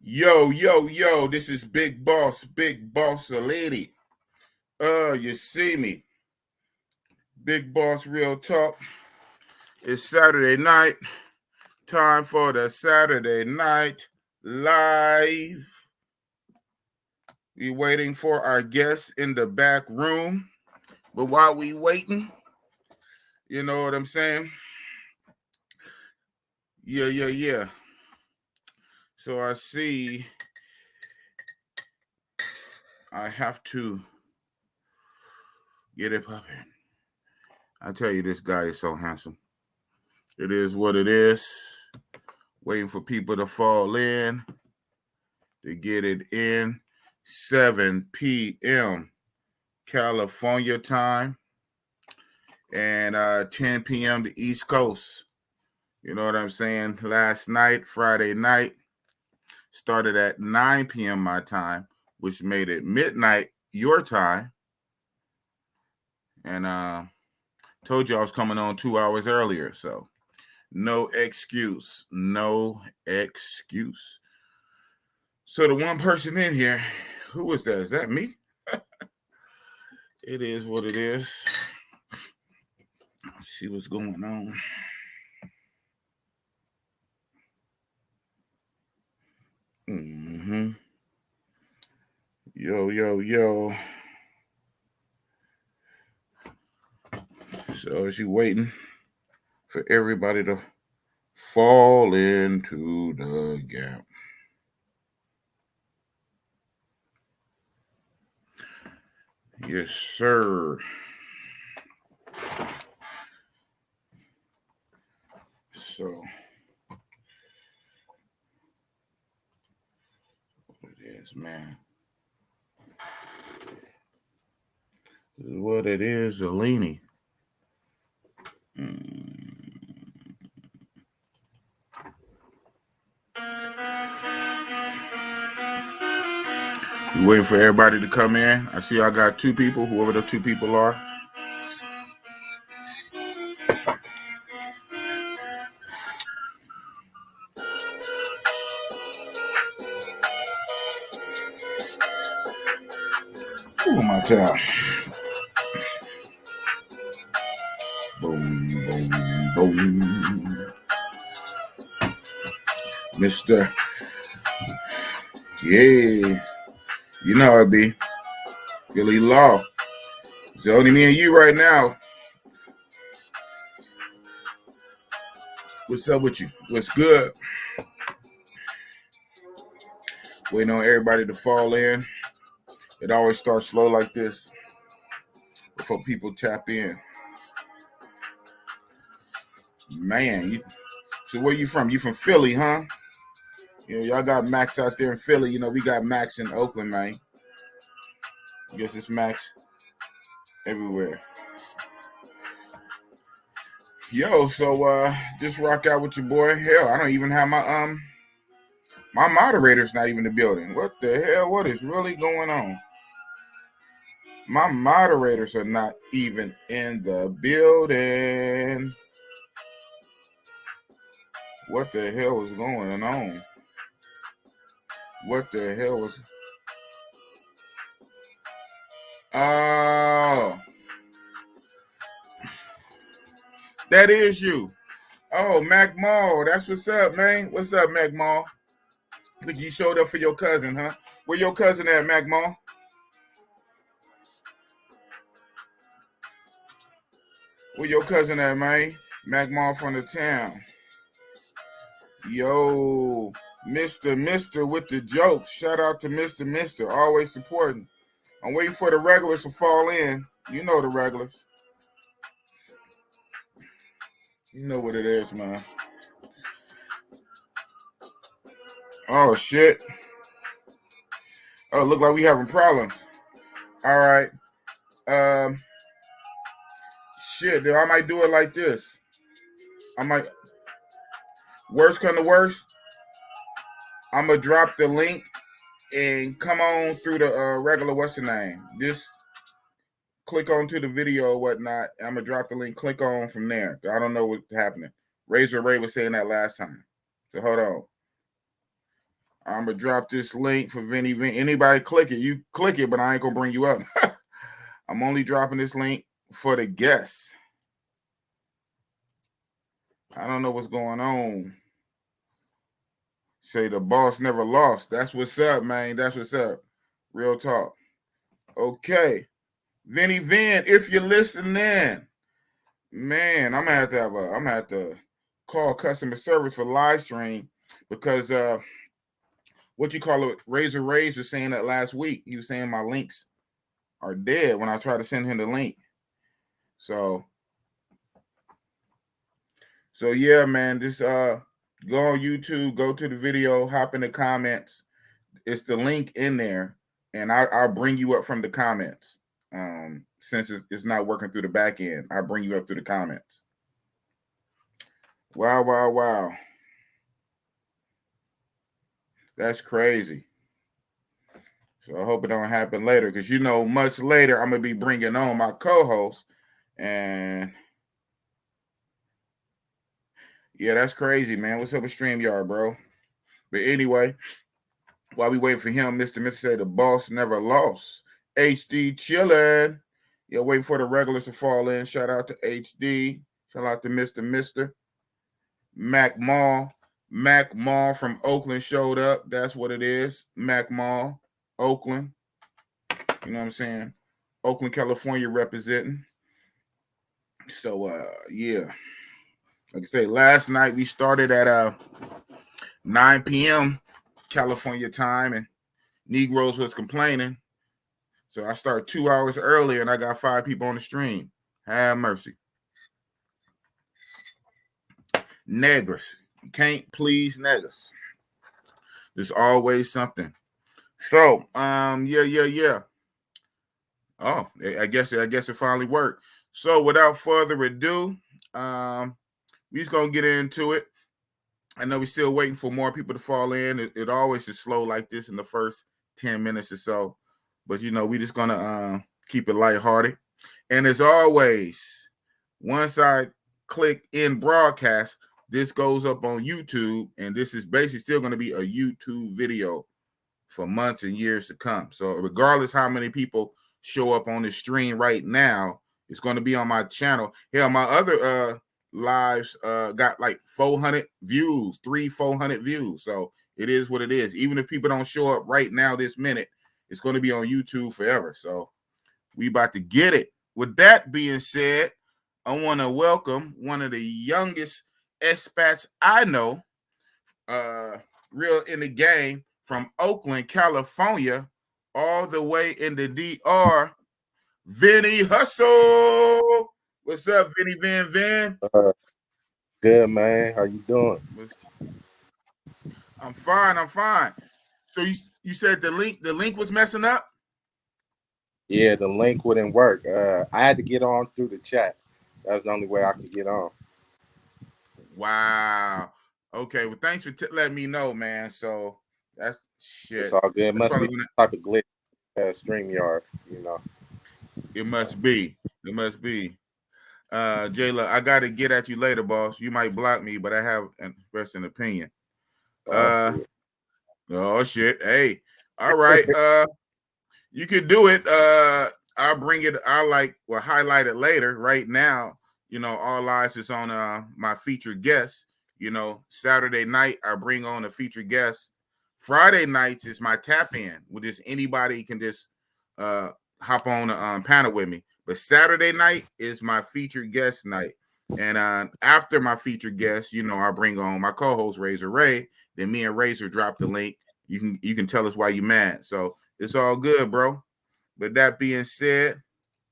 Yo, yo, yo, this is Big Boss lady. You see me. Big Boss Real Talk. It's Saturday night. Time for the Saturday Night Live. We waiting for our guests in the back room. But while we waiting, you know what I'm saying? Yeah. So I see I have to get it popping. I tell you, this guy is so handsome. It is what it is. Waiting for people to fall in to get it in. 7 p.m. California time and 10 p.m. the East Coast. You know what I'm saying? Last night, Friday night, started at 9 p.m. my time, which made it midnight your time. And told you I was coming on 2 hours earlier, so no excuse. No excuse. So the one person in here, who was that? Is that me? It is what it is. Let's see what's going on. Yo. So is you waiting for everybody to fall into the gap? Yes, sir. So what it is, man. This is what it is, Alini. You waiting for everybody to come in? I see I got 2 people, whoever the 2 people are. Oh my God. Boom. Mr. Yeah. You know how it be. Philly Law. It's only me and you right now. What's up with you? What's good? Waiting on everybody to fall in. It always starts slow like this before people tap in. Man, so where you from? You from Philly, huh? You know, y'all got Max out there in Philly. You know, we got Max in Oakland, man. I guess it's Max everywhere. Yo, so just rock out with your boy. Hell, I don't even have my moderator's not even in the building. What the hell? What is really going on? My moderators are not even in the building. What the hell was going on? What the hell was... Oh. That is you. Oh, Mac Mall. That's what's up, man. What's up, Mac Mall? Look, you showed up for your cousin, huh? Where your cousin at, Mac Mall? Where your cousin at, man? Mac Mall from the town. Yo, Mr. with the jokes. Shout out to Mr. Always supporting. I'm waiting for the regulars to fall in. You know the regulars. You know what it is, man. Oh, shit. Oh, look like we having problems. All right. Shit, dude, I might do it like this. Worst come to worst, I'm going to drop the link and come on through the regular, what's the name? Just click on to the video or whatnot. I'm going to drop the link, click on from there. I don't know what's happening. Razor Ray was saying that last time. So hold on. I'm gonna drop this link for Vinney. Anybody click it, you click it, but I ain't gonna bring you up. I'm only dropping this link for the guests. I don't know what's going on. Say the boss never lost. That's what's up, man. That's what's up. Real talk. Okay. Vinney Vin, if you're listening, man, I'm gonna have to call customer service for live stream because what you call it, Razor Rays was saying that last week. He was saying my links are dead when I try to send him the link. So yeah, man, just go on YouTube, go to the video, hop in the comments. It's the link in there, and I'll bring you up from the comments. Since it's not working through the back end, I'll bring you up through the comments. Wow, wow, wow. That's crazy. So I hope it don't happen later, because you know, much later I'm gonna be bringing on my co-host, and yeah, that's crazy, man. What's up with StreamYard, bro? But anyway, while we wait for him, Mr. say the boss never lost. HD chillin'. Yeah, waiting for the regulars to fall in. Shout out to HD. Shout out to Mr. Mac Mall. Mac Mall from Oakland showed up. That's what it is. Mac Mall, Oakland. You know what I'm saying? Oakland, California representing. So yeah. Like I say, last night we started at 9 p.m. California time, and Negroes was complaining. So I started 2 hours earlier, and I got 5 people on the stream. Have mercy. Negras. You can't please niggas. There's always something. So, yeah. Oh, I guess it finally worked. So without further ado, we're just gonna get into it. I know we're still waiting for more people to fall in. It always is slow like this in the first 10 minutes or so. But, you know, we're just going to keep it lighthearted. And as always, once I click in broadcast, this goes up on YouTube. And this is basically still going to be a YouTube video for months and years to come. So regardless how many people show up on the stream right now, it's going to be on my channel. Hell, my other lives got like 400 views, 400 views. So it is what it is. Even if people don't show up right now this minute, it's going to be on YouTube forever. So we about to get it. With that being said, I want to welcome one of the youngest expats I know, real in the game, from Oakland, California, all the way in the DR, Vinney Hustle. What's up, Vinney Vin? Good, man. How you doing? I'm fine. So you said the link was messing up? Yeah, the link wouldn't work. I had to get on through the chat. That was the only way I could get on. Wow. Okay. Well, thanks for letting me know, man. So that's shit. It's all good. It must be some type of glitch. StreamYard, you know. It must be. Jayla, I got to get at you later, boss. You might block me, but I have expressed an opinion. Oh shit. Hey. All right. You could do it. I'll bring it. I'll highlight it later. Right now, you know, all eyes is on my featured guest. You know, Saturday night I bring on a featured guest. Friday nights is my tap in, with just anybody can just hop on a panel with me. But Saturday night is my featured guest night. And after my featured guest, you know, I bring on my co-host Razor Ray. Then me and Razor drop the link. You can tell us why you mad. So it's all good, bro. But that being said,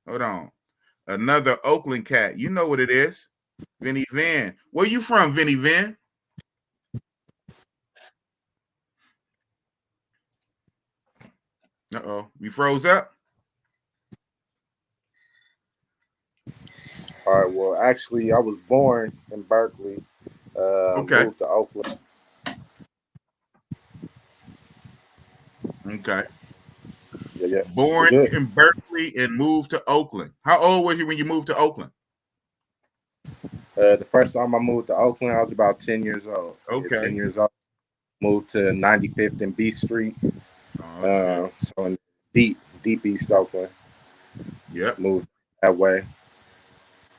hold on. Another Oakland cat. You know what it is. Vinney Vin. Where you from, Vinney Vin? Uh-oh. We froze up? All right. Well, actually, I was born in Berkeley. Okay. Moved to Oakland. Okay. Yeah. Born in Berkeley and moved to Oakland. How old was you when you moved to Oakland? The first time I moved to Oakland, I was about 10 years old. Okay. 10 years old. moved to 95th and B Street. Oh, shit. So in deep East Oakland. Yep. Moved that way.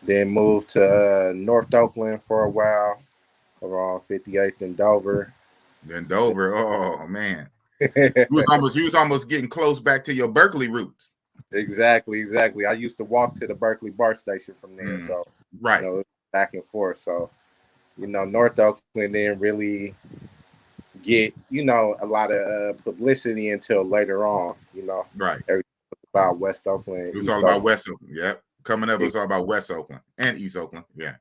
Then moved to North Oakland for a while, around 58th and Dover. Then Dover. Oh man. You was almost getting close back to your Berkeley roots. Exactly. I used to walk to the Berkeley BART station from there, so right. Back and forth. So, North Oakland didn't really get a lot of publicity until later on. Right. Everything was about West Oakland. It was all about West Oakland. Yep. Coming up, it was all about West Oakland and East Oakland. Yeah.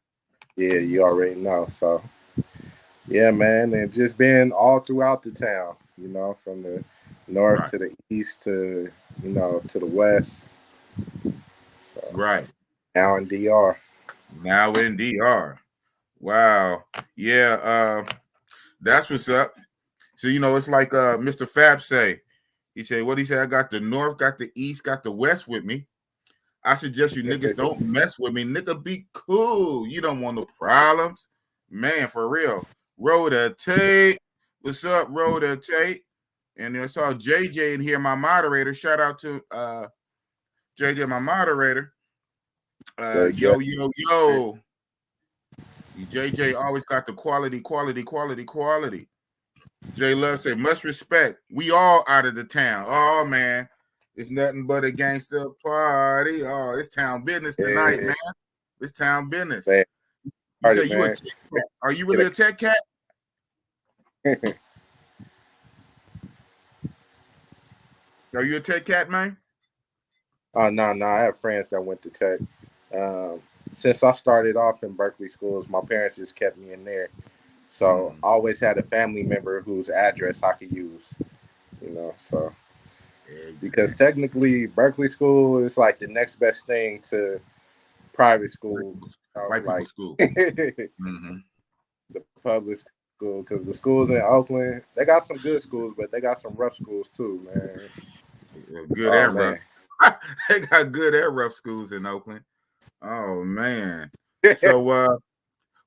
Yeah, you already know. So, yeah, man, and just been all throughout the town. From the north to the east to to the west. So, right. Now in DR. Now in DR. Wow. Yeah. That's what's up. So it's like Mr. Fab say. He said, what he said, I got the north, got the east, got the west with me. I suggest you niggas don't mess with me. Nigga, be cool. You don't want no problems. Man, for real. Rhoda Tate. What's up, Rhoda Tate? And I saw JJ in here, my moderator. Shout out to JJ, my moderator. Yo. JJ always got the quality. Jay Love said, much respect. We all out of the town. Oh, man. It's nothing but a gangster party. Oh, it's town business tonight, man. It's town business. Man. You say you a tech cat. Are you really a tech cat? Are you a tech cat, man? No. I have friends that went to tech. Since I started off in Berkeley schools, my parents just kept me in there. So I always had a family member whose address I could use, so because technically Berkeley school is like the next best thing to private school, white people school. The public school, because the schools in Oakland, they got some good schools, but they got some rough schools too, man. Good and rough. They got good and rough schools in Oakland. Oh man. So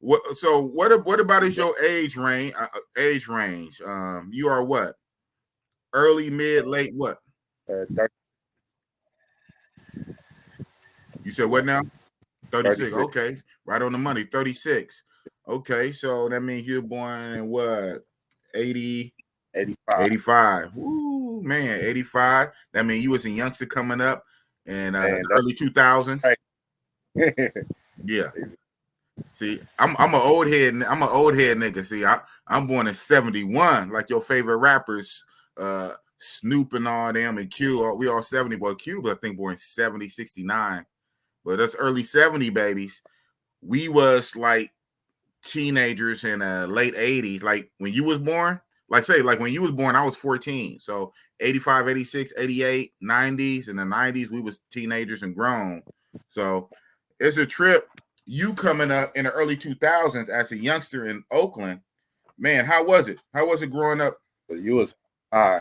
what about is your age range? You are what? Early, mid, late, what? 30. You said what now? 36. Okay, right on the money. 36. Okay, so that means you're born in what? 80, 85. Woo, man, 85. That means you was a youngster coming up in the early 2000s. Right. Yeah. See, I'm an old head. I'm an old head nigga. See, I'm born in 71, like your favorite rappers, Snoop and all them, and Q. We all 70, but Q, I think born 70, 69. But that's early 70 babies. We was like teenagers in late 80s. Like when you was born, like when you was born, I was 14. So 85, 86, 88, 90s, and the 90s, we was teenagers and grown. So it's a trip. You coming up in the early 2000s as a youngster in Oakland, man, how was it? How was it growing up? You was huh?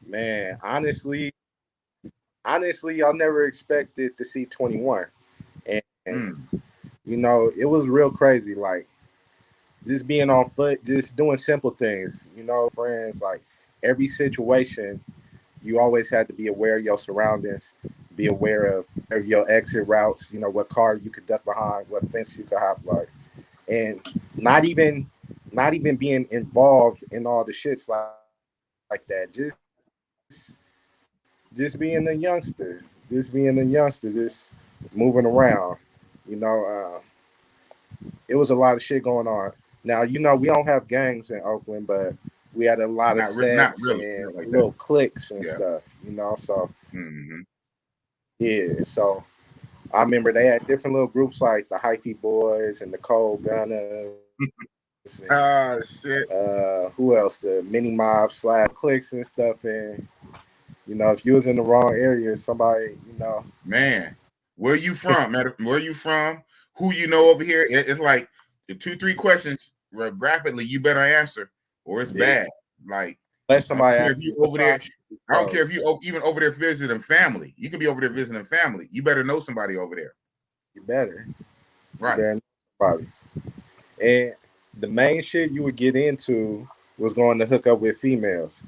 Man, honestly, I never expected to see 21, and it was real crazy. Like just being on foot, just doing simple things. Friends, like every situation, you always had to be aware of your surroundings, be aware of your exit routes. What car you could duck behind, what fence you could hop like, and not even being involved in all the shits like that. Just being a youngster, just moving around. It was a lot of shit going on. Now, we don't have gangs in Oakland, but we had a lot of sets and like little cliques and stuff, so yeah. So I remember they had different little groups like the Hyphy Boys and the Cold Gunners. Shit. Who else? The Mini Mob / cliques and stuff. And if you was in the wrong area, somebody, Man, where you from? Where you from? Who you know over here? It's like the 2-3 questions rapidly. You better answer, or it's bad. Like let somebody ask you over there. I don't care if you even over there visiting family. You could be over there visiting family. You better know somebody over there. You better. Right. You better know somebody. And the main shit you would get into was going to hook up with females.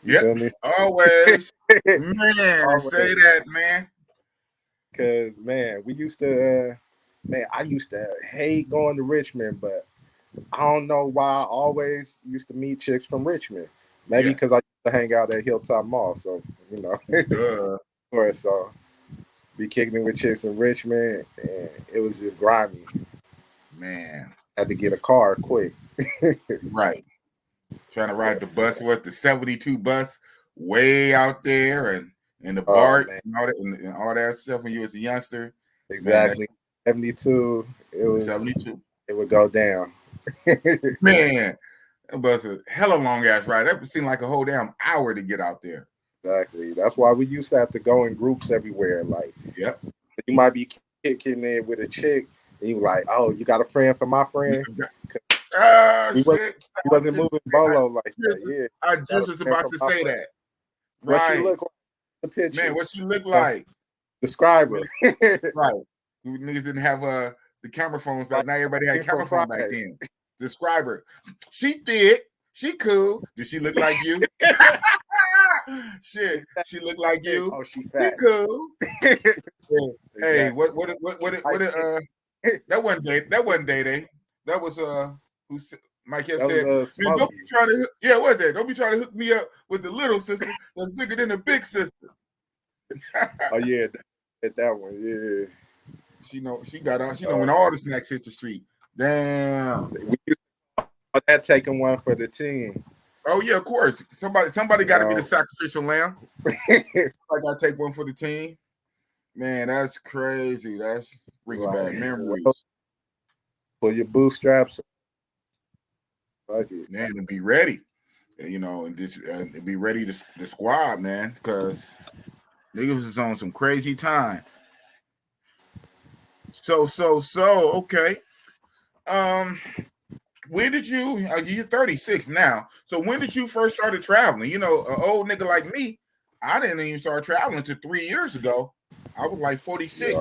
You feel me? Always. Man, Always. say that, man. Because, man, we used to, I used to hate going to Richmond, but I don't know why I always used to meet chicks from Richmond. Maybe because I used to hang out at Hilltop Mall. So, you know, or so be kicking it with chicks in Richmond, and it was just grimy. Man. Had to get a car quick. Right. Trying to ride the bus, the 72 bus way out there and the BART and all that stuff when you was a youngster. Exactly. Man, 72. It was 72. It would go down. Man, that was a hella long ass ride. That seemed like a whole damn hour to get out there. Exactly. That's why we used to have to go in groups everywhere. Like, you might be kicking in with a chick, and you like, oh, you got a friend for my friend? We wasn't moving bolo like that. Yeah, I just was about to say that. What she look like? The picture. Man, what she look like? Describe her. Right. Niggas didn't have the camera phones, but now everybody had camera phone back then. Describe her. She thick. She cool. Does she look like you? Shit. She look like you. Oh, she fat. She cool. Hey, what that wasn't Day. That was who Mike had said, man, don't be trying to don't be trying to hook me up with the little sister that's bigger than the big sister. Oh yeah, that one, yeah. She knowing all the snacks hit the street. Damn. We used to that taking one for the team. Oh yeah, of course. Somebody got to be the sacrificial lamb. I gotta take one for the team. Man, that's crazy. That's bringing back memories. Pull your bootstraps. Man, and be ready. You know, and just be ready to squad, man, because niggas is on some crazy time. So, okay. When did you're 36 now. So when did you first started traveling? You know, an old nigga like me, I didn't even start traveling until 3 years ago. I was like 46,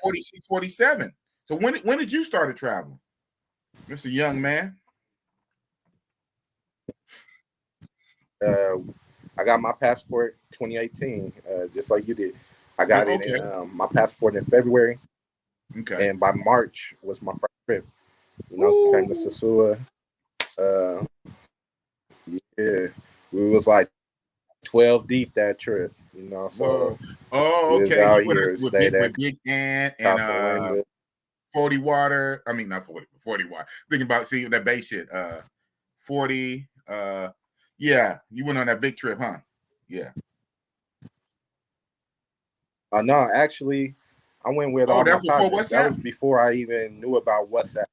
46, 47. So when did you start traveling? Mr. Young Man. I got my passport 2018, just like you did. I got it in my passport in February. Okay. And by March was my first trip. You know, came to Sosua. Yeah, we was like 12 deep that trip. You know, so okay. You went with Big Ant and 40 water. I mean, not 40 water. Thinking about seeing that base shit. 40. Yeah, you went on that big trip, huh? Yeah. No, actually, I went with all my partners. That was before I even knew about WhatsApp.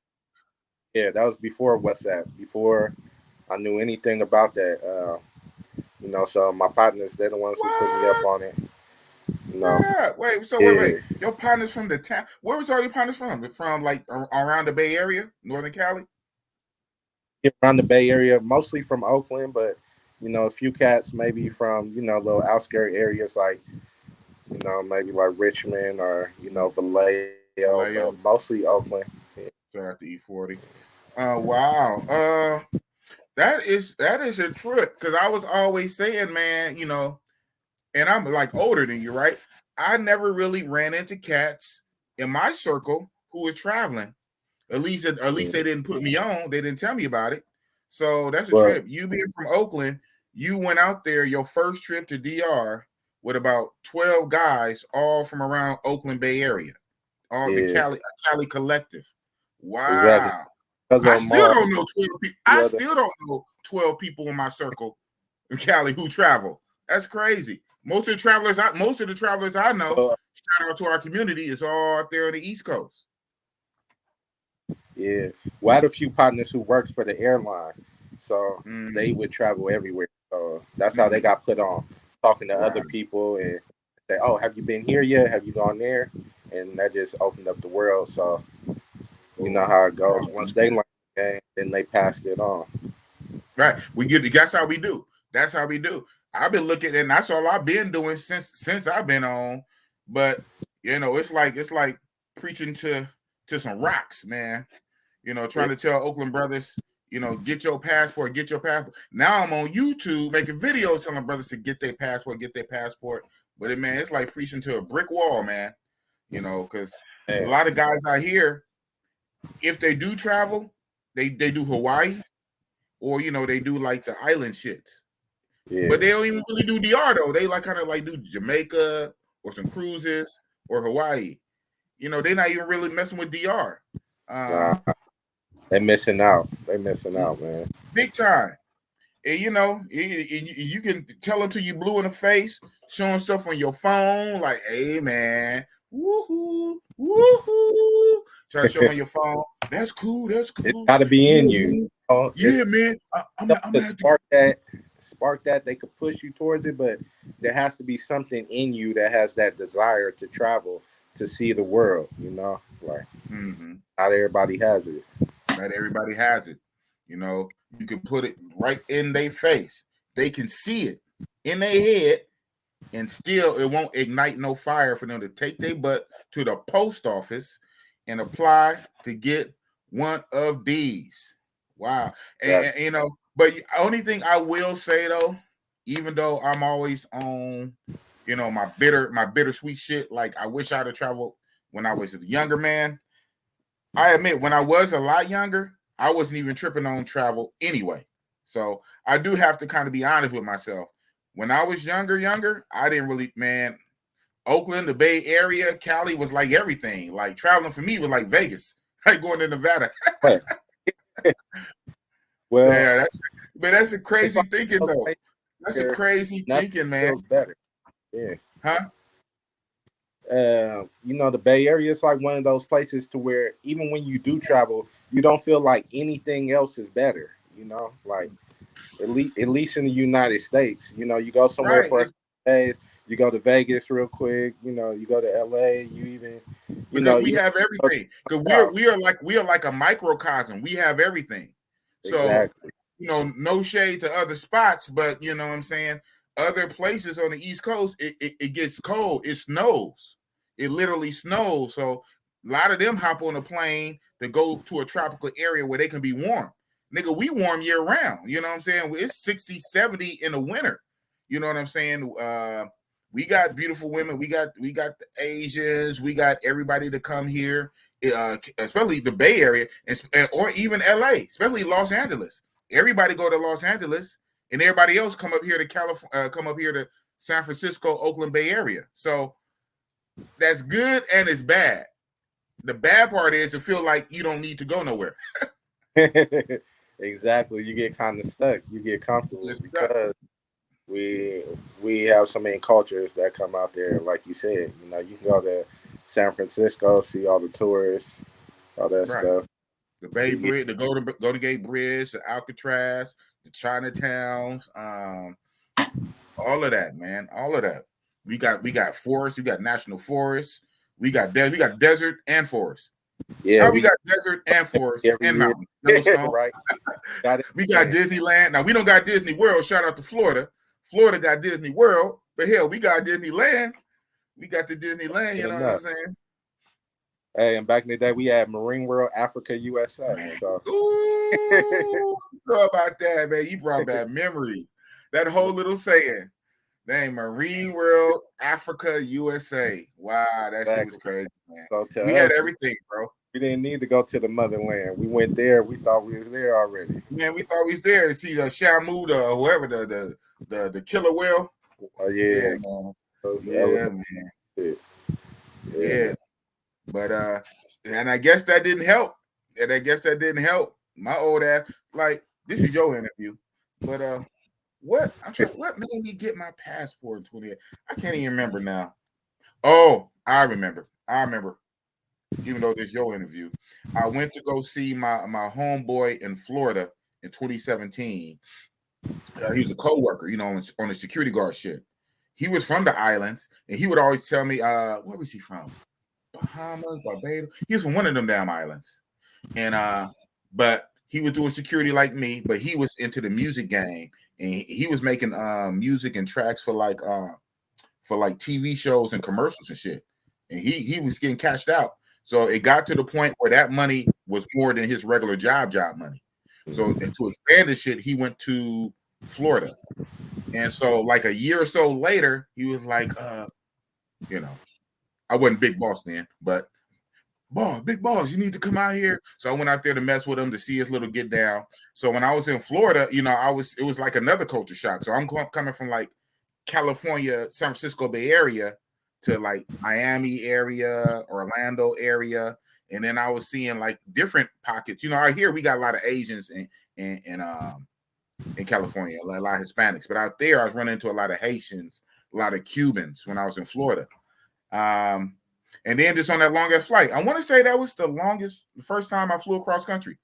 Yeah, that was before WhatsApp. Before I knew anything about that. You know, so my partners, they're the ones who put me up on it. You know. Wait. Your partners from the town. Where was all your partners from? They're from like around the Bay Area, Northern Cali? Yeah, around the Bay Area, mostly from Oakland, but you know, a few cats maybe from, you know, little outskirt areas like, you know, maybe like Richmond or, you know, Vallejo. But mostly Oakland. Yeah. Shout out to E40. Wow. That is a trip, because I was always saying, man, you know, and I'm like older than you, right? I never really ran into cats in my circle who was traveling. At least they didn't put me on. They didn't tell me about it. So that's a trip. You being from Oakland, you went out there your first trip to DR with about 12 guys, all from around Oakland Bay Area, all the Cali collective. Wow. Exactly. I still don't know 12 people. I still don't know 12 people in my circle in Cali who travel. That's crazy. Most of the travelers I know, shout out to our community, is all out there on the East Coast. Yeah. Well, I had a few partners who worked for the airline, so they would travel everywhere. So that's how they got put on, talking to other people and say, oh, have you been here yet? Have you gone there? And that just opened up the world. So you know how it goes. Once they learn the game, then they passed it on. Right. That's how we do. That's how we do. I've been looking, and that's all I've been doing since I've been on. But it's like preaching to some rocks, man. Trying to tell Oakland brothers, get your passport, get your passport. Now I'm on YouTube making videos telling brothers to get their passport, get their passport. But it's like preaching to a brick wall, man. Because a lot of guys out here, if they do travel, they do Hawaii, or they do like the island shits. Yeah. But they don't even really do DR though. They kind of do Jamaica or some cruises or Hawaii. They're not even really messing with DR. They're missing out. They're missing out, man. Big time. And you can tell them till you blue in the face, showing stuff on your phone, like, hey man, woohoo, woohoo. Try to show on your phone. That's cool. That's cool. It's gotta be in you. Yeah, man. I'm gonna spark that. They could push you towards it, but there has to be something in you that has that desire to travel, to see the world. Like not everybody has it. Not everybody has it. You can put it right in their face. They can see it in their head, and still it won't ignite no fire for them to take their butt to the post office and apply to get one of these. Wow. And but the only thing I will say though, even though I'm always on, my bittersweet shit, like I wish I'd have traveled when I was a younger man. I admit, when I was a lot younger, I wasn't even tripping on travel anyway. So I do have to kind of be honest with myself. When I was younger, I didn't really, man, Oakland, the Bay Area, Cali was like everything. Like traveling for me was like Vegas, like going to Nevada. Well, yeah, that's a crazy thinking though. That's a crazy thinking, man. Better. Yeah. Huh? The Bay Area is like one of those places to where even when you do travel, you don't feel like anything else is better. Like at least in the United States, you go somewhere for a few days, you go to Vegas real quick, you go to LA, we have everything. Because we are like a microcosm. We have everything. So exactly. No shade to other spots, but you know what I'm saying? Other places on the East Coast, it gets cold. It snows. It literally snows. So a lot of them hop on a plane to go to a tropical area where they can be warm. Nigga, we warm year round. You know what I'm saying? It's 60, 70 in the winter. You know what I'm saying? We got beautiful women. We got the Asians. We got everybody to come here, especially the Bay Area, or even LA, especially Los Angeles. Everybody go to Los Angeles, and everybody else come up here to California, come up here to San Francisco, Oakland, Bay Area. So that's good and it's bad. The bad part is to feel like you don't need to go nowhere. Exactly. You get kind of stuck. You get comfortable because we have so many cultures that come out there. Like you said, you can go to San Francisco, see all the tourists, all that stuff. The Bay Bridge, the Golden Gate Bridge, the Alcatraz, the Chinatowns, all of that, man. All of that. We got forests. We got national forests. We got desert and forest. Yeah, we got desert and forest and mountain. Right. We got Disneyland. Now we don't got Disney World. Shout out to Florida. Florida got Disney World, but hell, we got Disneyland. We got the Disneyland. You know what I'm saying? Hey, and back in the day, we had Marine World, Africa, USA. So. Ooh, know about that, man. You brought back memories. That whole little saying. Dang, Marine World, Africa, USA. Wow, that shit was crazy, man. So we had everything, bro. We didn't need to go to the motherland. We went there. We thought we was there already. Man, we thought we was there to see the Shamu, or whoever, the killer whale. Oh, yeah. Man. Yeah. But and I guess that didn't help. My old ass, like, this is your interview. But what made me get my passport in 28? I can't even remember now. Oh, I remember. Even though this is your interview, I went to go see my homeboy in Florida in 2017. He was a co-worker, on the security guard shit. He was from the islands, and he would always tell me, where was he from? Bahamas, Barbados. He was from one of them damn islands. And but he was doing security like me, but he was into the music game. and he was making music and tracks for like TV shows and commercials and shit. And he was getting cashed out. So it got to the point where that money was more than his regular job money. So and to expand the shit, he went to Florida. And so like a year or so later, he was like, you know, I wasn't Big Boss then, but Big Boss, you need to come out here. So I went out there to mess with him to see his little get down. So when I was in Florida, you know, it was like another culture shock. So I'm coming from like California, San Francisco Bay Area to like Miami area, Orlando area. And then I was seeing like different pockets. You know, out here we got a lot of Asians in California, a lot of Hispanics. But out there, I was running into a lot of Haitians, a lot of Cubans when I was in Florida. And then just on that longest flight, I want to say that was the first time I flew across country.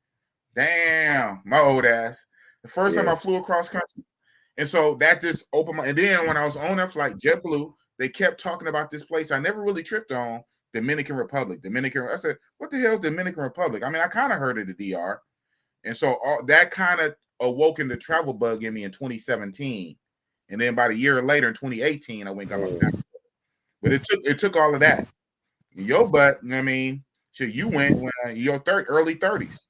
Damn, my old ass. The first time I flew across country. And so that just opened my, and then when I was on that flight, JetBlue, they kept talking about this place I never really tripped on, Dominican Republic. I said, what the hell is Dominican Republic? I mean, I kind of heard of the DR. And so that kind of awoken the travel bug in me in 2017. And then about a year later in 2018, I went and got my passport. But it took all of that. Your butt, I mean, shit, you went when your early 30s.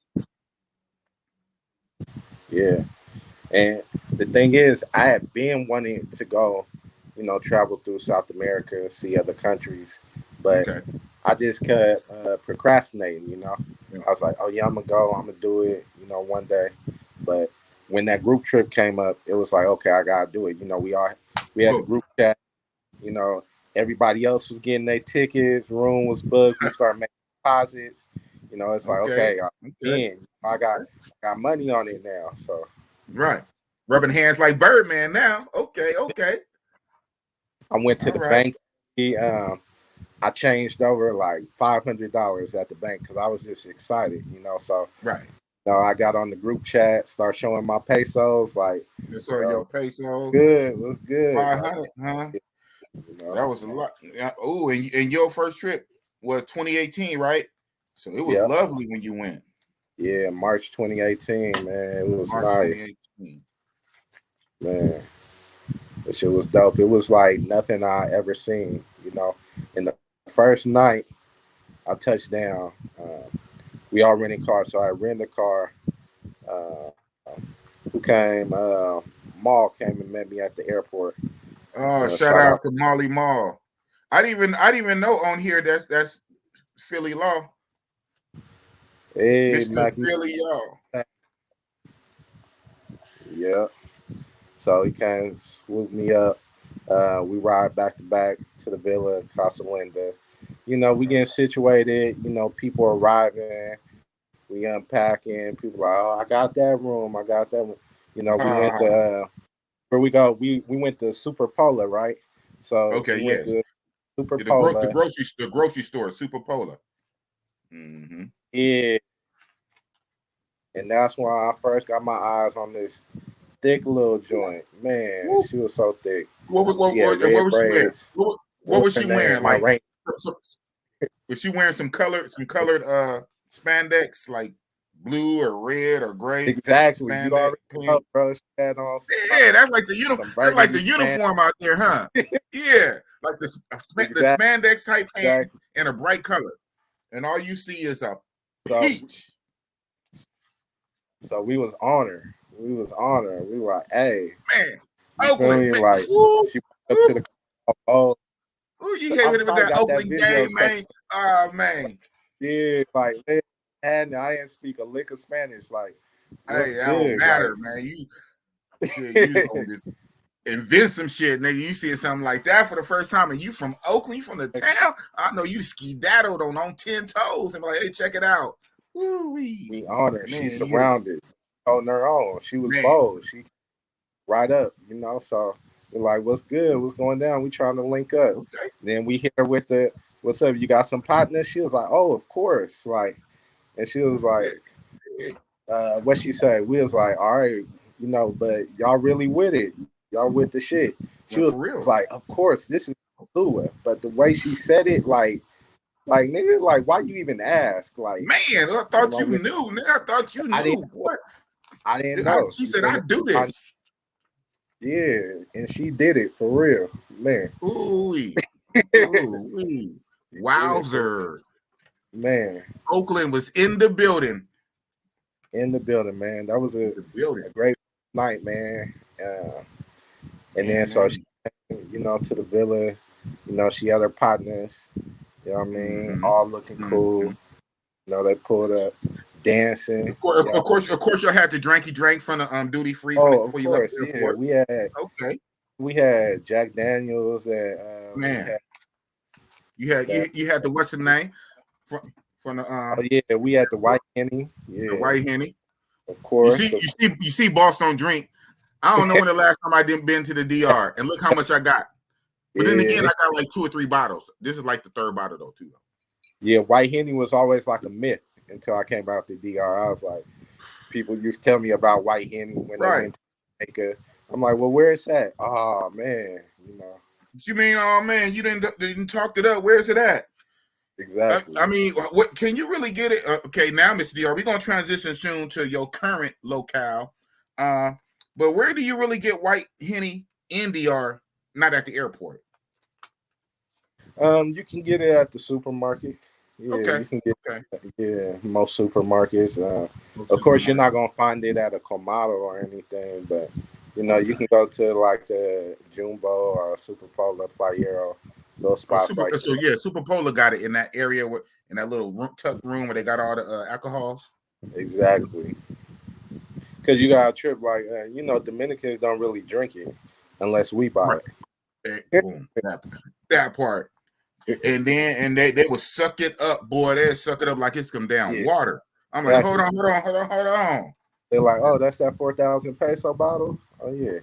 Yeah. And the thing is, I had been wanting to go, you know, travel through South America, see other countries, but I just kept procrastinating, you know. Yeah. I was like, oh, yeah, I'm going to go. I'm going to do it, you know, one day. But when that group trip came up, it was like, okay, I got to do it. You know, we had a group chat, you know, everybody else was getting their tickets, room was booked, we started making deposits. You know, it's like, okay, I got money on it now. So right. Rubbing hands like Birdman now. Okay. I went to the bank. I changed over like $500 at the bank because I was just excited, you know. So right. You know, I got on the group chat, start showing my pesos, like your pesos. Good, it was good. 500, huh? You know, that was a lot. Oh, and your first trip was 2018, right? So it was lovely when you went. Yeah, March 2018, man. It was nice. 2018. Man, that shit was dope. It was like nothing I ever seen, you know. And the first night I touched down, we all rented cars. So I rented a car. Who came? Maul came and met me at the airport. Oh, shout out to Molly Mall. I didn't even know on here that's Philly Law. Hey, Mr. Philly Law. Yeah. So he came, swooped me up. We ride back to back to the villa in Casa Linda. You know, we getting situated. You know, people arriving. We unpacking. People like, oh, I got that room. I got that room. You know, we went to where we go. We went to Super Polar, right? So we went to Super Polar. The grocery store, Super Polar. Mm-hmm. Yeah. And that's when I first got my eyes on this thick little joint. Man, Woo. She was so thick. What was she wearing? What was she wearing? Like, was she wearing some colored spandex, like blue or red or gray? Exactly. You already know, bro. She had on that's like the uniform. That's like the uniform out there, huh? Yeah, like the spandex type pants in a bright color, and all you see is a peach. So we was on her. We were like, hey, man, Oakland, man. Like, she went up to the you hit it with that Oakland game, man. Oh man. Yeah, like and I didn't speak a lick of Spanish. Like, hey, that don't matter, like, man. You just invent some shit, nigga. You see something like that for the first time, and you from Oakland, you from the town. I know you ski-daddled on 10 toes and be like, hey, check it out. Woo-wee. We on her. She's surrounded on her own. She was bold. She right up, you know. So we're like, what's good? What's going down? We trying to link up. Okay. Then we hit her with the, what's up? You got some partners? She was like, oh, of course. Like, and she was like, what she said? We was like, all right, you know, but y'all really with it. Y'all with the shit. She was like, of course, this is Lua. But the way she said it, like nigga, like why you even ask? Like, man, I thought you knew. Nigga, I thought you knew. I didn't know. She said, I do this. Yeah, and she did it for real, man. Ooh-wee. Ooh-wee. Yeah, Wowzer. man. Oakland was in the building. In the building, man. That was In the building. a great night, man. And then so she, Man. to the villa. She had her partners. You know what I mean? Mm-hmm. All looking cool. They pulled up, dancing. Of course, you had the dranky drink from the duty free Oh, of before you left course, the yeah. airport. Okay, We had Jack Daniels, and we man. had You had the what's the name from we had the white Henny. Yeah, the white Henny. of course. You see, boss don't drink. I don't know when the last time I didn't been to the DR, and look how much I got. But then again, I got like 2 or 3 bottles. This is like the 3rd bottle though, too. Yeah, white Henny was always like a myth until I came out the DR. I was like, people used to tell me about white Henny when they went to Jamaica. I'm like, well, where is that? Oh man, What you mean? Oh man, you didn't talk it up. Where's it at? Exactly. I mean, what can you really get it? Okay, now, Mr. DR, we're gonna transition soon to your current locale. But where do you really get white Henny in DR? Not at the airport. You can get it at the supermarket. Yeah, Okay. You can get most supermarkets. Of course, you're not gonna find it at a Comado or anything, but you can go to like a Jumbo or Super Polo Playero, those spots Super Polar got it in that area in that little tuck room where they got all the alcohols. Exactly. Because you got a trip like Dominicans don't really drink it unless we buy it. Boom. That part. And they would suck it up, boy. They'd suck it up like it's come down water. I'm like, hold on. They're like, oh, that's that 4,000 peso bottle. Oh yeah.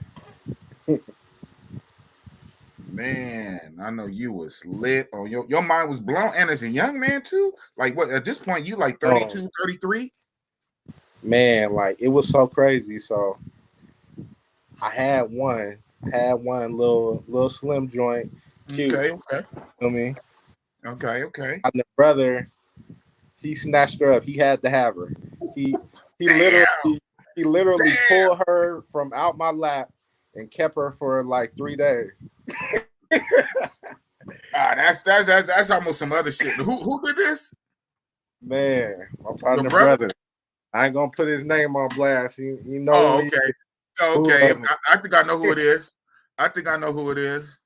Man, I know you was lit on your mind was blown, and as a young man too. Like what at this point you like 32, 33? Man, like it was so crazy. So I had one little slim joint. Cute. Okay. You know me? Okay. And the brother, he snatched her up. He had to have her. He literally pulled her from out my lap and kept her for like 3 days. That's almost some other shit. Who did this? Man, my partner brother. I ain't gonna put his name on blast. You know. Oh, okay. I think I know who it is. I think I know who it is.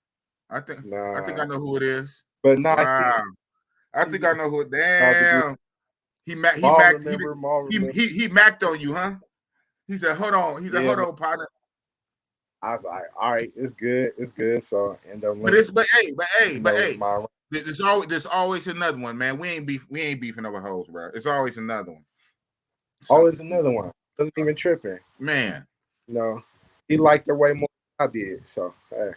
I think I know who it is. But not wow. I think I know who it. Damn. He macked on you, huh? He said, "Hold on." He said, "Hold on, partner." I was like, "All right, it's good." So end up. But hey. There's always another one, man. We ain't beefing over hoes, bro. It's always another one. Always another one. Doesn't even tripping, man. He liked her way more than I did. So hey.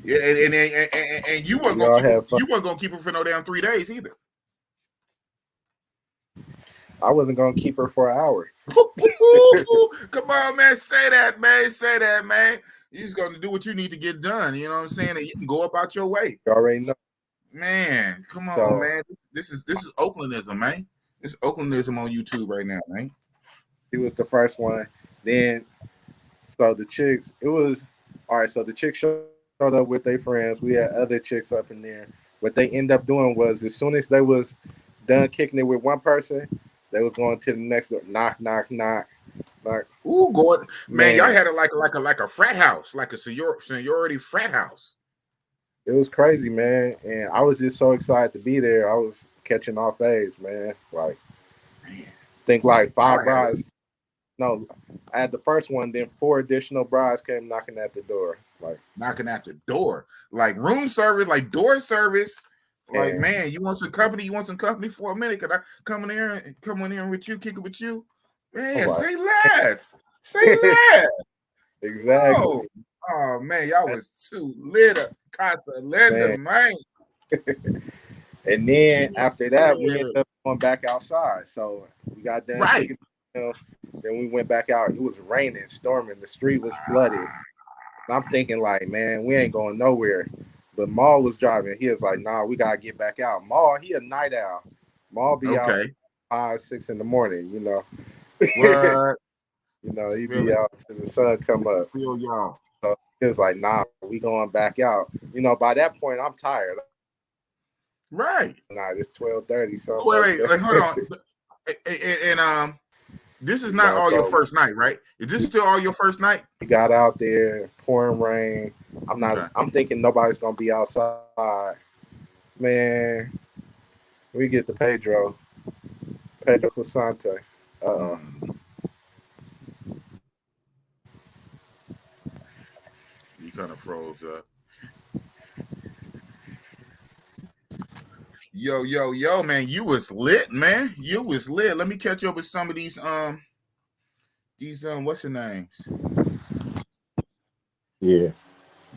Yeah, and you weren't gonna keep her for no damn 3 days either. I wasn't gonna keep her for an hour. Come on, man. Say that, man. You're just gonna do what you need to get done. You know what I'm saying? And you can go about your way. You already know. Man, come on, man. This is Oaklandism, man. It's Oaklandism on YouTube right now, man. He was the first one. Then so the chicks, it was all right. So the chicks showed up with their friends. We had other chicks up in there. What they end up doing was as soon as they was done kicking it with one person, they was going to the next door. Knock. Like, ooh, God, man, y'all had it like a frat house, like a seniority frat house. It was crazy, man, and I was just so excited to be there. I was catching off A's, man. Like, think like 5 brides. No, I had the first one. Then 4 additional brides came knocking at the door, like room service, like door service. Like, man, you want some company? You want some company for a minute? Could I come in here with you, kick it with you? Man, say less. Exactly. Oh man, y'all was too lit up, constant Linda, man. And then after that, we ended up going back outside. So we got done. Right. Then we went back out. It was raining, storming. The street was flooded. And I'm thinking like, man, we ain't going nowhere. But Maul was driving. He was like, nah, we got to get back out. Maul, he a night owl. Maul be out 5, 6 in the morning, What? You know, he Feel be it. out till the sun come up. Feel y'all. So he was like, nah, we going back out. You know, by that point, I'm tired. Right. Nah, it's 12:30, something Wait, like wait, like, hold that. on. And this is You not know, all your so first night, right? Is this still all your first night? we got out there, pouring rain. Okay. I'm thinking nobody's gonna be outside. Man, we get to Pedro Clisante. Uh-oh. You kind of froze up. Yo, man, you was lit, man. You was lit. Let me catch up with some of these what's the names? Yeah.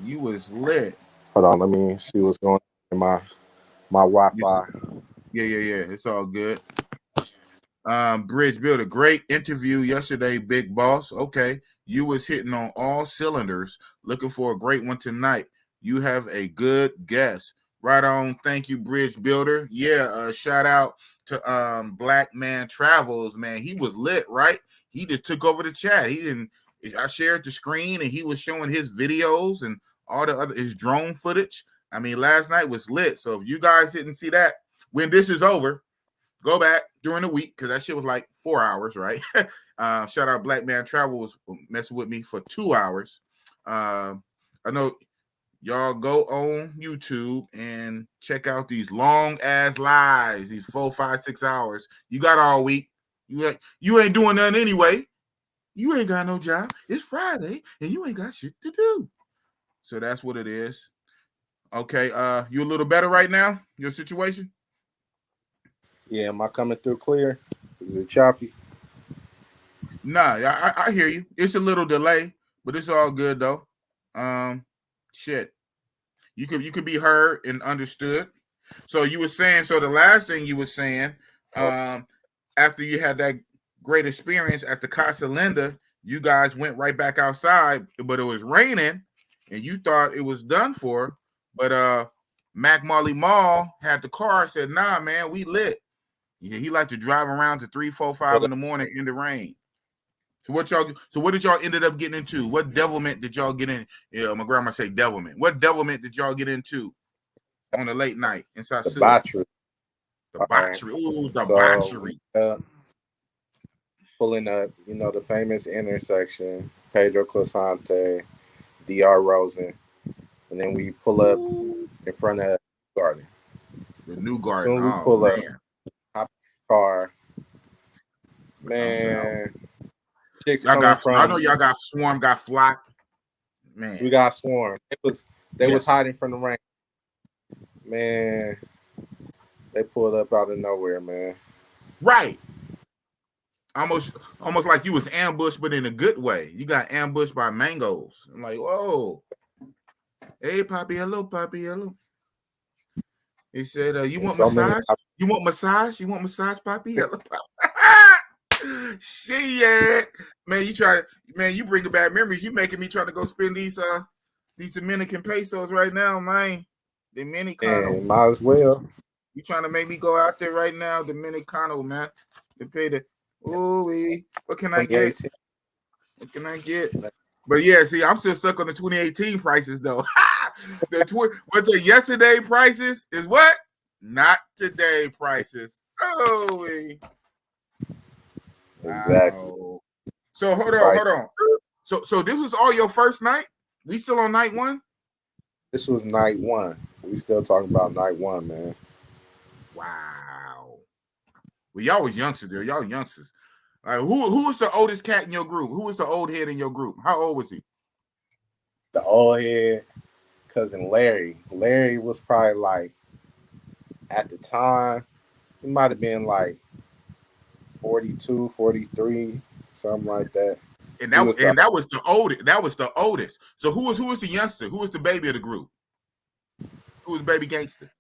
You was lit. Hold on, let me see what's going on in my Wi-Fi. Yeah. It's all good. Bridge Builder, great interview yesterday, big boss. Okay, you was hitting on all cylinders. Looking for a great one tonight. You have a good guess. Right on. Thank you, Bridge Builder. Yeah, shout out to Black Man Travels, man. He was lit, right? He just took over the chat. I shared the screen and he was showing his videos and all the other his drone footage. I mean, last night was lit. So if you guys didn't see that, when this is over, go back during the week because that shit was like 4 hours, right? Shout out Black Man Travel was messing with me for 2 hours. I know y'all go on YouTube and check out these long ass lives, these 4, 5, 6 hours. You got all week. You ain't doing nothing anyway. You ain't got no job. It's Friday and you ain't got shit to do. So that's what it is. Okay, you a little better right now? Your situation? Yeah, am I coming through clear? Is it choppy? Nah, I hear you. It's a little delay, but it's all good though. Shit. You could be heard and understood. So you were saying, so the last thing you were saying, after you had that great experience at the Casa Linda, you guys went right back outside, but it was raining and you thought it was done for. But Mac Marley Mall had the car, said, nah, man, we lit. Yeah, he liked to drive around to 3, 4, 5 in the morning in the rain. So what did y'all ended up getting into? What devilment did y'all get in? Yeah, my grandma say devilment. What devilment did y'all get into on a late night in South Debauchery. Debauchery. Ooh, So, debauchery. pulling up, you know, the famous intersection, Pedro Clisante, DR Rosen, and then we pull up in front of the garden. The new As garden. soon as we Oh pull man. up, hop in the car, man. Chicks Y'all coming I know from. y'all got swarmed, got flocked. Man. We got swarmed. They was hiding from the rain. Man, they pulled up out of nowhere, man. Right. Almost like you was ambushed, but in a good way. You got ambushed by mangoes. I'm like, whoa. Hey, Papi, hello, Papi, hello. He said, you want massage? You want massage? You want massage, Papi? Hello, Papi. Shit. Man, you bring back memories. You making me try to go spend these Dominican pesos right now, man. Dominicano. And might as well. You trying to make me go out there right now, Dominicano, man. To pay the what can I get? What can I get? But yeah, see, I'm still stuck on the 2018 prices though. What's the yesterday prices is what? Not today prices. Oh, Exactly. Wow. So hold on. So this was all your first night? We still on night one? This was night one. We still talking about night one, man. Wow. Well, y'all was youngsters there. Y'all youngsters. Who was the oldest cat in your group? Who was the old head in your group? How old was he? The old head, cousin Larry. Larry was probably like, at the time, he might have been like 42, 43, something like that. And that was the oldest. That was the oldest. So who was the youngster? Who was the baby of the group? Who was baby gangster?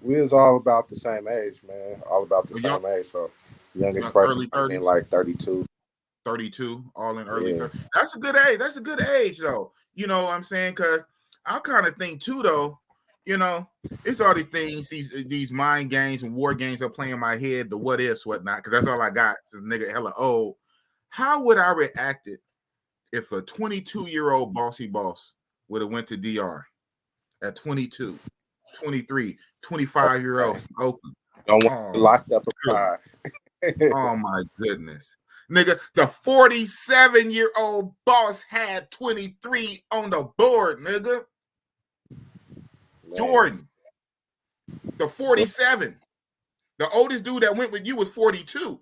We was all about the same age, man. All about the same age. So youngest person in like 32. 32, all in early 30s. That's a good age. That's a good age, though. You know what I'm saying? Because I kind of think too, though, it's all these things, these mind games and war games are playing in my head, the what ifs, whatnot, because that's all I got. Since nigga hella old. How would I reacted if a 22-year-old bossy boss would have went to DR at 22, 23, 25-year-old from Oakland? Don't want to locked up a Oh my goodness. Nigga, the 47-year-old boss had 23 on the board, nigga. Man. Jordan, the 47. The oldest dude that went with you was 42.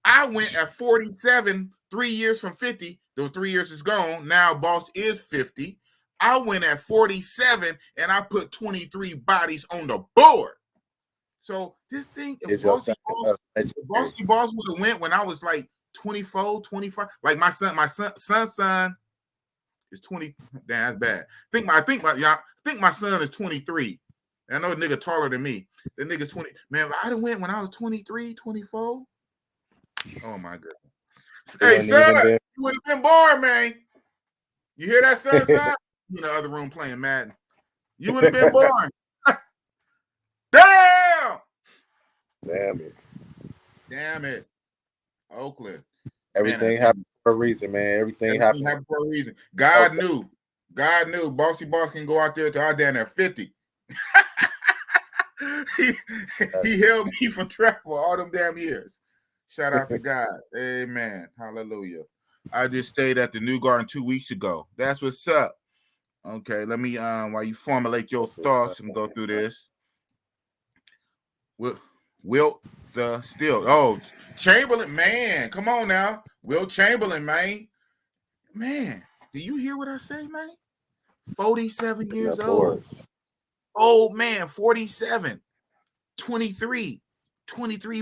I went at 47, 3 years from 50. Those 3 years is gone. Now boss is 50. I went at 47 and I put 23 bodies on the board. So this thing, if Bossy Boss would have went when I was like 24, 25, like my son is 20. Damn, that's bad. I think my son is 23. And I know a nigga taller than me. The nigga's 20. Man, if I'd have went when I was 23, 24. Oh my goodness. Hey, son, you would have been born, man. You hear that, son? You in the other room playing Madden. You would have been born. Damn! Damn it. Oakland. Everything happened for a reason, man. Everything happened for a reason. God knew. Bossy Boss can go out there to our damn at 50. he held me from travel all them damn years. Shout out to God. Amen. Hallelujah. I just stayed at the New Garden 2 weeks ago. That's what's up. Okay, let me while you formulate your thoughts and go through this. Wilt the Steel. Oh, Chamberlain, man. Come on now. Wilt Chamberlain, man. Man, do you hear what I say, man? 47 years old. Old man, 47. 23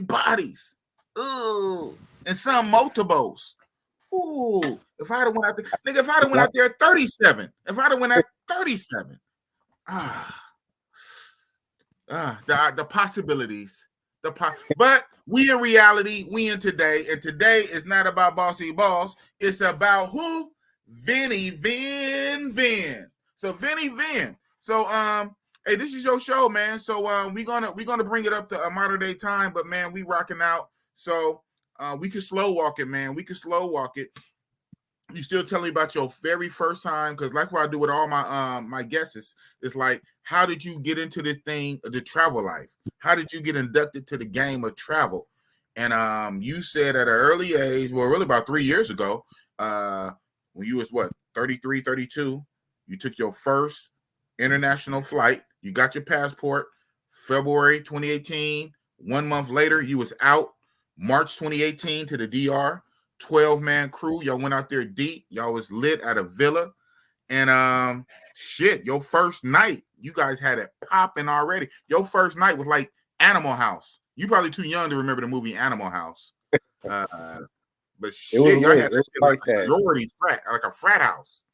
bodies. Ooh. And some multiples. Ooh. If I'd have went out there, nigga, if I'd have went out there at 37. If I'd have went at 37. The possibilities. But we in reality, we in today, and today is not about Bossy Boss. It's about who? Vinney Vin. So Vinney Vin. So hey, this is your show, man. So we're gonna bring it up to a modern day time, but man, we rocking out. So we can slow walk it, man. We can slow walk it. You still tell me about your very first time, because like what I do with all my my guests is like, how did you get into this thing, the travel life? How did you get inducted to the game of travel? And you said at an early age, well, really about 3 years ago, when you was 33, 32, you took your first international flight. You got your passport, February 2018. 1 month later, you was out, March 2018 to the DR. 12-man crew. Y'all went out there deep. Y'all was lit at a villa. And shit, your first night, you guys had it popping already. Your first night was like Animal House. You probably too young to remember the movie Animal House. But shit, y'all had that shit like a sorority frat, like a frat house.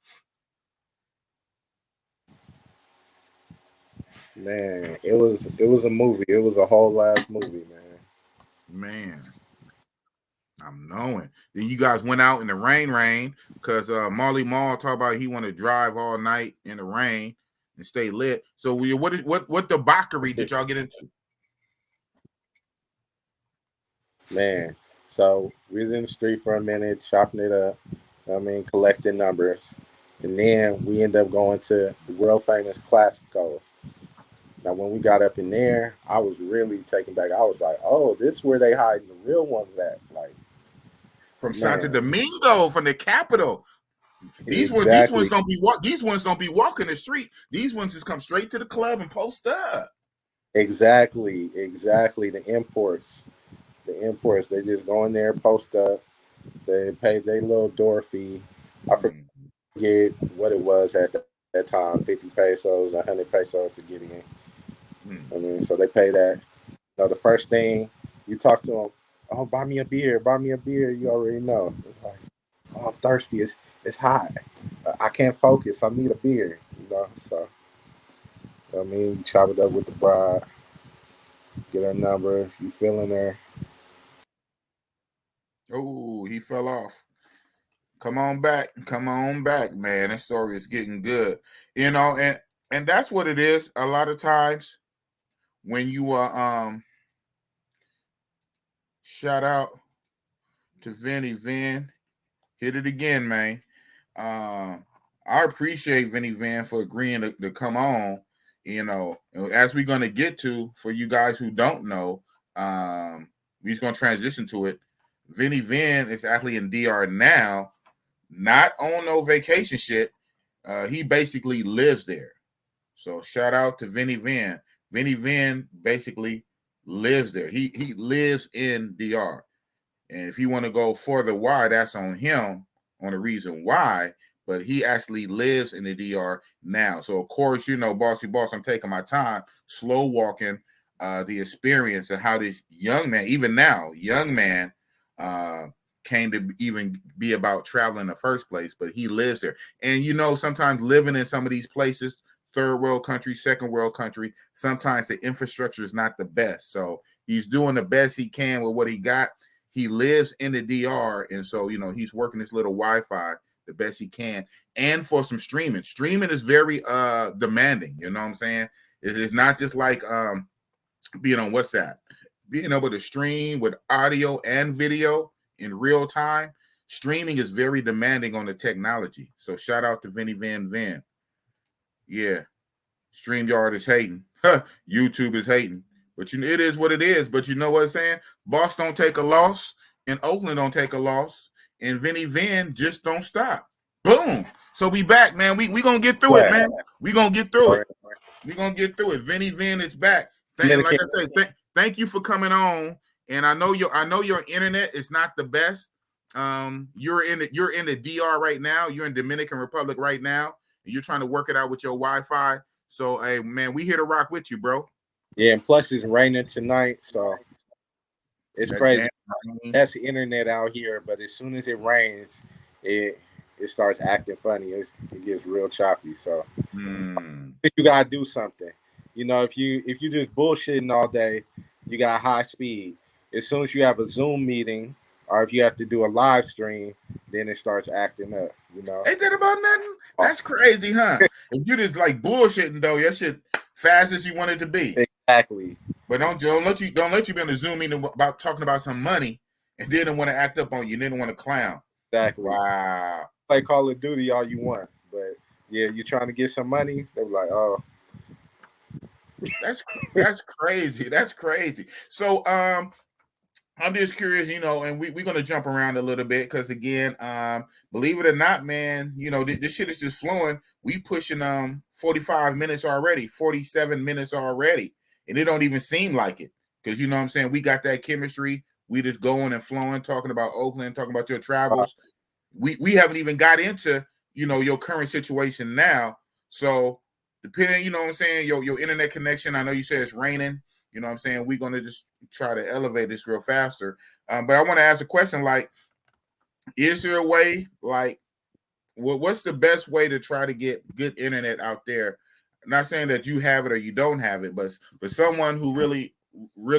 Man, it was a movie. It was a whole ass movie, man. Man. I'm knowing. Then you guys went out in the rain, because Marley Marl talked about he want to drive all night in the rain and stay lit. So what debauchery did y'all get into? Man, so we was in the street for a minute, chopping it up. Collecting numbers, and then we end up going to the world famous Classicos. Now, when we got up in there, I was really taken back. I was like, "Oh, this is where they hiding the real ones at." Like, from Santo Domingo, from the capital. These ones don't be walking the street. These ones just come straight to the club and post up. Exactly. The imports, they just go in there, post up. They pay their little door fee. I forget what it was at that time, 50 pesos, 100 pesos to get in. So they pay that. So the first thing you talk to them, "Oh, buy me a beer. You already know. It's like, "Oh, I'm thirsty. It's hot. I can't focus. I need a beer." So you chop it up with the bride, get her number. You feeling her? Oh, he fell off. Come on back, man. That story is getting good. And And that's what it is. A lot of times when you shout out to Vinney Vin, hit it again, man. I appreciate Vinney Van for agreeing to come on. You know, as we're gonna get to, for you guys who don't know, we're just gonna transition to it. Vinney Van is actually in DR now, not on no vacation shit. He basically lives there. So shout out to Vinney Van. Vinney Van basically lives there. He lives in DR. And if you want to go further why, that's on him, on the reason why. But he actually lives in the DR now. So of course, you know, Bossy Boss, I'm taking my time, slow walking the experience of how this young man, even now, young man, came to even be about traveling in the first place. But he lives there. And you know, sometimes living in some of these places, third world country, second world country, sometimes the infrastructure is not the best. So he's doing the best he can with what he got. He lives in the DR, and so, you know, he's working this little Wi-Fi the best he can. And for some streaming. Streaming is very demanding, you know what I'm saying? It's not just like being on WhatsApp. Being able to stream with audio and video in real time, streaming is very demanding on the technology. So shout out to Vinney Van Van. Yeah, StreamYard is hating. YouTube is hating. But you know, it is what it is. But you know what I'm saying? Boss don't take a loss, and Oakland don't take a loss, and Vinney Van just don't stop. Boom. So we back, man. We gonna get through it, man. We gonna get through it. We gonna get through it. Vinney Van is back. Like I said, thank you for coming on. And I know your internet is not the best. You're in the DR right now. You're in Dominican Republic right now, and you're trying to work it out with your Wi-Fi. So, hey, man, we here to rock with you, bro. Yeah, and plus it's raining tonight, so it's crazy. That's the internet out here, but as soon as it rains, it starts acting funny. It gets real choppy. So you gotta do something. You know, if you just bullshitting all day, you got high speed. As soon as you have a Zoom meeting, or if you have to do a live stream, then it starts acting up. You know, ain't that about nothing? That's crazy, huh? If you just like bullshitting though, your shit fast as you want it to be. Exactly. But don't let you be in a Zoom meeting about talking about some money and then don't want to act up on you, then want to clown. Exactly. Wow. Play Call of Duty all you want, but yeah, you're trying to get some money. They're like, oh, that's crazy. That's crazy. So I'm just curious, you know, and we're gonna jump around a little bit because again, believe it or not, man, you know, this shit is just flowing. We pushing 45 minutes already, 47 minutes already, and it don't even seem like it because you know what I'm saying. We got that chemistry. We just going and flowing, talking about Oakland, talking about your travels. We haven't even got into, you know, your current situation now. So depending, you know what I'm saying, your internet connection. I know you said it's raining. You know what I'm saying? We're going to just try to elevate this real faster. But I want to ask a question like, is there a way, like, what's the best way to try to get good internet out there? I'm not saying that you have it or you don't have it, but someone who really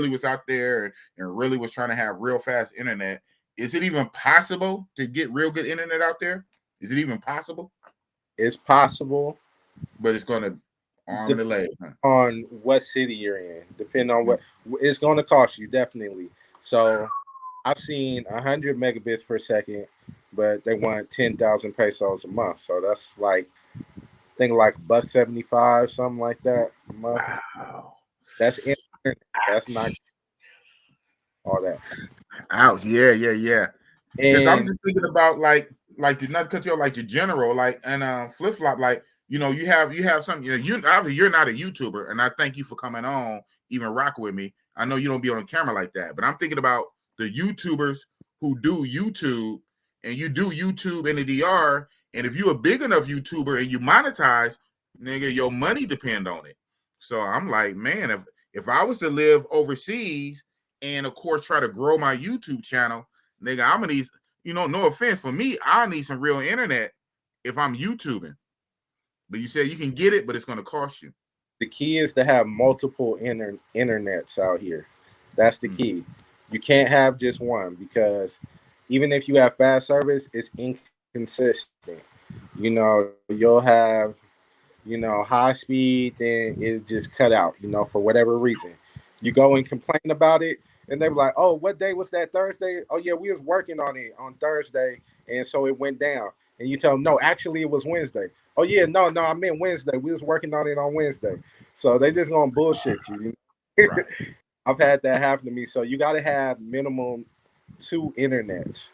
was out there and really was trying to have real fast internet, is it even possible to get real good internet out there? Is it even possible? It's possible. But it's going to arm and a leg, huh? On what city you're in, depending on what it's going to cost you, definitely. So I've seen 100 megabits per second, but they want 10,000 pesos a month. So that's like, I think like $1.75, something like that a month. Wow. That's internet. That's not all that. Ouch. Yeah. Because I'm just thinking about like not cut you off, like the general, like and flip flop, like you know, you have something. You obviously you're not a YouTuber, and I thank you for coming on, even rock with me. I know you don't be on camera like that, but I'm thinking about the YouTubers who do YouTube, and you do YouTube in the DR, and if you're a big enough YouTuber and you monetize, nigga, your money depend on it. So I'm like, man, if I was to live overseas and of course try to grow my YouTube channel, nigga, I'm gonna need, you know, no offense for me, I need some real internet if I'm YouTubing. But you said you can get it, but it's gonna cost you. The key is to have multiple internets out here. That's the key. You can't have just one because even if you have fast service, it's inconsistent. You know, you'll high speed, then it just cut out, for whatever reason. You go and complain about it, and they were like, "Oh, what day was that? Thursday? Oh yeah, we was working on it on Thursday, and so it went down." And you tell them, "No, actually it was Wednesday." "Oh yeah, no, I meant Wednesday. We was working on it on Wednesday." So they just gonna bullshit you. Right. I've had that happen to me. So you got to have minimum 2 internets.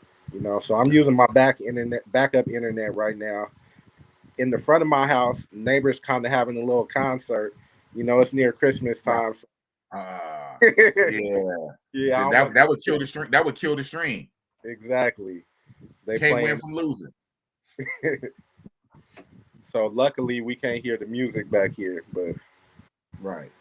So I'm using my backup internet right now. In the front of my house, neighbors kind of having a little concert. It's near Christmas Right. time. So Yeah. yeah, I So don't want that would kill the stream. That would kill the stream. exactly. They Can't win playing. from losing. So luckily we can't hear the music back here, but right.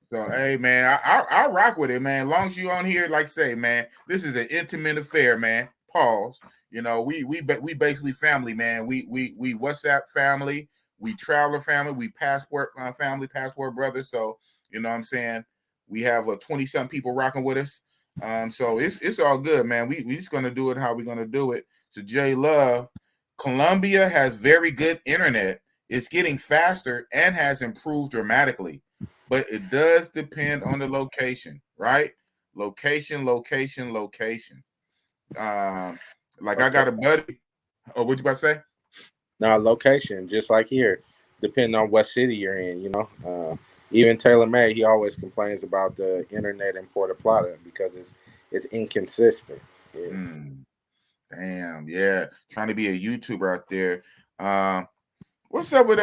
So hey man, I rock with it, man. As long as you on here, like say, man, this is an intimate affair, man. Pause. We basically family, man. We WhatsApp family, we traveler family, we passport family, passport brothers. So you know what I'm saying? We have 20-something people rocking with us. So it's all good, man. We just gonna do it how we're gonna do it. So J Love, Colombia has very good internet. It's getting faster and has improved dramatically, but it does depend on the location, right? Location. Like I okay. got a buddy. Oh, what you about to say? Now location, just like here, depending on what city you're in. Even Taylor May, he always complains about the internet in Puerto Plata because it's inconsistent. Yeah. Damn, yeah. Trying to be a YouTuber out there. What's up with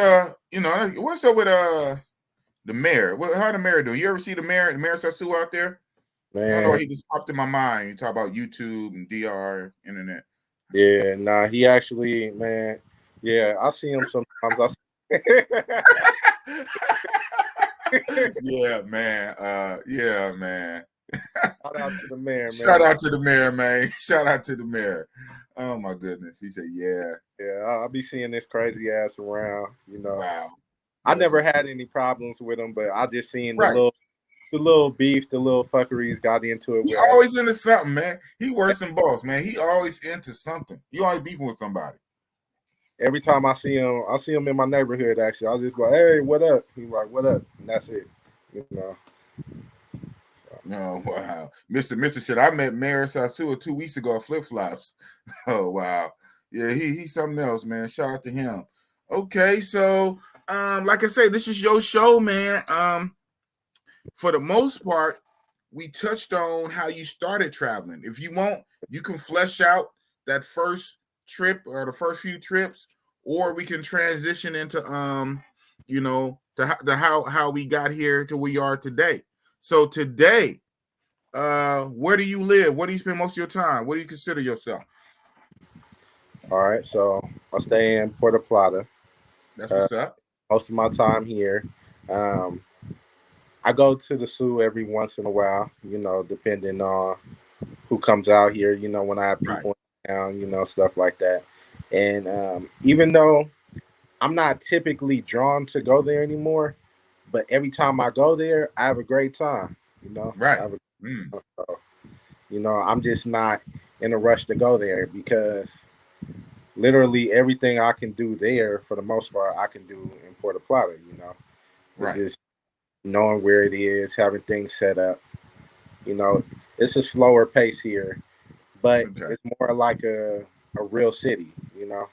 what's up with the mayor? How the mayor do? You ever see the mayor Sasu out there? I don't know why Man, he just popped in my mind. You talk about YouTube and DR internet. yeah, nah, he actually, man, yeah, I see him sometimes. Yeah, man. Yeah, man. Shout out to the mayor, Shout man. out to the mayor, man. Shout out to the mayor. Oh my goodness. He said, yeah. Yeah, I'll be seeing this crazy ass around. Wow. I That's never what's had any problems with him, but I just seen right. the little beef, the little fuckeries got into it He with always into something, man. He worse than boss, man. He always into something. You always beefing with somebody. every time I see him in my neighborhood. Actually, I just like, "Hey, what up?" He's like, "What up?" And that's it. So. Oh wow. Mr. said I met Mayor Sasua 2 weeks ago at Flip Flops. Oh wow. Yeah, he's something else, man. Shout out to him. Okay, so like I said, this is your show, man. For the most part, we touched on how you started traveling. If you want, you can flesh out that first trip or the first few trips, or we can transition into the how we got here to where we are today. So today, where do you live? Where do you spend most of your time? What do you consider yourself? All right, so I stay in Puerto Plata. That's what's up. Most of my time here. Um, I go to the zoo every once in a while, depending on who comes out here, when I have Right. people in town, stuff like that. And even though I'm not typically drawn to go there anymore, but every time I go there, I have a great time, Right. I have I'm just not in a rush to go there because literally everything I can do there, for the most part, I can do in Puerto Plata, It's Right. just knowing where it is, having things set up. You know, it's a slower pace here, but Okay. it's more like a real city.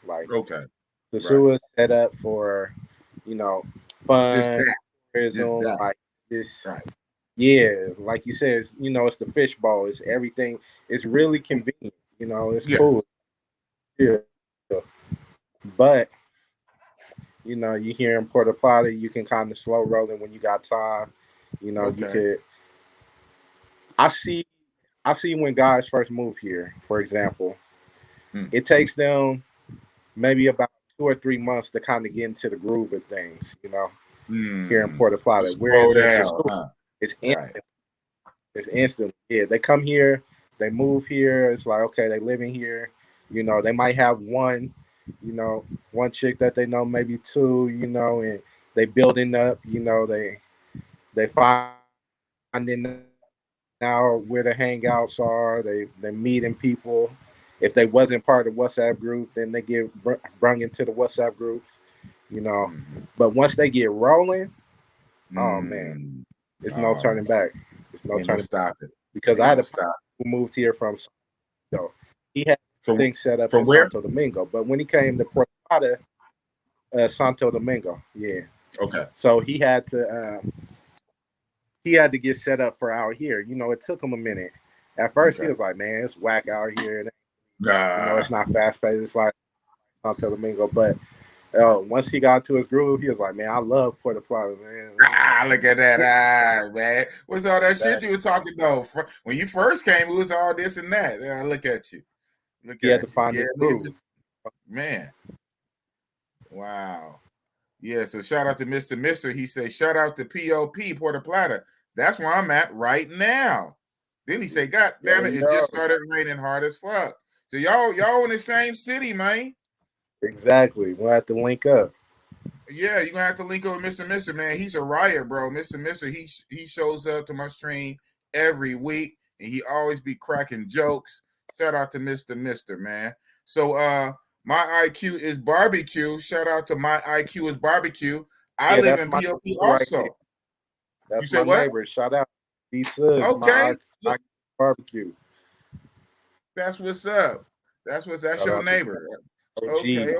Like Okay. the Right. zoo is set up for, you know, Just fun, that. Just tourism, that. like this. Right. Yeah, like you said, it's the fishbowl. It's everything. It's really convenient. It's Yeah. cool. Yeah, but you here in Puerto Plata, you can kind of slow rolling when you got time. You Okay. could. I see. I see when guys first move here, for example, it takes them maybe about 2 or 3 months to kind of get into the groove of things. Here in Puerto Plata, Slow whereas in down. Sasua, it's Right. instant. It's instant. Yeah, they come here, they move here. It's like okay, they live in here. They might have one chick that they know, maybe two. And they building up. They finding now where the hangouts are. They meeting people. If they wasn't part of the WhatsApp group, then they get brung into the WhatsApp groups. you know. But once they get rolling, oh man, it's no Oh, turning back. It's no ain't no turning stop it. because Ain't I had no a partner stop. who moved here from so he had From things set up in from where? Santo Domingo. But when he came to Puerto Plata, Santo Domingo, yeah. Okay. So he had to get set up for out here. You know, it took him a minute. At first, he Okay. was like, "Man, it's whack out here. You know, Nah. it's not fast paced. It's like Santo Domingo." But once he got to his groove, he was like, "Man, I love Puerto Plata, man." Look at that, man. What's all that shit you was talking though? When you first came, it was all this and that. Look at you. Look He had to at you. find Yeah, his niggas, groove. man. Wow. Yeah, so shout out to Mr. Mister. He said, shout out to POP, Puerto Plata. That's where I'm at right now. Then he said, God damn it, it just started raining hard as fuck. So y'all in the same city, man. Exactly. We'll have to link up. Yeah, you're gonna have to link up with Mr. Mister, man. He's a riot, bro. Mr. Mister, he shows up to my stream every week and he always be cracking jokes. Shout out to Mr. Mister, man. So my IQ is barbecue. Shout out to my IQ is barbecue. I live in POP also. Right, that's you say my what? neighbor. Shout out to Suggs, Okay. my barbecue. That's what's up. That's your neighbor. Okay.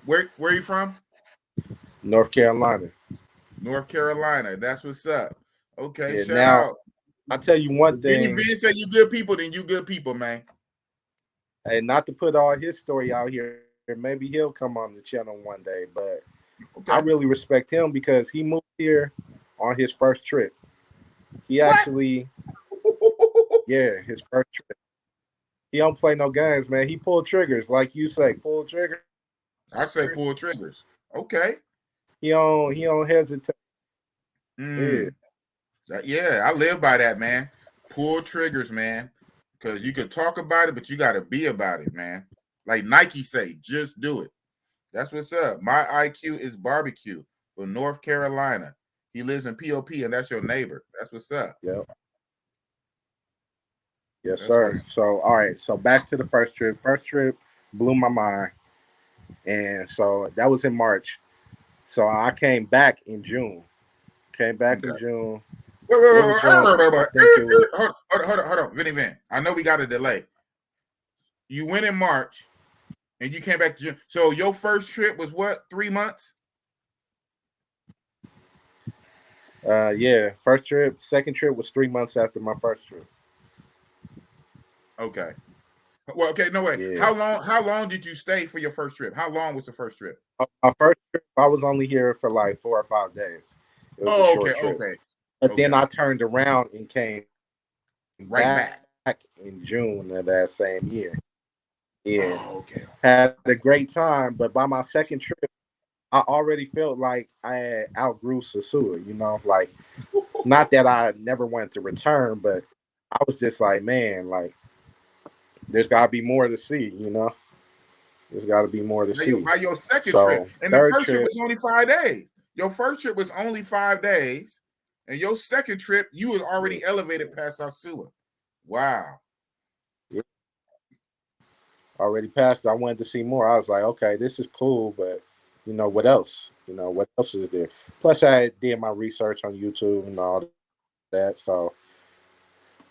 Where you from? North Carolina. North Carolina. That's what's up. Okay, Yeah, shout out. I'll tell you one thing. Vinney said you good people, then you good people, man. Hey, not to put all his story out here. Maybe he'll come on the channel one day, but I really respect him because he moved here on his first trip. He actually, yeah, his first trip. He don't play no games, man. He pulled triggers, like you say, pull triggers. I say pull triggers. Okay. He don't hesitate. Yeah, I live by that, man. Pull triggers, man. Because you can talk about it, but you got to be about it, man. Like Nike say, just do it. That's what's up. My IQ is barbecue from North Carolina. He lives in POP, and that's your neighbor. That's what's up. Yep. Yes, sir. So, all right. So back to the first trip. First trip blew my mind, and so that was in March. So I came back in June. Came back in June. Wait. Hold on. Vinny Van. I know we got a delay. You went in March and you came back to June. So your first trip was what? 3 months? Yeah. First trip. Second trip was 3 months after my first trip. Okay. Well, okay, no way. Yeah. How long did you stay for your first trip? How long was the first trip? My first trip, I was only here for like 4 or 5 days. It was a short trip. Okay. But then I turned around and came back in June of that same year. Yeah. Oh, okay. Had a great time, but by my second trip, I already felt like I had outgrew Sosua, you know, like not that I never wanted to return, but I was just like, man, like there's gotta be more to see, you know. There's gotta be more to see. By your second trip. And the first trip was only 5 days. Your first trip was only 5 days. And your second trip, you was already elevated past Sosua. Wow. Yeah. Already passed. I wanted to see more. I was like, okay, this is cool, but you know what else? You know what else is there? Plus, I did my research on YouTube and all that. So,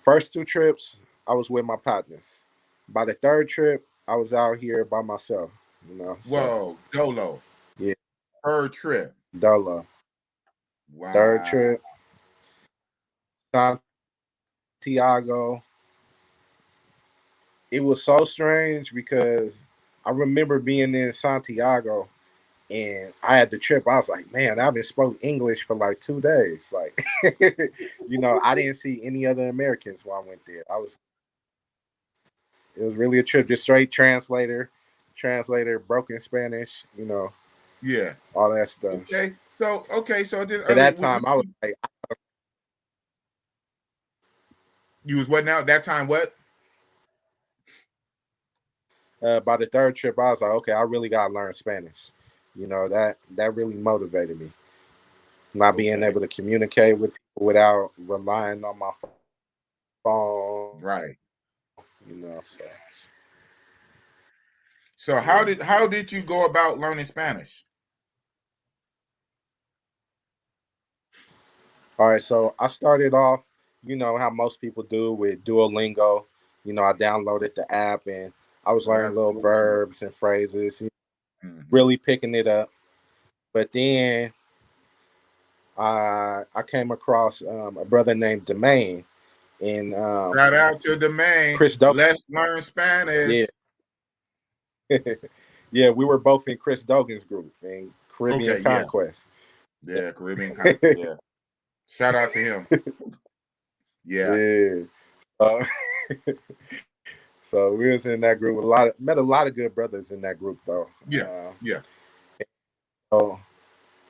first 2 trips, I was with my partners. By the third trip, I was out here by myself. You know. Whoa, Dolo. Yeah. Third trip. Dolo. Wow. Third trip. Santiago. It was so strange because I remember being in Santiago and I had the trip. I was like, man, I've been spoke English for like 2 days. Like, you know, I didn't see any other Americans while I went there. It was really a trip, just straight translator, broken Spanish, you know. Yeah. All that stuff. Okay. So at that time, I was like, you was what now? That time what? By the third trip, I was like, okay, I really gotta learn Spanish. You know, that really motivated me. Not being able to communicate with people without relying on my phone. Right. You know, so So how did you go about learning Spanish? All right, so I started off, how most people do with Duolingo. I downloaded the app and I was Shout learning out to little Duolingo. verbs and phrases, Mm-hmm. really picking it up. But then I came across a brother named Domain and Shout out to Domain. Chris Dogan. Let's learn Yeah, Spanish. yeah, we were both in Chris Dogan's group in Caribbean Okay, yeah. Conquest. Yeah, Caribbean. Yeah. Shout out to him. Yeah. Yeah. So we was in that group with met a lot of good brothers in that group though. Yeah. Yeah. So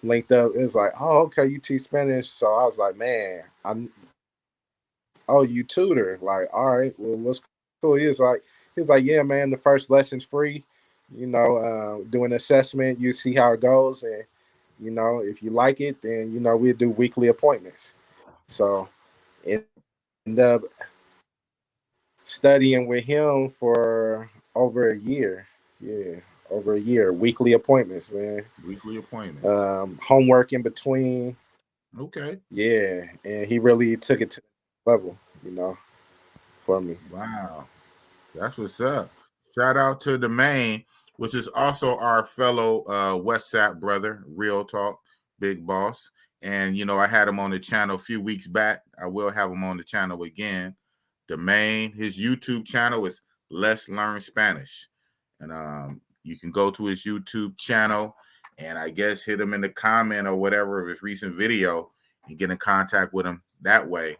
linked up. It was like, oh, okay, you teach Spanish. So I was like, man, you tutor. Like, all right, well, what's cool? He's like, yeah, man, the first lesson's free. Do an assessment, you see how it goes, and if you like it, then we'll do weekly appointments. So end up studying with him for over a year. Yeah, over a year, weekly appointments, man. Weekly appointments. Homework in between. Okay. Yeah, and he really took it to the level, for me. Wow. That's what's up. Shout out to Domain, which is also our fellow WhatsApp brother, Real Talk, Big Boss. And, I had him on the channel a few weeks back. I will have him on the channel again. Domain, his YouTube channel is Let's Learn Spanish. And you can go to his YouTube channel and I guess hit him in the comment or whatever of his recent video and get in contact with him that way.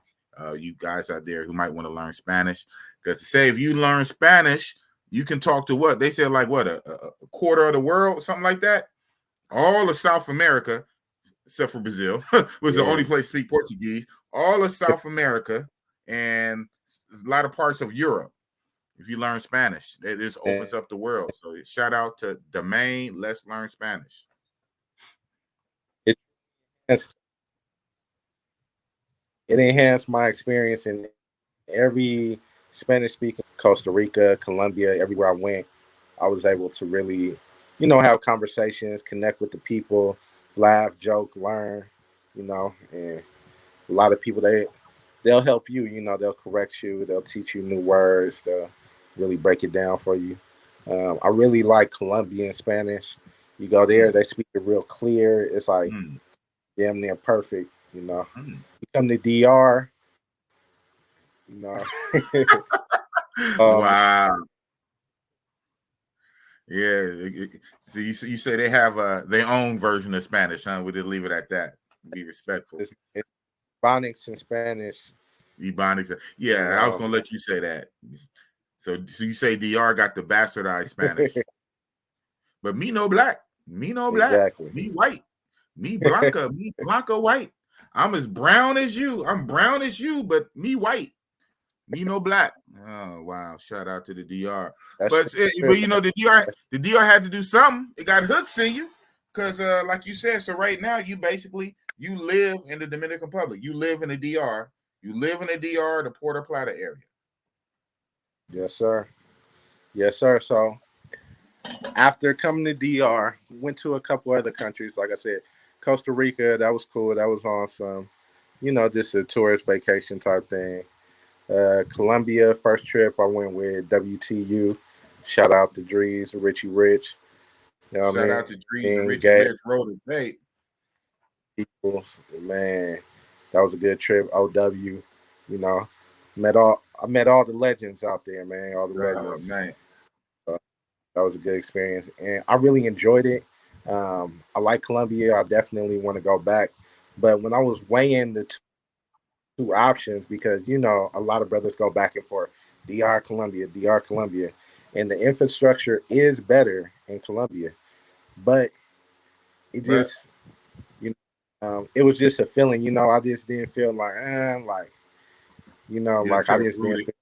You guys out there who might want to learn Spanish. Because to say if you learn Spanish, you can talk to what? They said like what, a quarter of the world, something like that? All of South America, except for Brazil, was the only place to speak Portuguese. All of South America and a lot of parts of Europe. If you learn Spanish, this opens up the world. So shout out to Domain, Let's Learn Spanish. It enhanced my experience in every Spanish speaking Costa Rica, Colombia, everywhere I went. I was able to really, have conversations, connect with the people, laugh, joke, learn, and a lot of people they'll help you, they'll correct you, they'll teach you new words, they'll really break it down for you. I really like Colombian Spanish. You go there, they speak it real clear. It's like damn near perfect, You come to DR, Wow. Yeah. So you say they have their own version of Spanish, huh? We'll just leave it at that. Be respectful. It's phonics in Spanish. Ebonics. Yeah, I was gonna let you say that. So you say DR got the bastardized Spanish. But me no black. Me no black. Exactly. Me white. Me blanca. Me blanca white. I'm as brown as you. I'm brown as you, but me white. Me no black. Oh wow! Shout out to the DR. But the DR had to do something. It got hooks in you because, like you said, so right now you live in the Dominican Republic. You live in the DR. You live in the DR, the Puerto Plata area. Yes, sir. Yes, sir. So after coming to DR, went to a couple other countries. Like I said, Costa Rica. That was cool. That was awesome. Just a tourist vacation type thing. Colombia, first trip, I went with WTU. Shout out to Drees, Richie Rich. Shout out to Drees and Richie Rich. Roll the tape. People, man, that was a good trip. OW, I met all the legends out there, man. All the legends. Man. That was a good experience, and I really enjoyed it. I like Colombia. I definitely want to go back. But when I was weighing the two options, because a lot of brothers go back and forth, DR Colombia, and the infrastructure is better in Colombia, but it just it was just a feeling. I just didn't feel like like I just didn't feel,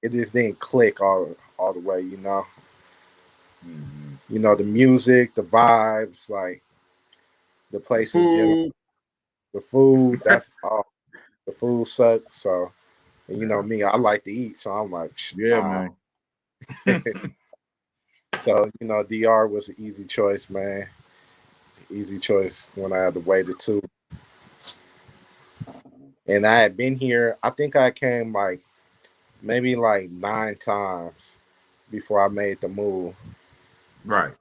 it just didn't click all the way. The music, the vibes, like the place in general, the food. That's all. The food sucked. So, and me, I like to eat. So I'm like, yeah, man. So, DR was an easy choice, man. Easy choice when I had to wait it too. And I had been here, I think I came like maybe like 9 times before I made the move. Right.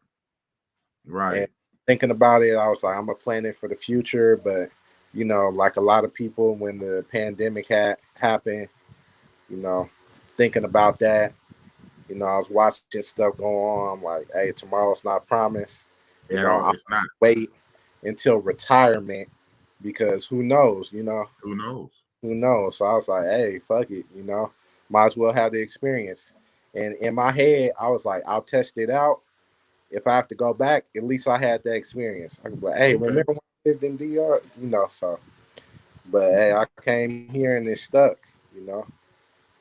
And Right. thinking about it, I was like, I'm gonna plan it for the future. But, like a lot of people when the pandemic had happened, you know, thinking about that, I was watching stuff go on. I'm like, hey, tomorrow's not promised. At all. I'm It's not. wait until retirement because who knows, Who knows? who knows? So I was like, hey, fuck it, might as well have the experience. And in my head, I was like, I'll test it out. If I have to go back, at least I had that experience. I could be like, hey, Okay. remember when I lived in DR? So. But hey, I came here and it stuck.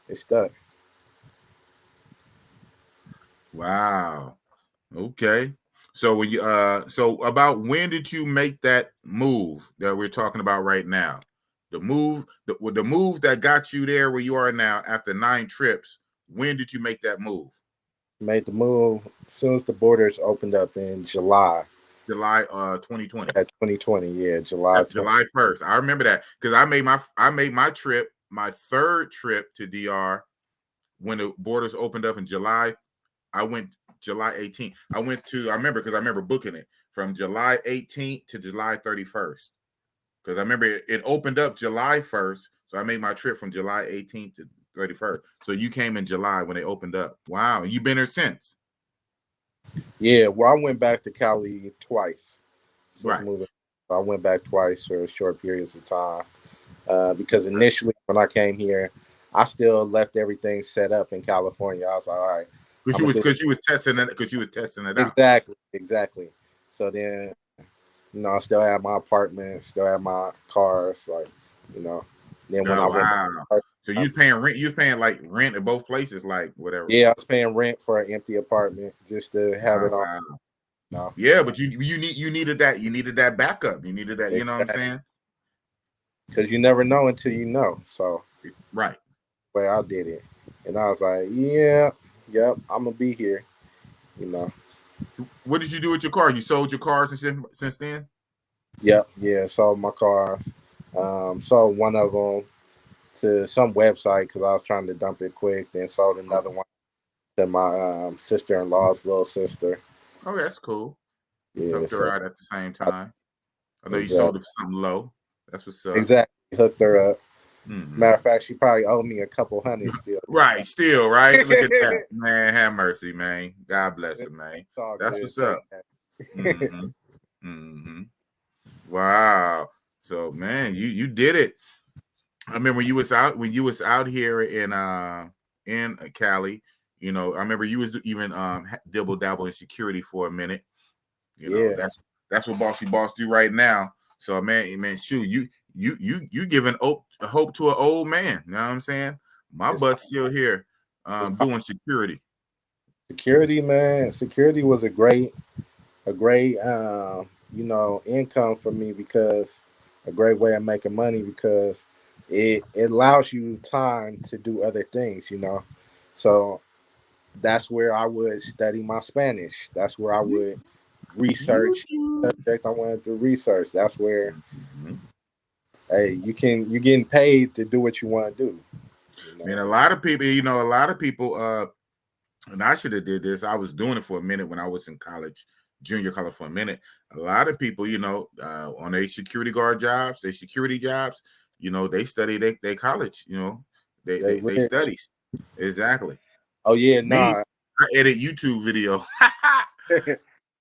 It stuck. Wow. Okay. So when you so about when did you make that move that we're talking about right now? The move, the move that got you there where you are now after 9 trips. When did you make that move? Made the move as soon as the borders opened up in July. July 2020. At 2020, yeah, July 20. July 1st. I remember that because I made my trip, my 3rd trip to DR when the borders opened up in July. I went July 18th. I remember booking it from July 18th to July 31st. Because I remember it opened up July 1st. So I made my trip from July 18th to 31st. So you came in July when they opened up. Wow. You've been there since. Yeah, well, I went back to Cali twice since Right. moving. I went back twice for short periods of time because initially when I came here, I still left everything set up in California. I was like, all right, Because I'm gonna do you was testing it out. exactly. So then, I still had my apartment, still had my cars, like, you know. Then when Oh, I went wow. back, So you was paying rent, you was paying like rent at both places, like whatever. yeah, I was paying rent for an empty apartment just to have Oh, it on. wow. No, Yeah, but you needed that backup. You needed that, you know what I'm saying? because you never know until you know. So, Right. way I did it, and I was like, yeah, yep, I'm gonna be here. You know, What did you do with your car? You sold your cars since then? yep, yeah. Sold my cars. Sold one of them to some website because I was trying to dump it quick. Then sold another Okay. one to my sister-in-law's little sister. Oh, that's cool. Yeah, Helped her so out at the same I, time. I know you sold it exactly, for something low. That's what's up. exactly hooked her up. Mm-hmm. Matter of fact, she probably owed me a couple hundred still. Right, still, right? Look at that. It's Man, have mercy, man. God bless it, man. all That's good. what's Take up. that. Mm-hmm. Mm-hmm. Wow. So man, you did it. I remember when you was out here in Cali, I remember you was even dibble dabble in security for a minute. Yeah, That's what Bossy Boss do right now. So man, shoot, you giving hope to an old man. You know what I'm saying? My it's, butt's still here it's doing security. security, man. Security was a great income for me because a great way of making money because it allows you time to do other things. So that's where I would study my Spanish. That's where I would research YouTube. subject I wanted to research. That's where Mhm. hey, you're getting paid to do what you want to do. Man, a lot of people, and I should have did this. I was doing it for a minute when I was in college, junior college for a minute. A lot of people, on their security guard jobs, their security jobs, they study they college, they They they, they rich. study. Exactly. Oh yeah, Me, nah. I edit YouTube video.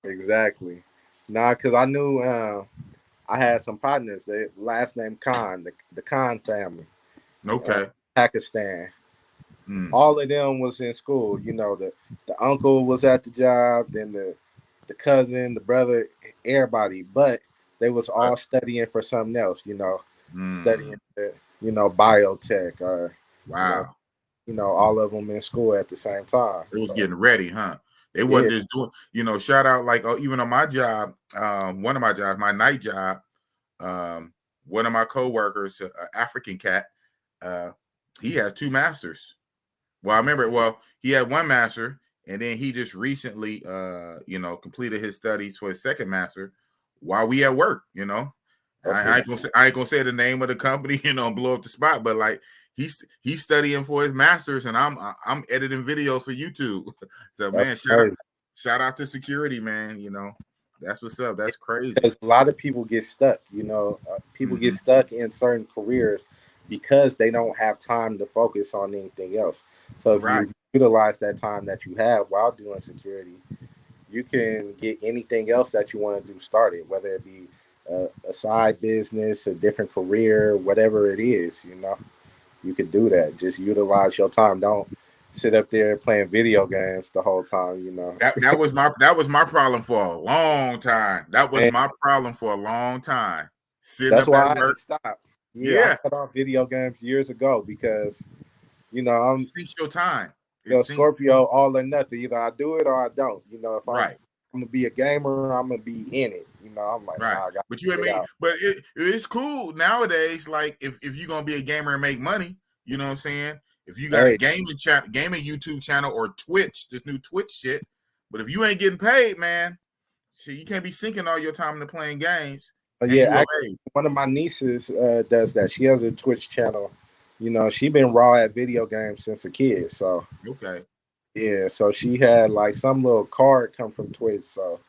Exactly. Nah, because I knew I had some partners. They last name Khan, the Khan family, uh, Okay. Pakistan. Mm. All of them was in school. The uncle was at the job, then the cousin, the brother, everybody. But they was all studying for something else. Studying Mm. biotech or you know Wow. all of them in school at the same time. It was So getting ready, huh? They yeah, wasn't just doing, shout out like even on my job, one of my jobs, my night job, um, one of my coworkers, African cat, uh, he has 2 masters. Well, I remember, he had 1 master and then he just recently, completed his studies for his second master while we at work. I ain't gonna say the name of the company, blow up the spot, but like he's studying for his masters, and I'm editing videos for YouTube. So man, shout out to security, man. That's what's up. That's crazy. Because a lot of people get stuck. People get stuck in certain careers because they don't have time to focus on anything else. So if you utilize that time that you have while doing security, you can get anything else that you want to do started, whether it be a side business, a different career, whatever it is. You could do that. Just utilize your time. Don't sit up there playing video games the whole time. That was my problem for a long time. That was my problem for a long time. That's why I stopped. I cut off video games years ago because I'm sinks your time. Scorpio, all or nothing. Either I do it or I don't. If I'm gonna be a gamer, I'm gonna be in it. I'm like, nah, but you and me. But it's cool nowadays. Like if you're gonna be a gamer and make money, you know what I'm saying? If you got a gaming YouTube channel or Twitch, this new Twitch shit. But if you ain't getting paid, man, see, you can't be sinking all your time into playing games. One of my nieces does that. She has a Twitch channel. She been raw at video games since a kid. So so she had like some little card come from Twitch, so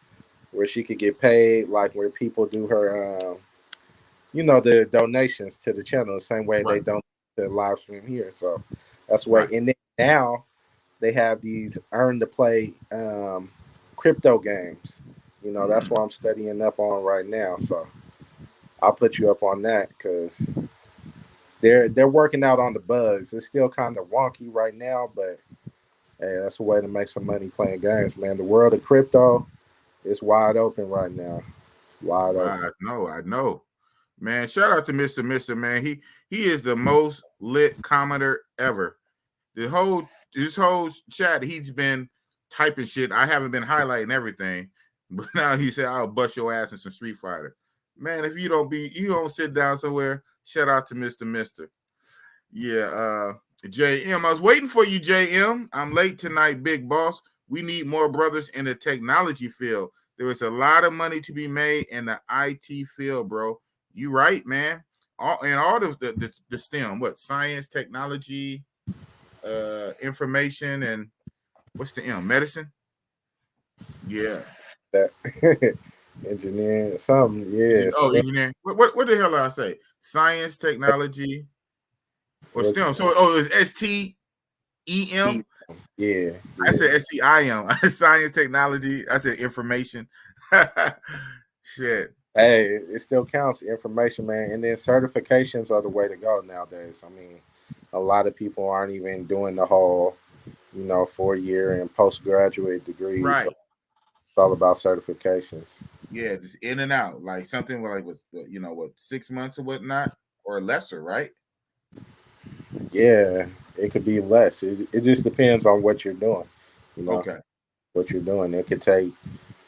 where she could get paid, like where people do her, the donations to the channel, the same way they don't the live stream here. So that's why. And then now they have these earn to play crypto games. That's what I'm studying up on right now. So I'll put you up on that because they're working out on the bugs. It's still kind of wonky right now, but hey, that's a way to make some money playing games, man. The world of crypto is wide open right now. Wide open. I know. Man, shout out to Mr. Man. He is the most lit commenter ever. This whole chat, he's been typing shit. I haven't been highlighting everything, but now he said, I'll bust your ass in some Street Fighter. Man, if you don't sit down somewhere, shout out to Mr. Yeah, JM. I was waiting for you, JM. I'm late tonight, big boss. We need more brothers in the technology field. There is a lot of money to be made in the IT field, bro. You right, man. All the STEM, science, technology, information, and what's the M? Medicine? Yeah. Engineering, something, yeah. Engineering. What the hell did I say? Science, technology, or STEM. So it's STEM. Yeah. I said STIM. Science, technology. I said information. Shit. Hey, it still counts, information, man. And then certifications are the way to go nowadays. I mean, a lot of people aren't even doing the whole, 4-year and postgraduate degrees. Right. So it's all about certifications. Yeah, just in and out, like something like 6 months or whatnot, or lesser, right? Yeah, it could be less. It just depends on what you're doing. What you're doing. It could take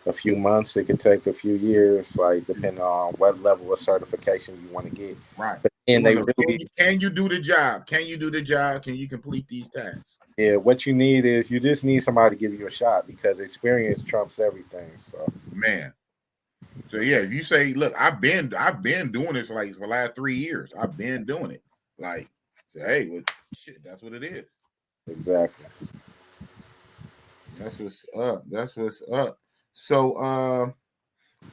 a few months. It could take a few years, like depending on what level of certification you want to get. Right. And can you do the job? Can you do the job? Can you complete these tasks? Yeah, what you need is you just need somebody to give you a shot because experience trumps everything. So man. So yeah, if you say, look, I've been doing this for the last 3 years. I've been doing it. Like, say, hey, well, shit, that's what it is. Exactly. That's what's up. So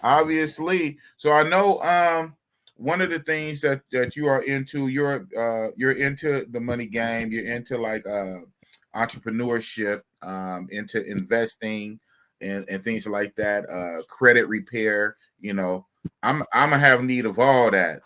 obviously, so I know one of the things that you are into, you're into the money game, you're into like entrepreneurship, into investing and things like that, credit repair, I'm gonna have need of all that,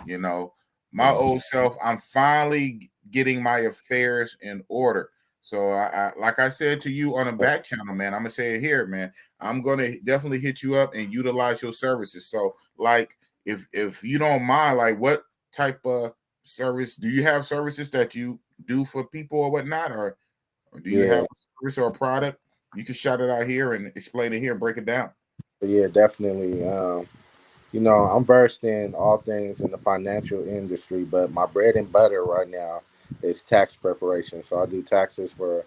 my old self. I'm finally getting my affairs in order. So I like I said to you on the back channel, man, I'm gonna say it here, man. I'm gonna definitely hit you up and utilize your services. So like if you don't mind, like what type of service do you have, services that you do for people or whatnot, or do you have a service or a product? You can shout it out here and explain it here and break it down. Yeah, definitely. I'm versed in all things in the financial industry, but my bread and butter right now is tax preparation. So I do taxes for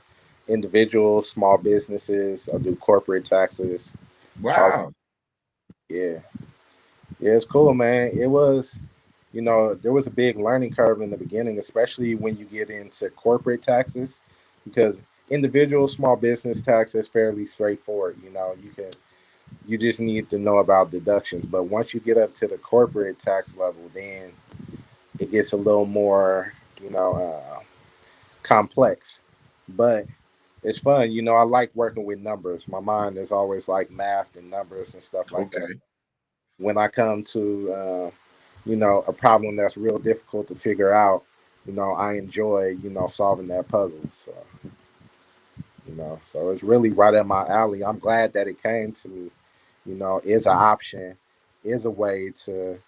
individuals, small businesses. I do corporate taxes. Wow. Yeah, yeah, it's cool, man. It was, there was a big learning curve in the beginning, especially when you get into corporate taxes, because individual small business tax is fairly straightforward. You just need to know about deductions. But once you get up to the corporate tax level, then it gets a little more, complex. But it's fun. I like working with numbers. My mind is always like math and numbers and stuff like that. Okay. When I come to, a problem that's real difficult to figure out, I enjoy, solving that puzzle. So it's really right up my alley. I'm glad that it came to me, is an option, is a way to,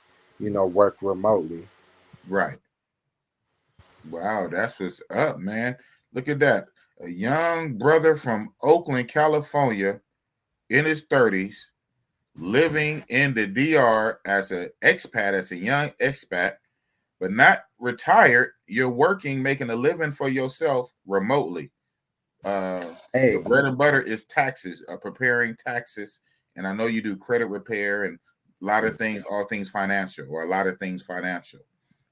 work remotely. Right. Wow, that's what's up, man. Look at that. A young brother from Oakland, California, in his 30s, living in the DR as an expat, as a young expat, but not retired. You're working, making a living for yourself remotely. Your Hey, bread and butter is taxes, preparing taxes. And I know you do credit repair and a lot of things, all things financial, or a lot of things financial.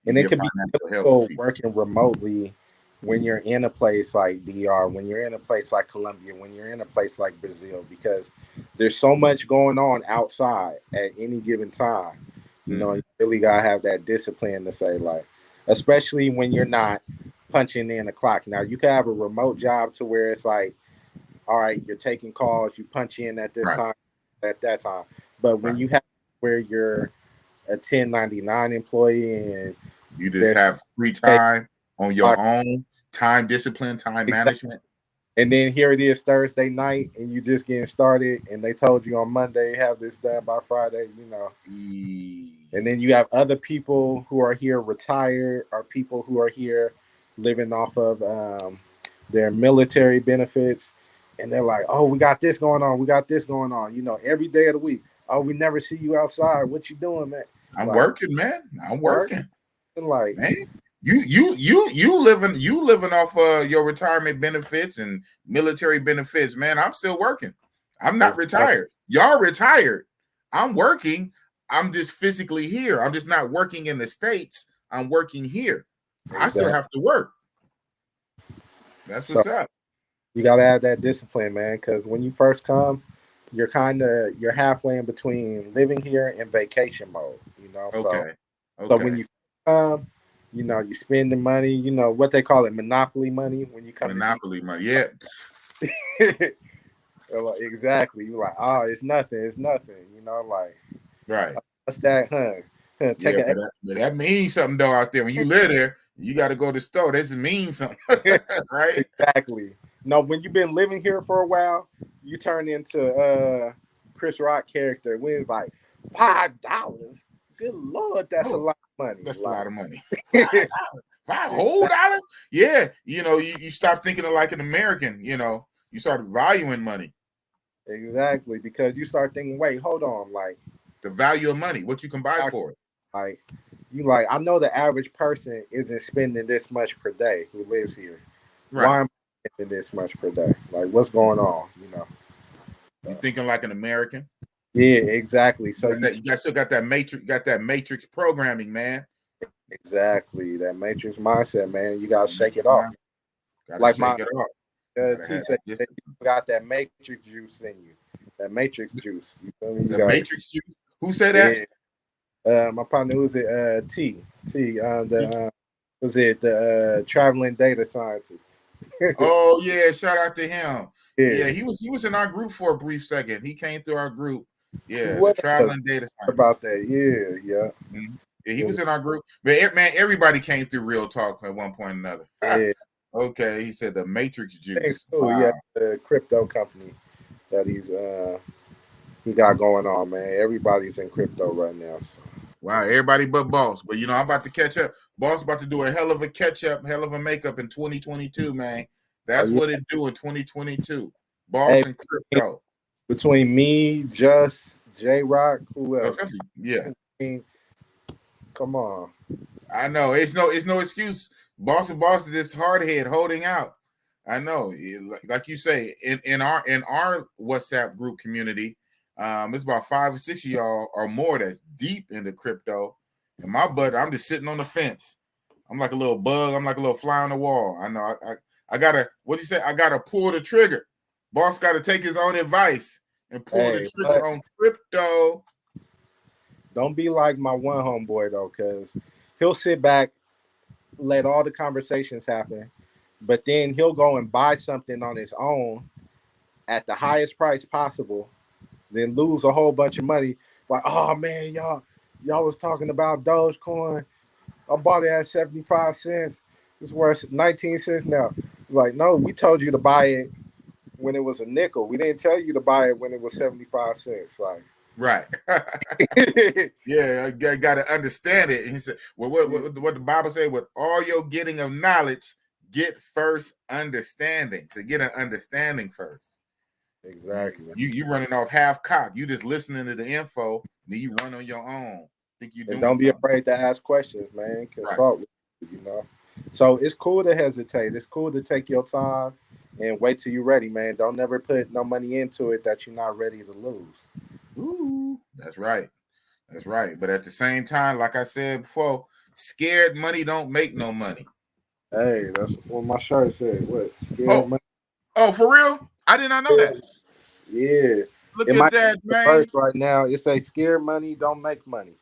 You and it give can be financial help to difficult people. working remotely when you're in a place like DR, when you're in a place like Colombia, when you're in a place like Brazil, because there's so much going on outside at any given time. You really gotta have that discipline to say, like, especially when you're not punching in a clock. Now you can have a remote job to where it's like, all right, you're taking calls, you punch in at this Right, time, at that time. But when right. you have where you're a 1099 employee and You just there's have free time on your own, time discipline, time exactly. management. And then here it is Thursday night, and you just getting started, and they told you on Monday have this done by Friday. And then you have other people who are here retired, or people who are here living off of their military benefits, and they're like, "Oh, we got this going on. We got this going on." Every day of the week. Oh, we never see you outside. What you doing, man? I'm Like working, man. I'm work, working, and like man. You living off your retirement benefits and military benefits, man. I'm still working. I'm not exactly, retired. Y'all retired. I'm working. I'm just physically here. I'm just not working in the States. I'm working here. I still exactly. have to work. That's So what's up. you gotta have that discipline, man, because when you first come, you're halfway in between living here and vacation mode. So Okay. when Okay. you come, you spend the money, what they call it, monopoly money when you come to D. Monopoly money. Yeah. Exactly. You're like, oh, it's nothing, it's nothing. Like, Right. what's that, huh? Huh, take Yeah, a but that means something though out there. When you live there, you got to go to the store. This means something, right? exactly. No, when you've been living here for a while, you turn into Chris Rock character. When it's like $5. Good Lord, that's a Oh, lot of money. that's a Like lot of money. Five whole dollars? Yeah, you stop thinking of like an American. You start valuing money, exactly, because you start thinking, wait, hold on, the value of money, what you can buy for it. like you like I know the average person isn't spending this much per day who lives here. Right. Why am I spending this much per day? Like, what's going on? You thinking like an American. Yeah, exactly. You So got that. You got still got that matrix programming, man. exactly that matrix mindset, man. You gotta That shake it matrix off. mind. Got to Like my shake it off. You got to T have said, that you discipline. got that matrix juice in you. That matrix juice. You feel me? You The got matrix juice. Who said that? yeah. My partner was it T the was it the traveling data scientist. Oh yeah, shout out to him. Yeah, Yeah. he was in our group for a brief second. He came through our group. He Yeah, the was traveling data scientist. about that. Yeah, yeah. Mhm. Yeah, he was in our group. But man, everybody came through Real Talk at one point or another. Yeah. Okay, he said the Matrix Thanks juice. too. Yeah, Wow. the crypto company that he got going on, man. Everybody's in crypto right now. So Wow, everybody but Boss. But I'm about to catch up. Boss about to do a hell of a catch up, hell of a makeup in 2022, man. That's yeah. what it do in 2022. Hey, Boss and crypto. between me, Just, J Rock, who else? Yeah. I mean, come on. I know it's no excuse. Boss and Boss is this hard head holding out. I know. Like you say, in our WhatsApp group community, it's about 5 or 6 of y'all or more that's deep into crypto. And my butt, I'm just sitting on the fence. I'm like a little bug. I'm like a little fly on the wall. I know. I gotta. What do you say? I gotta pull the trigger. Boss got to take his own advice and pull the trigger on crypto. Don't be like my one homeboy though, because he'll sit back, let all the conversations happen, but then he'll go and buy something on his own at the highest price possible, then lose a whole bunch of money. Like, oh man, y'all was talking about Dogecoin. I bought it at 75 cents. It's worth 19 cents now. It's like, no, we told you to buy it when it was a nickel. We didn't tell you to buy it when it was 75 cents. Like, right. Yeah, I got to understand it. And he said, well, what the Bible say, with all your getting of knowledge, get first understanding. So get an understanding first. Exactly. You running off half cock. You just listening to the info, then you run on your own. Think you doing don't be something. afraid to ask questions, man. Consult with you, you know. So it's cool to hesitate. It's cool to take your time and wait till you're ready, man. Don't never put no money into it that you're not ready to lose. Ooh, that's right. That's right. But at the same time, like I said before, scared money don't make no money. Hey, that's what my shirt said. What? Scared money? Oh, for real? I did not know that. Yeah. Look at that, man. First right now, it says scared money don't make money.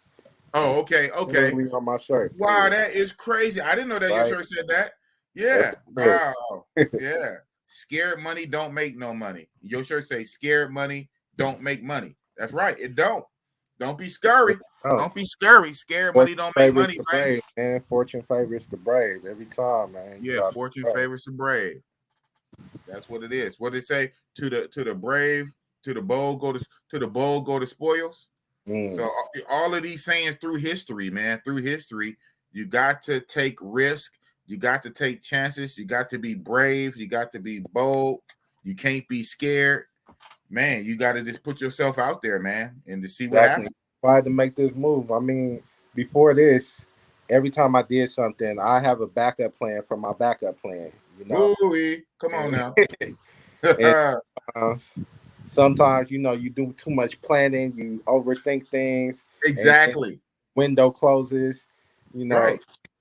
Oh, okay. On my shirt. Wow, that is crazy. I didn't know that your shirt said that. Yeah. Wow. Yeah. Scared money don't make no money. Your shirt say scared money don't make money. That's right. It don't. Don't be scary. Don't be scary. Scared money don't make money, man. Man. Fortune favors the brave every time, man. Yeah, fortune favors the brave. That's what it is. What they say, to the brave, to the bold go to spoils. So all of these sayings through history, man, through history, you got to take risk, you got to take chances, you got to be brave, you got to be bold, you can't be scared, man. You got to just put yourself out there, man, and to see what happens. I had to make this move. I mean, before this, every time I did something, I have a backup plan for my backup plan. You know, come on now. And, sometimes, you know, you do too much planning, you overthink things. Exactly. Window closes, you know,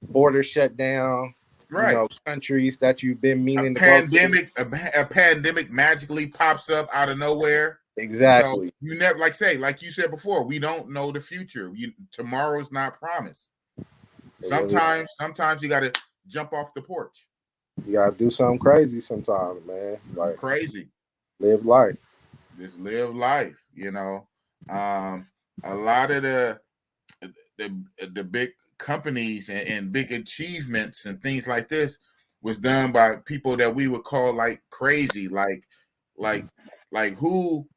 borders shut down. Right. You know, countries that you've been meaning to go to. A pandemic magically pops up out of nowhere. Exactly. You never, like you said before, we don't know the future. Tomorrow's not promised. Sometimes you got to jump off the porch. You gotta do something crazy sometimes, man. Like crazy. Live life. Just live life, you know. A lot of the big companies and big achievements and things like this was done by people that we would call like crazy, like who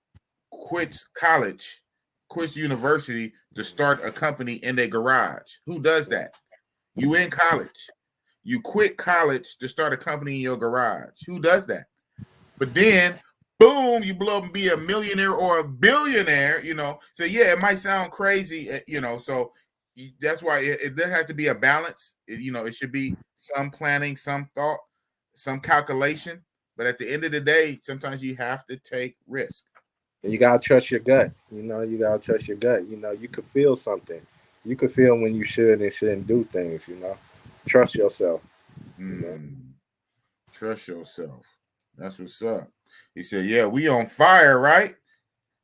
quits college, quits university to start a company in their garage? Who does that? You in college. You quit college to start a company in your garage. Who does that? But then, boom, you blow up and be a millionaire or a billionaire, you know. So, yeah, it might sound crazy, you know. So that's why there has to be a balance. You know, it should be some planning, some thought, some calculation. But at the end of the day, sometimes you have to take risk. And you got to trust your gut. You know, you got to trust your gut. You know, you could feel something. You could feel when you should and shouldn't do things, you know. Trust yourself. Trust yourself. That's what's up. He said, yeah, we on fire, right?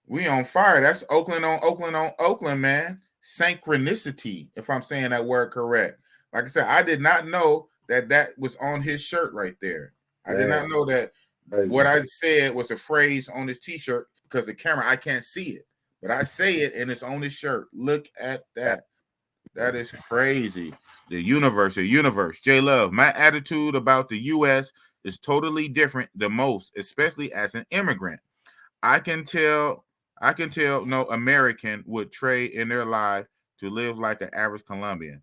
We on fire. That's Oakland on Oakland, man. Synchronicity, if I'm saying that word correct. Like I said, I did not know that was on his shirt right there. I did not know that what I said was a phrase on his t-shirt, because the camera, I can't see it. But I say it and it's on his shirt. Look at that. That is crazy. The universe. J Love, my attitude about the U.S. is totally different than most, especially as an immigrant. I can tell no American would trade in their life to live like an average Colombian.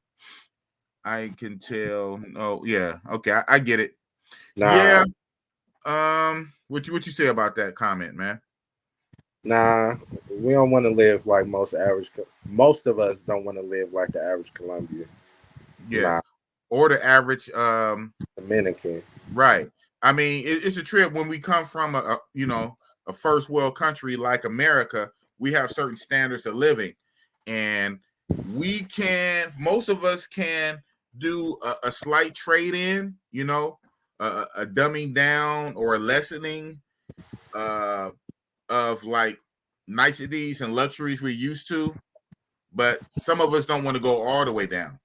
I can tell. No, yeah. Okay, I get it. Yeah. What you say about that comment, man? Nah, we don't want to live like most of us don't want to live like the average Colombian. Yeah. Nah. Or the average Dominican. Right. I mean, it's a trip when we come from a first world country like America. We have certain standards of living, and most of us can do a slight trade in, a dumbing down or a lessening of like niceties and luxuries we're used to, but some of us don't want to go all the way down.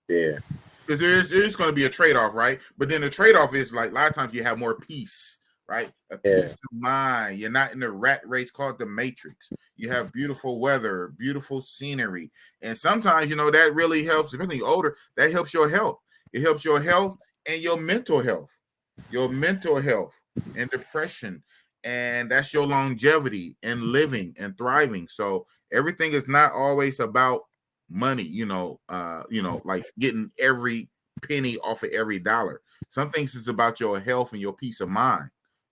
Yeah. Because there's going to be a trade-off, right? But then the trade-off is like a lot of times you have more peace, right? A peace of mind. You're not in the rat race called the Matrix. You have beautiful weather, beautiful scenery. And sometimes, that really helps, especially older, that helps your health. It helps your health and your mental health. Your mental health and depression. And that's your longevity and living and thriving. So everything is not always about money, like getting every penny off of every dollar. Some things is about your health and your peace of mind.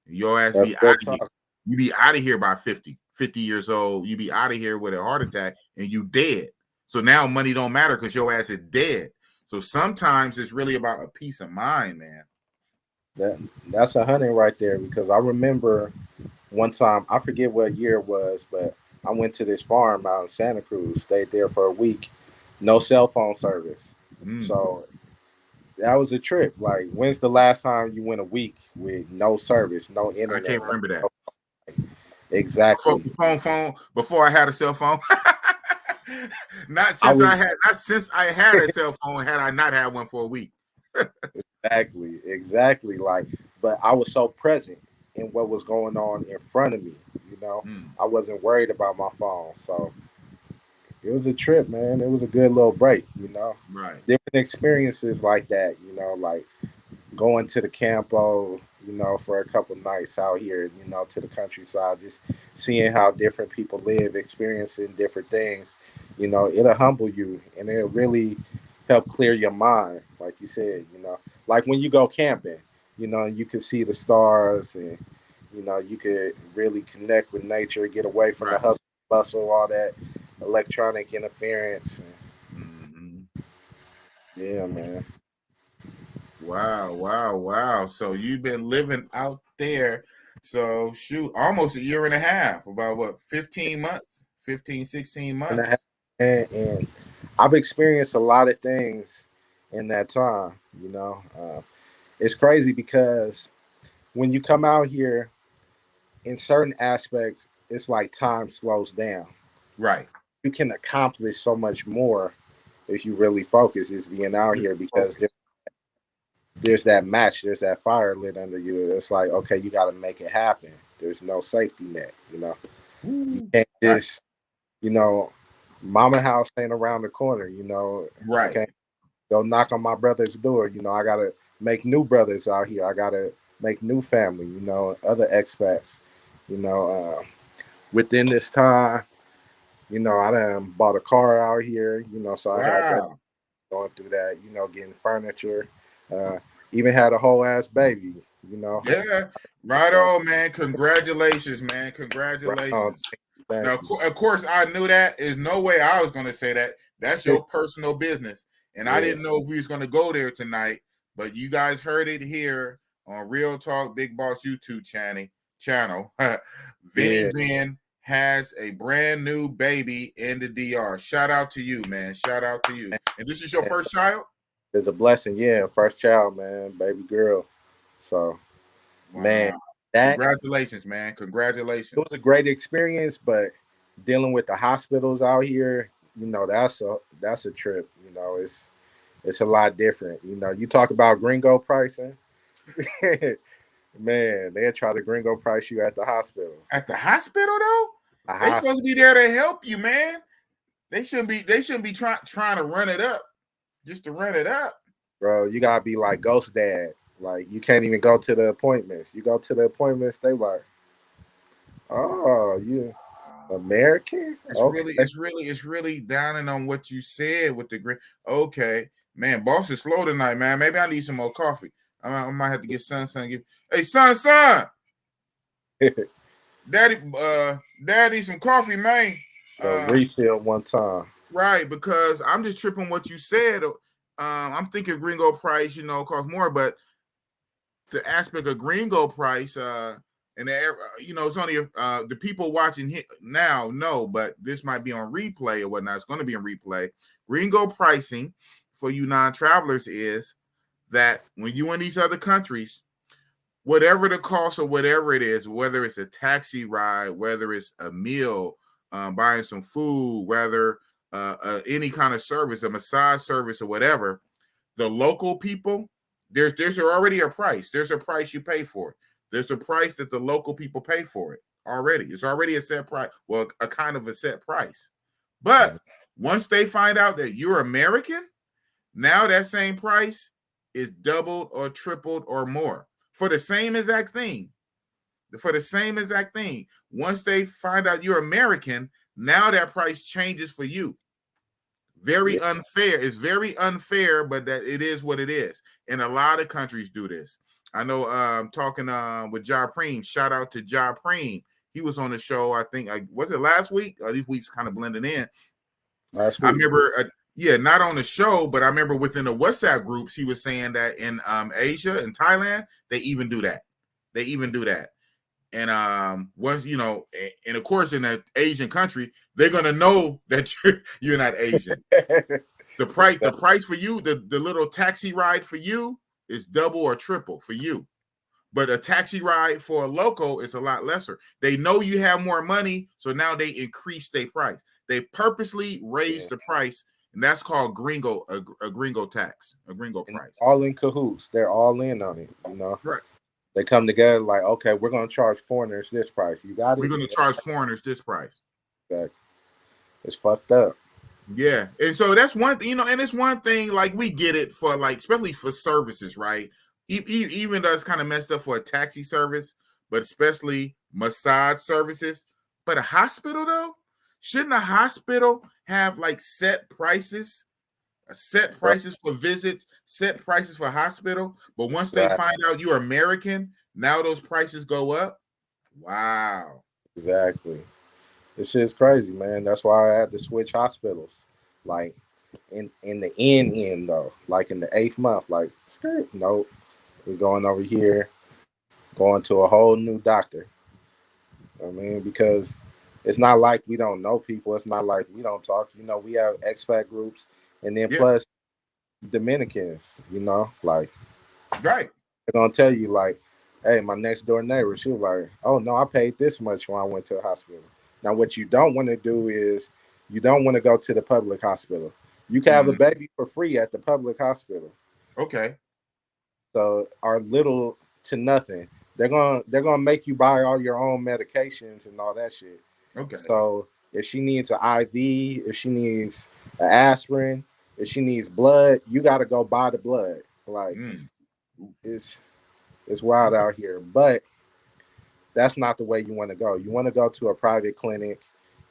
Your ass be out of here. You be out of here by 50 years old. You be out of here with a heart attack and you dead. So now money don't matter because your ass is dead. So sometimes it's really about a peace of mind, man. That's 100 right there, because I remember one time, I forget what year it was, but I went to this farm out in Santa Cruz, stayed there for a week, no cell phone service. So that was a trip. Like, when's the last time you went a week with no service, no internet? I can't remember that. Exactly. Before I had a cell phone. Not since I had a cell phone, had I not had one for a week. Exactly. Like, but I was so present in what was going on in front of me. I wasn't worried about my phone. So it was a trip, man. It was a good little break. Right. Different experiences like that. Like going to the campo, for a couple nights out here, to the countryside, just seeing how different people live, experiencing different things. It'll humble you, and it'll really help clear your mind, like you said. Like when you go camping, you can see the stars, and you could really connect with nature, get away from the hustle, bustle, all that electronic interference. Yeah, man. Wow. So you've been living out there. So shoot, almost a year and a half, about what, 15 months, 15, 16 months. And I've experienced a lot of things in that time. It's crazy because when you come out here, in certain aspects, it's like time slows down. Right. You can accomplish so much more if you really focus, is being out here, because there's that match, there's that fire lit under you. It's like, okay, you got to make it happen. There's no safety net. You can't just, mama house ain't around the corner. Right. I can't go knock on my brother's door. I got to make new brothers out here. I got to make new family. Other expats. Within this time, I done bought a car out here. So I had that, going through that. Getting furniture. Even had a whole ass baby. Yeah, right on, man. Congratulations, man. Congratulations. Now, of course, I knew that. There's no way I was going to say that. That's your personal business. And I didn't know if we was going to go there tonight, but you guys heard it here on Real Talk Big Boss YouTube channel. Vinney Vin has a brand new baby in the DR. Shout out to you, man. Shout out to you. And this is your first child? It's a blessing. Yeah, first child, man. Baby girl. So, man, congratulations, man. Congratulations. It was a great experience, but dealing with the hospitals out here, that's a trip. It's a lot different. You talk about gringo pricing. Man, they'll try to gringo price you at the hospital. At the hospital, though? They're supposed to be there to help you, man. They shouldn't be trying to run it up just to run it up. Bro, you gotta be like Ghost Dad. Like, you can't even go to the appointments. You go to the appointments, they like, oh, you American? It's really downing on what you said with the great. Okay, man, boss is slow tonight, man. Maybe I need some more coffee. I might have to get son. Hey, son. Daddy, some coffee, man. Refill one time. Right, because I'm just tripping what you said. I'm thinking gringo price, cost more, but the aspect of gringo price, and it's only the people watching now know, but this might be on replay or whatnot. It's going to be on replay. Gringo pricing for you non-travelers is that when you in these other countries, whatever the cost or whatever it is, whether it's a taxi ride, whether it's a meal, buying some food, whether any kind of service, a massage service or whatever, the local people, there's already a price. There's a price you pay for it. There's a price that the local people pay for it already. It's already a set price. Well, a kind of a set price. But once they find out that you're American, now that same price is doubled or tripled or more for the same exact thing. For the same exact thing. Once they find out you're American, now that price changes for you. Very unfair. It's very unfair, but that it is what it is. And a lot of countries do this. I know talking with Ja Preem, shout out to Ja Preem. He was on the show, I think, was it last week? These weeks kind of blending in. Last week. I remember, not on the show, but I remember within the WhatsApp groups, he was saying that in Asia and Thailand, they even do that. And once and of course in an Asian country, they're gonna know that you're not Asian. The price for you, the little taxi ride for you is double or triple for you. But a taxi ride for a local is a lot lesser. They know you have more money, so now they increase their price. They purposely raise the price, and that's called gringo, a gringo tax, a gringo price. All in cahoots. They're all in on it, Right. They come together like, okay, we're going to charge foreigners this price. You got it? We're going to charge foreigners this price. Exactly. It's fucked up. Yeah. And so that's one thing, and it's one thing, like, we get it for, like, especially for services, right? Even though it's kind of messed up for a taxi service, but especially massage services. But a hospital, though? Shouldn't a hospital have, like, set prices? Set prices for visits, set prices for hospital. But once they find out you're American, now those prices go up. Wow. Exactly. This shit's crazy, man. That's why I had to switch hospitals. Like in the end though, like in the 8th month, like nope. We're going over here, going to a whole new doctor. I mean, because it's not like we don't know people. It's not like we don't talk. We have expat groups. And then plus Dominicans, like right. They're gonna tell you like, hey, my next door neighbor, she was like, oh no, I paid this much when I went to the hospital. Now what you don't want to do is you don't want to go to the public hospital. You can have a baby for free at the public hospital. Okay. So or little to nothing. They're gonna make you buy all your own medications and all that shit. Okay. So if she needs an IV, if she needs an aspirin, if she needs blood, you got to go buy the blood. Like it's wild out here, but that's not the way you want to go. You want to go to a private clinic,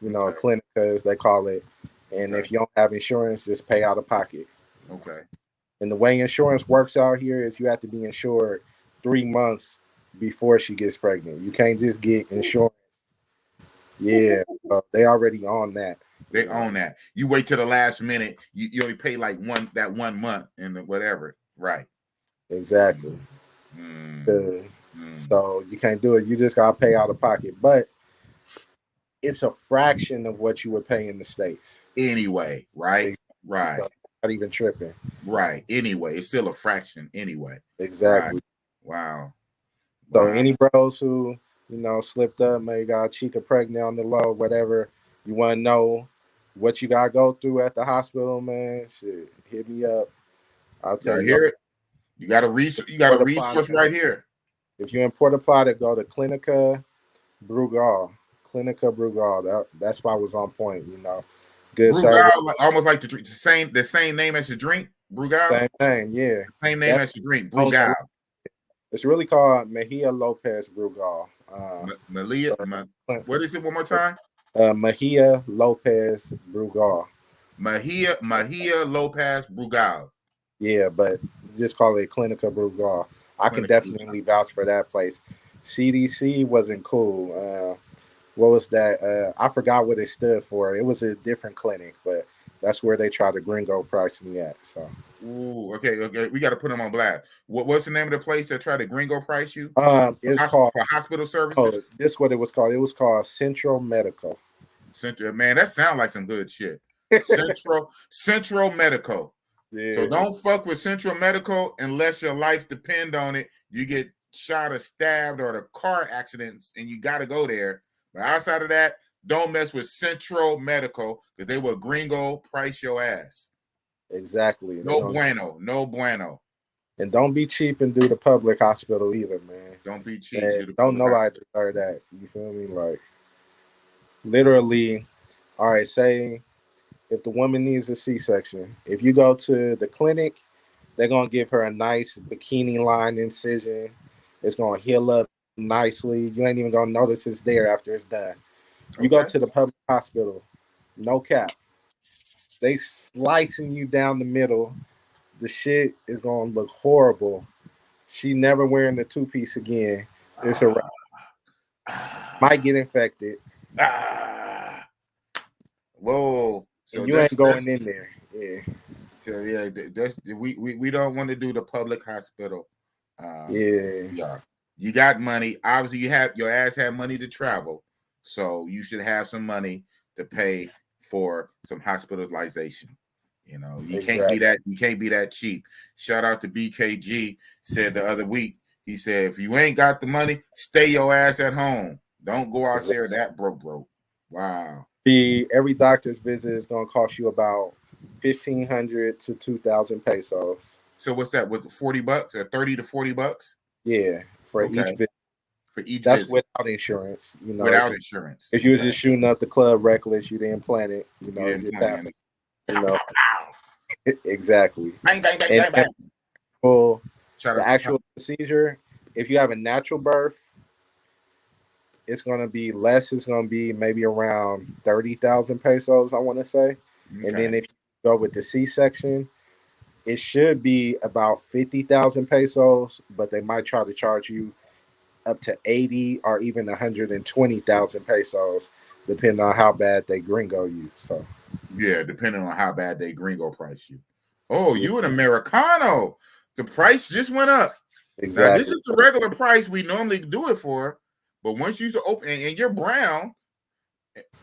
a clinic as they call it. And if you don't have insurance, just pay out of pocket. Okay. And the way insurance works out here is you have to be insured 3 months before she gets pregnant. You can't just get insurance. Yeah, they already on that. They own that. You wait till the last minute. You only pay like 1 month and whatever. Right. Exactly. So you can't do it. You just gotta pay out of pocket. But it's a fraction of what you would pay in the States. Anyway, right? Right. So not even tripping. Right. Anyway, it's still a fraction anyway. Exactly. Right. Wow. So any bros who, slipped up, maybe got a chica pregnant on the low, whatever, you want to know what you got to go through at the hospital, man, shit, hit me up. I'll tell you. Hear it. You got a resource right here. If you're in Puerto Plata, go to Clinica Brugal. That spot was on point, Good Brugal, service. almost like the same name as the drink. Brugal. Same thing, yeah. Same name as the drink. Brugal. It's really called Mejia Lopez Brugal. What is it one more time? Mejia Lopez Brugal. Mejia Lopez Brugal. Yeah, but just call it Clinica Brugal. I can definitely vouch for that place. CDC wasn't cool. What was that? I forgot what it stood for. It was a different clinic, but that's where they tried to gringo price me at. So Ooh, okay. We got to put them on blast. What's the name of the place that tried to gringo price you It's called. for hospital Oh, services? this is what it was called. It was called Central Medical. Central, man, that sounds like some good shit. Central Medical. So Yeah, don't fuck with Central Medical unless your life depend on it. You get shot or stabbed or the car accidents and you got to go there. But outside of that, don't mess with Central Medical because they will gringo price your ass. exactly. They No gonna, bueno. No bueno. and don't be cheap and do the public hospital either, man. Don't be cheap. And Do the don't public hospital. nobody deserve that. You feel me? Like literally, all right, say if the woman needs a C-section, if you go to the clinic, they're gonna give her a nice bikini line incision. It's gonna heal up nicely. You ain't even gonna notice it's there after it's done. You go Okay. to the public hospital, no cap. They slicing you down the middle. The shit is gonna look horrible. She never wearing the two-piece again. It's a might get infected. Whoa. So And you ain't going in there. Yeah. So yeah, that's we don't want to do the public hospital. Yeah. You got money. Obviously, your ass had money to travel, so you should have some money to pay for some hospitalization. You know, you can't be that. You can't be that cheap. Shout out to BKG. Said the other week. He said, if you ain't got the money, stay your ass at home. Don't go out there that broke. Wow. Every doctor's visit is gonna cost you about 1,500 to 2,000 pesos. So what's that? With $40 or 30 to $40? Yeah, for each visit. For each That's visit. without insurance. You know, without insurance. If you was just shooting up the club reckless, you didn't plan it. You know, you didn't plan it. You know, exactly. Bang, bang, bang, bang, bang. Well, the actual procedure, if you have a natural birth, it's gonna be less. It's gonna be maybe around 30,000 pesos, I want to say. Okay. And then if you go with the C-section, it should be about 50,000 pesos, but they might try to charge you up to 80 or even 120,000 pesos, depending on how bad they gringo you. So yeah, depending on how bad they gringo price you. Oh, you an Americano. The price just went up. Exactly. Now, this is the regular price we normally do it for, but once you open, and you're brown,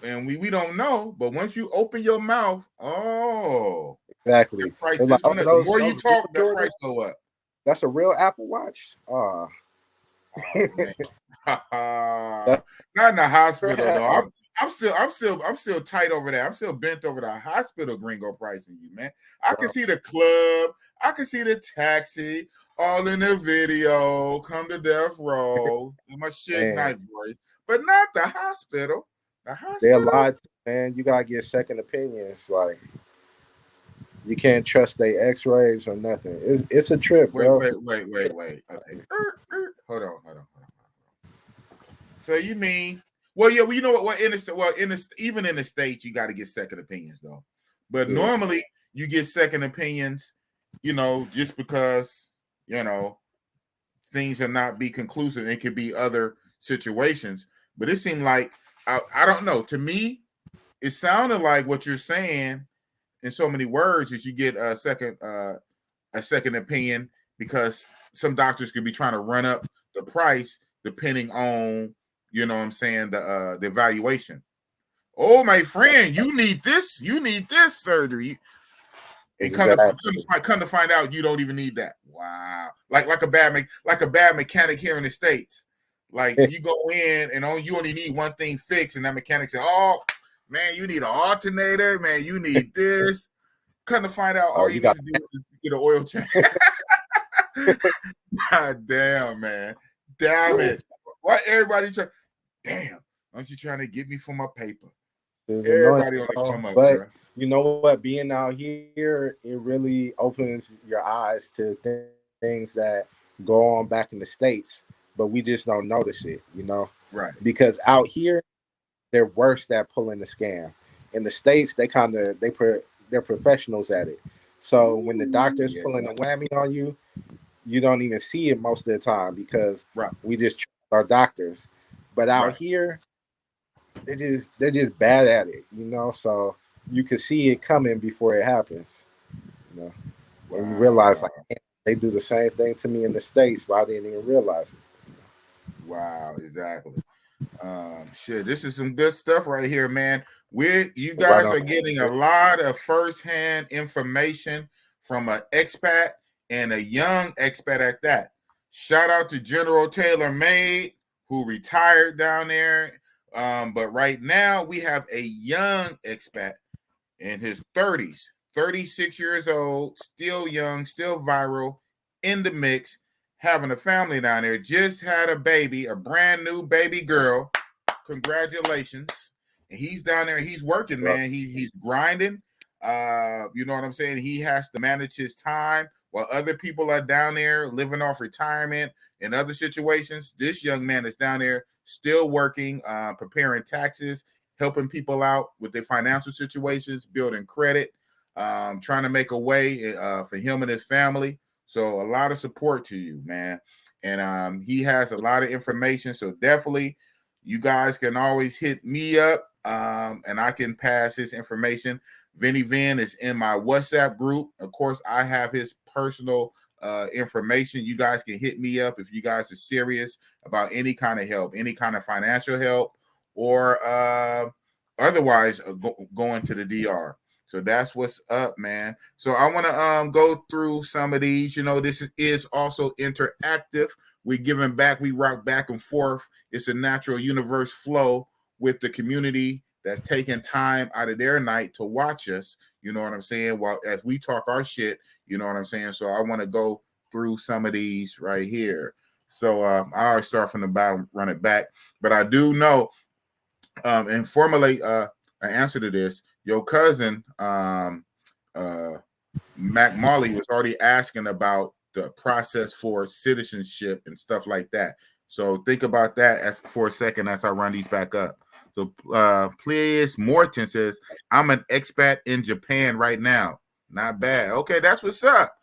and we don't know, but once you open your mouth, oh, exactly. Price is like, the more you talk, the price go up. That's a real Apple Watch. Oh, man. Not in the hospital though. I'm still tight over there. I'm still bent over the hospital gringo pricing you, man. I can see the club, I can see the taxi, all in the video, come to death row, in my shit knife voice, but not the hospital. The hospital. They're lied to, man. You gotta get second opinions. Like you can't trust their X-rays or nothing. It's a trip, bro. Wait. Okay. Hold on. So you mean? Well, yeah. Well, you know what? Even in the States, you got to get second opinions, though. But normally, you get second opinions, you know, just because things are not be conclusive. It could be other situations. But it seemed like I don't know. To me, it sounded like what you're saying in so many words is you get a second opinion because some doctors could be trying to run up the price depending on, you know what I'm saying, the evaluation. Oh, my friend, you need this surgery. And come to find out you don't even need that. Wow. Like a bad mechanic here in the States. Like you go in and you only need one thing fixed, and that mechanic said, oh, man, you need an alternator, man, you need this. Come to find out all you need to do is get an oil change. God damn, man. Damn it. Why everybody damn, aren't you trying to get me for my paper? Everybody on the come up, bro. You know what? Being out here, it really opens your eyes to things that go on back in the States, but we just don't notice it, you know? Right. Because out here, they're worse at pulling the scam. In the States, they're professionals at it. So when the doctor's pulling a whammy on you, you don't even see it most of the time because we just trust our doctors. But out here, they're just bad at it, you know. So you can see it coming before it happens, you know. And you realize, Wow. like, man, they do the same thing to me in the States, but I didn't even realize it. Wow, exactly. Shit, this is some good stuff right here, man. You Right guys on. are getting a lot of firsthand information from an expat and a young expat at that. Shout out to General Taylor Made, who retired down there. But right now we have a young expat in his 30s, 36 years old, still young, still viral, in the mix, having a family down there. Just had a baby, a brand new baby girl. Congratulations. And he's down there, he's working, man. He's grinding. You know what I'm saying? He has to manage his time while other people are down there living off retirement and other situations. This young man is down there still working, preparing taxes, helping people out with their financial situations, building credit, trying to make a way for him and his family. So a lot of support to you, man. And he has a lot of information. So definitely you guys can always hit me up, and I can pass his information. Vinney Vin is in my WhatsApp group. Of course, I have his personal information. You guys can hit me up if you guys are serious about any kind of help, any kind of financial help, or otherwise going to the DR. So that's what's up, man. So I want to go through some of these. You know, this is also interactive. We giving back, we rock back and forth. It's a natural universe flow with the community that's taking time out of their night to watch us. You know what I'm saying? While as we talk our shit, you know what I'm saying? So I want to go through some of these right here. So I always start from the bottom, run it back. But I do know and formulate an answer to this. Your cousin, Mac Molly, was already asking about the process for citizenship and stuff like that. So think about that as for a second as I run these back up. So Pleias Morton says, I'm an expat in Japan right now. Not bad. Okay, that's what's up.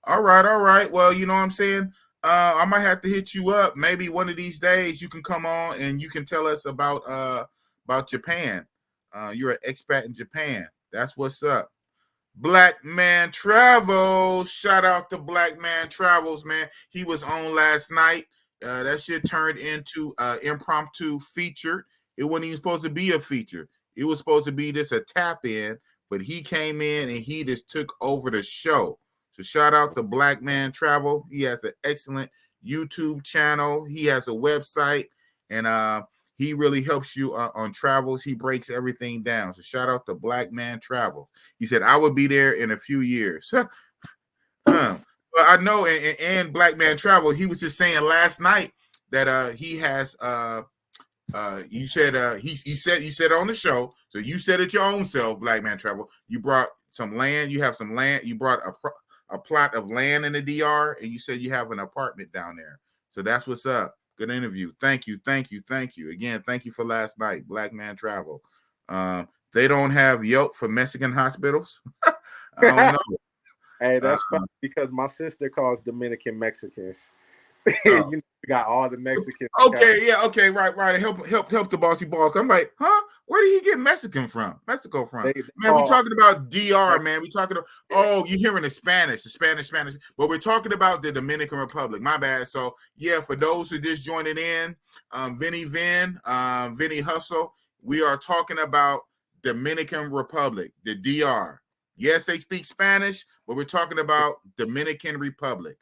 All right, all right. Well, you know what I'm saying? I might have to hit you up. Maybe one of these days you can come on and you can tell us about Japan. You're an expat in Japan. That's what's up. Black Man Travels. Shout out to Black Man Travels, man. He was on last night. That shit turned into impromptu feature. It wasn't even supposed to be a feature. It was supposed to be just a tap in, but he came in and he just took over the show. So shout out to Black Man Travel. He has an excellent YouTube channel. He has a website, and he really helps you on travels. He breaks everything down. So shout out to Black Man Travel. He said, I will be there in a few years. But I know, and Black Man Travel, he was just saying last night that he has you said he said on the show, so you said it your own self, Black Man Travel. You brought some land, you have some land, you brought a plot of land in the DR, and you said you have an apartment down there. So that's what's up. Good interview. Thank you. Again, thank you for last night, Black Man Travel. They don't have Yelp for Mexican hospitals. I don't know. Hey, that's funny because my sister calls Dominican Mexicans. Oh. You got all the Mexicans. Okay, yeah, okay, right. Help the bossy boss. I'm like, huh? Where did he get Mexico from? Man, we talking about DR, man. We talking about you hearing the Spanish. But we're talking about the Dominican Republic. My bad. So yeah, for those who just joining in, Vinney Hustle, we are talking about Dominican Republic, the DR. Yes, they speak Spanish, but we're talking about Dominican Republic.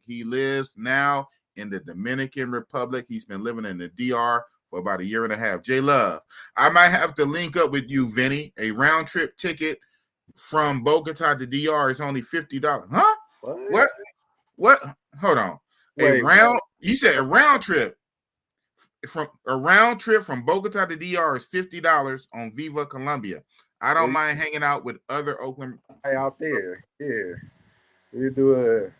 He lives now in the Dominican Republic. He's been living in the DR for about a year and a half. J Love, I might have to link up with you, Vinney. A round trip ticket from Bogota to DR is only $50. Huh? What? Hold on. You said a round trip from Bogota to DR is $50 on Viva Colombia. I don't mind hanging out with other Oakland out there. Yeah. We do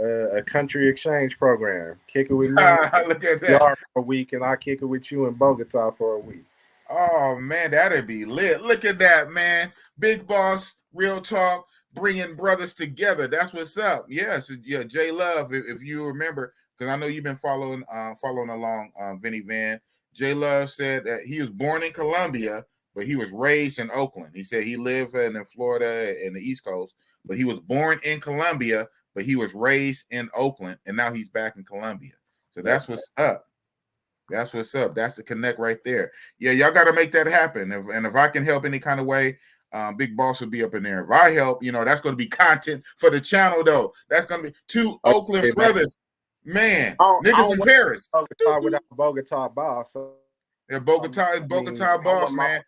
a country exchange program. Kick it with me. Look at that. For a week, and I kick it with you in Bogota for a week. Oh man, that'd be lit. Look at that, man. Big boss, real talk, bringing brothers together. That's what's up. Yes, yeah. J Love, if you remember, because I know you've been following along, Vinney Van. J Love said that he was born in Colombia, but he was raised in Oakland. He said he lived in Florida and the East Coast, but he was born in Colombia, but he was raised in Oakland, and now he's back in Colombia. So that's what's up. That's what's up. That's the connect right there. Yeah, y'all got to make that happen. If I can help any kind of way, Big Boss will be up in there. If I help, that's going to be content for the channel, though. That's going to be two Oakland brothers. Man, niggas in Paris. Bogota without Bogota boss. So, yeah, Bogota boss, man.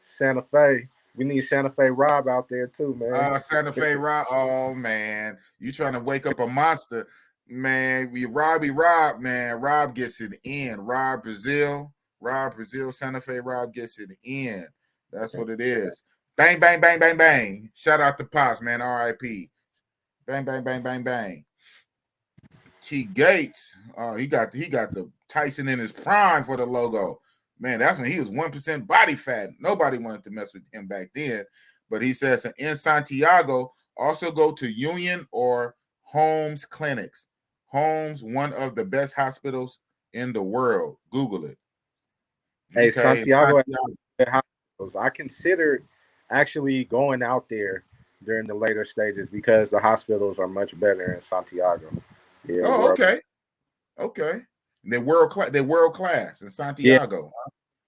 Santa Fe. We need Santa Fe Rob out there too, man. Santa Fe Rob. Oh man, you trying to wake up a monster, man? Rob, man. Rob gets it in. Rob Brazil, Santa Fe Rob gets it in. That's what it is. Bang, bang, bang, bang, bang. Shout out to Pops, man. R.I.P. Bang, bang, bang, bang, bang. T Gates. He got the Tyson in his prime for the logo. Man, that's when he was 1% body fat. Nobody wanted to mess with him back then. But he says in Santiago, also go to Union or Holmes clinics. Holmes, one of the best hospitals in the world. Google it. Hey, okay, Santiago. Hospitals. I considered actually going out there during the later stages because the hospitals are much better in Santiago. Yeah. Oh, okay. Okay. They're world class in Santiago.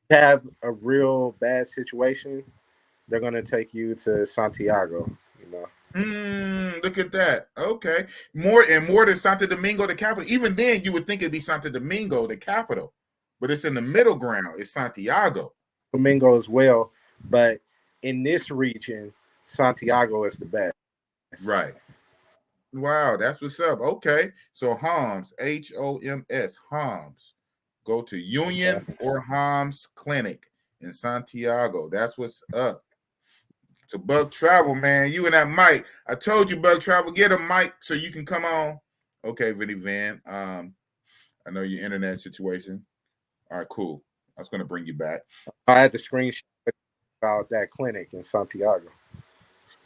Yeah. Have a real bad situation, they're gonna take you to Santiago. Look at that. Okay, more than Santo Domingo, the capital. Even then, you would think it'd be Santo Domingo, the capital, but it's in the middle ground. It's Santiago. Domingo as well, but in this region, Santiago is the best. Right. Wow, that's what's up. Okay, so Homs, Homs, Homs. Go to Union or Homs Clinic in Santiago. That's what's up. To Bug Travel, man. You and that mic. I told you, Bug Travel, get a mic so you can come on. Okay, Vinney Van. I know your internet situation. All right, cool. I was gonna bring you back. I had the screenshot about that clinic in Santiago.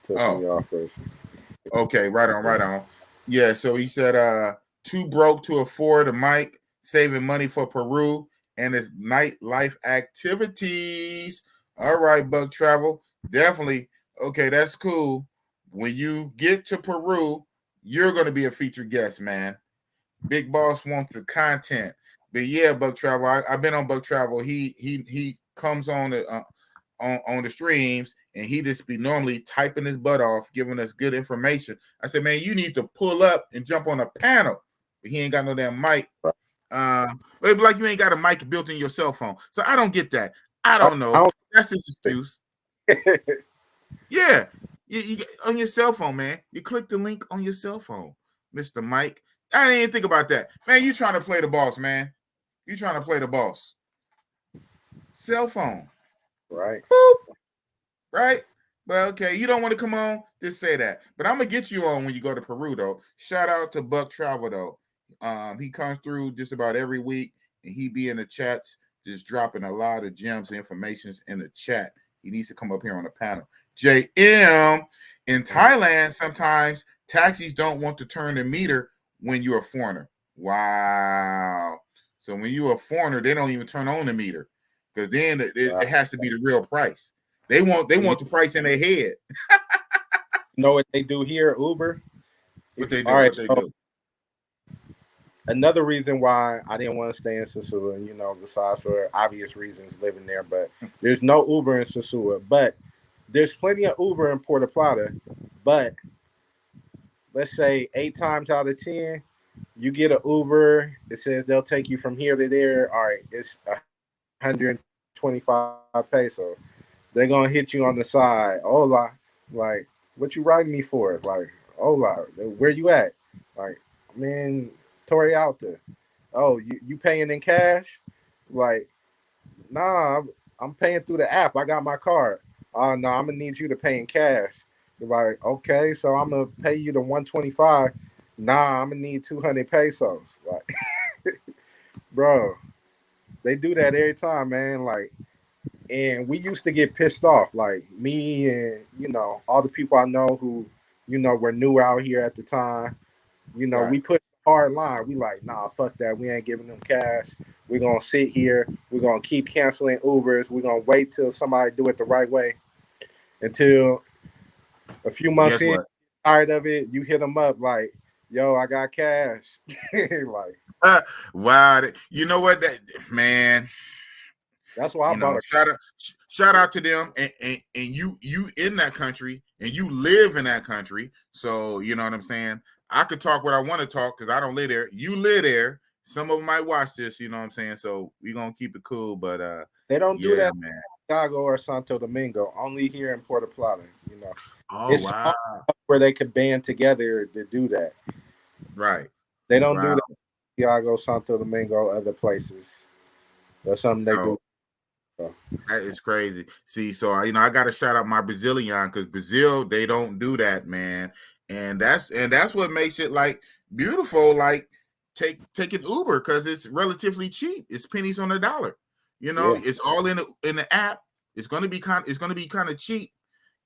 Took me off first. Okay, right on. Yeah, so he said too broke to afford a mic, saving money for Peru and his nightlife activities. All right, Bug Travel. Definitely. Okay, that's cool. When you get to Peru, you're going to be a featured guest, man. Big Boss wants the content. But yeah, Bug Travel, I've been on Bug Travel. He comes on the streams and he just be normally typing his butt off, giving us good information. I said, man, you need to pull up and jump on a panel. But he ain't got no damn mic. But it'd be like you ain't got a mic built in your cell phone. So I don't get that. I don't know. That's his excuse. Yeah. You on your cell phone, man. You click the link on your cell phone, Mr. Mike. I didn't even think about that. Man, you trying to play the boss, man. You trying to play the boss. Cell phone. Right. Boop. Right? Well, okay. You don't want to come on? Just say that. But I'm going to get you on when you go to Peru, though. Shout out to Buck Travel, though. He comes through just about every week, and he be in the chats just dropping a lot of gems and information in the chat. He needs to come up here on the panel. JM, in Thailand, sometimes taxis don't want to turn the meter when you're a foreigner. Wow. So when you're a foreigner, they don't even turn on the meter because then it has to be the real price. They want the price in their head. You know what they do here, Uber? What they do? Another reason why I didn't want to stay in Sosua, besides for obvious reasons living there, but there's no Uber in Sosua. But there's plenty of Uber in Puerto Plata. But let's say 8 times out of 10, you get an Uber. It says they'll take you from here to there. All right, it's 125 pesos. They're gonna hit you on the side. Hola, like, what you riding me for? Like, hola, where you at? Like, I'm in Torre Alta. Oh, you paying in cash? Like, nah, I'm paying through the app. I got my card. Oh no, I'm gonna need you to pay in cash. You're like, okay, so I'm gonna pay you the 125. Nah, I'm gonna need 200 pesos. Like, bro, they do that every time, man. Like, and we used to get pissed off, like me and all the people I know who were new out here at the time. We pushed hard line. We like, nah, fuck that. We ain't giving them cash. We're gonna sit here. We're gonna keep canceling Ubers. We're gonna wait till somebody do it the right way. Until a few months Guess in, what? tired of it, you hit them up like, yo, I got cash. Like, Wow, you know what, that man. that's why I You bought know, a shout out to them, and you in that country, and you live in that country. So you know what I'm saying. I could talk what I want to talk because I don't live there. You live there. Some of them might watch this. You know what I'm saying. So we gonna keep it cool. But They don't do yeah, that man. in Chicago or Santo Domingo. Only here in Puerto Plata. You know, Oh it's wow. small where they could band together to do that. Right. They don't do Wow. that in Santiago, Santo Domingo, other places. That's something they do. So that is crazy. See, so I got to shout out my Brazilian because Brazil, they don't do that, man. And that's what makes it like beautiful. Like take an Uber because it's relatively cheap. It's pennies on the dollar. Yeah. It's all in the app. It's gonna be kind of cheap,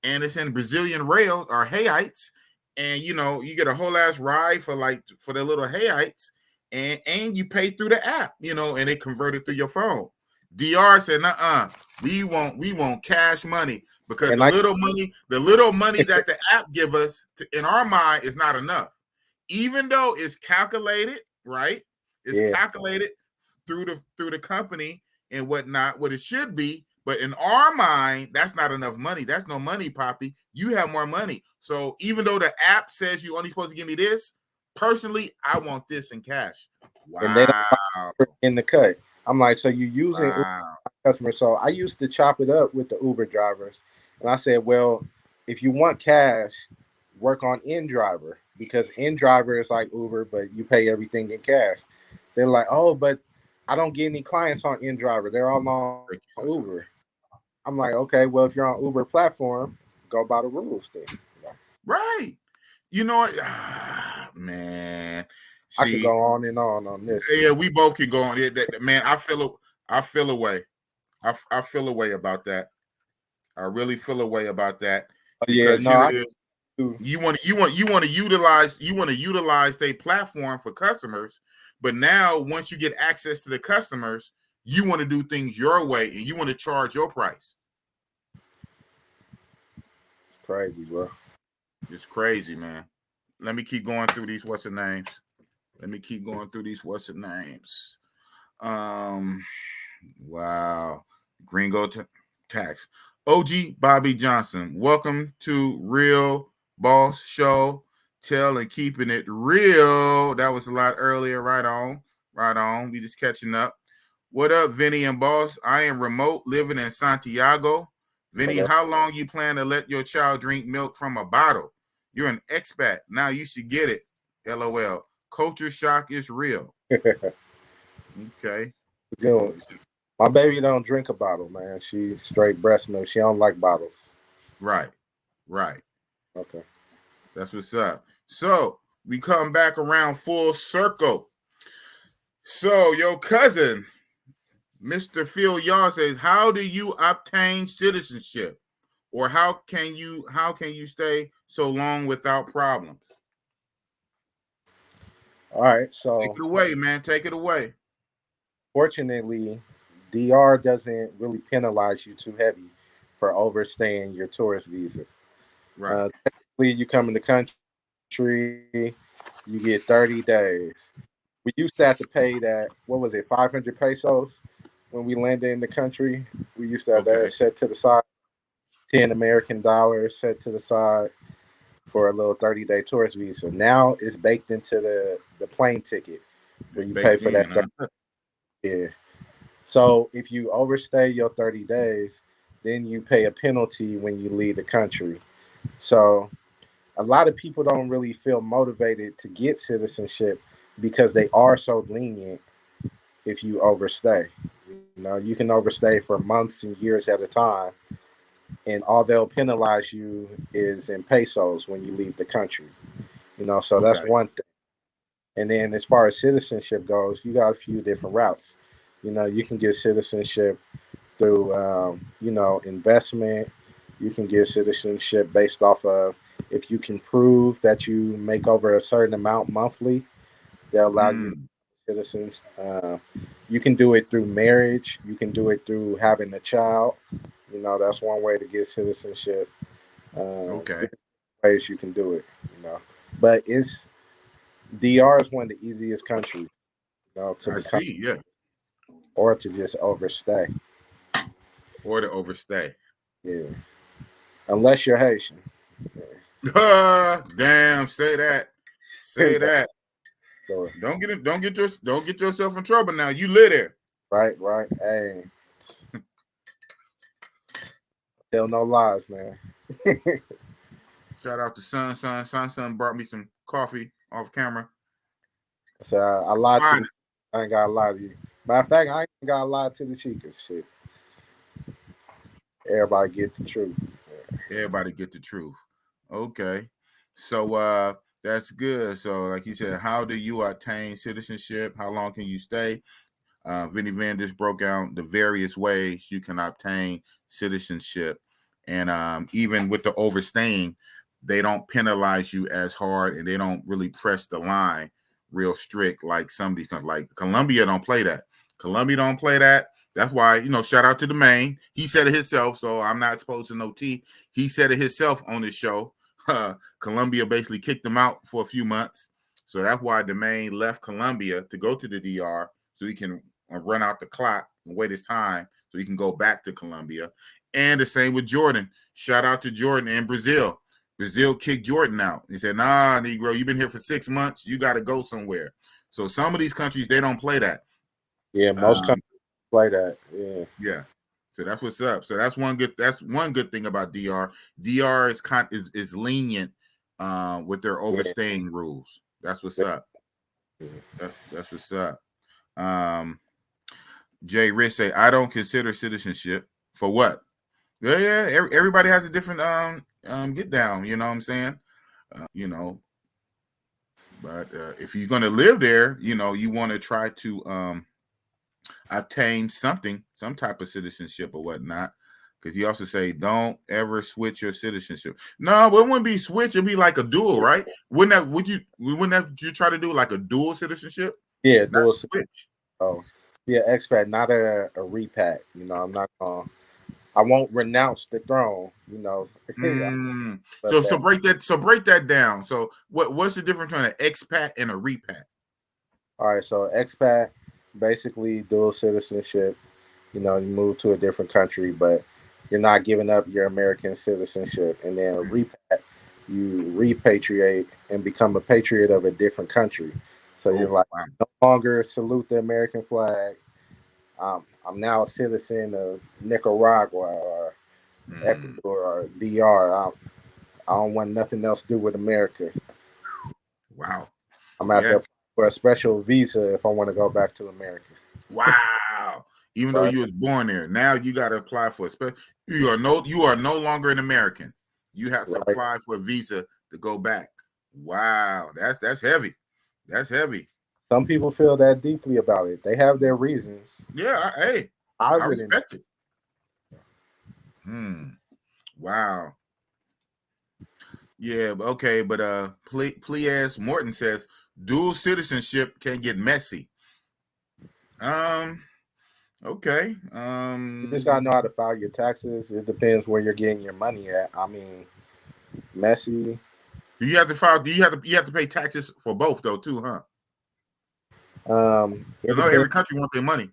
and it's in Brazilian rail or Hayites, and you get a whole ass ride for the little Hayites, and you pay through the app, and it converted through your phone. DR said, we want cash money because And the little money that the app give us in our mind is not enough. Even though it's calculated, right? It's yeah. calculated through the company and whatnot, what it should be. But in our mind, that's not enough money. That's no money, Poppy. You have more money. So even though the app says you only supposed to give me this, personally, I want this in cash. And they Wow. don't in the cut. I'm like, so you using Uber Wow. customer? So I used to chop it up with the Uber drivers, and I said, well, if you want cash, work on in driver because in driver is like Uber, but you pay everything in cash. They're like, oh, but I don't get any clients on in driver. They're all on Thank you for Uber. something. I'm like, okay, well, if you're on Uber platform, go by the rules then. Right. You know what? Man. I could See, go on on this. yeah, we both can go on it. Man, I feel a way. I feel a way about that. I really feel a way about that Oh, yeah, because no, here I it is. do. You want to utilize their platform for customers, but now once you get access to the customers, you want to do things your way and you want to charge your price. It's crazy, bro. It's crazy, man. Let me keep going through these what's the names. Um, wow. Gringo tax. OG Bobby Johnson. Welcome to Real Boss Show. Tell and keeping it real. That was a lot earlier. Right on. Right on. We just catching up. What up, Vinney and Boss? I am remote living in Santiago. Vinney, Hello. how long you plan to let your child drink milk from a bottle? You're an expat. Now you should get it. LOL. Culture shock is real. Okay. Good. My baby don't drink a bottle, man. She straight breast milk. She don't like bottles. Right. Right. Okay. That's what's up. So we come back around full circle. So your cousin, Mr. Phil Yaw says, how do you obtain citizenship? Or how can you stay so long without problems? All right. Take So it away, man. Take it away. fortunately, DR doesn't really penalize you too heavy for overstaying your tourist visa. Right. Technically, you come in the country, you get 30 days. We used to have to pay that, what was it, 500 pesos when we landed in the country. We used to have Okay. that set to the side, 10 American dollars set to the side for a little 30-day tourist visa. Now it's baked into the plane ticket where It's you pay baked for in, that huh? 30. Yeah. So if you overstay your 30 days, then you pay a penalty when you leave the country. So a lot of people don't really feel motivated to get citizenship because they are so lenient if you overstay. You can overstay for months and years at a time, and all they'll penalize you is in pesos when you leave the country. So that's Okay. one thing. And then as far as citizenship goes, you got a few different routes. You can get citizenship through, investment. You can get citizenship based off of if you can prove that you make over a certain amount monthly, They'll allow you to be citizens. You can do it through marriage. You can do it through having a child. You know, that's one way to get citizenship. Okay. Different ways you can do it. You know, but it's DR is one of the easiest countries, you know, to I become see. Yeah. or to just overstay. Or to overstay. Yeah, unless you're Haitian. Damn. Say that. Yeah. Say that. So, Don't get yourself in trouble now. You live there. right, right. Hey, tell no lies, man. Shout out to Son brought me some coffee off camera. So I lied to Fine. the. I ain't got to lie to you. Matter of fact, I ain't got to lie to the Chicas. Shit, everybody get the truth. Everybody get the truth. Okay. So that's good. So like he said, how do you attain citizenship? How long can you stay? Vinny Van just broke out the various ways you can obtain citizenship. And even with the overstaying, they don't penalize you as hard and they don't really press the line real strict like some of these countries. Like Colombia don't play that. Colombia don't play that. That's why, shout out to the main. He said it himself, so I'm not supposed to know T. He said it himself on his show. Colombia basically kicked him out for a few months. So that's why the main left Colombia to go to the DR so he can run out the clock and wait his time so he can go back to Colombia. And the same with Jordan. Shout out to Jordan in Brazil. Brazil kicked Jordan out. He said, nah, Negro, you've been here for 6 months. You got to go somewhere. So some of these countries, they don't play that. Yeah, most countries play that. Yeah. Yeah. So that's what's up. So that's one good thing about DR. DR is lenient with their overstaying rules. That's what's up. That's what's up. Jay Rich say, I don't consider citizenship for what? Yeah. Everybody has a different get down. You know what I'm saying? But if you're gonna live there, you want to try to obtain some type of citizenship or whatnot. Because he also say, don't ever switch your citizenship. No, but it wouldn't be switch. It'd be like a dual, right? Wouldn't you try to do like a dual citizenship? Yeah, Not dual switch. Oh, yeah, expat, not a repat. You know, I won't renounce the throne. You know, but So break that down. So what's the difference between an expat and a repat? All right, so expat, basically dual citizenship. You know, you move to a different country, but you're not giving up your American citizenship. And then a repat, you repatriate and become a patriot of a different country. So you're like, wow. no longer salute the American flag. I'm now a citizen of Nicaragua or Ecuador or DR. I don't want nothing else to do with America. Wow. I'm out there for a special visa if I want to go back to America. Wow. Even though you was born there, now you got to apply for a special. You are no longer an American. You have to apply for a visa to go back. Wow, that's heavy. That's heavy. Some people feel that deeply about it. They have their reasons. Yeah, I respect it. Wow. Yeah, okay, but Plias Morton says dual citizenship can get messy. Okay. You just gotta know how to file your taxes. It depends where you're getting your money at. I mean, messy. Do you have to pay taxes for both though too, huh? Every country wants their money.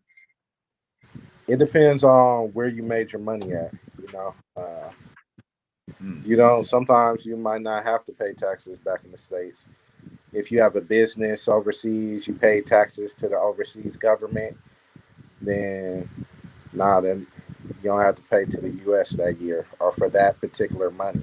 It depends on where you made your money at. You know, sometimes you might not have to pay taxes back in the States. If you have a business overseas, you pay taxes to the overseas government, then then you don't have to pay to the U.S. that year or for that particular money.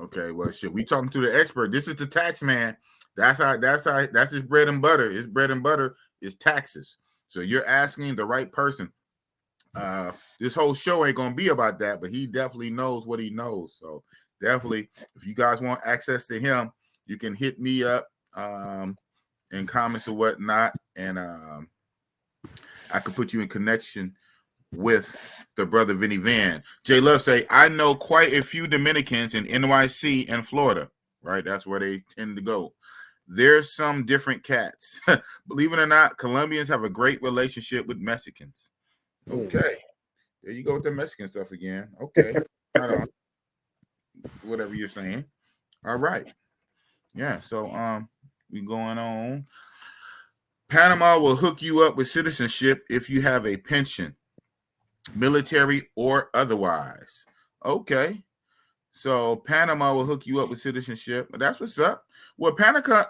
Okay, well, shit, we talking to the expert. This is the tax man. That's his bread and butter. His bread and butter is taxes. So you're asking the right person. This whole show ain't gonna be about that, but he definitely knows what he knows. So definitely, if you guys want access to him, you can hit me up in comments or whatnot, and I could put you in connection with the brother Vinny Van. Jay Love say, I know quite a few Dominicans in NYC and Florida, right? That's where they tend to go. there's some different cats. Believe it or not, Colombians have a great relationship with Mexicans. Okay. There you go with the Mexican stuff again. Okay. Right on. Whatever you're saying. All right. Yeah. So we going on. Panama will hook you up with citizenship if you have a pension, military or otherwise. Okay. So Panama will hook you up with citizenship. That's what's up. Well, Panama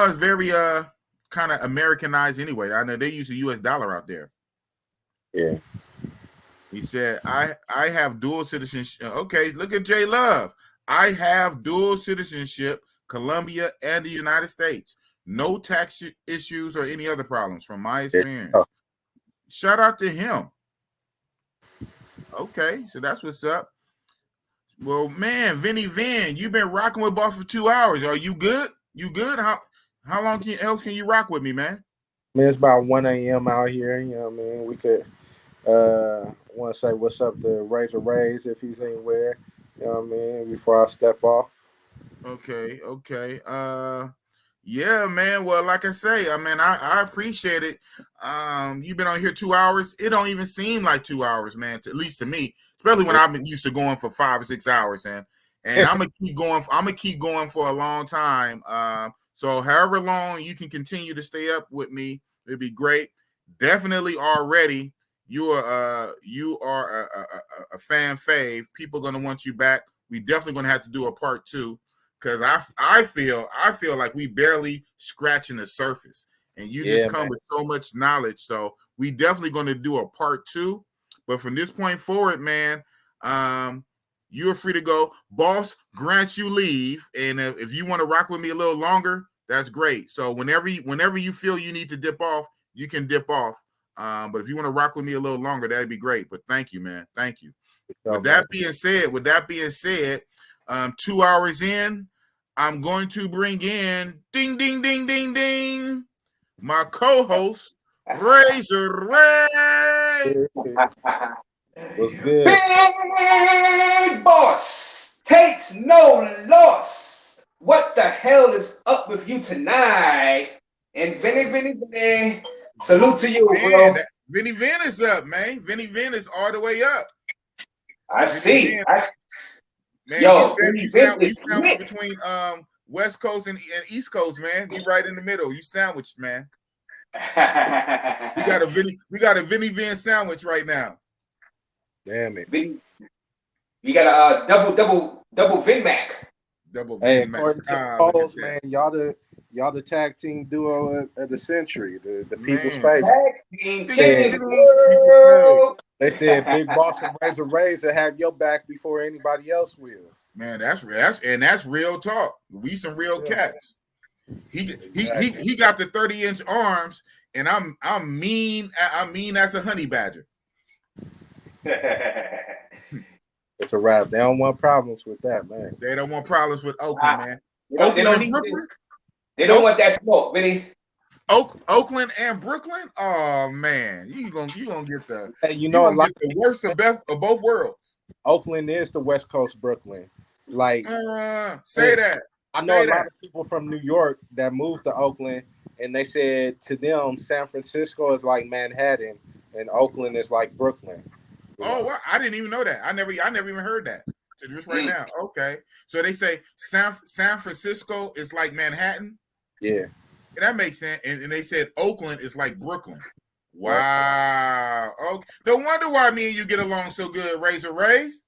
is very kind of Americanized anyway. I know they use the US dollar out there. Yeah. He said, I have dual citizenship. Okay, look at J Love. I have dual citizenship, Colombia and the United States. No tax issues or any other problems from my experience. Yeah. Shout out to him. Okay, so that's what's up. Well, man, Vinney Vin, you've been rocking with boss for 2 hours. Are you good? You good? How long else can you rock with me, man? Man, it's about 1 a.m. out here. You know what I mean? We could want to say what's up to Razor Rays if he's anywhere. You know what I mean? Before I step off. Okay. Yeah, man. Well, like I say, I mean, I appreciate it. You've been on here 2 hours. It don't even seem like 2 hours, man. At least to me, especially when I've been used to going for 5 or 6 hours, and I'm gonna keep going. I'm gonna keep going for a long time. So however long you can continue to stay up with me, it'd be great. Definitely already. You are a fan fave. People are gonna want you back. We definitely gonna have to do a part 2. Because I feel like we barely scratching the surface, and you just come with so much knowledge. So we definitely going to do a part 2. But from this point forward, man, you're free to go. Boss grants you leave, and if you want to rock with me a little longer, that's great. So whenever you feel you need to dip off, you can dip off. But if you want to rock with me a little longer, that'd be great. But thank you, man. Thank you. With that being said, 2 hours in, I'm going to bring in ding, ding, ding, ding, ding, my co-host, Razor Ray. What's good? Big boss takes no loss. What the hell is up with you tonight? And Vinney, salute to you, bro. Vinney Vin is up, man. Vinney Vin is all the way up. I see. Man, yo, you sandwich between West Coast and East Coast, man. You right in the middle. You sandwiched, man. we got a Vinney Vin sandwich right now. Damn it. We got a double Vin Mac. Double Hey, Vin Mac. according to polls, man, y'all the tag team duo of the century, the people's favorite. They said Big Boss and Razor Rays will have your back before anybody else will. Man, that's real talk. We some real cats. He got the 30-inch arms, and I'm mean as a honey badger. It's a wrap. They don't want problems with that, man. They don't want problems with Oakland, man. They don't want that smoke, Vinny. Oakland and Brooklyn. Oh man, you gonna get the the worst of both worlds. Oakland is the West Coast Brooklyn. Like say that. I know a lot of people from New York that moved to Oakland, and they said to them San Francisco is like Manhattan and Oakland is like Brooklyn. Oh, well, I didn't even know that. I never even heard that. So just right now. Okay. So they say San Francisco is like Manhattan. Yeah. That makes sense. And they said Oakland is like Brooklyn. Wow. Okay. No wonder why me and you get along so good, Razor Rays.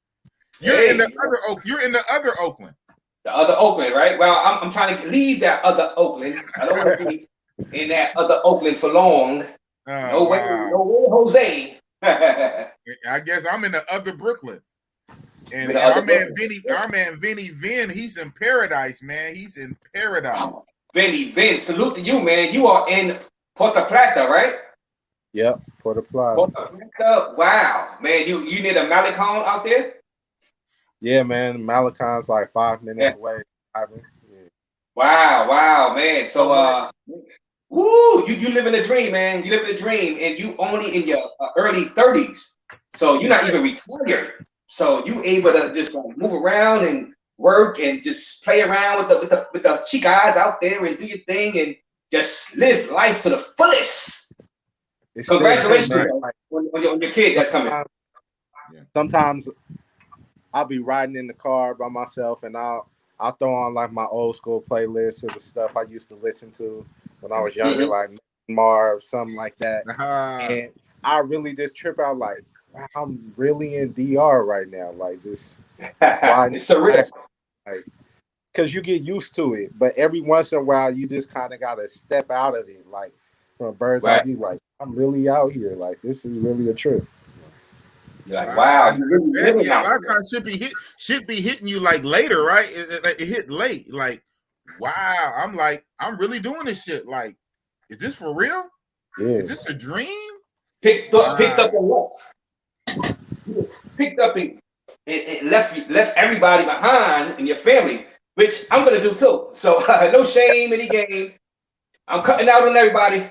You're in the other Oakland. The other Oakland, right? Well, I'm trying to leave that other Oakland. I don't want to be in that other Oakland for long. No way, Jose. I guess I'm in the other Brooklyn. And our man Vinney Vin, he's in paradise, man. He's in paradise. Vinney Vin, salute to you, man. You are in Puerto Plata, right? Yep, Puerto Plata. Wow, man. You need a Malecon out there? Yeah, man. Malecon's like 5 minutes away. Yeah. Wow, man. So, woo, you live in a dream, man. You live in a dream, and you only in your early 30s. So you're not even retired. So you able to just move around and work and just play around with the chicas out there and do your thing and just live life to the fullest. Congratulations on your kid that's coming. Sometimes I'll be riding in the car by myself and I'll throw on like my old school playlist of the stuff I used to listen to when I was younger, like Marv, something like that. And I really just trip out like, wow, I'm really in DR right now. Like just sliding. It's surreal. Like, because you get used to it, but every once in a while you just kind of got to step out of it, like from a bird's eye view. Like I'm really out here. Like this is really a trip. You're like, wow. A lot of times should be hitting you like later, right? It hit late. Like, wow. I'm like, I'm really doing this shit. Like, is this for real? Yeah. Is this a dream? Picked up and left. Picked up and it left everybody behind in your family, which I'm gonna do too. So no shame, any game. I'm cutting out on everybody.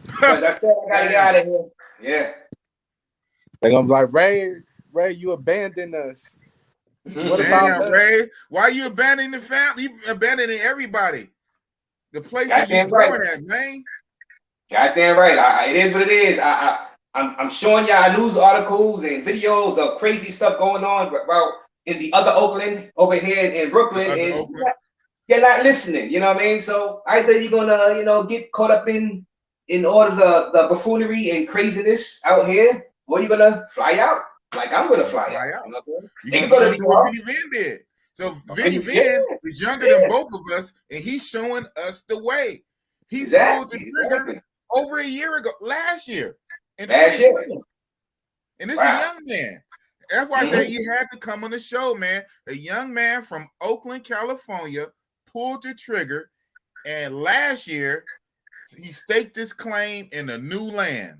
Because I said I gotta get out of here. Yeah. They're gonna be like, Ray, you abandoned us. What about us? Ray? Why are you abandoning the family? You abandoning everybody. The place that you're going at, man. Goddamn right. It is what it is. I'm showing y'all news articles and videos of crazy stuff going on about in the other Oakland over here in Brooklyn, and you're not listening. You know what I mean? So either you're gonna get caught up in all of the buffoonery and craziness out here, or you're gonna fly out. Like I'm gonna fly out. You know what I mean? You're gonna do what Vinney Vin did. So Vinney Vin is younger than both of us, and he's showing us the way. He pulled the trigger over a year ago, last year. And this is a young man. That's why I said he had to come on the show, man. A young man from Oakland, California, pulled the trigger, and last year he staked his claim in a new land.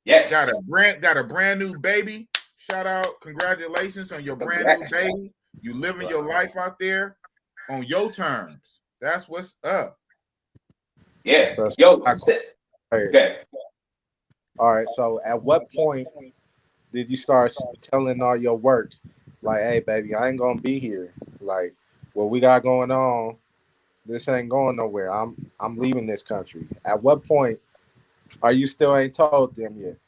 Yes, got a brand new baby. Shout out, congratulations on your brand new baby. You living your life out there on your terms. That's what's up. Yeah. So, okay. All right. So at what point did you start telling all your work, like, hey, baby, I ain't gonna be here. Like, what we got going on, this ain't going nowhere. I'm leaving this country. At what point are you still ain't told them yet?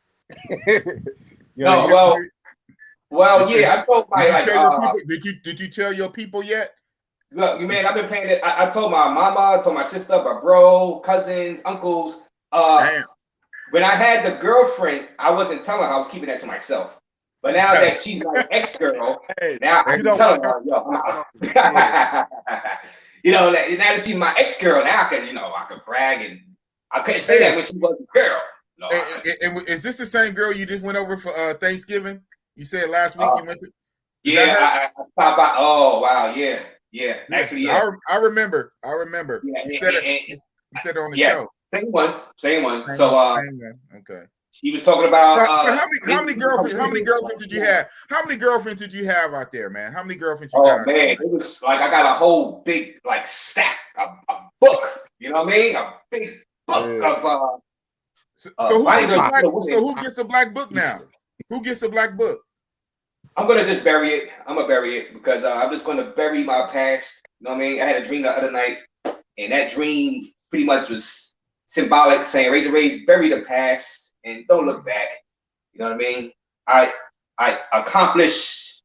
Well, yeah, I told my did you tell your people yet? Look, man, I've been paying it. I told my mama, told my sister, my bro, cousins, uncles. Damn. When I had the girlfriend, I wasn't telling her. I was keeping that to myself. But now that she's my ex-girl, now I can tell her, yo, I'm out. Now that she's my ex-girl, now I can brag, and I couldn't say that when she was a girl. No, and is this the same girl you just went over for Thanksgiving? You said last week you went to. I pop out. Oh wow, yeah. Actually, yeah. I remember. Yeah, you said it on the show. Same one. Same one. Okay. He was talking about. So how many girlfriends did you have? How many girlfriends did you have out there, man? How many girlfriends you got? Oh man, it was like I got a whole big stack, a book. You know what I mean? A big book of. So who gets the black book now? Who gets the black book? I'm gonna just bury it. I'm gonna bury it because I'm just gonna bury my past. You know what I mean? I had a dream the other night, and that dream pretty much was symbolic, saying "Razor Rays, bury the past and don't look back." You know what I mean? I accomplished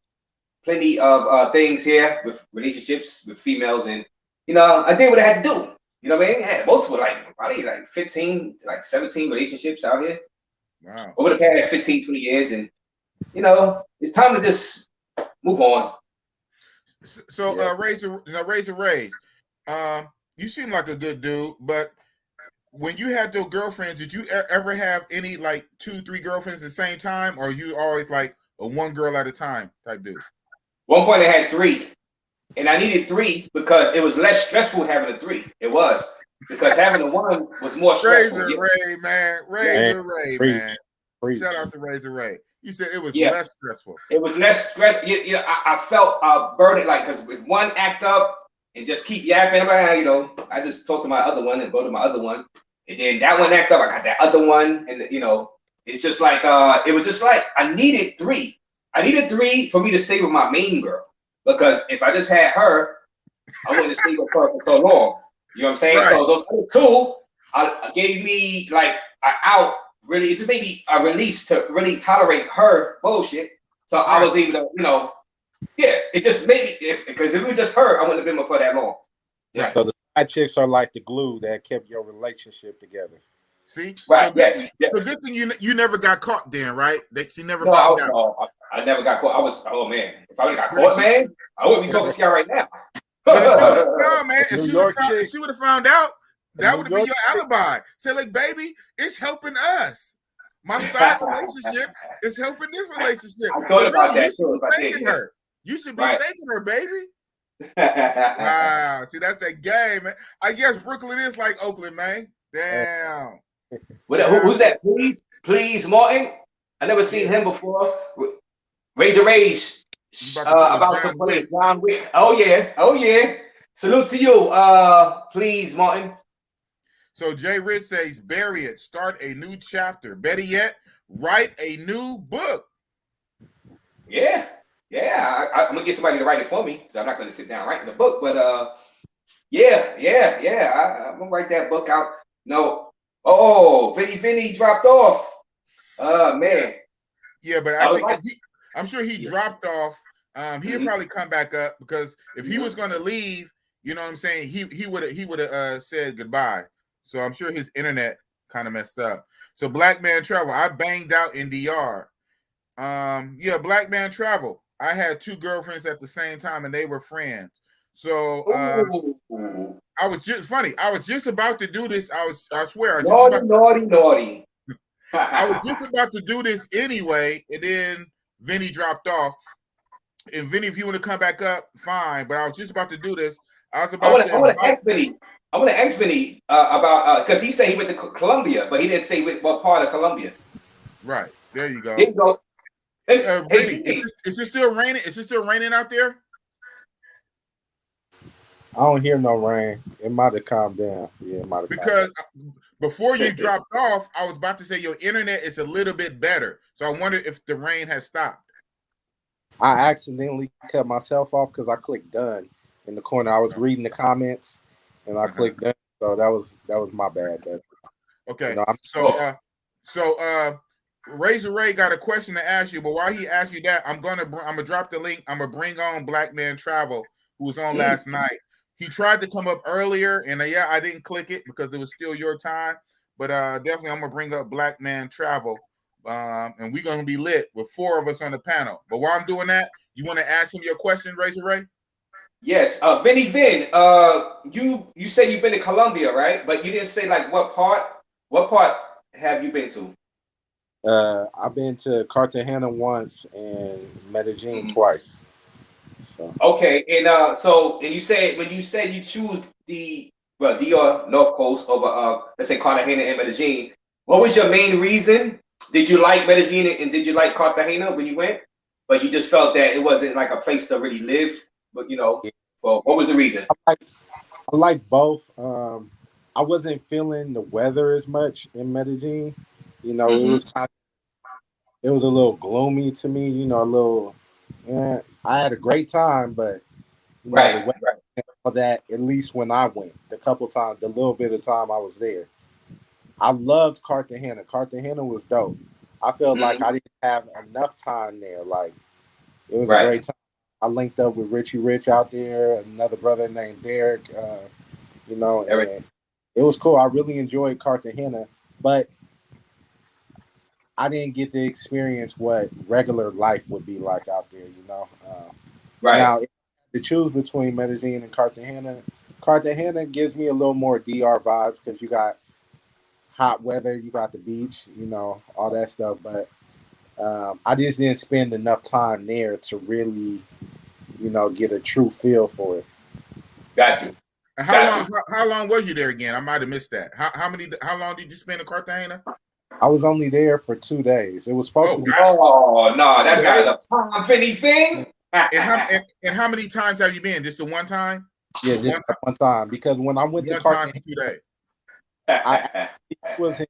plenty of things here with relationships with females, and I did what I had to do. You know what I mean? I had multiple, probably 15, 17 relationships out here. Wow. Over the past 15, 20 years, and it's time to just move on. So, Razor Rays, you seem like a good dude, but when you had those girlfriends, did you ever have any 2-3 girlfriends at the same time, or you always like a one girl at a time type dude? One point I had 3, and I needed 3 because it was less stressful having a 3. It was because having a 1 was more stressful. Razor Ray, man. Shout out to Razor Ray. You said it was less stressful. It was less stress. I felt burdened, because with one act up and just keep yapping about, I just talk to my other one and go to my other one, and then that one act up, I got that other one, and it's just like it was just like I needed 3. I needed 3 for me to stay with my main girl. because if I just had her, I wouldn't have stayed with her for so long. You know what I'm saying? Right. So those other two gave me like an out. Really, it just made me a release to really tolerate her bullshit. So I was able to, you know, yeah, it just made me, because if it was just her, I wouldn't have been with her that long. Yeah. Right. So the side chicks are like the glue that kept your relationship together. See, Right? so good Yes. thing, Yes. so good thing you never got caught then, right? That she never No, found out. no, I never got caught. I was, oh man, if I would have got caught, man, I wouldn't be talking to y'all right now. But if no, man, New if York she would have found out, that New would have been York your alibi. Say like, baby, it's helping us. My side relationship is helping this relationship. I thought about that You should too. be thanking her. You should be thanking her, baby. Wow. See, that's that game, man. I guess Brooklyn is like Oakland, man. Damn. Who's that? Please, Martin. I never seen him before. Razor Rage about to play John Wick. Oh yeah. Salute to you. Please, Martin. So Jay Rich says, bury it. Start a new chapter. Better yet, write a new book. Yeah. I'm gonna get somebody to write it for me, so I'm not gonna sit down writing the book. But I'm gonna write that book out. No, Vinney dropped off. Man. Yeah, but I'm sure he dropped off. He'll probably come back up, because if he was gonna leave, you know what I'm saying, he would have said goodbye. So I'm sure his internet kind of messed up. So Black Man Travel, I banged out in DR. Black Man Travel. I had 2 girlfriends at the same time, and they were friends. So I was just about to do this. I swear. Naughty. I was just about to do this anyway, and then Vinney dropped off. And Vinney, if you want to come back up, fine. But I was just about to do this. I want to ask Vinney. I want to ask Vinney about, because he said he went to Colombia, but he didn't say what part of Colombia. Right. There you go. There you go. Vinney, is it still raining? Is it still raining out there? I don't hear no rain. It might have calmed down. Yeah, it might have. Because before you dropped off, I was about to say your internet is a little bit better. So I wonder if the rain has stopped. I accidentally cut myself off because I clicked done in the corner. I was reading the comments and I clicked done. So that was my bad. Okay. You know, so Razor Ray got a question to ask you, but while he asks you that, I'm gonna drop the link. I'm gonna bring on Black Man Travel, who was on last night. He tried to come up earlier, and I didn't click it because it was still your time. But definitely, I'm gonna bring up Black Man Travel, and we're gonna be lit with 4 of us on the panel. But while I'm doing that, you want to ask him your question, Razor Ray? Yes, Vin. You said you've been to Colombia, right? But you didn't say like what part. What part have you been to? I've been to Cartagena once and Medellin twice. So. Okay, and so you said when you said you choose the DR North Coast over let's say Cartagena and Medellin, what was your main reason? Did you like Medellin and did you like Cartagena when you went? But you just felt that it wasn't like a place to really live. But so what was the reason? I like both. I wasn't feeling the weather as much in Medellin. You know, it was a little gloomy to me. You know, a little. I had a great time, but the weather, for that, at least when I went, the little bit of time I was there, I loved Cartagena. Cartagena was dope. I felt like I didn't have enough time there. Like it was a great time. I linked up with Richie Rich out there, another brother named Derek. You know, and it was cool. I really enjoyed Cartagena, but I didn't get to experience what regular life would be like out there. You know, now to choose between Medellin and Cartagena gives me a little more DR vibes because you got hot weather, you got the beach, you know, all that stuff. But I just didn't spend enough time there to really, you know, get a true feel for it. Got you. How long was you there again? I might have missed that. How long did you spend in Cartagena? I was only there for 2 days. It was supposed to be. Oh no, that's not enough time for anything. And how many times have you been? Just the one time? Yeah, just one time. Because when I went to Cartagena, for 2 days. It was in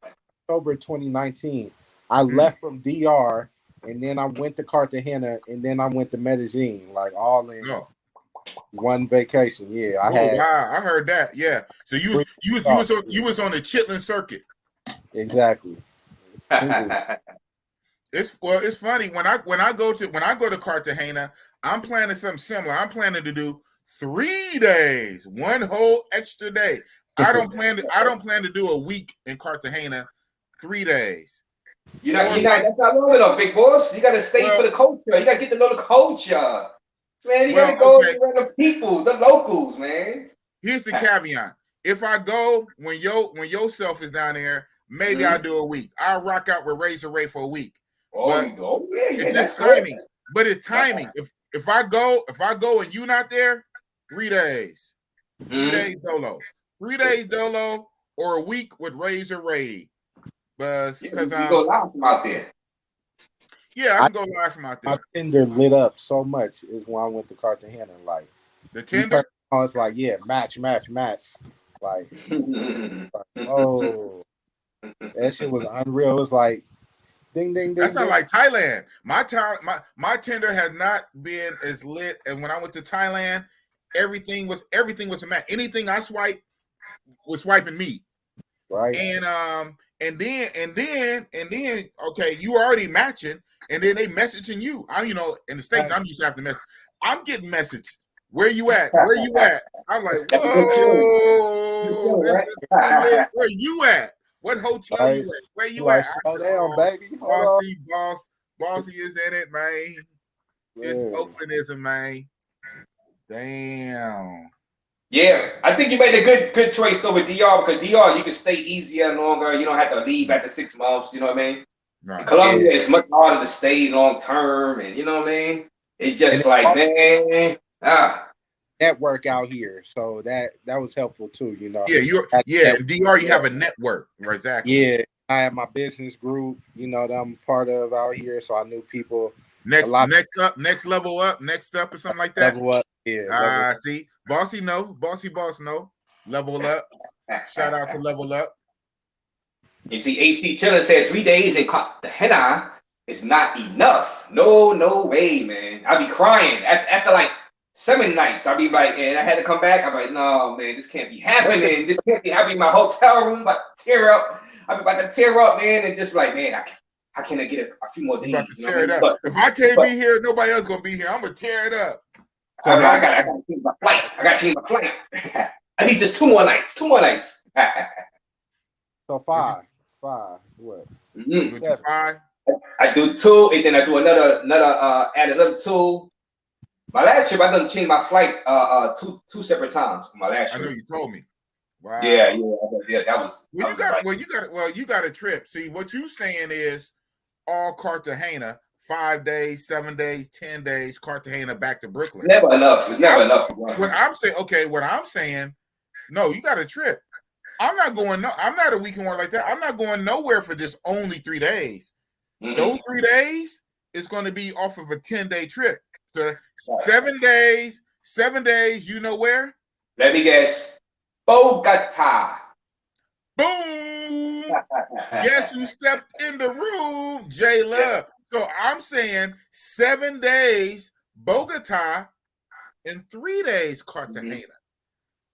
October 2019. I left from DR and then I went to Cartagena, and then I went to Medellin, like all in No. one vacation. Yeah, I Oh had wow, I heard that. Yeah. So you was on the Chitlin circuit. exactly. It's funny when I go to Cartagena, I'm planning something similar. I'm planning to do 3 days, one whole extra day. I don't plan to do a week in Cartagena, 3 days. That's not long enough, big boss. You gotta stay for the culture. You gotta get to know the culture. Man, you gotta go around the people, the locals, man. Here's the caveat. If I go when yourself is down there, maybe I'll do a week. I'll rock out with Razor Ray for a week. Oh, it's just timing. Good. But it's timing. If I go and you not there, 3 days. 3 days dolo. 3 days dolo or a week with Razor Ray. Because you go live from out there. Yeah, I can go live from out there. My Tinder lit up so much is when I went to Cartagena. Like the Tinder? It's like, yeah, match. Like oh, that shit was unreal. It was like ding ding ding. That's not like Thailand. My Tinder has not been as lit. And when I went to Thailand, everything was a match. Anything I swiped was swiping me. Right. And then okay, you already matching, and then they messaging you. In the States, I'm used to having to message. I'm getting message. Where you at? Where you at? I'm like, whoa, where you at? What hotel you at? Where you at? Slow down, baby. Bossy is in it, man. It's Oaklandism, man. Damn. Yeah, I think you made a good choice though with DR, because DR you can stay easier and longer. You don't have to leave after 6 months. You know what I mean? Right. In Colombia, it's much harder to stay long term, and you know what I mean. It's just like, man, network out here, so that was helpful too. You know. Yeah, in DR you have a network, right? Exactly. Yeah, I have my business group, that I'm part of out here, so I knew people. Next level up, or something like that. Level up, yeah. See, bossy boss know. Level up. Shout out to level up. You see, AC Chiller said 3 days in Cartagena is not enough. No way, man. I'll be crying after like 7 nights. I'll be like, and I had to come back. I'm like, no, man, this can't be happening. This can't be happening in my hotel room. About to tear up. I'm about to tear up, man, and just like, man, how can I get a few more days? Tear it up. If I can't be here, nobody else gonna be here. I'm gonna tear it up. So I gotta change my flight. I need just 2 more nights. 2 more nights. So 5. What? Mm-hmm. 5. I do 2, and then I do add another 2. My last trip, I done changed my flight two separate times. My last trip. I know you told me. Wow. Yeah, that was. You got a trip. See, what you saying is all Cartagena, 5 days, 7 days, 10 days, Cartagena back to Brooklyn. Never enough. It's never enough. What I'm saying, no, you got a trip. I'm not a weekend warrior like that. I'm not going nowhere for just only 3 days. Mm-hmm. Those 3 days is going to be off of a 10-day trip. So 7 days, you know where? Let me guess. Bogota. Boom! Guess who stepped in the room? J Love. Yeah. So I'm saying 7 days Bogota and 3 days Cartagena. Mm-hmm.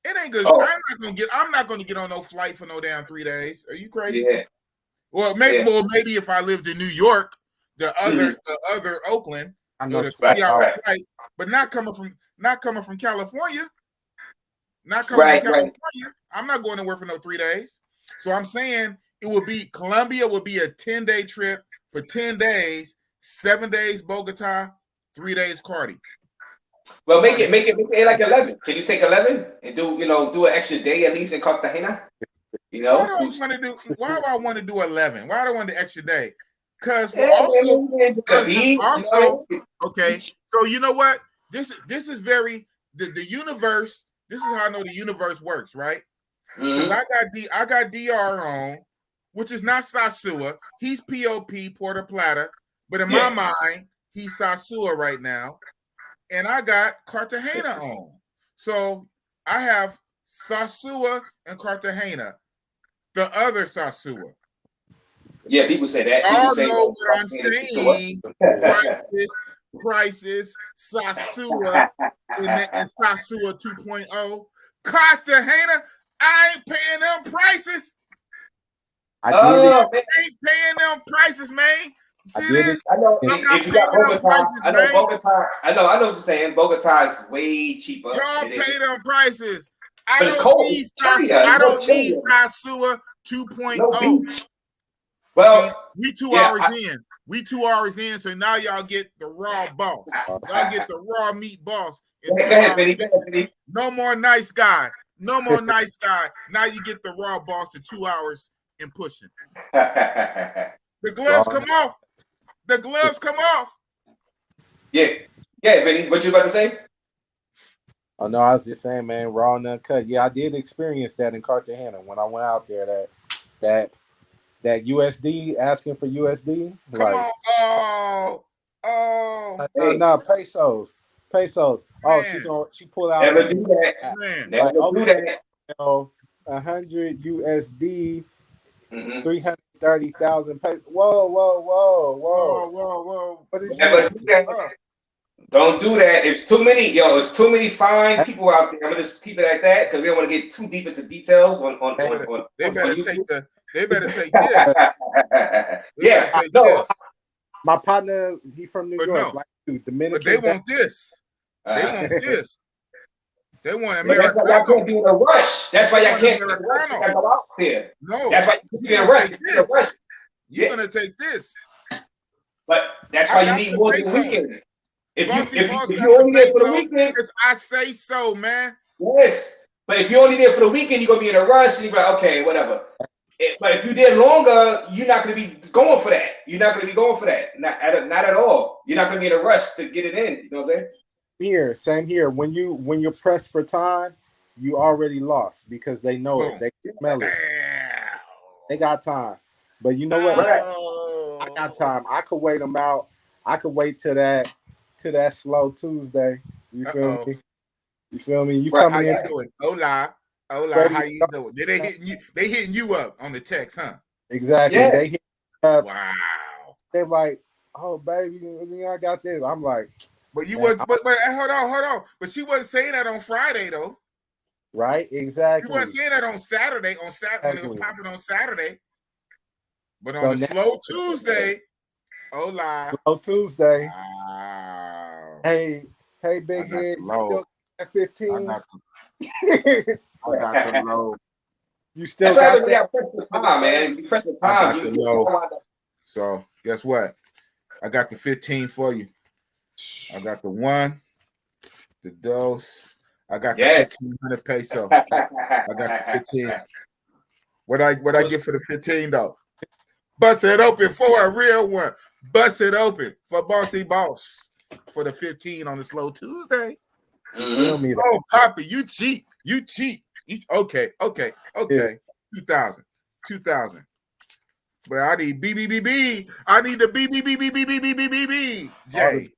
It ain't good. Oh. I'm not gonna get on no flight for no damn 3 days. Are you crazy? Yeah. Well, maybe if I lived in New York, the other Oakland, I know, 3-hour flight, but not coming from California. Not coming from California. Right. I'm not going nowhere for no 3 days. So I'm saying Colombia would be a 10-day trip for 10 days, 7 days Bogota, 3 days Cardi. Well, make it like 11. Can you take 11 and do an extra day at least in Cartagena? Why do I want to do 11? Why do I want the extra day? Because okay. So you know what? This is very the universe. This is how I know the universe works, right? Because I got DR on, which is not Sasua. He's POP Puerto Plata, but in my mind, he's Sasua right now. And I got Cartagena on. So I have Sasua and Cartagena, the other Sasua. Yeah, people say that. People Y'all say know what I'm saying. Prices, Sasua, and Sasua 2.0. Cartagena, I ain't paying them prices. I Oh, ain't paying them prices, man. See this? I know. I'm not If you paying got them Bogota, prices, I know man. Bogota. I know what you're saying. Bogota is way cheaper. Y'all pay them prices. I But it's don't cold. need I don't need Sasua 2.0. No beach. Well, see, we 2 hours in. We 2 hours in, so now y'all get the raw boss. Y'all get the raw meat boss. Go ahead, Vinny. No more nice guy. No more nice guy. Now you get the raw boss in 2 hours and pushing. The gloves come off. The gloves come off. Yeah, Vinny. What you about to say? Oh no, I was just saying, man, raw and uncut. Yeah, I did experience that in Cartagena when I went out there. That USD asking for USD. Come like, on. No, pesos. Oh, Man. she pulled out. Never do that. Man. Never do that. 100 USD, Mm-hmm. 330,000 pesos. Whoa. What is Never do that. Don't do that. It's too many, it's too many fine people out there. I'm gonna just keep it like that because we don't want to get too deep into details on They better take YouTube. They better take this. Yeah, I know. My partner, he from New York, no. like you, Dominican. But they want this. They want this. They want Americano. That's why y'all can't be in a rush. That's why y'all can't be in a rush. You gotta go out there. No. That's why you can't be in a rush. You're gonna take this. But that's why you need more than a weekend. If you only there for the weekend, because I say so, man. Yes, but if you're only there for the weekend, you're gonna be in a rush, and you're like, okay, whatever. But if you're there longer, you're not gonna be going for that. You're not gonna be going for that. Not at all. You're not gonna be in a rush to get it in. You know what I mean? Same here. When you're pressed for time, you already lost because they know it. They smell it. They got time. But you know what? I got time. I could wait them out. I could wait till that slow Tuesday. You feel me? You feel me? You coming in? Doing? Hola, how you doing? They hitting you up on the text, huh? Exactly. Yeah. They hit up. Wow. They're like, oh baby, I got this. I'm like, but you was but hold on. But she wasn't saying that on Friday though. Right? Exactly. You wasn't saying that on Saturday. When it was popping on Saturday. But on the slow Tuesday, hola. Slow Tuesday. Wow. Hey, big head. At 15. I got the low. You still got that? Press the time, man. You press the time. I got the low. So guess what? I got the 15 for you. I got the 1, the dose. I got the 1,500 peso. I got the 15. What I get for the 15 though? Bust it open for a real one. Bust it open for Bossy Boss for the 15 on the slow Tuesday. Mm-hmm. Oh, Poppy, you cheap. Okay. Yeah. 2,000. But I need BBBB. I need the BBBBBBBBBB. Jay.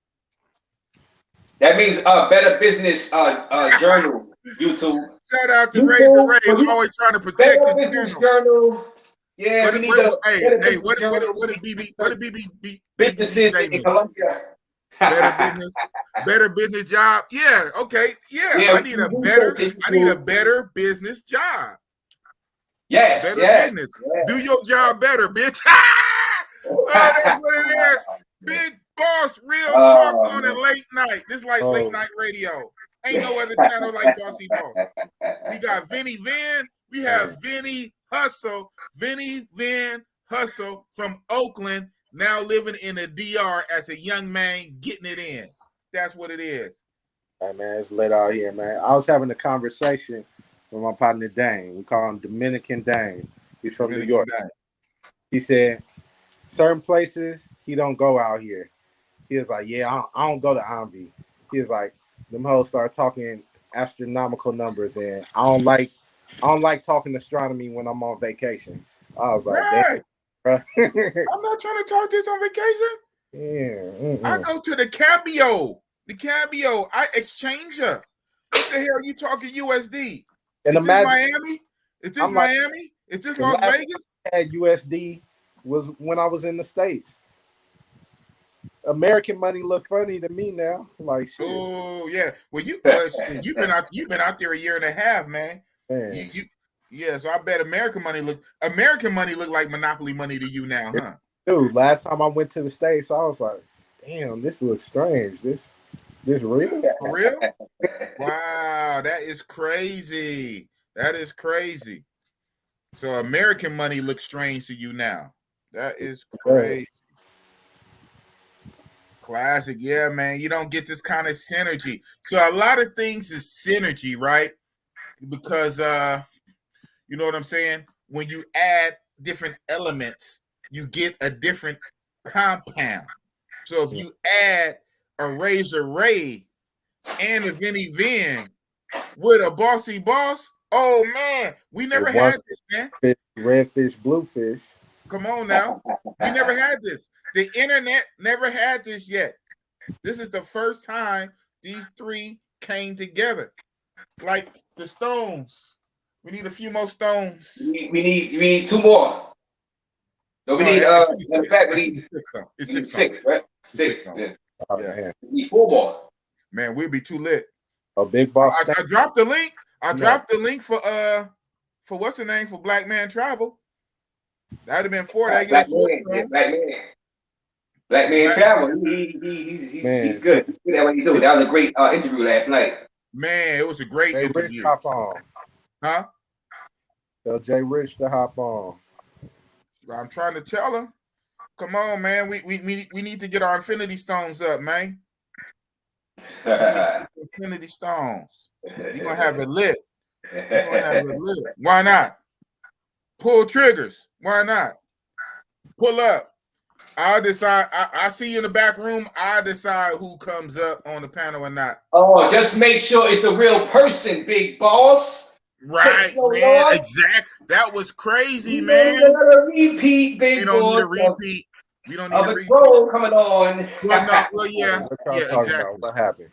That means Better Business Journal, YouTube. Shout out to Razor Ray. I'm always trying to protect Better the Business Journal. Yeah, we need the what BB businesses in Colombia. better business job. Yeah, okay. Yeah, I need a better business job. Yes, business. Do your job better, bitch. Oh, that's what it is. Big Boss, real talk on a late night. This is like late night radio. Ain't no other channel like Bossy Boss. We got Vinney Van. We have Vinney Hustle. Vinney Van Hustle from Oakland, now living in the DR as a young man, getting it in. That's what it is. Hey, man, it's lit out here, man. I was having a conversation with my partner, Dane. We call him Dominican Dane. He's from New York. He said, certain places, he don't go out here. He was like, yeah, I don't go to Envy. He was like, them hoes start talking astronomical numbers, and I don't like talking astronomy when I'm on vacation. I was like, right. Damn, I'm not trying to talk this on vacation. Yeah. I go to the Cambio. I exchange her. What the hell are you talking USD? And is this Miami? Is this Miami? Is this Las Vegas? I had USD was when I was in the States. American money look funny to me now. Like shit. Oh yeah. Well, you've been out there a year and a half, man. Man. Yeah. So I bet American money look like Monopoly money to you now, huh? Dude, last time I went to the States, I was like, damn, this looks strange. This real? For real? Wow, that is crazy. That is crazy. So American money looks strange to you now. That is crazy. Classic. Yeah, man. You don't get this kind of synergy. So a lot of things is synergy, right? Because you know what I'm saying? When you add different elements, you get a different compound. So if you add a Razor Ray and a Vinney Vin with a Bossy Boss, oh man, we never had this, man. Redfish, bluefish. Come on now. We never had this. The internet never had this yet. This is the first time these three came together. Like the Stones. We need a few more Stones. We need two more. No, we need in fact we need six, right? Six. Yeah. Oh, man. We need four more. Man, we'll be too lit. A big boss. I dropped the link. I dropped the link for what's the name for Black Man Travel. That'd have been four. That Black Man Travel. He's good. That's what he do. That was a great interview last night. Man, it was a great interview. Rich hop on. Huh? Tell Jay Rich to hop on. I'm trying to tell him. Come on, man. We need to get our Infinity Stones up, man. Infinity Stones. You're gonna have it lit. Why not? Pull triggers. Why not? Pull up. I'll decide. I see you in the back room. I decide who comes up on the panel or not. Oh, just make sure it's the real person, big boss. Right, man. Exactly. That was crazy, man. We don't need a repeat, big boss. We don't need a repeat. We don't need a repeat. Coming on. Well, yeah. Exactly. What happened?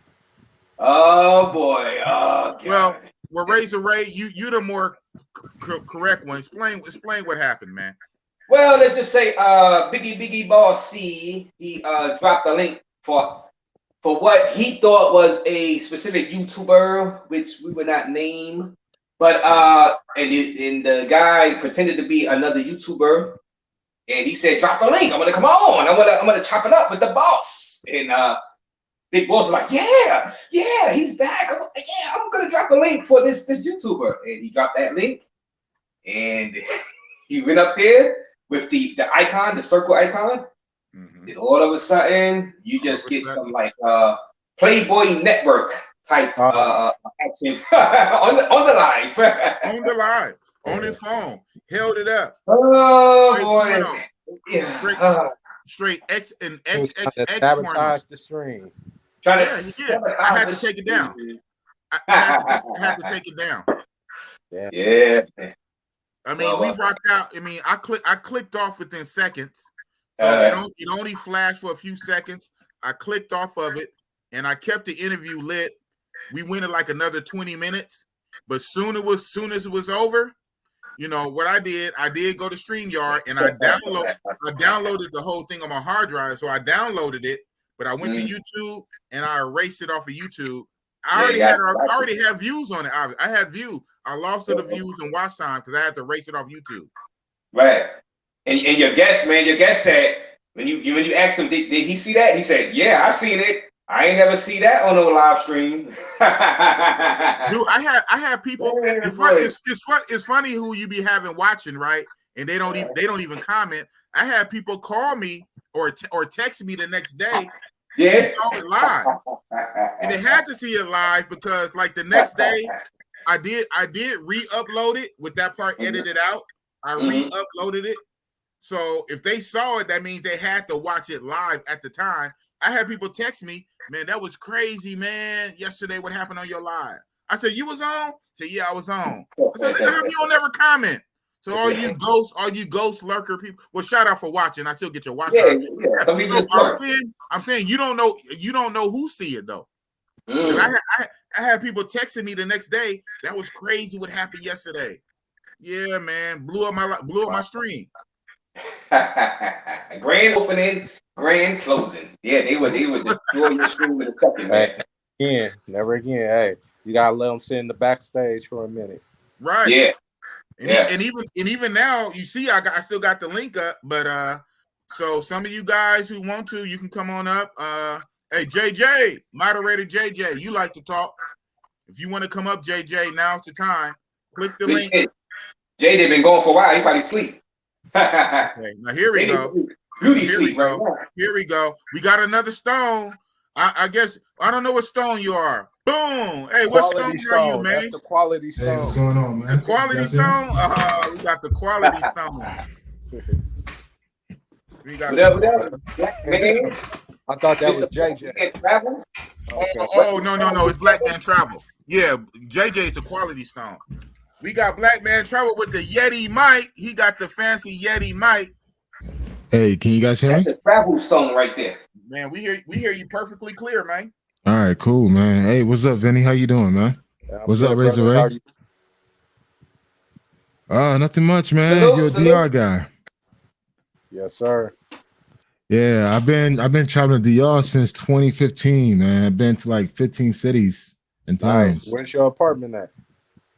Oh boy. Oh, God. Well, Razor Ray, you're the more correct one. Explain what happened, man. Well, let's just say Biggie Boss C, he dropped a link for what he thought was a specific YouTuber, which we would not name. But and the guy pretended to be another YouTuber, and he said, "Drop the link. I'm gonna come on. I'm gonna chop it up with the boss." And Big Boss was like, "Yeah, he's back. I'm gonna drop the link for this YouTuber." And he dropped that link, and he went up there with the icon, the circle icon. Mm-hmm. And all of a sudden, you just get some like Playboy Network type action on the live. On his phone, held it up. Oh boy! Straight X and XXX. Sabotage the stream. I had to take it down. I had to take it down. Yeah. I mean, we rocked out. I mean, I clicked off within seconds. So it only flashed for a few seconds. I clicked off of it, and I kept the interview lit. We went in like another 20 minutes, but soon as it was over, you know what I did go to StreamYard and I downloaded the whole thing on my hard drive. So I downloaded it, but I went to YouTube and I erased it off of YouTube. I already have views on it. I had views. I lost the views and watch time because I had to erase it off YouTube. Right. And your guest said when you asked him, did he see that? He said, "Yeah, I seen it. I ain't never see that on no live stream." Dude, I had people. It's funny who you be having watching, right? And they don't even comment. I had people call me or text me the next day. Yeah, they saw it live, and they had to see it live because like the next day, I did re-upload it with that part edited out. I re-uploaded it. So if they saw it, that means they had to watch it live at the time. I had people text me, "Man, that was crazy, man. Yesterday, what happened on your live?" I said, "You was on?" I said, "Yeah, I was on." I said, "How come you don't never comment?" So all you ghost lurker people. Well, shout out for watching. I still get your watch. Yeah. I'm saying you don't know who see it though. I had people texting me the next day. That was crazy. What happened yesterday? Yeah, man, blew up my stream. Grand opening, grand closing. Yeah, they would destroy your stream in a second, man. Again, never again. Hey, you gotta let them sit in the backstage for a minute. Right. Yeah. And, Yeah. and even now, you see, I still got the link up, but so some of you guys who want to, you can come on up. Hey, JJ, moderator JJ, you like to talk. If you want to come up, JJ, now's the time. Click the link. JJ been going for a while. He probably sleep. Okay, now here we go. Beauty sleep right now. Here we go. We got another stone. I guess I don't know what stone you are. Boom. Hey, what stone are you, man? That's the quality stone. Hey, what's going on, man? The quality stone? We got the quality stone. We got whatever. Black man. I thought that was JJ. Travel? Oh, no. It's Black Man Travel. Yeah, JJ is a quality stone. We got Black Man Travel with the Yeti mic. He got the fancy Yeti mic. Hey, can you guys hear me? That's a travel stone right there. Man, we hear you perfectly clear, man. All right, cool, man. Hey, what's up, Vinney? How you doing, man? What's up, Razor Ray? Nothing much, man. You're a DR guy. Yes, sir. Yeah, I've been traveling to DR since 2015, man. I've been to like 15 cities and towns. Nice. Where's your apartment at?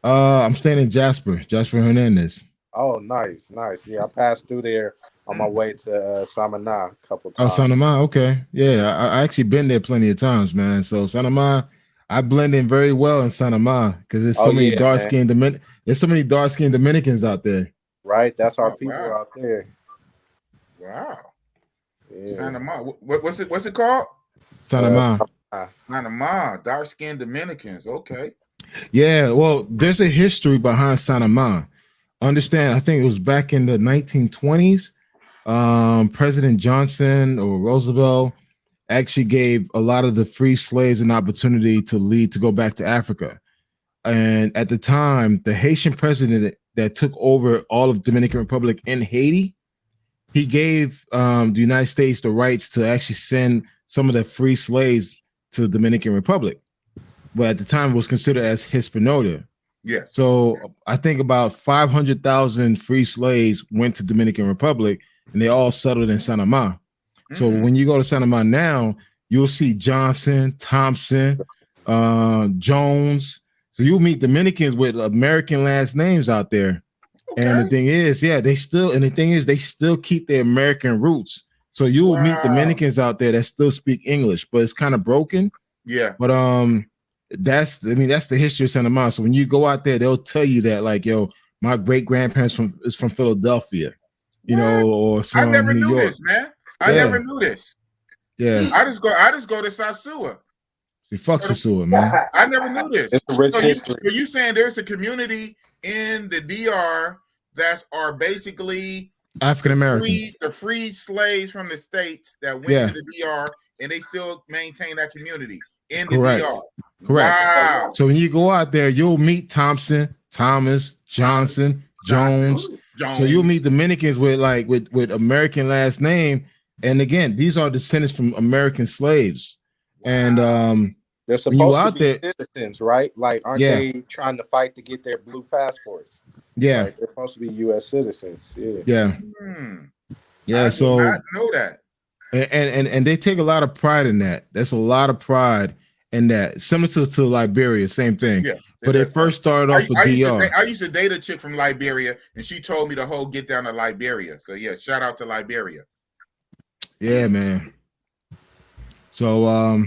I'm staying in Jasper Hernandez. Oh, nice. Yeah, I passed through there on my way to Samaná a couple times. Oh, Samaná, okay. Yeah, I actually been there plenty of times, man. So Samaná, I blend in very well in Samaná because there's so many dark-skinned there's so many dark-skinned Dominicans out there. Right, that's our people out there. Wow. Yeah. Samaná. What's it called? Samaná. Samaná, dark-skinned Dominicans. Okay. Yeah, well, there's a history behind Samaná. Understand, I think it was back in the 1920s. President Johnson or Roosevelt actually gave a lot of the free slaves an opportunity to leave to go back to Africa. And at the time, the Haitian president that took over all of Dominican Republic in Haiti, he gave the United States the rights to actually send some of the free slaves to the Dominican Republic. But at the time, it was considered as Hispaniola. Yes. So I think about 500,000 free slaves went to Dominican Republic, and they all settled in Samaná. Mm-hmm. So when you go to Samaná now, you'll see Johnson, Thompson, Jones. So you'll meet Dominicans with American last names out there. Okay. And the thing is, they still keep their American roots. So you'll meet Dominicans out there that still speak English, but it's kind of broken. Yeah. But that's the history of Samaná. So when you go out there, they'll tell you that, like, yo, my great grandparents is from Philadelphia, you know, or from I never New knew York. This, man. I never knew this. Yeah. I just go to Sasua. See, fuck Sasua, man. I never knew this. It's a rich history. So you saying there's a community in the DR that are basically African Americans, the freed slaves from the States that went to the DR, and they still maintain that community in the DR. Correct. Wow. So when you go out there, you'll meet Thompson, Thomas, Johnson, Jones. So you'll meet Dominicans with American last name. And again, these are descendants from American slaves. Wow. And they're supposed to be citizens, right? Like, aren't they trying to fight to get their blue passports? Yeah. Like, they're supposed to be U.S. citizens. Yeah. Yeah. So I know that. And they take a lot of pride in that. That's a lot of pride in that. Similar to Liberia, same thing. Yes, but it first started off with DR. I used to date a chick from Liberia, and she told me the whole get down to Liberia. So yeah, shout out to Liberia. Yeah, man. So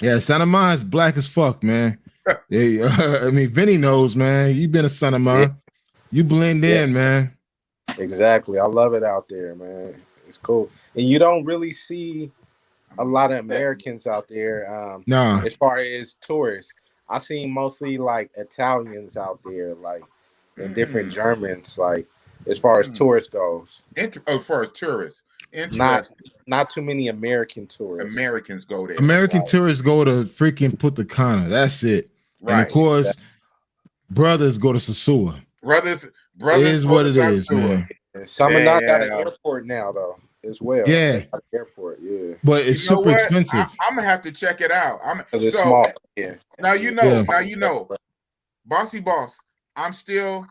Samaná is black as fuck, man. I mean, Vinney knows, man. You've been to Samaná. You blend in, man. Exactly. I love it out there, man. It's cool. And you don't really see a lot of Americans out there. No. As far as tourists, I seen mostly like Italians out there, like and different Germans, like as far as tourists goes. As far as tourists, not too many American tourists. Americans go there. American tourists go to freaking Punta Cana. That's it. Right. And of course, brothers go to Sasua. Brothers is what it is, man. Samaná got an airport now, though, as well. Yeah, airport. Yeah, but it's super expensive. I'm gonna have to check it out. It's small. Yeah. Now you know, Bossy Boss. I'm still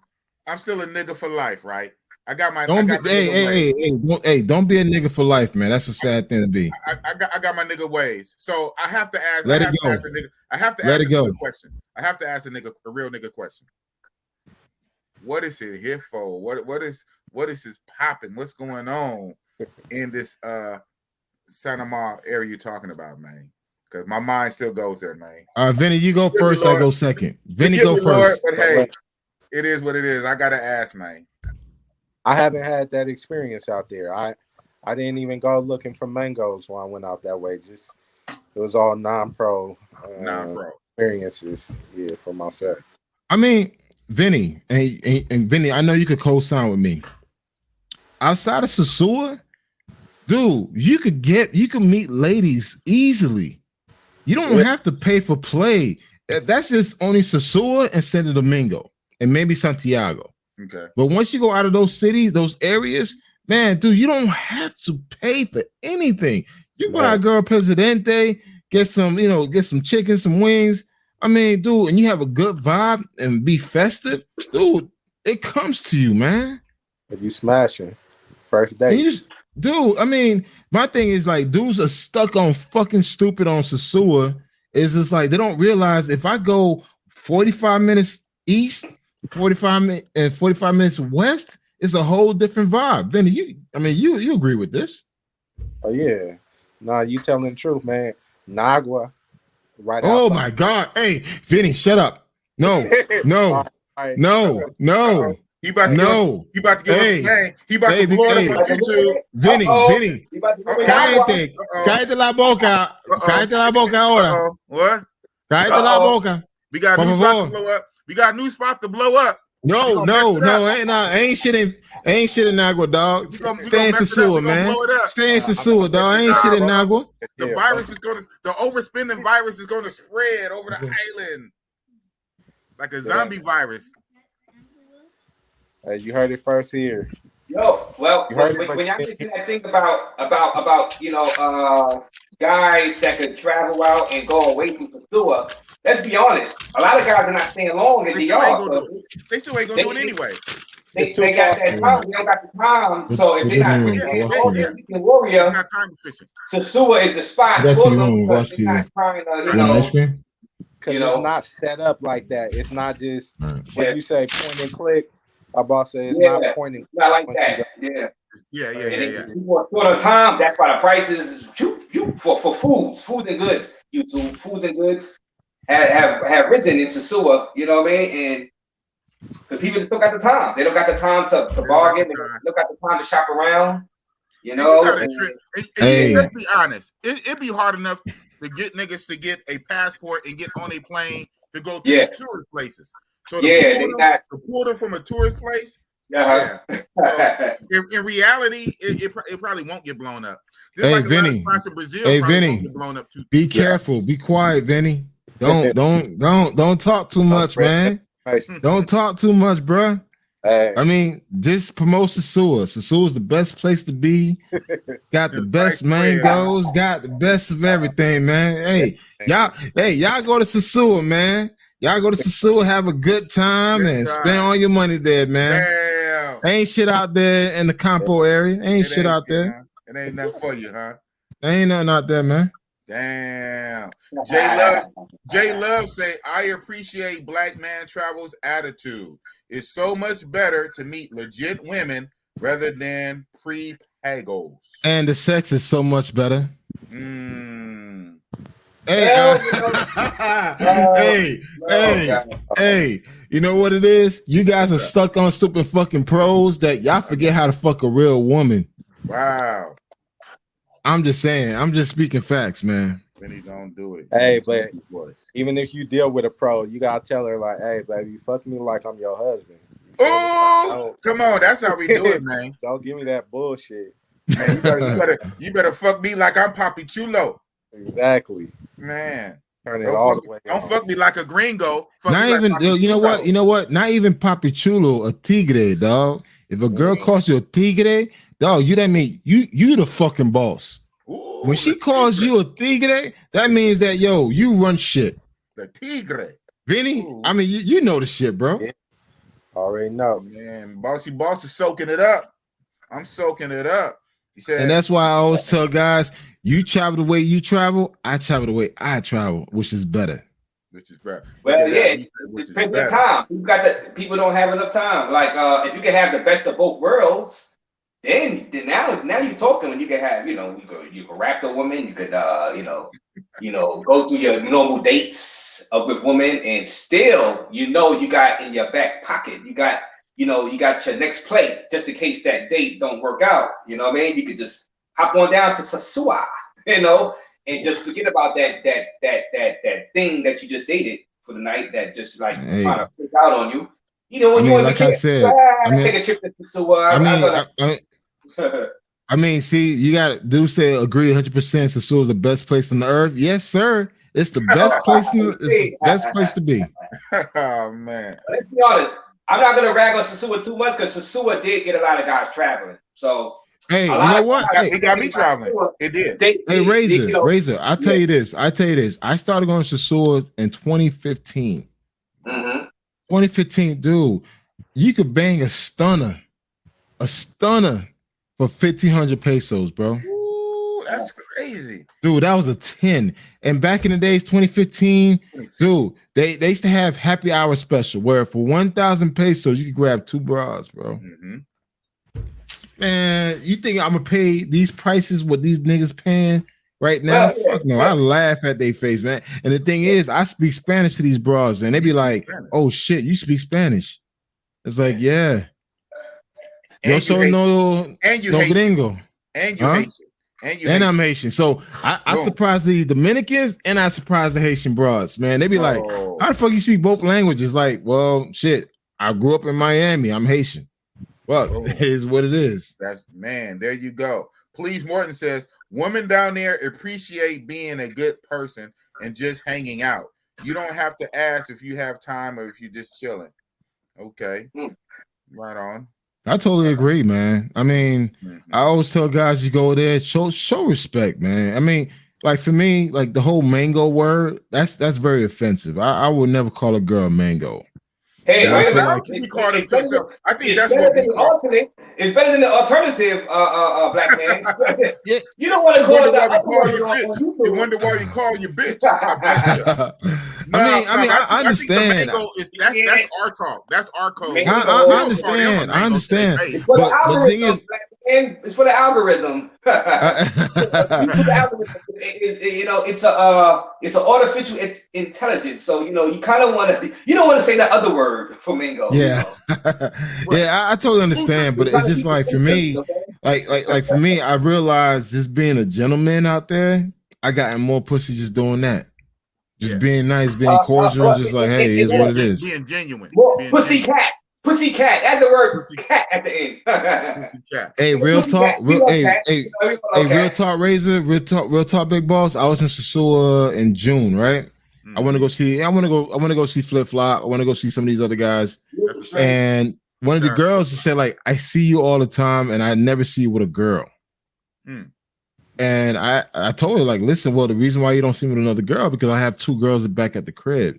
a nigga for life, right? I got my. Don't I be, got my nigga ways. don't be a nigga for life, man. That's a sad thing to be. I got my nigga ways. So I have to ask. Let I it have go. to ask a nigga. I have to Let ask it a go. nigga question. I have to ask a real nigga question. What is it here for? What is this popping? What's going on in this Santa Mar area you're talking about, man? Because my mind still goes there, man. Vinny, you go first. I go second. Vinny, Forgive go me, Lord, first. but hey, it is what it is. I gotta ask, man. I haven't had that experience out there. I didn't even go looking for mangoes when I went out that way. Just it was all non-pro experiences. Yeah, for myself. I mean, Vinny and Vinny, I know you could co-sign with me. Outside of Sosua, dude, you could meet ladies easily. You don't have to pay for play. That's just only Sosua and Santo Domingo and maybe Santiago. Okay. But once you go out of those cities, those areas, man, dude, you don't have to pay for anything. You buy a girl Presidente, get some chicken, some wings. I mean, dude, and you have a good vibe and be festive, dude, it comes to you, man. If you smashing first date. Dude, I mean, my thing is like dudes are stuck on fucking stupid on Sosua. It's just like they don't realize if I go 45 minutes east, 45 minutes west, it's a whole different vibe. Vinny, you agree with this? Oh yeah. Nah, you telling the truth, man. Nagua. Right. Oh outside. my God. Hey, Vinny, shut up. No. All right. No. He about to give up the game. He about to blow it up on YouTube. Vinny. Cállate la boca. Cállate la boca ahora. What? Cállate la boca. We got a new spot to blow up. We got a new spot to blow up. No, ain't shit in Nagua, dog. Stay in Sosua, man. Stay in Sosua, dog. Ain't shit in Nagua. The virus is the overspending virus is gonna spread over the island like a zombie virus. You heard it first here. Yo, well, when y'all get to that thing about guys that could travel out and go away from Sosua, let's be honest, a lot of guys are not staying long in the yard. They still ain't gonna do it anyway. They got that time. They don't got the time. So if they're not warrior, not time efficient. Sosua is the spot for them. They're not trying to, because it's not set up like that. It's not just when you say point and click. Our boss says it's not pointing. Not like that. Yeah. Short on time. That's why the prices for foods and goods. Foods and goods have risen in Sosua. You know what I mean? And because people don't got the time. They don't got the time to bargain. They don't got the time to shop around. You know. Let's be honest. It'd be hard enough to get niggas to get a passport and get on a plane to go to the tourist places. So to pull them from a tourist place. So in reality, it probably won't get blown up. Just hey, like Vinny. In Brazil, hey, Vinny. Won't get blown up too. Be careful. Be quiet, Vinny. Don't talk too much, man. Don't talk too much, bruh. I mean, just promote Sosua. Sosua is the best place to be. Got the best mangoes. Got the best of everything, man. Hey, y'all go to Sosua, man. Y'all go to Sosua, have a good time, and spend all your money there, man. Damn. Ain't shit out there in the Campo area. Ain't shit out there. It ain't nothing for you, huh? Ain't nothing out there, man. Damn. J Love say, I appreciate Black Man Travel's attitude. It's so much better to meet legit women rather than pre-pagos. And the sex is so much better. Hey, you know what it is? You guys are stuck on stupid fucking pros that y'all forget how to fuck a real woman. Wow. I'm just saying. I'm just speaking facts, man. Vinny don't do it. Hey, but even if you deal with a pro, you gotta tell her like, hey, baby, you fuck me like I'm your husband. Oh, come on. That's how we do it, man. Don't give me that bullshit. Man, you better fuck me like I'm Papi Chulo. Exactly. Man. Turn it all the way. Don't fuck me like a gringo. Not even, you know what? Not even Papi Chulo, a tigre, dog. If a girl calls you a tigre, dog, that mean you the fucking boss. Ooh, when she calls you a tigre, that means that you run shit. The tigre. Vinny, I mean you know the shit, bro. Already know. Man, Bossy Boss is soaking it up. I'm soaking it up. He said, And that's why I always tell guys, you travel the way you travel, I travel the way I travel, which is better. which is better. Well, Look at yeah, that. He said, which it's is plenty of better. time. People don't have enough time. Like, if you can have the best of both worlds, then now you're talking. When you can have, you can rap the woman. You could, go through your normal dates with women, and still, you got in your back pocket, you got your next play just in case that date don't work out. You know what I mean? You could just hop on down to Sasua, and just forget about that thing that you just dated for the night that just like trying to freak out on you. When you like I said, take a trip to Sasua. I mean, see, you got to say agree 100%. Sasua is the best place on the earth. Yes, sir. It's the best place. It's the best place to be. Oh man. Let's be honest. I'm not gonna rag on Sasua too much because Sasua did get a lot of guys traveling. So hey, you know what? It got me traveling. It did. Hey, Razor. I'll tell you this. I started going to Sasua in 2015. Mm-hmm. 2015, dude. You could bang a stunner for 1,500 pesos, bro. Ooh, that's crazy, dude. That was a 10. And back in the days, 2015, dude, they used to have happy hour special where for 1,000 pesos you could grab 2 bras, bro. Mm-hmm. Man, you think I'm gonna pay these prices what these niggas paying right now? Fuck no. I laugh at their face, man. And the thing is, I speak Spanish to these bras, and they be like, "Oh shit, you speak Spanish?" It's like, yeah. Yo soy no gringo. And you Haitian. And I'm Haitian. So I surprise the Dominicans and I surprise the Haitian broads, man. They be like, how the fuck you speak both languages? Like, well, shit. I grew up in Miami. I'm Haitian. Well, it is what it is. There you go. Please, Morton says, women down there appreciate being a good person and just hanging out. You don't have to ask if you have time or if you're just chilling. Okay. Right on. I totally agree, man. I mean, I always tell guys you go there, show respect, man. I mean, like for me, like the whole mango word, that's very offensive. I would never call a girl mango. Hey, I think that's what we call it. It's better than the alternative, black man. Yeah. You don't want to go to You wonder why you call you bitch. I understand. That's our talk. That's our code. I understand. But the thing is, it's for the algorithm. It's an artificial intelligence. So you kind of want to. You don't want to say that other word for mango. Yeah, yeah, I totally understand. But it's just like for me, like for me, I realized just being a gentleman out there, I got more pussy just doing that. Just being nice, being cordial, just like, hey, it's what it is. Being genuine. Pussycat. Add the word cat at the end. Hey, real talk. Real talk, Razor. Real talk, Big Boss. I was in Sasua in June, right? I want to go see Flip Flop. I want to go see some of these other guys. And one of the girls said, like, I see you all the time, and I never see you with a girl. And I told her, like, listen, well, the reason why you don't see me with another girl because I have 2 girls back at the crib.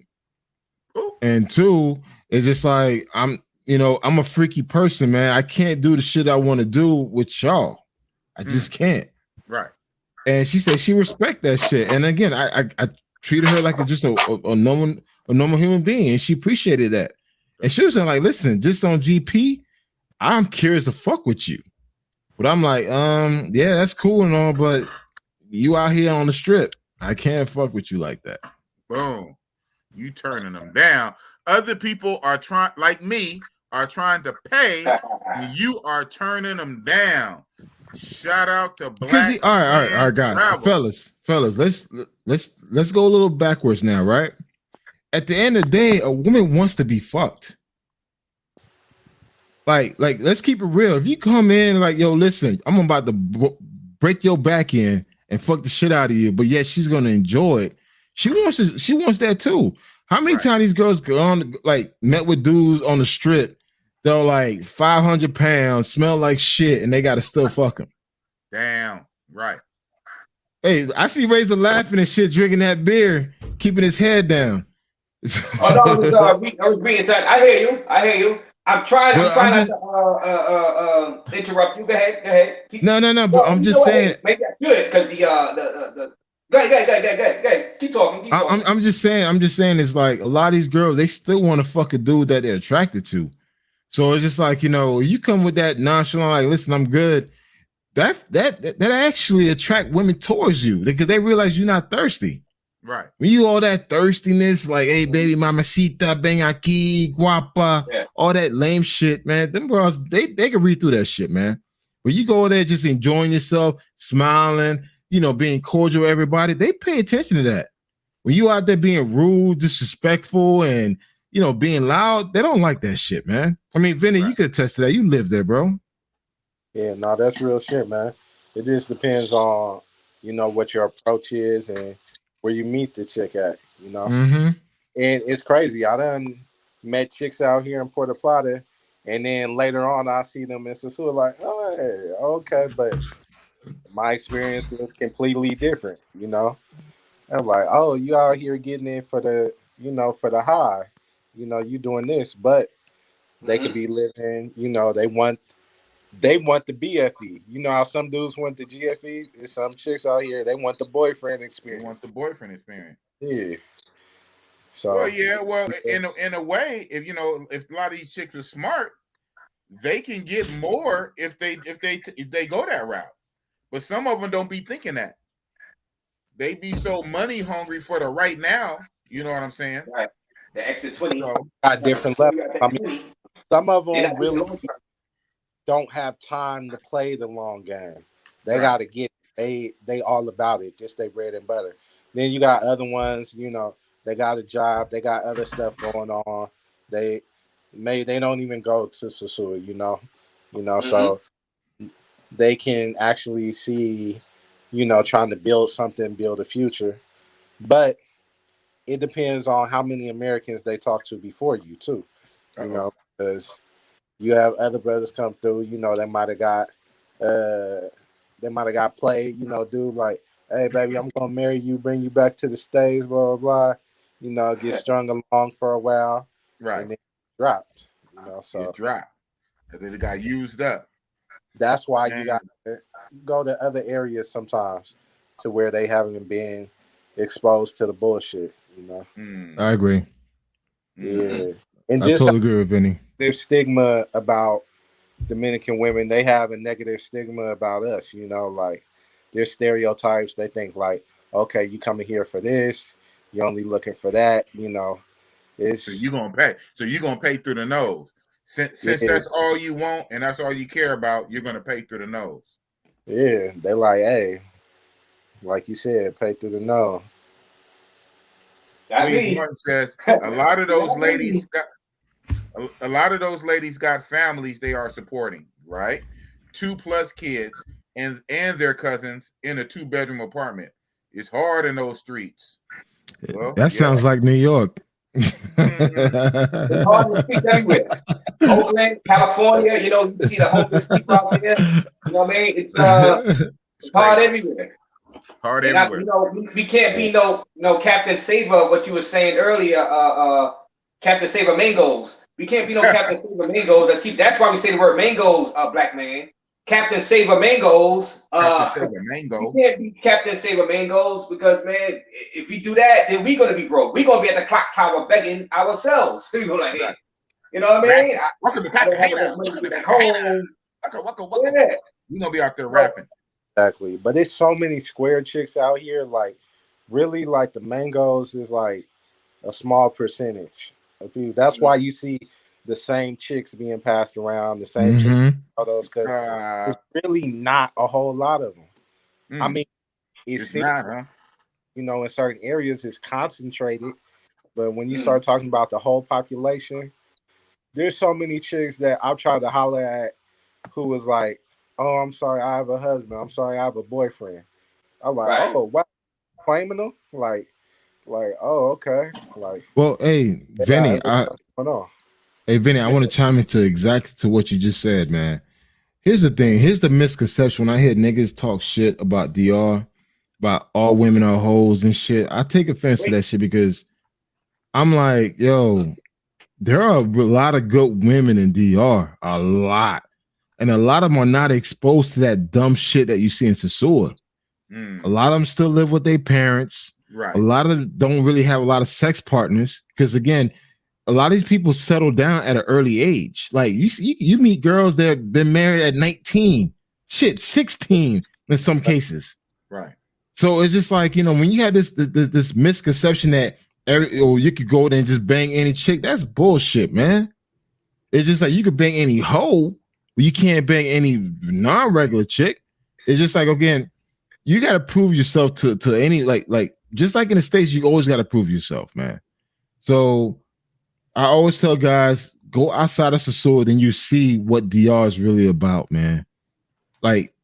And 2, it's just like I'm a freaky person, man. I can't do the shit I want to do with y'all. I just can't. Right. And she said she respect that shit. And again, I treated her like just a normal human being, and she appreciated that. And she was saying, like, listen, just on GP, I'm curious to fuck with you. But I'm like, yeah, that's cool and all, but you out here on the strip. I can't fuck with you like that. Boom. You turning them down. Other people are trying to pay. You are turning them down. Shout out to Black. All right, guys, fellas, let's go a little backwards now, right? At the end of the day, a woman wants to be fucked. Like, let's keep it real. If you come in like, yo, listen, I'm about to break your back in and fuck the shit out of you, but yet she's gonna enjoy it. She wants that too. How many times these girls go on, like, met with dudes on the strip? They're like 500 pounds, smell like shit, and they got to still fuck them. Damn, right. Hey, I see Razor laughing and shit, drinking that beer, keeping his head down. I was reading that. I hear you. I'm trying But I'm not just to interrupt you. Go ahead. no. But Well, I'm you just know what? saying. Hey, maybe I should because the go ahead. Keep talking. I'm just saying. It's like a lot of these girls, they still want to fuck a dude that they're attracted to. So it's just like, you come with that nonchalant, like, listen, I'm good. That actually attract women towards you because they realize you're not thirsty. Right. When you all that thirstiness, like, hey, baby, mamacita, ven aquí, guapa, all that lame shit, man. Them girls, they can read through that shit, man. When you go there just enjoying yourself, smiling, being cordial with everybody, they pay attention to that. When you out there being rude, disrespectful, and being loud, they don't like that shit, man. I mean, Vinney, you could attest to that. You live there, bro. Yeah, no, that's real shit, man. It just depends on, what your approach is and where you meet the chick at, Mm-hmm. And it's crazy. I done met chicks out here in Puerto Plata, and then later on I see them in Sosua like, oh, hey, okay, but my experience was completely different, I'm like, oh, you out here getting it for for the high, you doing this, but they could be living, they want the BFE. You know how some dudes want the GFE? There's some chicks out here, they want the boyfriend They experience. want the boyfriend experience. Yeah. So Well, yeah. Well, in a way, if if a lot of these chicks are smart, they can get more if they go that route. But some of them don't be thinking that. They be so money hungry for the right now. You know what I'm saying? Right. The exit 20. So, got different levels. I mean, some of them really don't have time to play the long game. They got to get they all about it. Just they bread and butter. Then you got other ones, they got a job, they got other stuff going on. They don't even go to Sosua, so they can actually see, trying to build something, build a future. But it depends on how many Americans they talk to before you too. Because you have other brothers come through, they might have got played, dude, like, hey baby, I'm gonna marry you, bring you back to the States, blah blah blah, get strung along for a while, right, and then dropped, so it dropped. And then it got used up. That's why you got to go to other areas sometimes to where they haven't been exposed to the bullshit, I agree. Yeah. And I just totally agree with Vinney. There's stigma about Dominican women. They have a negative stigma about us, like there's stereotypes. They think like, okay, you coming here for this, you're only looking for that, So you're gonna pay. So you're gonna pay through the nose. Since that's all you want and that's all you care about, you're gonna pay through the nose. Yeah, they like, hey, like you said, pay through the nose. Please, Martin says a lot of those ladies got families they are supporting, right? 2+ kids and their cousins in a 2-bedroom apartment. It's hard in those streets. Well, that sounds like New York. It's hard in the streets everywhere. Oakland, California, you see the homeless people out there. You know what I mean? It's hard everywhere. Hard everywhere. We can't be no Captain Saver, what you were saying earlier, Captain Saver Mangoes. We can't be no Captain Saver Mangoes. That's why we say the word mangoes, black man. Captain Saver Mangoes. Captain Saver Mango. We can't be Captain Saver Mangoes because, man, if we do that, then we're gonna be broke. We're gonna be at the clock tower begging ourselves. You know what I mean? Welcome to Cartagena. We're gonna be out there rapping. Exactly. But there's so many square chicks out here, like really, like the mangoes is like a small percentage of people. That's why you see the same chicks being passed around, the same chicks, all those, because it's really not a whole lot of them. I mean, it's not, huh? In certain areas it's concentrated, but when you start talking about the whole population, there's so many chicks that I've tried to holler at who was like, oh, I'm sorry, I have a husband. I'm sorry, I have a boyfriend. I'm like, oh, what? Claiming them? Like, oh, okay. Like, well, hey, Vinney, Vinney, I want to chime into exactly to what you just said, man. Here's the thing. Here's the misconception. When I hear niggas talk shit about DR, about all women are hoes and shit, I take offense to that shit because I'm like, yo, there are a lot of good women in DR, a lot. And a lot of them are not exposed to that dumb shit that you see in Sasua. A lot of them still live with their parents. Right. A lot of them don't really have a lot of sex partners because, again, a lot of these people settle down at an early age. Like you meet girls that have been married at 19, 16 in some cases. Right. So it's just like, when you have this misconception that you could go there and just bang any chick, that's bullshit, man. It's just like you could bang any hoe, but you can't bang any non-regular chick. It's just like, again, you got to prove yourself to any, like just like in the States, you always got to prove yourself, man. So I always tell guys, go outside of Sasua, then you see what DR is really about, man. Like,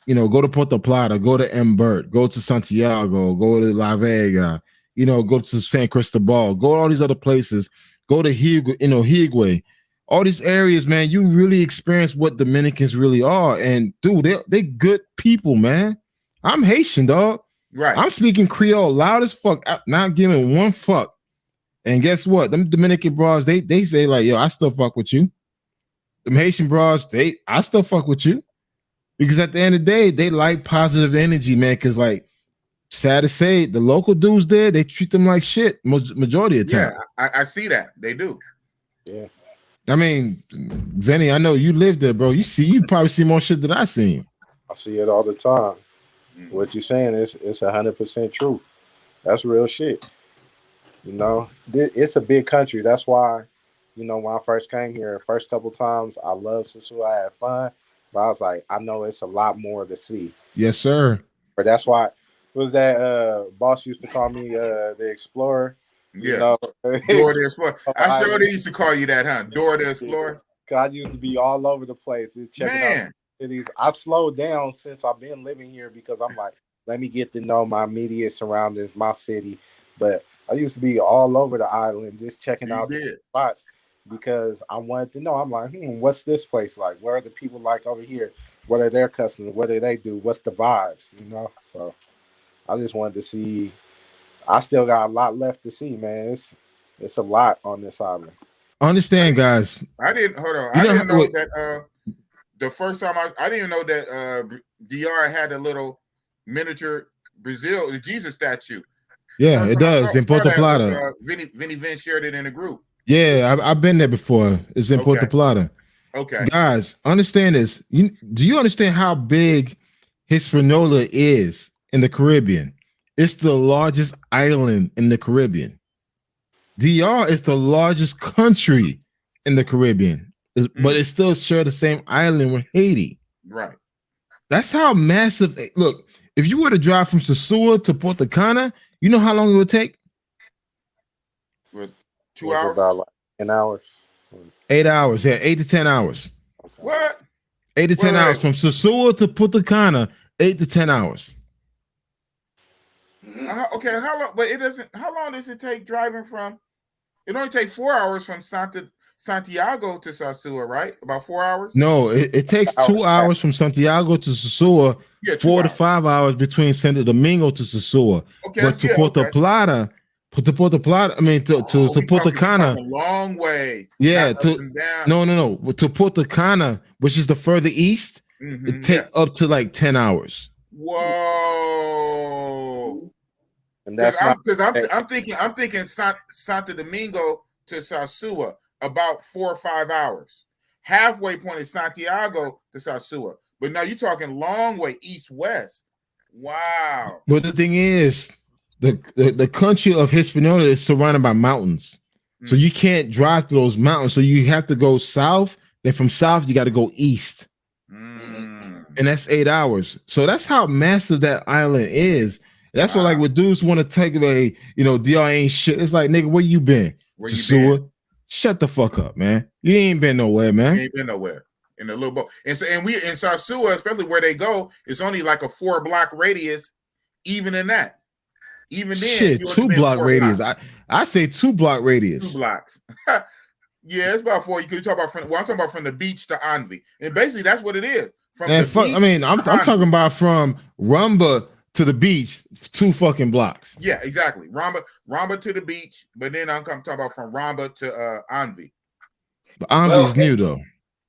go to Puerto Plata, go to Mbert, go to Santiago, go to La Vega, go to San Cristobal, go to all these other places, go to Higüey, all these areas, man. You really experience what Dominicans really are. And dude, they good people, man. I'm Haitian, dog. Right. I'm speaking Creole loud as fuck, not giving one fuck. And guess what? Them Dominican bras, they say like, yo, I still fuck with you. Them Haitian bras, I still fuck with you. Because at the end of the day, they like positive energy, man. Because, like, sad to say, the local dudes there, they treat them like shit majority of the time. Yeah, I see that. They do. Yeah. I mean, Vinney, I know you live there, bro. You probably see more shit than I seen. I see it all the time. What you're saying is it's 100% true. That's real shit. It's a big country. That's why, when I first came here, first couple times, I loved Sasua. I had fun. But I was like, I know it's a lot more to see. Yes, sir. But that's why, was that boss used to call me the Explorer? Yeah. Dora the Explorer. I sure they used to call you that, huh? Dora the Explorer. I used to be all over the place. Checking out cities. I slowed down since I've been living here because I'm like, let me get to know my immediate surroundings, my city. But I used to be all over the island just checking out the spots because I wanted to know. I'm like, what's this place like? What are the people like over here? What are their customs? What do they do? What's the vibes? So I just wanted to see. I still got a lot left to see, man. It's a lot on this island. Understand, guys. I didn't know that the first time I didn't even know that DR had a little miniature Brazil, the Jesus statue. Yeah, it does in Puerto Plata. Vinney Vin shared it in the group. Yeah, I've been there before. It's in Puerto Plata. Okay. Guys, understand this. Do you understand how big Hispaniola is in the Caribbean? It's the largest island in the Caribbean. DR is the largest country in the Caribbean, but it still share the same island with Haiti. Right. That's how massive. Look, if you were to drive from Sasua to Punta Cana, you know how long it would take? With 2 hours? About like 10 hours. 8 hours. Yeah, 8 to 10 hours. What? 8 to 10 hours from Sasua to Punta Cana. 8 to 10 hours. Okay, how long? But it doesn't. How long does it take driving from? It only takes 4 hours from Santiago to Sasua, right? About 4 hours. No, it takes 2 hours from Santiago to Sasua. Yeah, 4 to 5 hours between Santo Domingo to Sasua. Okay, but to Puerto Plata, to Punta Cana, a long way. Yeah, no. To Punta Cana, which is the further east, it takes up to like 10 hours. Whoa. And that's I'm thinking Santo Domingo to Sasua about 4 or 5 hours. Halfway point is Santiago to Sasua. But now you're talking long way east-west. Wow. But the thing is, the country of Hispaniola is surrounded by mountains. So you can't drive through those mountains. So you have to go south. Then from south, you got to go east. And that's 8 hours. So that's how massive that island is. That's what, like, what dudes want to take away, DR ain't shit. It's like, nigga, where you been? Sasua. Shut the fuck up, man. You ain't been nowhere, man. You ain't been nowhere. In a little boat. And we in Sasua, especially where they go, it's only like a 4-block radius, even in that. Even then, shit, 2-block radius. I say 2-block radius. 2 blocks. Yeah, it's about 4. You could talk about I'm talking about from the beach to Anvi. And basically that's what it is. I'm talking about from Rumba to the beach, 2 fucking blocks. Yeah, exactly. Ramba to the beach, but then I'm talking about from Ramba to Envy. But Envy's new though.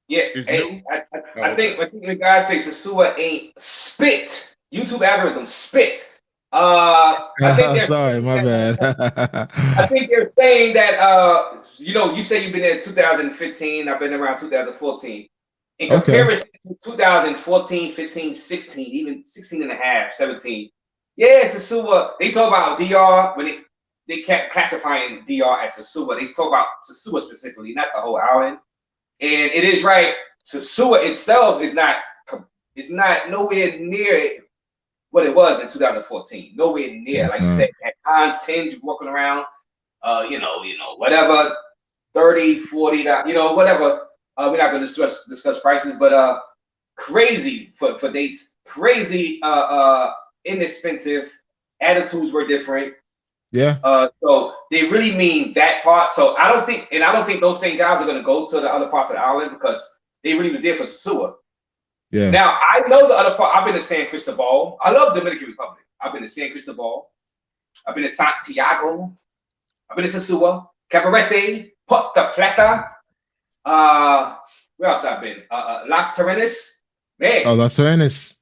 Yeah, It's hey, new? I think the guys say Sasua ain't spit. YouTube algorithm spit. I think they're Sorry, my bad. I think they're saying that you say you've been there in 2015. I've been around 2014. In comparison to 2014, 15, 16, even 16 and a half, 17. Yeah, Sasua. They talk about DR when they kept classifying DR as Sasua. They talk about Sasua specifically, not the whole island. And it is right. Sasua itself is not nowhere near what it was in 2014. Nowhere near. Like you said, at Hans tinge walking around, whatever, 30, 40, whatever. We're not gonna discuss prices, but crazy for dates, crazy inexpensive. Attitudes were different. Yeah. So they really mean that part. So I don't think those same guys are gonna go to the other parts of the island because they really was there for Sasua. Yeah. Now I know the other part. I've been to San Cristobal. I love Dominican Republic. I've been to San Cristobal. I've been to Santiago. I've been to Sasua, Cabarete, Puerto Plata. Where else I've been? Las Terrenas. Man. Oh, Las Terrenas.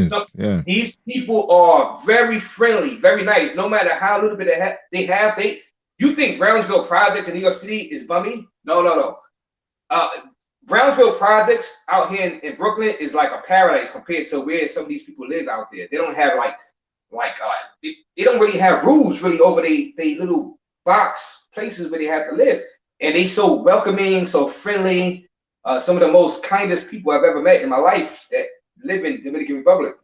So yeah. These people are very friendly, very nice. No matter how little bit they have, you think Brownsville Projects in New York City is bummy? No. Brownsville Projects out here in Brooklyn is like a paradise compared to where some of these people live out there. They don't have they don't really have rules really over they little box places where they have to live. And they so welcoming, so friendly. Some of the most kindest people I've ever met in my life that live in Dominican Republic.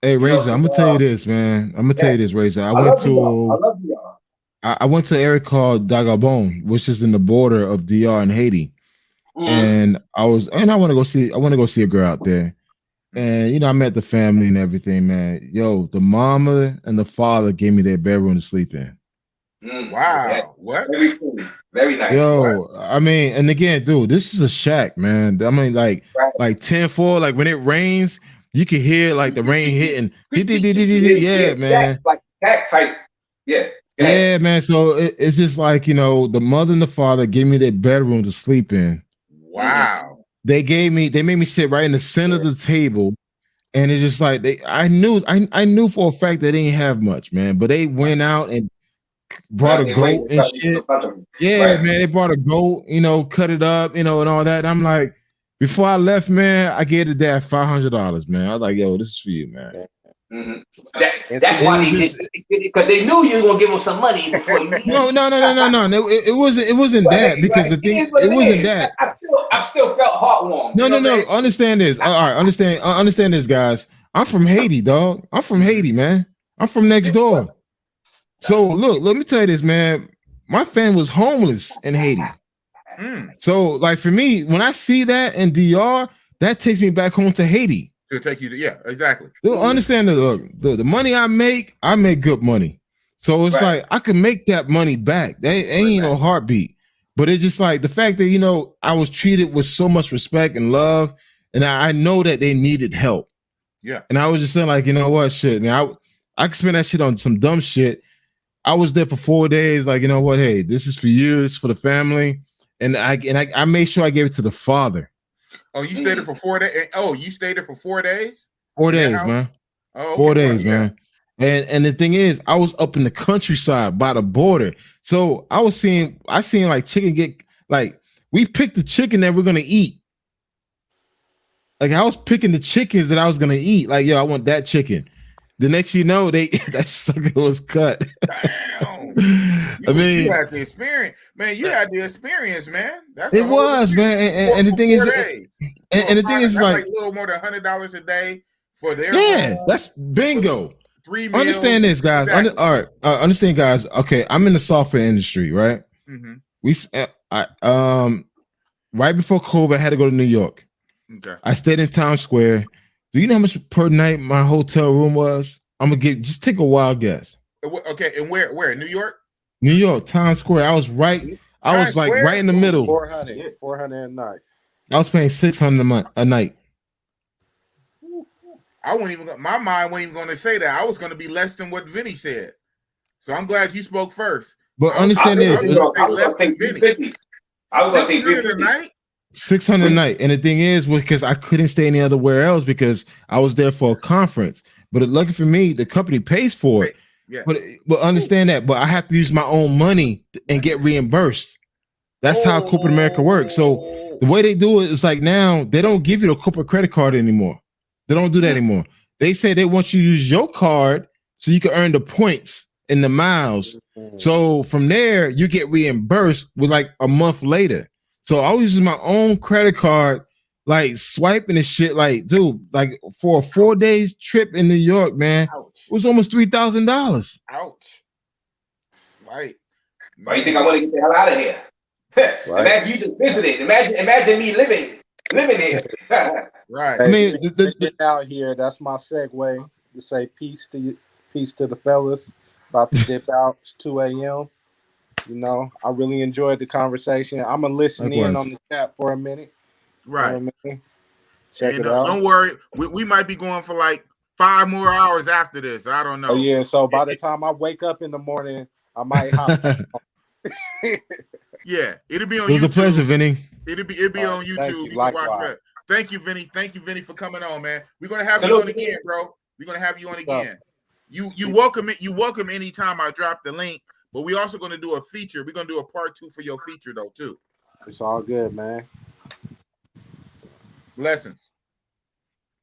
Hey, Razor, I'm gonna tell you this, man. I'm gonna tell you this, Razor. I love y'all. I went to an area called Dagabon, which is in the border of DR and Haiti. And I want to go see a girl out there. And I met the family and everything, man. Yo, the mama and the father gave me their bedroom to sleep in. Wow. What? Very cool. Very nice. Yo, I mean, and again, dude, this is a shack, man. I mean, like 10-4, like when it rains, you can hear like the rain hitting. Yeah, man. Like that type. Yeah. Yeah, man. So it's just like, the mother and the father gave me their bedroom to sleep in. Wow. They made me sit right in the center of the table. And it's just like I knew for a fact they didn't have much, man. But they went out and brought a goat and shit. Yeah, man, they brought a goat, cut it up, and all that. And I'm like, before I left, man, I gave the dad $500, man. I was like, yo, this is for you, man. That's why they did it, because they knew you were gonna give them some money before you. No. It wasn't that because the thing it wasn't that. I still felt heartwarmed. No. Understand this. All right, understand this, guys. I'm from Haiti, dog. I'm from Haiti, man. I'm from next door. So look, let me tell you this, man. My family was homeless in Haiti. So, like for me, when I see that in DR, that takes me back home to Haiti. To take you to, yeah, exactly. You'll understand the money I make good money. So it's like I can make that money back. They ain't no heartbeat. But it's just like the fact that I was treated with so much respect and love, and I know that they needed help. Yeah. And I was just saying, like, what, shit, man, I could spend that shit on some dumb shit. I was there for 4 days, like, what, hey, this is for you, it's for the family. And I made sure I gave it to the father. Oh, you stayed there for 4 days? Oh, you stayed there for 4 days? 4 days, man. Oh, okay. 4 days, man. And the thing is, I was up in the countryside by the border. So I seen like chicken get, like, we picked the chicken that we're gonna eat. Like I was picking the chickens that I was gonna eat. Like, yo, I want that chicken. The next that sucker was cut. Damn. You had the experience, man. You had the experience, man. Man. And the thing is, and the thing is, like a little more than $100 a day for their home. That's bingo. 3 meals. Understand this, guys. Exactly. All right, understand, guys. Okay, I'm in the software industry, right? Right before COVID, I had to go to New York. Okay. I stayed in Times Square. Do you know how much per night my hotel room was? I'm gonna just take a wild guess. Okay, and where? New York? New York, Times Square. I was right in the middle. 400 a night. I was paying $600 a night. I wouldn't even. My mind wasn't even going to say that. I was going to be less than what Vinney said. So I'm glad you spoke first. But I was understand this: going to say less than Vinney. 350. I was going to say 600 a 350. night. 600 a night, and the thing is, because I couldn't stay any other where else because I was there for a conference. But lucky for me, the company pays for it. Yeah. But understand that. But I have to use my own money and get reimbursed. That's how corporate America works. So the way they do it is like now they don't give you the corporate credit card anymore. They don't do that anymore. They say they want you to use your card so you can earn the points and the miles. So from there, you get reimbursed with like a month later. So I was using my own credit card, like swiping and shit. Like, dude, like for a 4 days trip in New York, man, it was almost $3,000. Ouch. Right. Why you think I want to get the hell out of here? Right. Imagine you just visited. Imagine me living here. Right. Hey, I mean, get out here. That's my segue to say peace to the fellas. About to dip out. It's 2 a.m. You know, I really enjoyed the conversation. I'm gonna listen in on the chat for a minute. Right. Check it out. Don't worry. We might be going for like 5 more hours after this. I don't know. Oh yeah. So by the time I wake up in the morning, I might hop. Yeah, it'll be on YouTube. It was a pleasure, Vinney. It'll be on YouTube. You can watch that. Thank you, Vinney. Thank you, Vinney, for coming on, man. We're gonna have you on again, bro. We're gonna have you on again. You welcome it. You welcome anytime I drop the link. But we also gonna do a feature. We're gonna do a part 2 for your feature though too. It's all good, man. Blessings.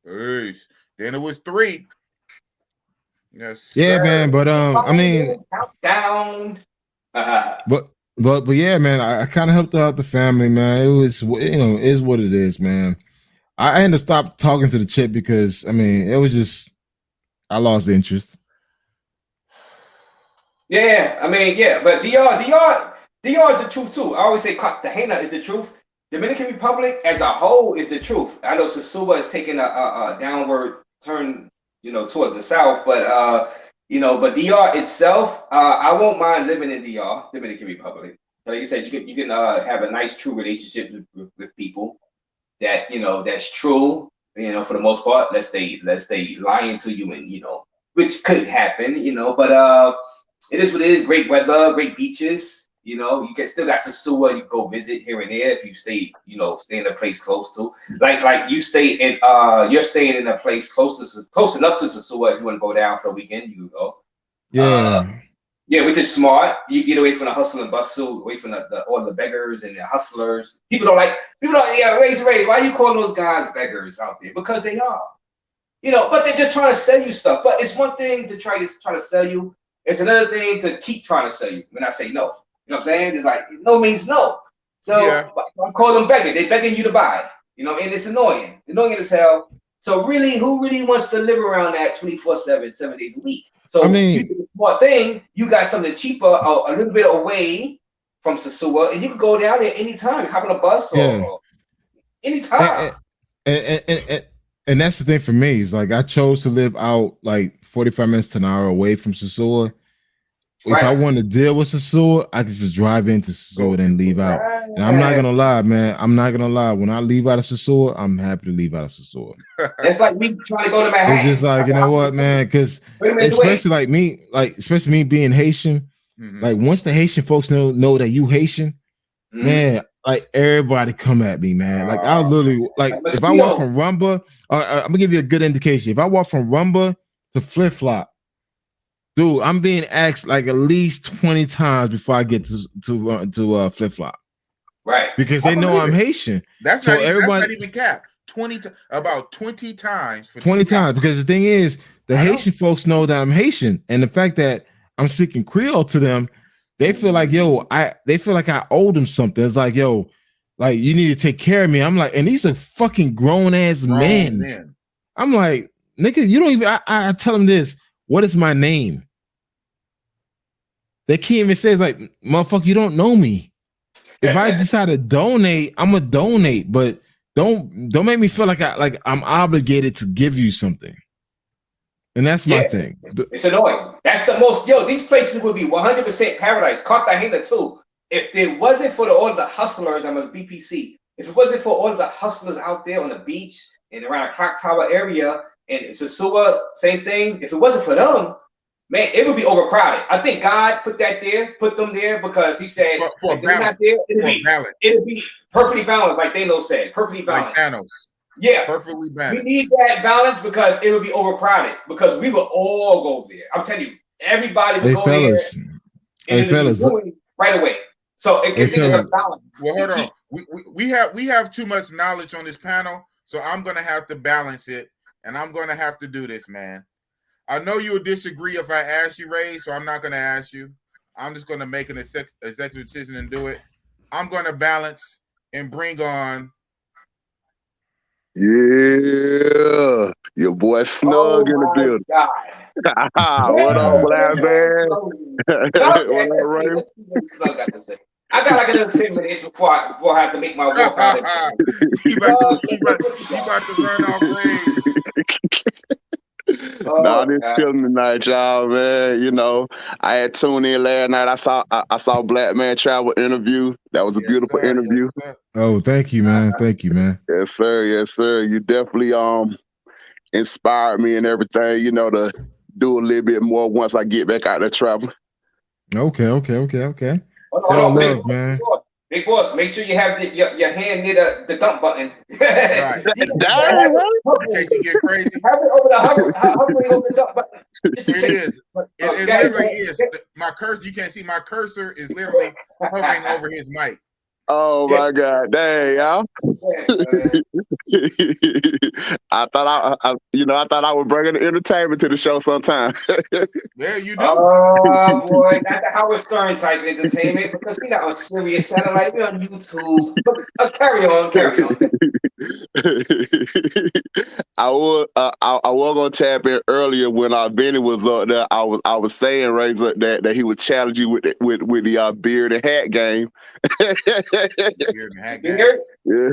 Peace. Then it was 3. Yes. Yeah, sir. Man. But I mean, countdown. But yeah, man, I kind of helped out the family, man. It was, is what it is, man. I had to stop talking to the chick because I mean, it was just I lost interest. Yeah, I mean, yeah, but DR is the truth too. I always say Cartagena is the truth. Dominican Republic as a whole is the truth. I know Sosúa is taking a downward turn, towards the south, but but DR itself, I won't mind living in DR, Dominican Republic. Like you said, you can have a nice, true relationship with people that that's true. For the most part, let's stay lying to you, and which could happen, but it is what it is. Great weather, great beaches. You can still got Sosúa. You go visit here and there if you stay in a place close to. Like you stay in you're staying in a place close enough to Sosúa. If you want to go down for a weekend, you go. Yeah, which is smart. You get away from the hustle and bustle, away from all the beggars and the hustlers. People don't raise. Why you calling those guys beggars out there? Because they are. But they're just trying to sell you stuff. But it's one thing to try to sell you. It's another thing to keep trying to sell you when I say no. You know what I'm saying? It's like no means no. So yeah. I call them begging. They're begging you to buy. And it's annoying as hell. So really, who really wants to live around that 24/7, 7 days a week? So I mean, you do the smart thing. You got something cheaper, a little bit away from Sosúa, and you can go down there anytime. Hop on a bus or anytime. And that's the thing for me. Is like I chose to live out like 45 minutes to an hour away from Sosúa. If I want to deal with Sosúa, I can just drive into Sosúa and leave out. And I'm not gonna lie, man. I'm not gonna lie. When I leave out of Sosúa, I'm happy to leave out of Sosúa. It's like me trying to go to Manhattan. It's just like, you know what, man? Because especially me being Haitian, like once the Haitian folks know that you Haitian, man, like everybody come at me, man. Like I literally if I walk from Rumba, I'm gonna give you a good indication. If I walk from Rumba to Flip Flop, dude, I'm being asked like at least 20 times before I get to Flip Flop. Right. Because they know I'm Haitian. That's not even capped. About 20 times. 20 times. Because the thing is, the Haitian folks know that I'm Haitian. And the fact that I'm speaking Creole to them, they feel like, they feel like I owe them something. It's like, like you need to take care of me. I'm like, and these are fucking grown-ass men. I'm like, nigga, you don't even, I tell them this. What is my name? They can't even say, like, motherfucker, you don't know me. If I decide to donate, I'm gonna donate, but don't make me feel like I'm obligated to give you something. And that's my thing. It's annoying. That's the most, these places would be 100% paradise. Cartagena too. If it wasn't for all of the hustlers, I'm a BPC. If it wasn't for all of the hustlers out there on the beach and around the clock tower area, and Sasua, same thing. If it wasn't for them, man, it would be overcrowded. I think God put them there because He said for if they're not there, it'll be perfectly balanced, like Thanos said, perfectly balanced. Like Thanos. Yeah, perfectly balanced. We need that balance because it would be overcrowded. Because we will all go there. I'm telling you, everybody will go there. And fellas, right away. So it's a balance. Well, hold on. We have too much knowledge on this panel, so I'm gonna have to balance it, and I'm gonna have to do this, man. I know you would disagree if I ask you, Ray, so I'm not gonna ask you. I'm just gonna make an executive decision and do it. I'm gonna balance and bring on. Yeah, your boy Snug in the building. What up, Black man? What up, Ray? I got like another 10 minutes before I have to make my walk out. He about to run off range. Nah, I'm just chilling tonight, y'all, man. You know, I had tuned in last night. I saw Black Man Travel interview. That was a beautiful interview. Yes, oh, thank you, man. Thank you, man. Yes, sir. Yes, sir. You definitely inspired me and everything, you know, to do a little bit more once I get back out there traveling. Okay. Hold on, man. Big boss, make sure you have your hand near the dump button. Right. In case you get crazy. Have it over hovering over the dump button. It is. It literally is. My cursor, you can't see my cursor is literally hovering over his mic. Oh my God, dang, y'all. I thought I would bring an entertainment to the show sometime. Yeah, you do. Oh boy, that's the Howard Stern type entertainment because we're not on Sirius Satellite, we're on YouTube. But carry on. I was gonna tap in earlier when Vinney was up there. I was saying, Razor, that he would challenge you with the beard and hat game. Beard and hat game. Yeah.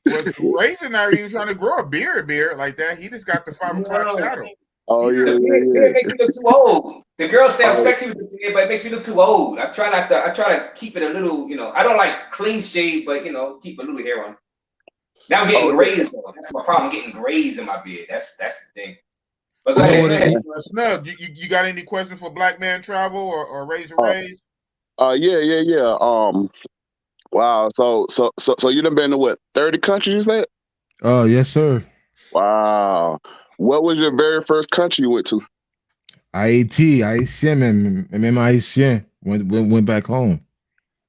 Well, Razor not even trying to grow a beard like that. He just got the 5 o'clock shadow. Oh yeah, the beard makes me look too old. The girls say I'm sexy with the beard, but it makes me look too old. I try to keep it a little, I don't like clean shave, but keep a little hair on. Now I'm getting grays though. That's my problem. I'm getting grays in my beard. That's the thing. But go ahead. Snug, you got any questions for Black Man Travel or Razor Rays? Yeah. Wow. So you done been to what, 30 countries, you said? Oh, yes, sir. Wow. What was your very first country you went to? Haitien, même Haitien. Went back home.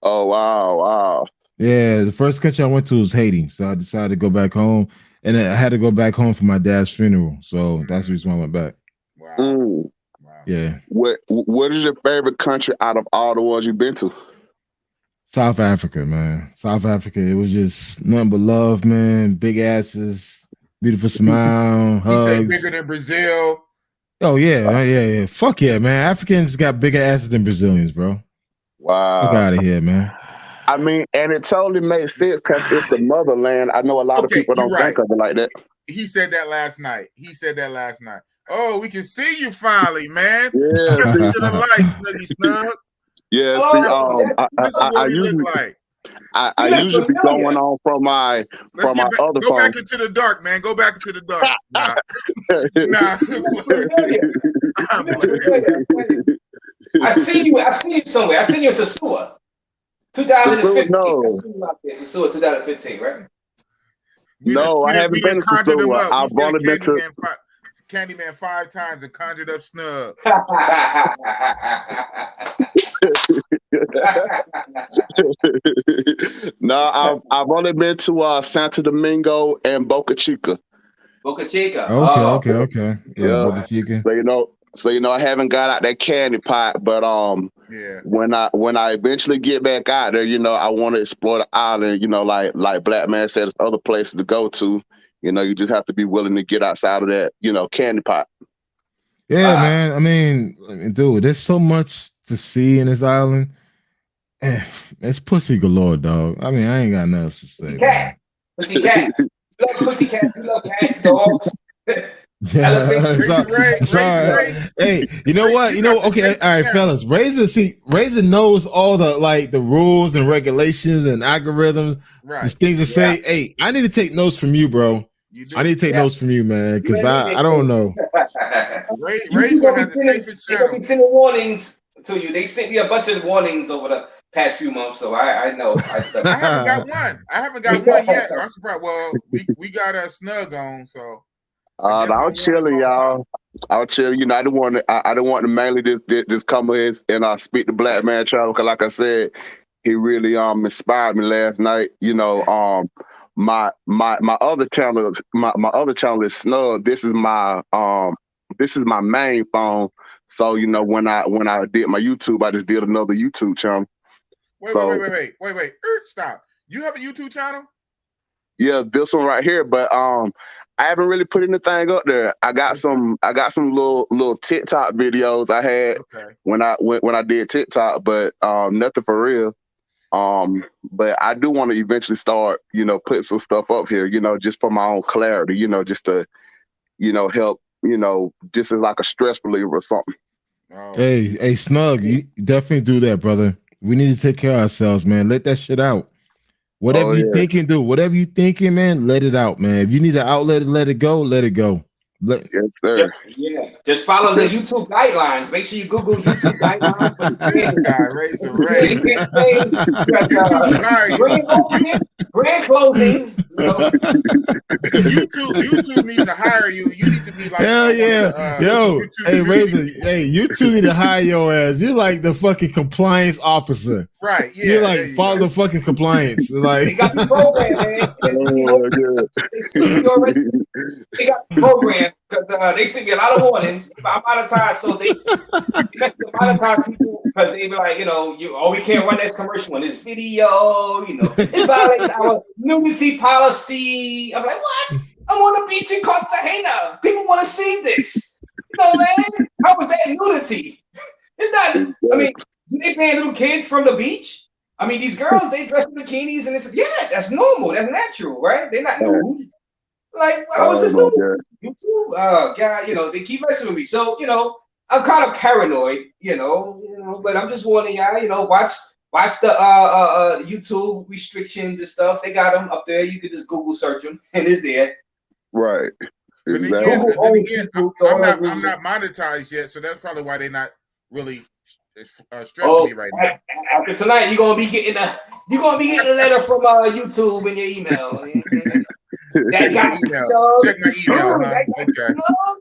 Oh, wow. Yeah, the first country I went to was Haiti. So I decided to go back home. And then I had to go back home for my dad's funeral. So that's the reason why I went back. Wow. Yeah. What is your favorite country out of all the ones you've been to? South Africa, man. South Africa. It was just nothing but love, man. Big asses, beautiful smile, hugs. You say bigger than Brazil. Oh, yeah. Fuck yeah, man. Africans got bigger asses than Brazilians, bro. Wow. Fuck out of here, man. I mean, and it totally makes sense because it's the motherland. I know a lot of people don't think of it like that. He said that last night. Oh, we can see you finally, man. Yeah. Get into the light, Snuggy Snug. Yeah, I usually be going on from my other phone. Go back into the dark, man. Go back into the dark. Nah. I seen you somewhere. I seen you in Sasua. 2015. No. Sasua 2015, right? No, I haven't been to Sasua. I've only been to Candyman 5 times and conjured up Snug. No, I've only been to Santo Domingo and Boca Chica. Boca Chica. Okay. Yeah, Boca Chica. So I haven't got out that candy pot, but when I eventually get back out there, I want to explore the island. Like Black Man said, there's other places to go to. You just have to be willing to get outside of that, candy pot. Yeah, man. I mean, dude, there's so much to see in this island. It's pussy galore, dog. I mean, I ain't got nothing else to say. Pussycat. You love pussycats. You love cats, dogs. Yeah, sorry. Hey, you know what? Okay, all right, fellas. Razor knows all the rules and regulations and algorithms. Right. These things to say. Hey, I need to take notes from you, bro. I need to take notes from you, man, because I don't know. Ray's gonna have the safest channel. They're sending warnings to you. They sent me a bunch of warnings over the past few months, so I know. I haven't got one. I haven't got one yet. I'm surprised. Well, we got a snug on, so. I'm chilling, y'all. I'm chilling. You know, I don't want to mainly just come in and speak to Black Man Travel, because like I said, he really inspired me last night. You know, my other channel, my other channel is Snug. This is my main phone. So you know, when I did my YouTube, I just did another YouTube channel. Wait. Stop. You have a YouTube channel? Yeah, this one right here, but I haven't really put anything up there. I got some little TikTok videos I had when I did TikTok, but nothing for real. But I do want to eventually start, you know, put some stuff up here, you know, just for my own clarity, you know, just to, you know, help, you know, just as like a stress reliever or something. Oh. Hey, Snug, you definitely do that, brother. We need to take care of ourselves, man. Let that shit out. Whatever you thinking, do. Whatever you thinking, man, let it out, man. If you need an outlet to let it go, let it go. Yes, sir. Yeah. Just follow the YouTube guidelines. Make sure you Google YouTube guidelines. Grand closing. YouTube needs to hire you. You need to be like, hell yeah, yo, hey Razor, hey, YouTube need to hire your ass. You're like the fucking compliance officer, right? Yeah, you're like follow the fucking compliance. Like they got the program, man. They got the program because they sent me a lot of warnings. I'm out of time, so they monetize people because they be like, you know, we can't run this commercial on this video. You know, it violates our nudity policy. I'm like, what? I'm on the beach in Cartagena. People want to see this. You know, man, how was that nudity? It's not. I mean, do they ban little kids from the beach? I mean, these girls, they dress in bikinis and it's, yeah, that's normal. That's natural, right? They're not nude. Like, how was this nude? YouTube? God, you know, they keep messing with me. So, you know, I'm kind of paranoid, you know, but I'm just warning y'all, you know, watch the YouTube restrictions and stuff. They got them up there. You can just Google search them and it's there. Right. But again, I'm not monetized yet, so that's probably why they're not really stressing me right now. After tonight, you're gonna be getting a letter from YouTube in your email. Check my email. Okay.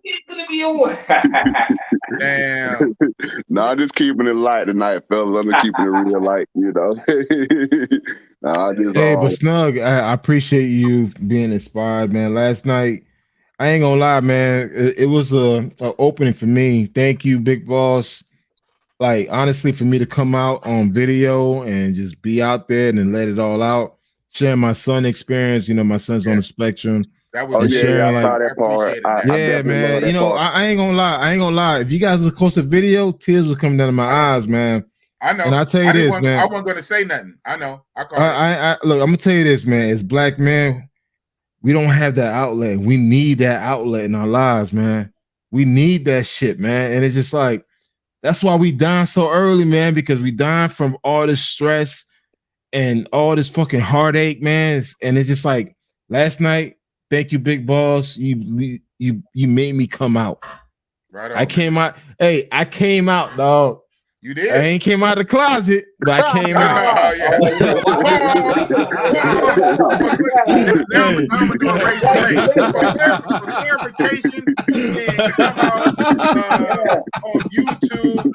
It's gonna be a one. Damn. No, I'm just keeping it light tonight, fellas. I'm just keeping it real light, you know. Hey, but Snug, I appreciate you being inspired, man. Last night, I ain't gonna lie, man. It was a opening for me. Thank you, Big Boss. Like, honestly, for me to come out on video and just be out there and then let it all out, sharing my son experience. You know, my son's on the spectrum. That was sharing, I saw that part. Yeah, man. You know, I ain't gonna lie. If you guys look close at video, tears will come down to my eyes, man. I know. And I tell you this, man. I wasn't gonna say nothing. I know. Look, I'm gonna tell you this, man. As Black men, we don't have that outlet. We need that outlet in our lives, man. We need that shit, man. And it's just like, that's why we dying so early, man, because we dying from all this stress and all this fucking heartache, man. And it's just like last night, thank you, Big Boss. You made me come out. Right on, I came out. Hey, I came out, dog. You did? I ain't came out of the closet, but I came out. Now I'm gonna do a race clarification and come out on YouTube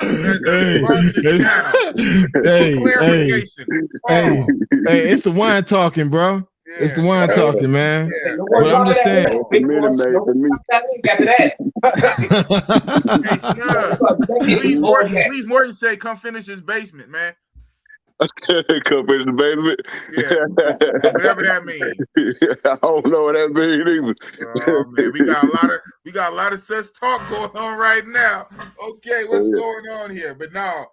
Hey, it's the wine talking, bro. Yeah. It's the wine talking, man. Yeah. But I'm just saying. Hey, Snug, please Morton say, come finish his basement, man. Come finish the basement? Yeah. Whatever that means. I don't know what that means either. Oh man, we got a lot of such talk going on right now. Okay, what's going on here? But no,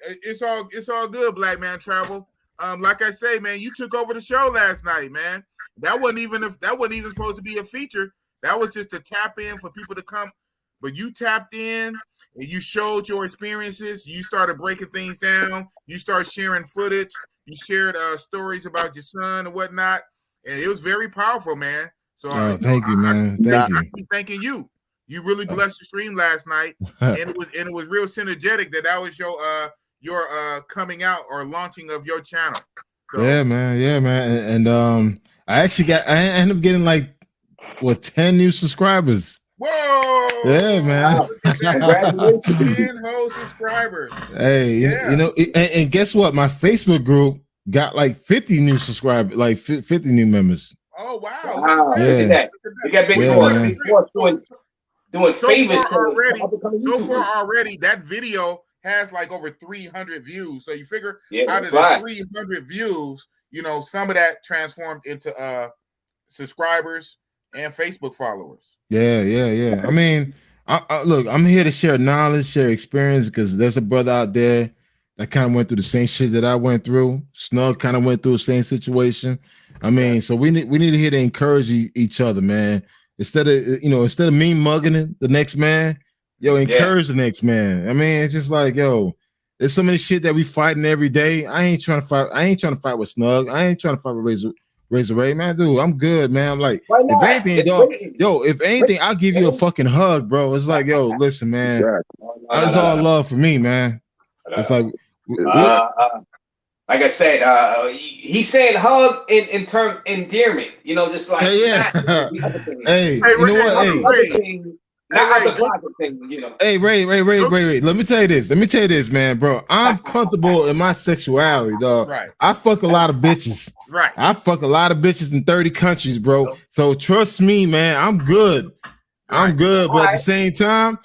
it's all good, Black Man Travel. Like I say, man, you took over the show last night, man. That wasn't even supposed to be a feature. That was just to tap in for people to come. But you tapped in and you showed your experiences. You started breaking things down. You started sharing footage. You shared stories about your son and whatnot. And it was very powerful, man. So thank you, man. Thank you. I keep thanking you. You really blessed the stream last night, and it was real synergetic that was your coming out or launching of your channel. So, yeah, man. And I ended up getting like 10 new subscribers. Whoa! Yeah, man. Wow. Congratulations. 10 whole subscribers. Hey, you know, and guess what? My Facebook group got like 50 new subscribers, like 50 new members. Oh wow! Wow. Look at that. We got big boss doing favors so far already, that video has like over 300 views. So you figure out of the 300 views, you know, some of that transformed into subscribers and Facebook followers. Yeah. I mean, look, I'm here to share knowledge, share experience, because there's a brother out there that kind of went through the same shit that I went through. Snug kind of went through the same situation. I mean, so we need to here to encourage each other, man. Instead of me mugging the next man, encourage the next man. I mean, it's just like, there's so many shit that we fighting every day. I ain't trying to fight with Snug. I ain't trying to fight with Razor Ray, man. Dude, I'm good, man. I'm like, if anything, if anything, I'll give you a fucking hug, bro. It's like, listen, man. That's all love for me, man. It's like, like I said, he's saying hug in term endearment, you know, just like hey, you know what? Not the closet thing, you know. Hey, Ray. Let me tell you this, man, bro. I'm comfortable in my sexuality, dog. Right. I fuck a lot of bitches. Right. I fuck a lot of bitches in 30 countries, bro. So trust me, man. I'm good. I'm good. But at the same time,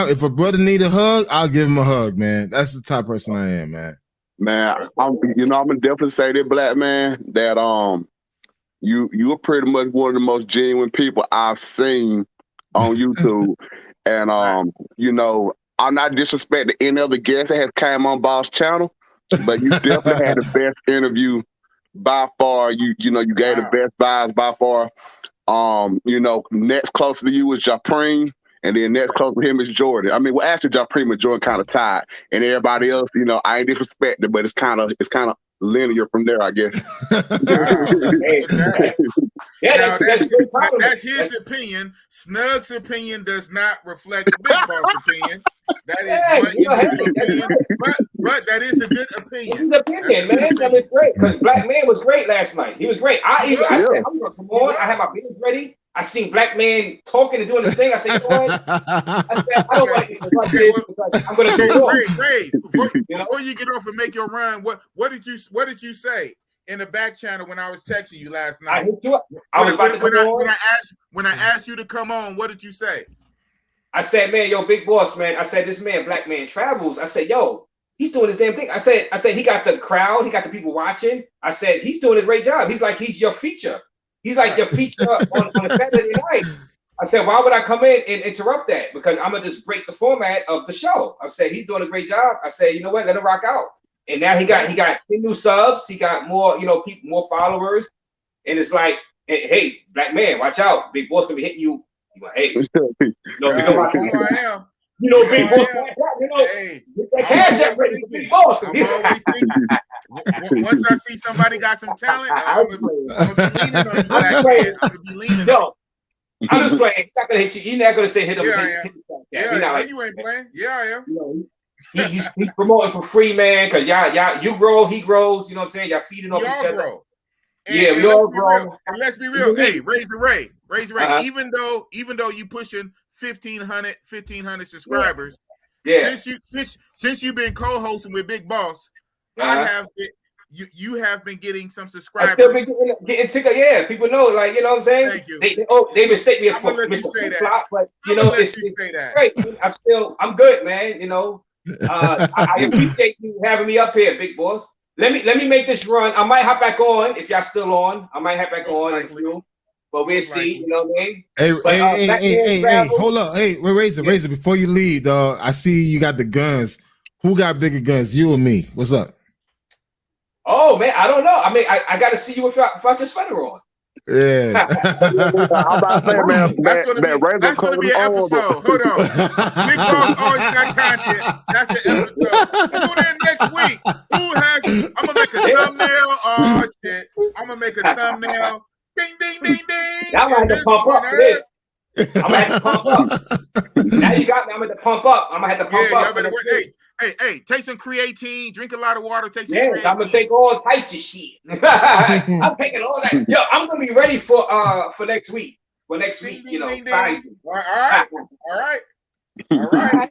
if a brother need a hug, I'll give him a hug, man. That's the type of person I am, man. Man, I'm gonna definitely say that, black man, that you are pretty much one of the most genuine people I've seen on YouTube. And you know, I'm not disrespecting any other guest that has came on Boss channel, but you definitely had the best interview by far. You know, you gave the best vibes by far. You know, next close to you was Japreem, and then next close to him is Jordan. I mean, well, actually, Japreem and Jordan kind of tied, and everybody else, you know, I ain't disrespecting, but it's kind of linear from there, I guess. That's his opinion. Snug's opinion does not reflect Big Boss' opinion. That is one opinion, but that is a good opinion. His opinion, man. That was great because Black Man was great last night. He was great. I said, I'm gonna come on. I had my beers ready. I seen Black Man talking and doing this thing. I said, you know what? I said, I don't like it because I'm gonna do it. Ray, before you get off and make your run, what did you say in the back channel when I was texting you last night? I hit you up. When I asked you to come on, what did you say? I said, man, yo, Big Boss, man. I said, this man, Black Man travels. I said, yo, he's doing his damn thing. I said, he got the crowd. He got the people watching. I said, he's doing a great job. He's like, he's your feature. He's like your feature on a Saturday night. I said, why would I come in and interrupt that? Because I'm going to just break the format of the show. I said, he's doing a great job. I said, you know what? Let him rock out. And now he got 10 new subs. He got more, you know, people, more followers. And it's like, hey, Black Man, watch out. Big Boss going to be hitting you. Hey, you know, you know, Big Boss, you know, that cash app ready for Big Boss. I'm always thinking, once I see somebody got some talent, I'm gonna be leaning on you, Black Man. I'm gonna be leaning on you. I'm just playing. He's not gonna hit you. He's not gonna say hit him. You ain't playing. Yeah, I am. You know, he's promoting for free, man. Cause y'all, you grow, he grows. You know what I'm saying? Y'all feeding off each other. Grow. And we all grow. And let's be real. Hey, Razor Ray. Even though you pushing 1,500 subscribers, since you've been co-hosting with Big Boss, you have been getting some subscribers. I've still been getting ticket. Yeah, people know, like, you know what I'm saying. Thank you. They mistake me for Mr. Flop, but you know it's great. I'm good, man. You know, I appreciate you having me up here, Big Boss. Let me make this run. I might hop back on if y'all still on. I might hop back on. But we'll see, you know what I mean? Hey, hold up. Hey, Razor, before you leave, dog, I see you got the guns. Who got bigger guns, you or me? What's up? Oh, man, I don't know. I mean, I got to see you if I just sweater on. Yeah. I'm about to say, man, that's going to be an episode. Hold on. Big Boss always got content. That's an episode. Tune in next week. I'm going to make a thumbnail. Oh, shit. I'm going to make a thumbnail. Ding, ding, ding, ding. Now I'm gonna have to pump up for this. I'm gonna have to pump up. Now you got me. I'm gonna pump up. I'm gonna have to pump up. Hey, take some creatine, drink a lot of water, take some creatine. I'm gonna take all types of shit. I'm taking all that. Yo, I'm gonna be ready for next week. For next week, you know. All right. All right.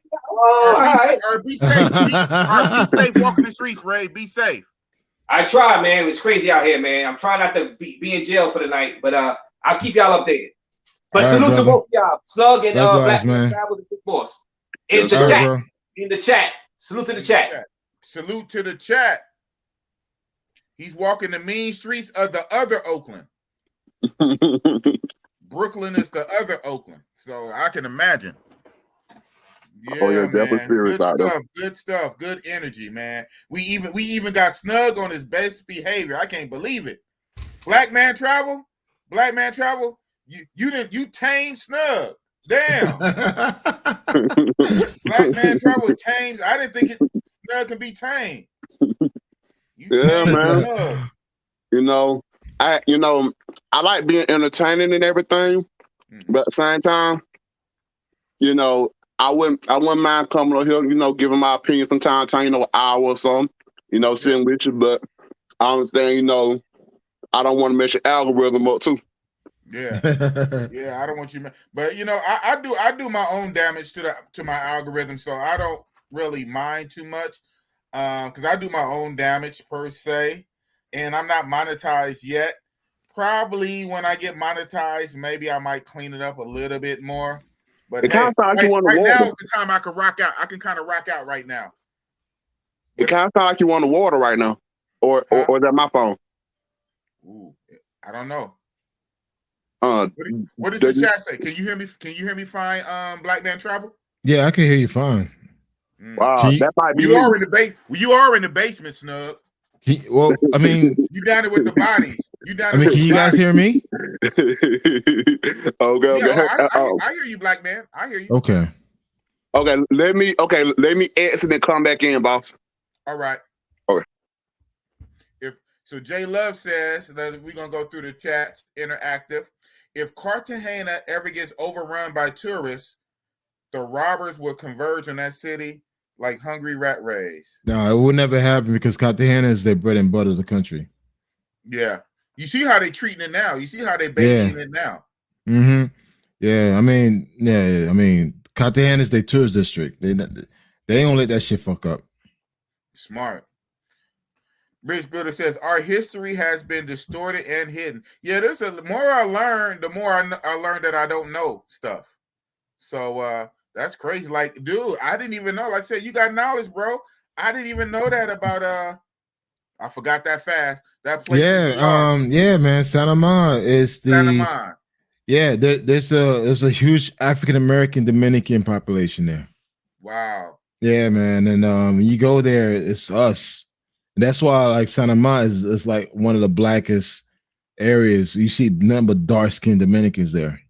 Or be safe. Be safe walking the streets, Ray. Be safe. I try, man. It's crazy out here, man. I'm trying not to be in jail for the night, but I'll keep y'all updated. But salute to both y'all, Slug and Black Man Travel, the Big Boss. In the chat. Bro. In the chat. Salute to the chat. Salute to the chat. He's walking the mean streets of the other Oakland. Brooklyn is the other Oakland. So I can imagine. Yeah, man. Good stuff. Good energy, man. We even got Snug on his best behavior. I can't believe it. Black Man Travel. You tamed Snug. Damn. Black Man Travel tames. I didn't think Snug could be tamed. Man. Snug. I like being entertaining and everything, but at the same time, I wouldn't mind coming over here, giving my opinion from time to time, an hour or something, sitting with you, but I understand, I don't want to mess your algorithm up too. Yeah, I don't want you, but I do my own damage to my algorithm, so I don't really mind too much, because I do my own damage per se, and I'm not monetized yet. Probably when I get monetized, maybe I might clean it up a little bit more. But right now is the time I can rock out. I can kind of rock out right now. It kind of sounds like you want the water right now, or is that my phone? Ooh, I don't know. What does the chat say? Can you hear me? Can you hear me fine? Black Man Travel. Yeah, I can hear you fine. Wow, that might be. You are in the basement, Snug. Well, I mean, you down there with the bodies. Can you guys hear me? I hear you, Black Man. I hear you. Okay. Let me exit and come back in, boss. All right. Okay. So J Love says that we're gonna go through the chats interactive. If Cartagena ever gets overrun by tourists, the robbers will converge in that city like hungry rat rays. No, it would never happen because Cartagena is their bread and butter of the country. Yeah. You see how they treating it now. You see how they babying it now. Mm-hmm. Yeah, I mean, Cartagena is their tourist district. They ain't gonna let that shit fuck up. Smart. Rich Builder says, our history has been distorted and hidden. Yeah, the more I learn, the more I learn that I don't know stuff. So that's crazy. Like, dude, I didn't even know. Like I said, you got knowledge, bro. I didn't even know that about I forgot that fast. That place. Yeah, man. Santa Ma is the Santa Ma. Yeah, there's a huge African American Dominican population there. Wow. Yeah, man. And when you go there, it's us. And that's why like Santa Ma is like one of the blackest areas. You see nothing but dark-skinned Dominicans there.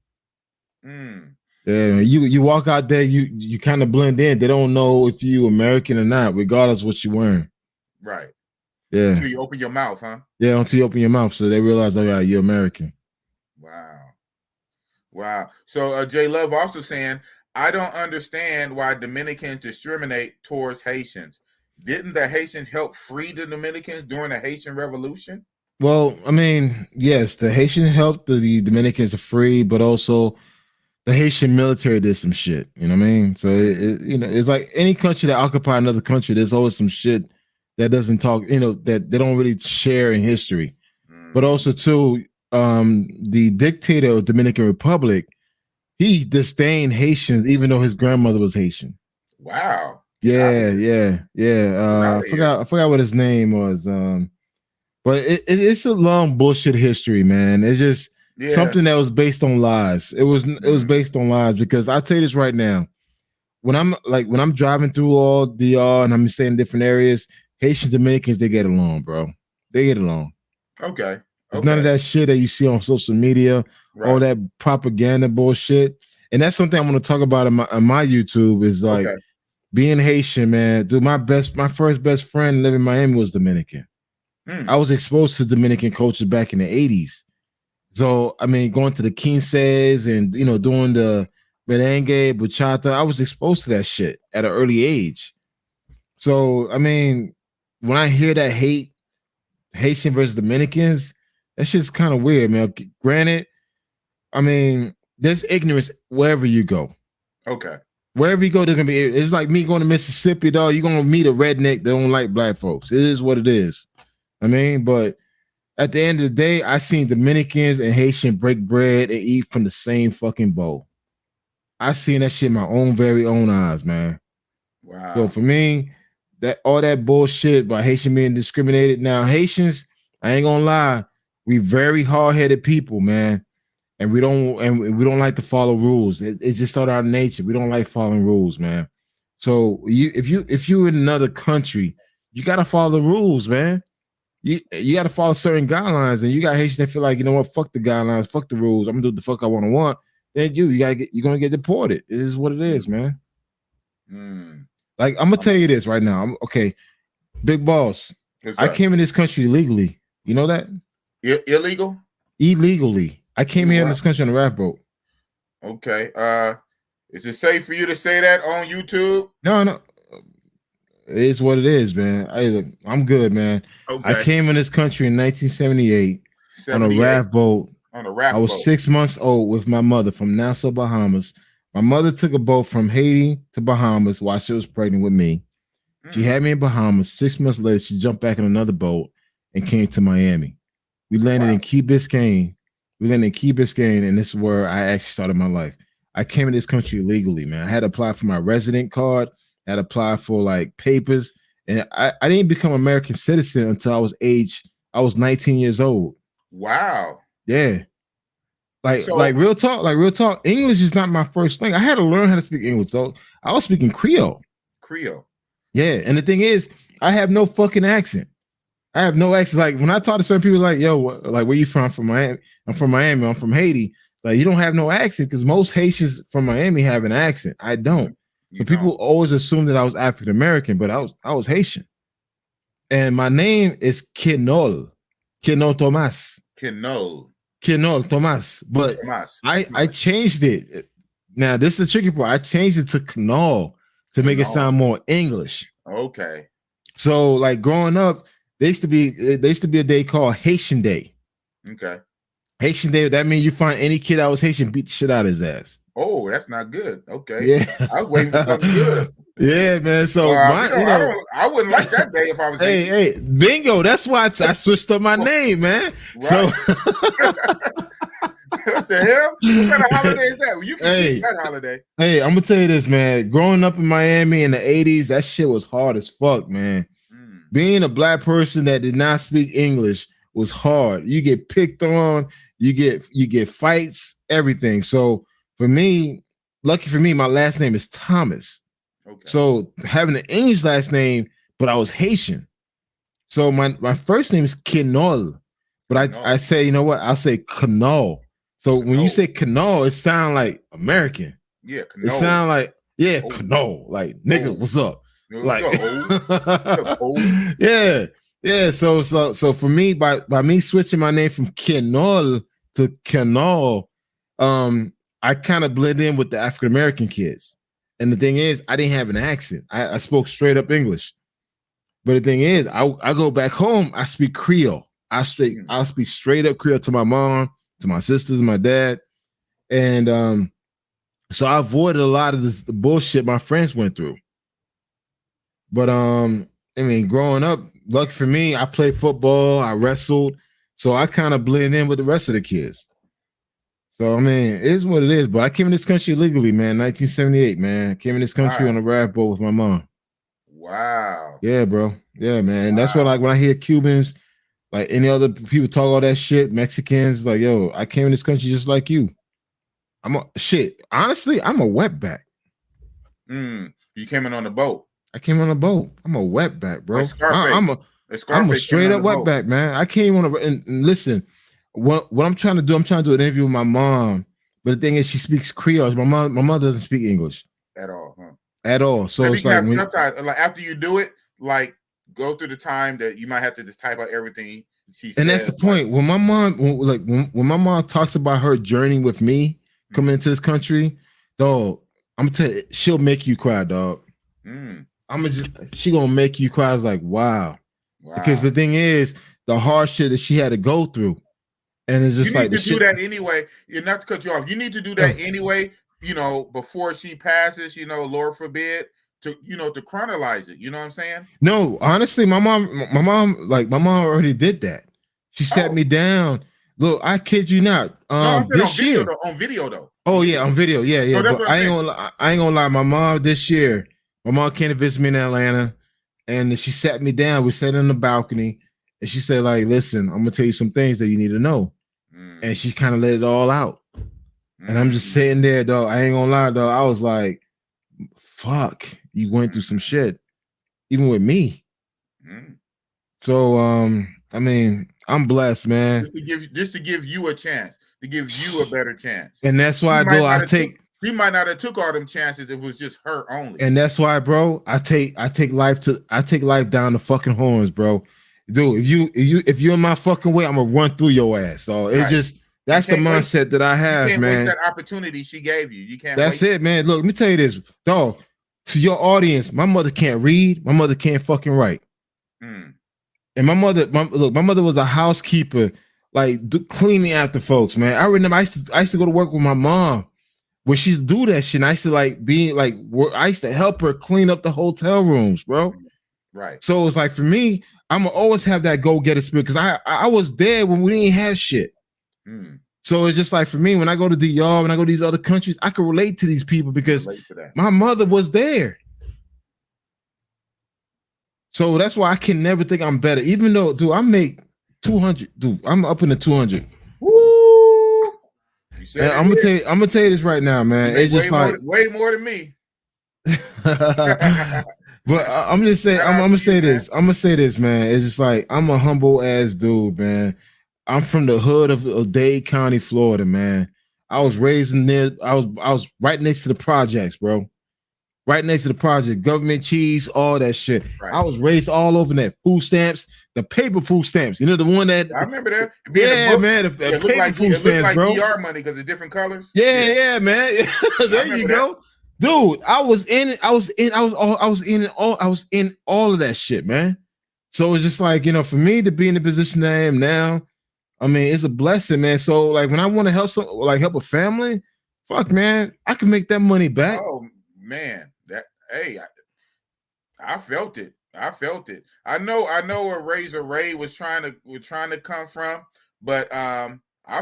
Yeah, you walk out there, you kind of blend in. They don't know if you American or not, regardless of what you're wearing. Right. Yeah. Until you open your mouth, huh? Yeah, until you open your mouth, so they realize, oh yeah, you're American. Wow. So J Love also saying, I don't understand why Dominicans discriminate towards Haitians. Didn't the Haitians help free the Dominicans during the Haitian Revolution? Well, I mean, yes, the Haitian helped the Dominicans to free, but also the Haitian military did some shit. You know what I mean? So it's like any country that occupies another country, there's always some shit that doesn't talk, that they don't really share in history. But also too, the dictator of Dominican Republic, he disdained Haitians, even though his grandmother was Haitian. Wow. Yeah. I forgot what his name was. But it's a long bullshit history, man. It's just something that was based on lies. It was based on lies because I'll tell you this right now. When I'm driving through all DR and I'm staying in different areas, Haitian Dominicans, they get along, bro. They get along. Okay. There's none of that shit that you see on social media, all that propaganda bullshit. And that's something I'm going to talk about on my YouTube is like being Haitian, man. Dude, my first best friend living in Miami was Dominican. I was exposed to Dominican culture back in the 80s. So I mean, going to the quinces and doing the merengue, bachata, I was exposed to that shit at an early age. So I mean, when I hear that Haitian versus Dominicans, that shit's kind of weird, man. Granted, I mean, there's ignorance wherever you go. Okay. Wherever you go, there's gonna be. It's like me going to Mississippi, dog. You're gonna meet a redneck that don't like black folks. It is what it is. I mean, but at the end of the day, I seen Dominicans and Haitian break bread and eat from the same fucking bowl. I seen that shit in my own very own eyes, man. Wow. So for me, that all that bullshit about Haitian being discriminated. Now, Haitians, I ain't gonna lie, we very hard-headed people, man. And we don't like to follow rules. It's just out of our nature. We don't like following rules, man. So if you're in another country, you gotta follow the rules, man. You gotta follow certain guidelines, and you got Haitians that feel like, you know what, fuck the guidelines, fuck the rules. I'm gonna do what the fuck I want. Then you're gonna get deported. It is what it is, man. Like, I'm gonna tell you this right now. Okay, Big Boss. I came in this country illegally. You know that? Illegal? Illegally. I came here in this country on a raft boat. Okay. Is it safe for you to say that on YouTube? No. It is what it is, man. I'm good, man. Okay. I came in this country in 1978 on a raft boat. I was 6 months old with my mother from Nassau, Bahamas. My mother took a boat from Haiti to Bahamas while she was pregnant with me. She had me in Bahamas. 6 months later, she jumped back in another boat and came to Miami. We landed in Key Biscayne. And this is where I actually started my life. I came in this country illegally, man. I had to apply for my resident card. I had to apply for like papers. And I didn't become an American citizen until I was 19 years old. Wow. Yeah. Like real talk. English is not my first thing. I had to learn how to speak English, though. I was speaking Creole. Yeah. And the thing is, I have no fucking accent. I have no accent. Like, when I talk to certain people, like, yo, like, where you from? From Miami. I'm from Miami. I'm from Haiti. Like, you don't have no accent, because most Haitians from Miami have an accent. I don't. So people always assume that I was African American, but I was Haitian. And my name is Kenol Thomas. Kenol Thomas. But I changed it. Now, this is the tricky part. I changed it to Kenol to make it sound more English. Okay. So, like, growing up, there used to be a day called Haitian Day. Okay. Haitian Day, that means you find any kid that was Haitian, beat the shit out of his ass. Oh, that's not good. Okay. Yeah. I was waiting for something good. Yeah, man. So I wouldn't like that day if I was Haitian. Hey, bingo. That's why I switched up my name, man. Right. So what the hell? What kind of holiday is that? Well, you can keep that holiday. Hey, I'm gonna tell you this, man. Growing up in Miami in the 80s, that shit was hard as fuck, man. Being a black person that did not speak English was hard. You get picked on, you get fights, everything. So for me, lucky for me, my last name is Thomas. Okay. So having an English last name, but I was Haitian. So my first name is Kenol, but I say, you know what? I'll say Kenol. So when you say Kenol, it sounds like American. Yeah, Kenol. It sounds like, Kenol, like, nigga, what's up? Like, yeah. So for me, by me switching my name from Kenol to Kenol, I kind of blend in with the African American kids. And the thing is, I didn't have an accent. I spoke straight up English. But the thing is, I go back home, I speak Creole. I'll speak straight up Creole to my mom, to my sisters, my dad, and so I avoided a lot of the bullshit my friends went through. But I mean, growing up, lucky for me, I played football, I wrestled, so I kind of blend in with the rest of the kids. So I mean, it is what it is. But I came in this country legally, man. 1978, man. I came in this country on a raft boat with my mom. Wow. Yeah, bro. Yeah, man. And that's what, like, when I hear Cubans, like any other people talk all that shit, Mexicans, like, yo, I came in this country just like you. Honestly, I'm a wetback. You came in on the boat. I came on a boat. I'm a wetback, bro. Like I'm a straight up wetback, man. I came on and listen. What I'm trying to do? I'm trying to do an interview with my mom, but the thing is, she speaks Creole. My mother doesn't speak English at all, huh? At all. So it's like sometimes, like, after you do it, like go through the time that you might have to just type out everything she says. And that's the point. When my mom, when my mom talks about her journey with me coming into this country, dog, I'm gonna tell you, she'll make you cry, dog. She gonna make you cry. I was like, wow. Because the thing is, the hardship that she had to go through, and it's just you like need to do that anyway. You're not to cut you off. You need to do that anyway. You know, before she passes. You know, Lord forbid, to to chronologize it. You know what I'm saying? No, honestly, my mom already did that. She sat me down. Look, I kid you not. No, I said this year on video though. Oh yeah, on video. Yeah. No, But I ain't gonna lie. My mom this year, my mom came to visit me in Atlanta, and she sat me down. We sat on the balcony, and she said, like, listen, I'm gonna tell you some things that you need to know. And she kind of let it all out. And I'm just sitting there, dog. I ain't gonna lie, dog. I was like, fuck, you went through some shit, even with me. So I mean, I'm blessed, man. Just to give you a chance, to give you a better chance. And that's why she might not have took all them chances if it was just her only. And that's why, bro, I take life down the fucking horns, bro. Dude, if you're in my fucking way, I'm gonna run through your ass. So it's just that's the mindset that I have, you can't man. waste that opportunity she gave you. You can't. That's it, man. Look, let me tell you this, dog. To your audience, my mother can't read. My mother can't fucking write. And my mother was a housekeeper, like cleaning after folks, man. I remember I used to go to work with my mom when she used to do that shit. And I used to I used to help her clean up the hotel rooms, bro. Right. So it's like for me, I'm gonna always have that go-getter spirit because I was there when we didn't have shit. So it's just like for me, when I go to DR, when I go to these other countries, I can relate to these people because my mother was there. So that's why I can never think I'm better, even though, dude, I make 200. Dude, I'm up in the 200. Woo! I'm gonna tell you this right now, man. It's just way more than me. But I'm just saying, I'm gonna say this. I'm gonna say this, man. It's just like I'm a humble ass dude, man. I'm from the hood of Dade County, Florida, man. I was raised in there. I was right next to the projects, bro. Right next to the project, government cheese, all that shit. Right. I was raised all over that. Food stamps, the paper food stamps. You know the one that I remember that. Yeah, man. The paper food stamps, bro. DR money because it's different colors. Yeah, man. There you go, dude. I was in all of that shit, man. So it's just like, for me to be in the position that I am now, I mean, it's a blessing, man. So like when I want to help help a family, fuck, man, I can make that money back. Oh man. I felt it. I know where Razor Ray was trying to come from, but I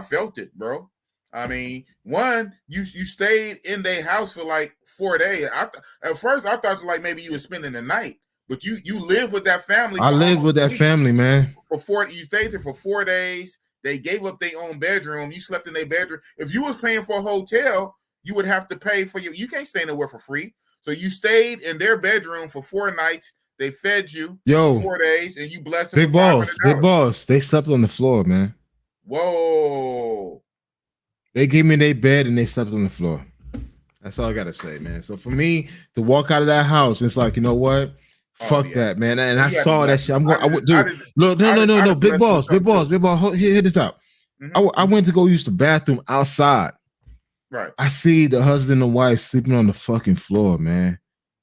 felt it, bro. I mean, you stayed in their house for like 4 days. At first I thought like maybe you were spending the night, but you lived with that family. I lived with that family, man. You stayed there for 4 days. They gave up their own bedroom. You slept in their bedroom. If you was paying for a hotel, you would have to pay for you can't stay anywhere for free. So you stayed in their bedroom for 4 nights. They fed you for 4 days, and you blessed them. Big boss. They slept on the floor, man. Whoa. They gave me their bed and they slept on the floor. That's all I gotta say, man. So for me to walk out of that house, it's like, you know what? Fuck that, man. And I saw that shit. Look, no. Big boss. Hit this out. I went to go use the bathroom outside. Right. I see the husband and wife sleeping on the fucking floor, man.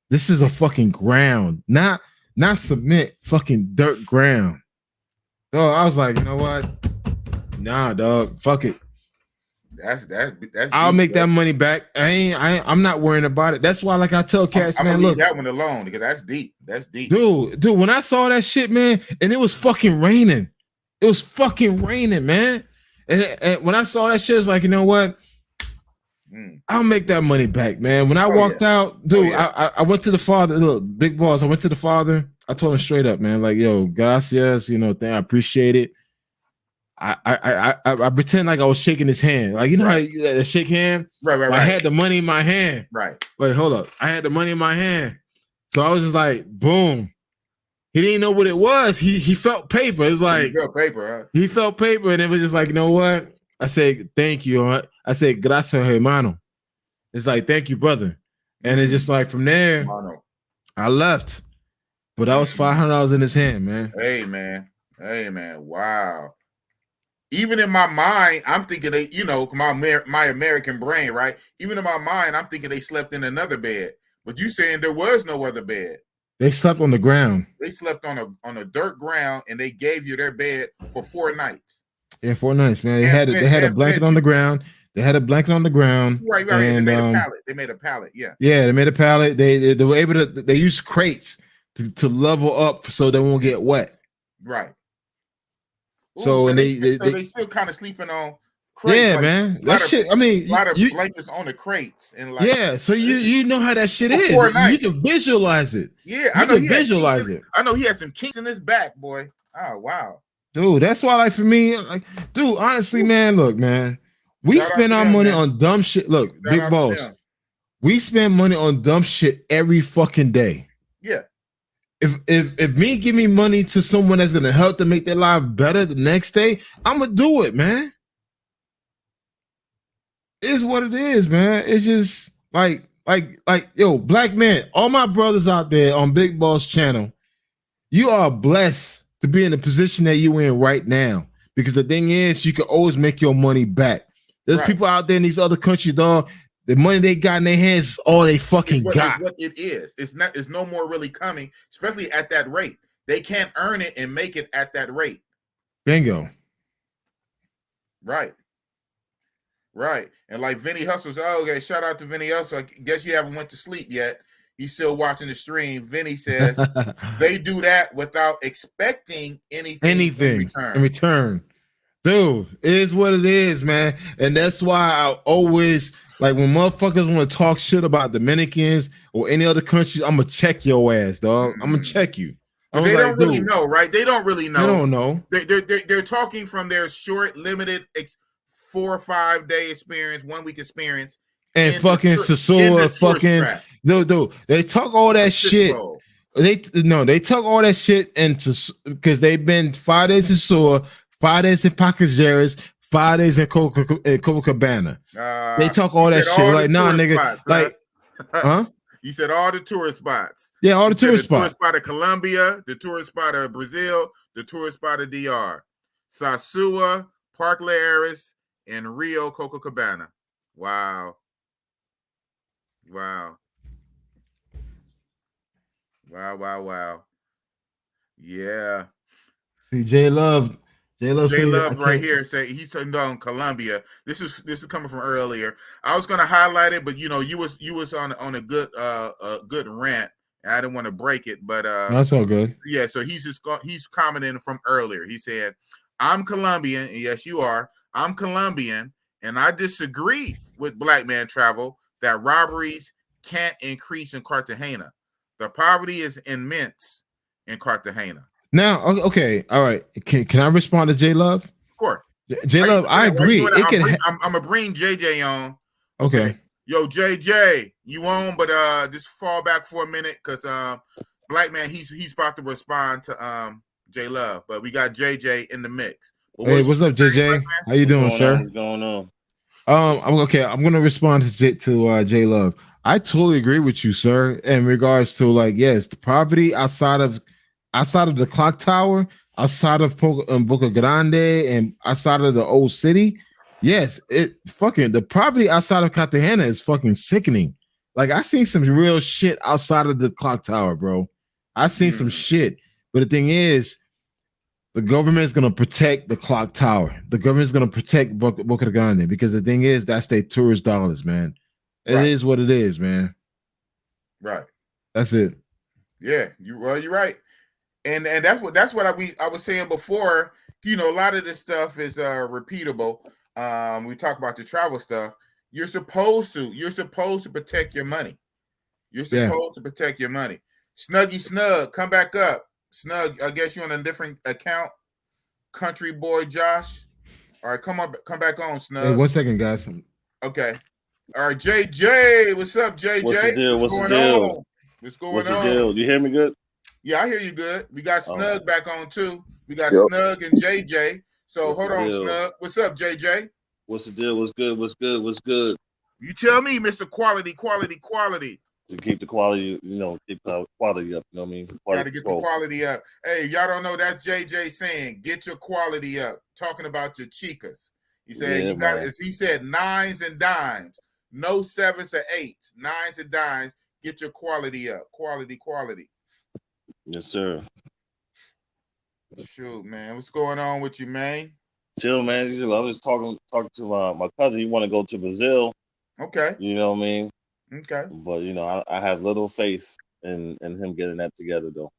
This is a fucking ground, not cement, fucking dirt ground. Dog, I was like, you know what? Nah, dog, fuck it. That's I'll make that money back. I'm not worrying about it. That's why, like I tell cats, man, look, that one alone because that's deep. Dude. When I saw that shit, man, and it was fucking raining. It was fucking raining, man. And when I saw that shit, it's like, you know what? I'll make that money back, man. When I walked out, dude, I went to the father. Look, big boss. I went to the father. I told him straight up, man, like, yo, gracias, I appreciate it. I pretend like I was shaking his hand, like how you shake hand. Right. I had the money in my hand. Right. Wait, hold up. I had the money in my hand, so I was just like, boom. He didn't know what it was. He felt paper. It's like he felt paper. Huh? He felt paper, and it was just like, you know what? I said, thank you. I said, gracias, hermano. It's like, thank you, brother. And it's just like from there, I left. But that was $500 in his hand, man. Hey, man. Wow. Even in my mind, I'm thinking they, my American brain, right? Even in my mind, I'm thinking they slept in another bed. But you saying there was no other bed. They slept on the ground. They slept on a dirt ground, and they gave you their bed for 4 nights. Yeah, 4 nights, man. They had a blanket on the ground. They had a blanket on the ground. Right. And they made a pallet. They made a pallet. Yeah. Yeah, they made a pallet. They were able to. They used crates to level up so they won't get wet. Right. Ooh, so they still kind of sleeping on crates. Yeah, man. That shit. I mean, a lot of blankets on the crates and like. Yeah, so you know how that shit is. You can visualize it. Yeah, I know. You can visualize it. I know he has some kinks in his back, boy. Oh wow. Dude, that's why, like, for me, like, dude, honestly, man, look, man, we spend our money on dumb shit. Look, Big Boss, we spend money on dumb shit every fucking day. Yeah. If me give me money to someone that's gonna help to make their life better the next day, I'm gonna do it, man. It is what it is, man. It's just like, yo, black man, all my brothers out there on Big Boss channel, you are blessed to be in the position that you in right now. Because the thing is, you can always make your money back. There's people out there in these other countries, dog. The money they got in their hands is all they fucking got. It's what it is. It's no more really coming, especially at that rate. They can't earn it and make it at that rate. Bingo. Right. And like Vinney Hustles, okay, shout out to Vinney Hustle. I guess you haven't went to sleep yet. He's still watching the stream. Vinney says they do that without expecting anything in return. Dude, it is what it is, man. And that's why I always, like, when motherfuckers want to talk shit about Dominicans or any other countries, I'm going to check your ass, dog. I'm going to check you. They don't really know, right? They don't really know. They don't know. They're talking from their short, limited 4 or 5 day experience, 1 week experience. And fucking Sasua, fucking dude, they talk all that shit. They talk all that shit into because they've been 5 days in Sasua, 5 days in Pacajeras, 5 days in Copacabana. They talk all that shit. Like, nah, nigga. Spots, like, huh? You said all the tourist spots. Yeah, all the tourist spots. The tourist spot of Colombia, the tourist spot of Brazil, the tourist spot of DR, Sasua, Park Lares, and Rio Copacabana. Wow. Yeah. See, J Love right here say he's on Colombia. This is coming from earlier. I was gonna highlight it, but you was on a good rant. And I didn't want to break it, but that's all good. Yeah, so he's commenting from earlier. He said, "I'm Colombian, and yes, you are. I'm Colombian, and I disagree with Black Man Travel that robberies can't increase in Cartagena. The poverty is immense in Cartagena." Now, okay, all right. Can I respond to J Love? Of course. J Love, I agree. I'm gonna bring JJ on. Okay. Yo, JJ, you on? But just fall back for a minute because Black Man, he's about to respond to J Love, but we got JJ in the mix. Hey, what's up, JJ? How you doing, sir? What's going on? I'm gonna respond to J Love. I totally agree with you, sir, in regards to, like, yes, the poverty outside of the clock tower, outside of Boca Grande, and outside of the old city. Yes, the poverty outside of Cartagena is fucking sickening. Like, I seen some real shit outside of the clock tower, bro. I seen some shit. But the thing is, the government is gonna protect the clock tower. The government is gonna protect Boca Grande because the thing is, that's their tourist dollars, man. It is what it is, man. Right. That's it. Yeah, you're right. And that's what I was saying before. You know, a lot of this stuff is repeatable. We talk about the travel stuff. You're supposed to protect your money. You're supposed to protect your money. Snuggy Snug, come back up. Snug, I guess you're on a different account. Country boy Josh. All right, come back on, Snug. Hey, 1 second, guys. Okay. All right, JJ, what's up, JJ? What's the deal? What's going on? What's the deal? You hear me good? Yeah, I hear you good. We got Snug back on too. We got Snug and JJ. So hold on, Snug. What's up, JJ? What's the deal? What's good? What's good? You tell me, Mr. Quality. to keep the quality, keep the quality up. You know what I mean? Got to get the quality up. Hey, y'all don't know, that's JJ saying, get your quality up. Talking about your chicas. He said he said 9s and dimes, no 7s or 8s, 9s and dimes. Get your quality up. Quality. Yes, sir. Shoot, man, what's going on with you, man? Chill, man. I was talking to my cousin. He want to go to Brazil. Okay. You know what I mean? Okay. But I have little faith in him getting that together, though.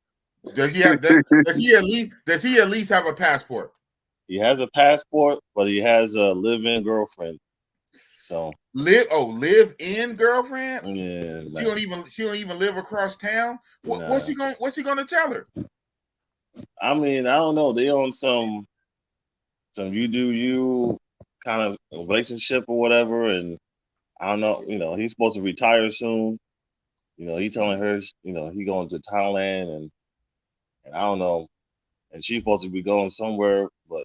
Does he at least have a passport? He has a passport, but he has a live-in girlfriend. So live-in girlfriend? Yeah. She don't even live across town. What's he gonna tell her? I mean, I don't know. They on some you do you kind of relationship or whatever, and I don't know. He's supposed to retire soon. He telling her, he going to Thailand and I don't know, and she's supposed to be going somewhere, but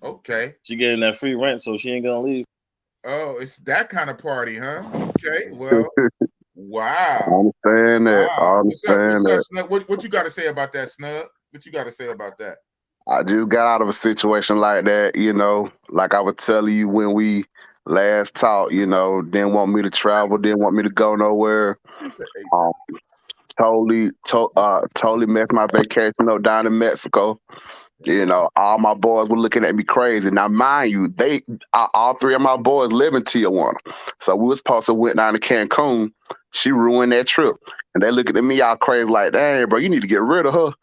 okay. She getting that free rent, so she ain't gonna leave. Oh, it's that kind of party, huh? Okay, well, wow. I understand that. Wow. I understand that. Snug? What you got to say about that, Snug? What you got to say about that? I just got out of a situation like that, like I was telling you when we last talked, didn't want me to travel, didn't want me to go nowhere. Totally messed my vacation up down in Mexico. All my boys were looking at me crazy. Now, mind you, all 3 of my boys live in Tijuana. So we was supposed to went down to Cancun. She ruined that trip. And they looking at me all crazy like, dang, bro, you need to get rid of her.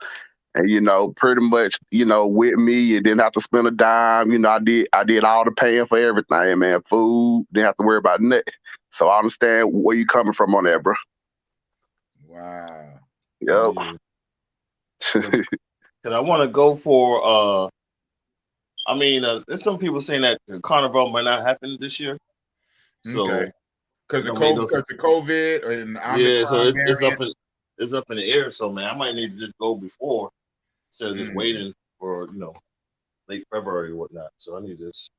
And, pretty much, with me, you didn't have to spend a dime. I did all the paying for everything, man. Food, didn't have to worry about nothing. So I understand where you coming from on that, bro. Wow. Yep. Because I want to go for, there's some people saying that the carnival might not happen this year. So, okay. Because of COVID and Omicron so it's up in the air. So, man, I might need to just go before instead of just waiting for, late February or whatnot. So I need this.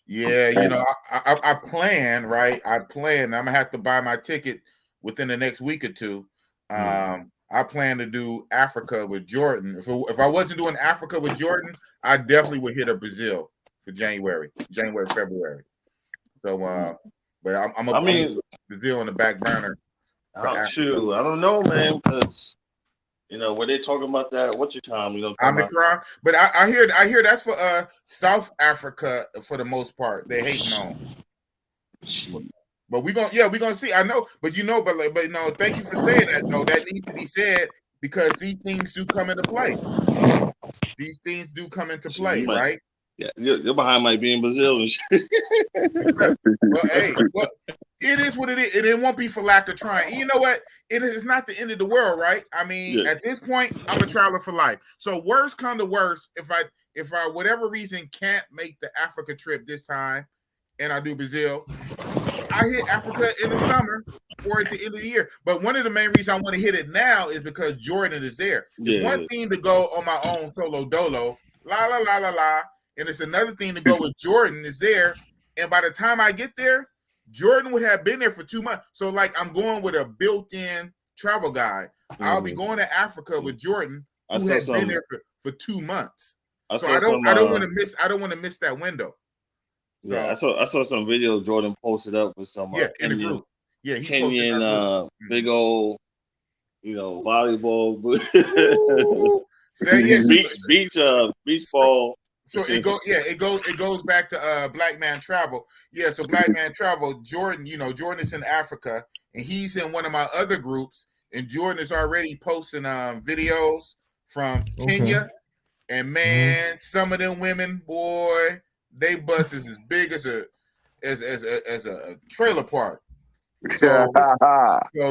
Yeah, I plan, right? I'm gonna have to buy my ticket within the next week or two. I plan to do Africa with Jordan. If I wasn't doing Africa with Jordan, I definitely would hit a Brazil for January, February. So, but I'm Brazil on the back burner. Shoot, I don't know, man, because when they talking about that, what's your time? Omicron, but I hear that's for South Africa for the most part. They hating on. But we're gonna see. I know, but no, thank you for saying that though. That needs to be said because these things do come into play. These things do come into play, right? Yeah, your behind might be in Brazil and shit. Well, hey, it is what it is. It won't be for lack of trying. And you know what? It is not the end of the world, right? I mean, at this point, I'm a traveler for life. So worst come to worst, if I whatever reason can't make the Africa trip this time, and I do Brazil, I hit Africa in the summer or at the end of the year. But one of the main reasons I want to hit it now is because Jordan is there. It's one thing to go on my own solo dolo, la la la la la, and it's another thing to go with Jordan is there. And by the time I get there, Jordan would have been there for 2 months. So like I'm going with a built-in travel guide. I'll be going to Africa with Jordan, who has been there for 2 months. So I don't want to miss that window. So, yeah, I saw some video Jordan posted up with some in the group. Yeah, he Kenyan big old, volleyball beach ball. So it goes back to Black Man Travel. Yeah, so Black Man Travel, Jordan, Jordan is in Africa and he's in one of my other groups, and Jordan is already posting videos from Kenya. And man, some of them women, boy, they butts is as big as a trailer park. So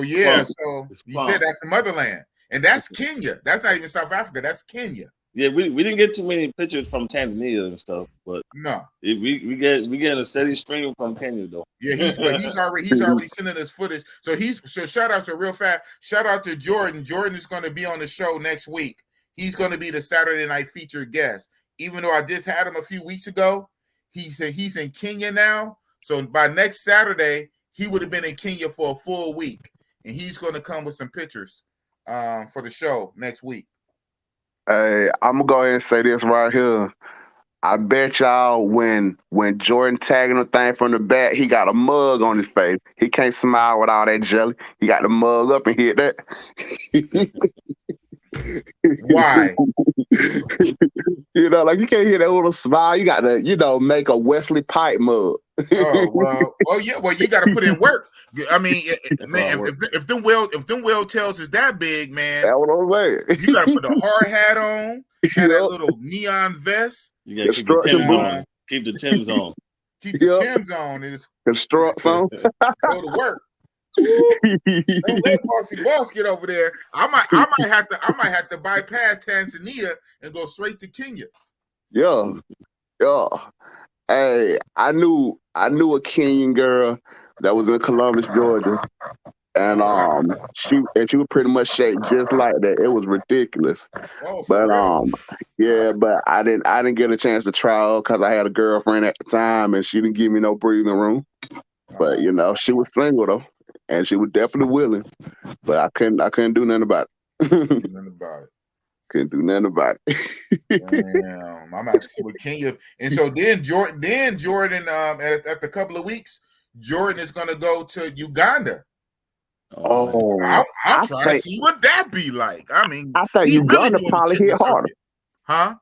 you said that's the motherland. And that's Kenya. That's not even South Africa, that's Kenya. Yeah, we didn't get too many pictures from Tanzania and stuff, but no, we get a steady stream from Kenya though. Yeah, he's already sending us footage. So shout out to real fast. Shout out to Jordan. Jordan is going to be on the show next week. He's going to be the Saturday night featured guest. Even though I just had him a few weeks ago, he's in Kenya now. So by next Saturday, he would have been in Kenya for a full week, and he's going to come with some pictures for the show next week. Hey, I'm gonna go ahead and say this right here. I bet y'all when Jordan tagging the thing from the back, he got a mug on his face. He can't smile with all that jelly. He got the mug up and hit that. Why? You know, like you can't hear that little smile. You got to, make a Wesley Pipe mug. Oh yeah. Well, you got to put in work. I mean, man, if them whale tails is that big, man, that's what I'm saying. You got to put a hard hat on and that little neon vest. You got to keep the Timbs on. Keep the Timbs on. Keep the Timbs on. And construct on. Go to work. Don't let Bossy Boss get over there. I might have to bypass Tanzania and go straight to Kenya. Yeah. Hey, I knew a Kenyan girl that was in Columbus, Georgia, and she was pretty much shaped just like that. It was ridiculous. But but I didn't get a chance to try her because I had a girlfriend at the time, and she didn't give me no breathing room. But she was single though, and she was definitely willing. But I couldn't do nothing about it. Couldn't do nothing about it. Damn, I'm out to see with Kenya, and so then Jordan, at the couple of weeks, Jordan is going to go to Uganda. I'm trying to see what that be like. I mean, I think Uganda probably hit harder. Huh?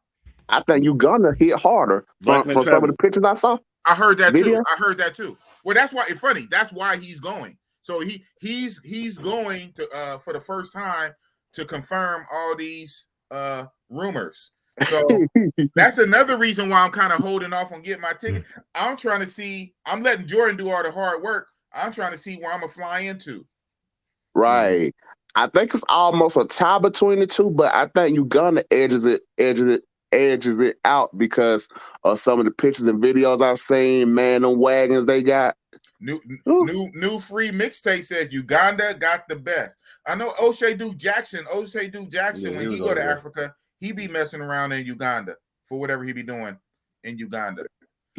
I think Uganda hit harder from some of the pictures I saw. I heard that too. Well, that's why it's funny. That's why he's going. So he's going to for the first time to confirm all these rumors. So that's another reason why I'm kind of holding off on getting my ticket. I'm trying to see. I'm letting Jordan do all the hard work. I'm trying to see where I'm gonna fly into. Right. I think it's almost a tie between the two, but I think Uganda edges it out because of some of the pictures and videos I've seen. Man, them wagons they got. New free mixtape says Uganda got the best. I know O'Shea Duke Jackson, when he go to Africa, he be messing around in Uganda for whatever he be doing in Uganda.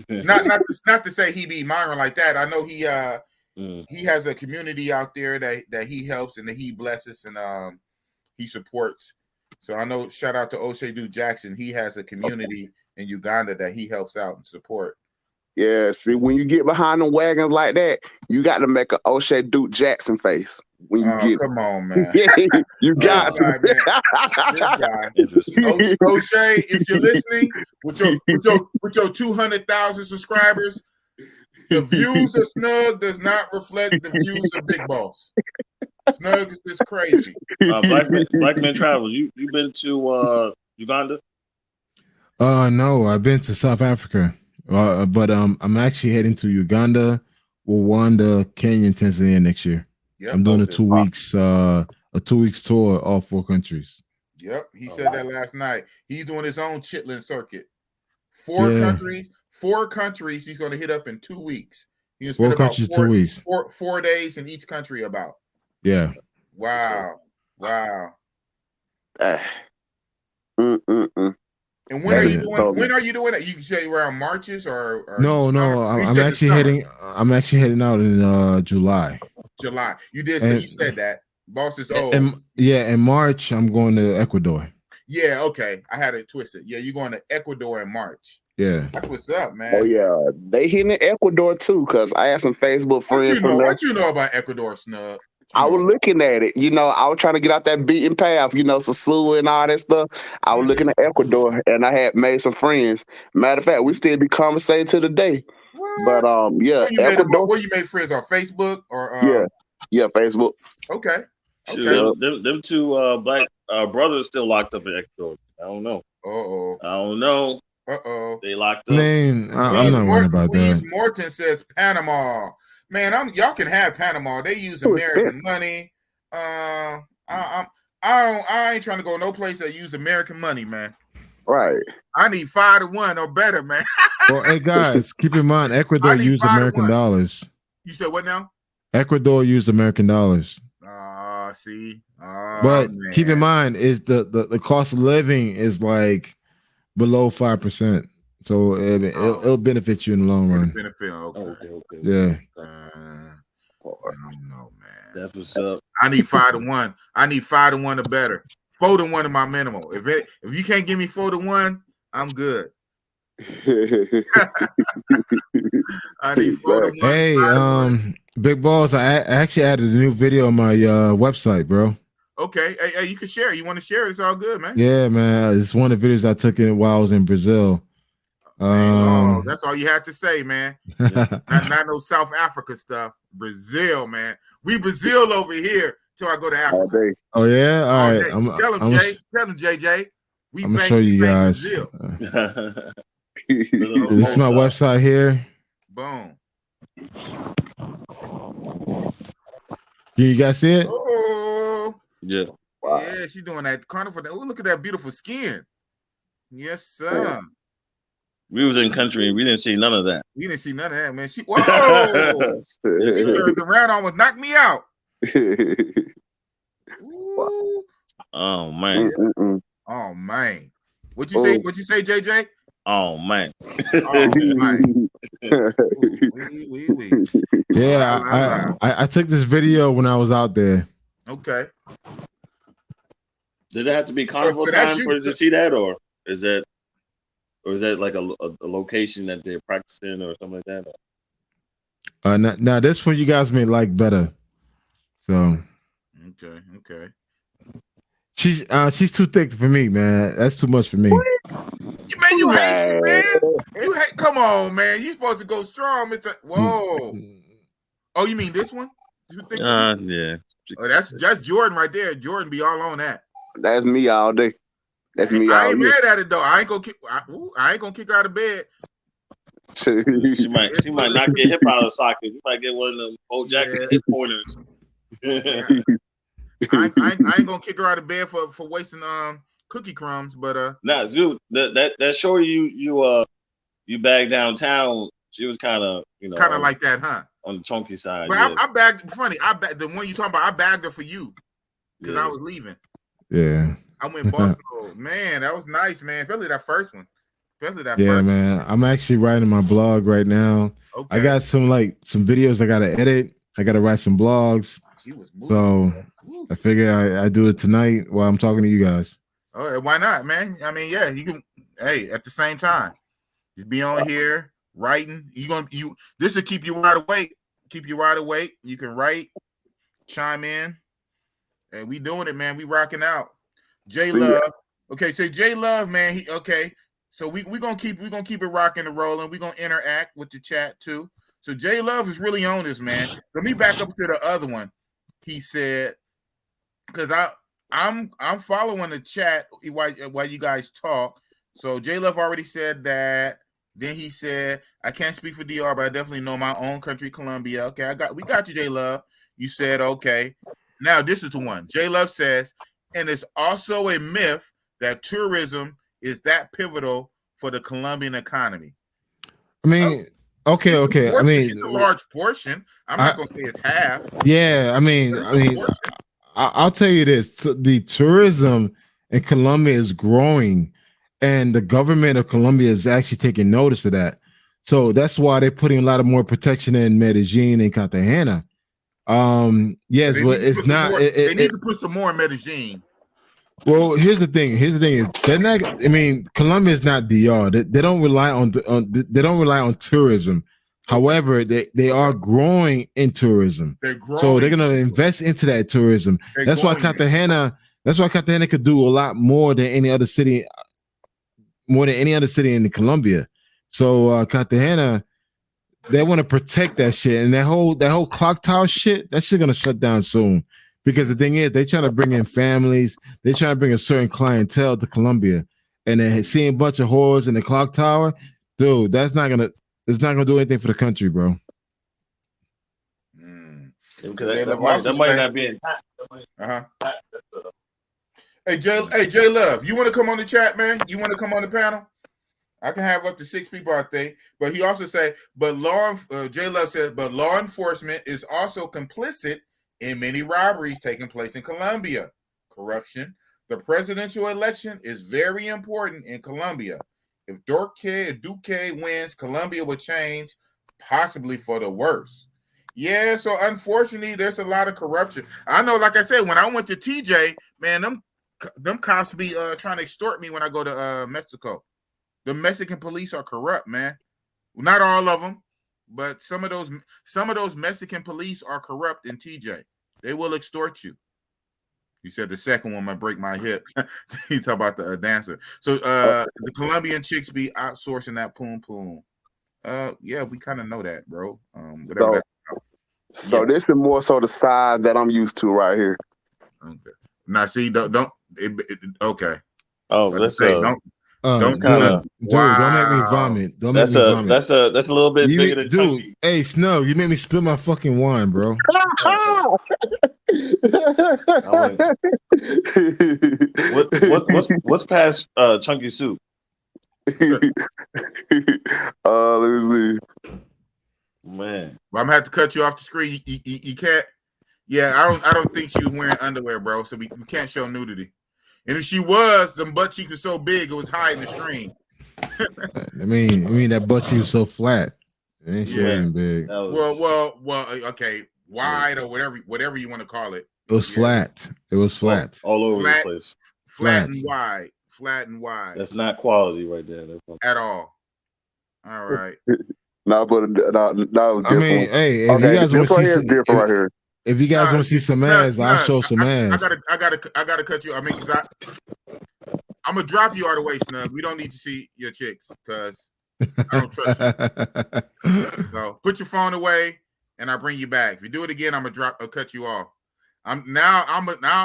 not to say he be migrant like that. I know he has a community out there that he helps and that he blesses and he supports. So I know, shout out to O'Shea Duke Jackson. He has a community in Uganda that he helps out and support. Yeah, see, when you get behind the wagons like that, you got to make an O'Shea Duke Jackson face. When you get, come on, man. You got to. Right, this guy. O'Shea, if you're listening, with your 200,000 subscribers, the views of Snug does not reflect the views of Big Boss. Snug is just crazy. Black Man Travels. You been to Uganda? No, I've been to South Africa. But I'm actually heading to Uganda, Rwanda, Kenya, and Tanzania next year. Yep. I'm doing a 2 weeks tour, all 4 countries. Yep, he said that last night. He's doing his own Chitlin circuit. 4 countries. He's going to hit up in 2 weeks. He's spend about 2 weeks. 4 days in each country. About. Yeah. Wow. And when are you doing that? You say around Marches or no? I'm actually heading out in July. You did say you said that. Boss is old. In March I'm going to Ecuador. Yeah, okay. I had it twisted. Yeah, you're going to Ecuador in March. Yeah, that's what's up, man. Oh yeah, they hitting Ecuador too. Cause I have some Facebook friends from there. What you know about Ecuador, Snug? I was looking at it. I was trying to get out that beaten path, Sosua and all that stuff. I was looking at Ecuador and I had made some friends. Matter of fact, we still be conversating to the day. What? But Ecuador. Where you made friends on Facebook or Yeah, Facebook. Okay. Them two black brothers still locked up in Ecuador. I don't know. I don't know. They locked up. Man, I'm not worried about that. Morton says Panama. Man, y'all can have Panama. They use American money. I ain't trying to go no place that use American money, man. Right. I need 5 to 1 or better, man. Well, hey guys, keep in mind Ecuador used American dollars. You said what now? Ecuador used American dollars. See. But man, keep in mind is the cost of living is like below 5%. So it'll benefit you in the long run. Okay. Yeah. part. I don't know, man. That's what's up. I need 5-1. I need 5-1 or better. 4-1 is my minimum. If you can't give me 4-1, I'm good. I need 4-1. Hey, 5-1. Big Balls, I actually added a new video on my website, bro. Okay. Hey, you can share. You want to share? It's all good, man. Yeah, man. It's one of the videos I took in while I was in Brazil. That's all you had to say, man. not no South Africa stuff. Brazil, man. We Brazil over here till I go to Africa. Oh yeah, all right. Tell him, Jay. Tell him, JJ. I'm gonna show you guys. This is my website here. Boom. Can you guys see it? Oh, yeah. Wow. Yeah, she's doing that carnival. Oh, look at that beautiful skin. Yes, sir. We was in country and we didn't see none of that. We didn't see none of that, man. Whoa! She turned around, almost knocked me out. Ooh. Oh man. Oh man. What you say? What you say, JJ? Oh man. Oh man. Yeah, I took this video when I was out there. Okay. Did it have to be carnival time for us to see that, or is that like a location that they're practicing or something like that? Now this one you guys may like better. So okay. She's too thick for me, man. That's too much for me. Man, you hate man. You hate. Come on, man. You supposed to go strong, Mr. Whoa. Oh, you mean this one? Yeah. Oh, that's Jordan right there. Jordan be all on that. That's me all day. That's me all day. I ain't mad at it though. I ain't gonna kick her out of bed. she might not get hip out of the socket. You might get one of them old Jackson hip pointers. I ain't gonna kick her out of bed for wasting cookie crumbs, but nah, dude, that show you bagged downtown. She was kind of like that, huh? On the chunky side. But yeah. I bagged. Funny, the one you talking about. I bagged her for you because I was leaving. Yeah. I went Buffalo. Man, that was nice, man. Especially that first one. Man. I'm actually writing my blog right now. Okay. I got some videos I gotta edit. I gotta write some blogs. She was moving. So I figure I do it tonight while I'm talking to you guys. Oh, why not, man? I mean, yeah, you can. Hey, at the same time, just be on here writing. This will keep you wide awake. You can write, chime in, and we doing it, man. We rocking out. J Love. Okay, so J Love, man. So we gonna keep it rocking and rolling. We gonna interact with the chat too. So J Love is really on this, man. Let me back up to the other one. He said, because I'm following the chat while you guys talk. So J Love already said that. Then he said, I can't speak for DR, but I definitely know my own country, Colombia. Okay, we got you, J Love. You said okay. Now this is the one. J Love says, and it's also a myth that tourism is that pivotal for the Colombian economy. I mean, okay. I mean, it's a large portion. I'm not gonna say it's half. Yeah, I mean, I'll tell you this: the tourism in Colombia is growing, and the government of Colombia is actually taking notice of that. So that's why they're putting a lot of more protection in Medellin and Cartagena. Yes, but it's not. They need to put some more in Medellin. Well, here's the thing is they're not. I mean, Colombia is not DR. They don't rely on tourism. However, they are growing in tourism. So they're gonna invest into that tourism. That's why Cartagena could do a lot more than any other city in Colombia. So Cartagena, they want to protect that shit, and that whole clock tower shit, that shit gonna shut down soon. Because the thing is, they trying to bring in families. They trying to bring a certain clientele to Colombia, and then seeing a bunch of whores in the clock tower, dude. It's not gonna do anything for the country, bro. That might not be in. Hey J Love, you want to come on the chat, man? You want to come on the panel? I can have up to 6 people, I think. But he also said, J Love said, but law enforcement is also complicit in many robberies taking place in Colombia. Corruption. The presidential election is very important in Colombia. If Duque wins, Colombia will change, possibly for the worse. Yeah, so unfortunately, there's a lot of corruption. I know, like I said, when I went to TJ, man, them cops be trying to extort me when I go to Mexico. The Mexican police are corrupt, man. Not all of them, but some of those Mexican police are corrupt in TJ. They will extort you. You said the second one might break my hip. You talk about the dancer. So the Colombian chicks be outsourcing that poom poom. Yeah, we kind of know that, bro. Whatever So yeah. this is more so the size that I'm used to right here. Okay. Now, see, okay. Oh, that's don't kinda, dude, don't make me vomit. Don't make me vomit. That's a little bit bigger than dude. Chunky. Hey, Snow, you made me spill my fucking wine, bro. What's past Chunky Soup? Let me see. Man, well, I'm gonna have to cut you off the screen. You can't. Yeah, I don't think she was wearing underwear, bro. So we can't show nudity. And if she was, them butt cheeks were so big it was hiding the stream. I mean that butt cheek was so flat. It ain't even big. Well, okay, wide or whatever you want to call it. It was flat. It was flat. All over the place. Flat and wide. Flat and wide. That's not quality right there. At all. All right. No, but no. I mean, hey, if you guys want to see some, different right here. If you guys want to see some ass, I'll show some ass. I gotta cut you. I mean, because I'm gonna drop you all the way, Snug. We don't need to see your chicks because I don't trust you. So put your phone away, and I'll bring you back. If you do it again, I'll cut you off. I'm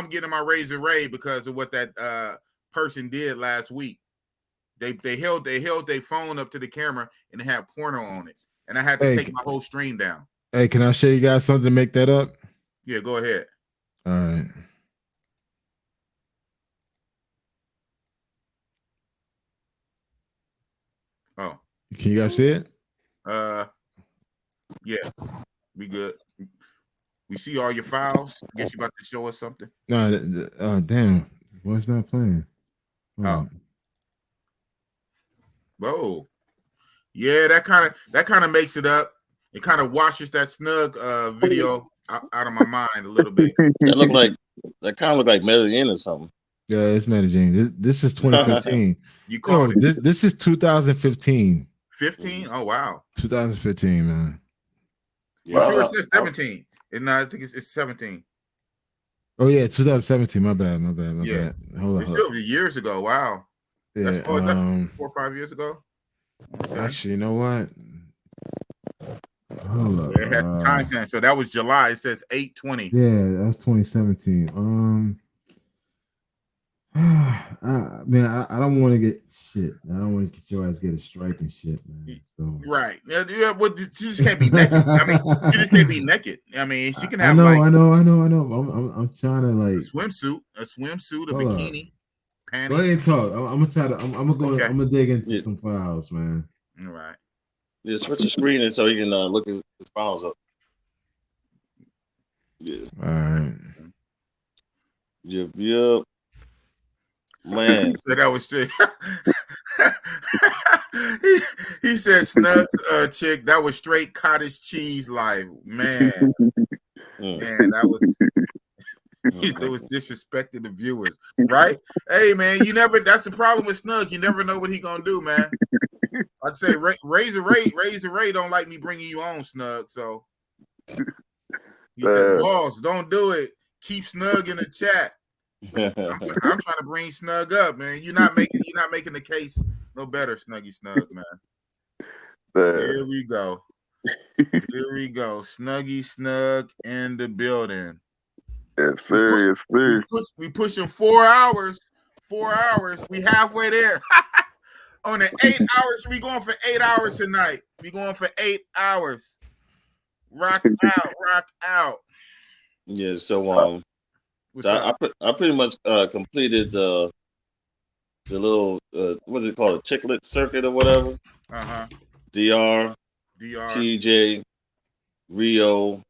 getting my razor ray because of what that person did last week. They held their phone up to the camera and it had porno on it, and I had to take my whole stream down. Hey, can I show you guys something to make that up? Yeah, go ahead. All right. Oh. Can you guys see it? Yeah. We good. We see all your files. I guess you about to show us something. No, damn. Why it's not playing? Whoa. Yeah, that kind of makes it up. It kind of washes that Snug video out of my mind a little bit. That kind of look like Medellin or something. Yeah, it's Medellin. This is 2015. You called it. This is 2015. 15? Oh wow. 2015, man. You sure it says 17? And I think it's 17. Oh yeah, 2017. My bad. Yeah. Hold on. It's still years ago. Wow. Yeah. That's 4 or 5 years ago. Okay. Actually, you know what? Hold up. Yeah, it had the time stamp. So that was July. It says 8/20. Yeah, that was 2017. Man, I don't want to get shit. I don't want to get your ass get a strike and shit, man. So right. Yeah, well, she just can't be naked. I mean, she just can't be naked. I mean, she can have I know. I'm trying to like a swimsuit, a bikini, panties. Go ahead and talk. I'm gonna try to I'm gonna dig into some files, man. All right. Yeah, switch the screen and so you can look at his files up. Yeah. All right. Yep. Man. So that was straight. he said Snug's chick, that was straight cottage cheese life. Man. Man, that was he said it was disrespecting the viewers. Right? Hey man, that's the problem with Snug. You never know what he gonna do, man. I'd say Razor Ray don't like me bringing you on, Snug. So he said, "Boss, don't do it. Keep Snug in the chat." I'm trying to bring Snug up, man. You're not making the case no better, Snuggy Snug, man. Here we go. Snuggy Snug in the building. Yes, sir. We pushing 4 hours. 4 hours. We halfway there. On the 8 hours, we going for 8 hours tonight. We going for 8 hours. Rock out. Yeah, so I pretty much completed the little what's it called, a chiclet circuit or whatever. DR, TJ, Rio,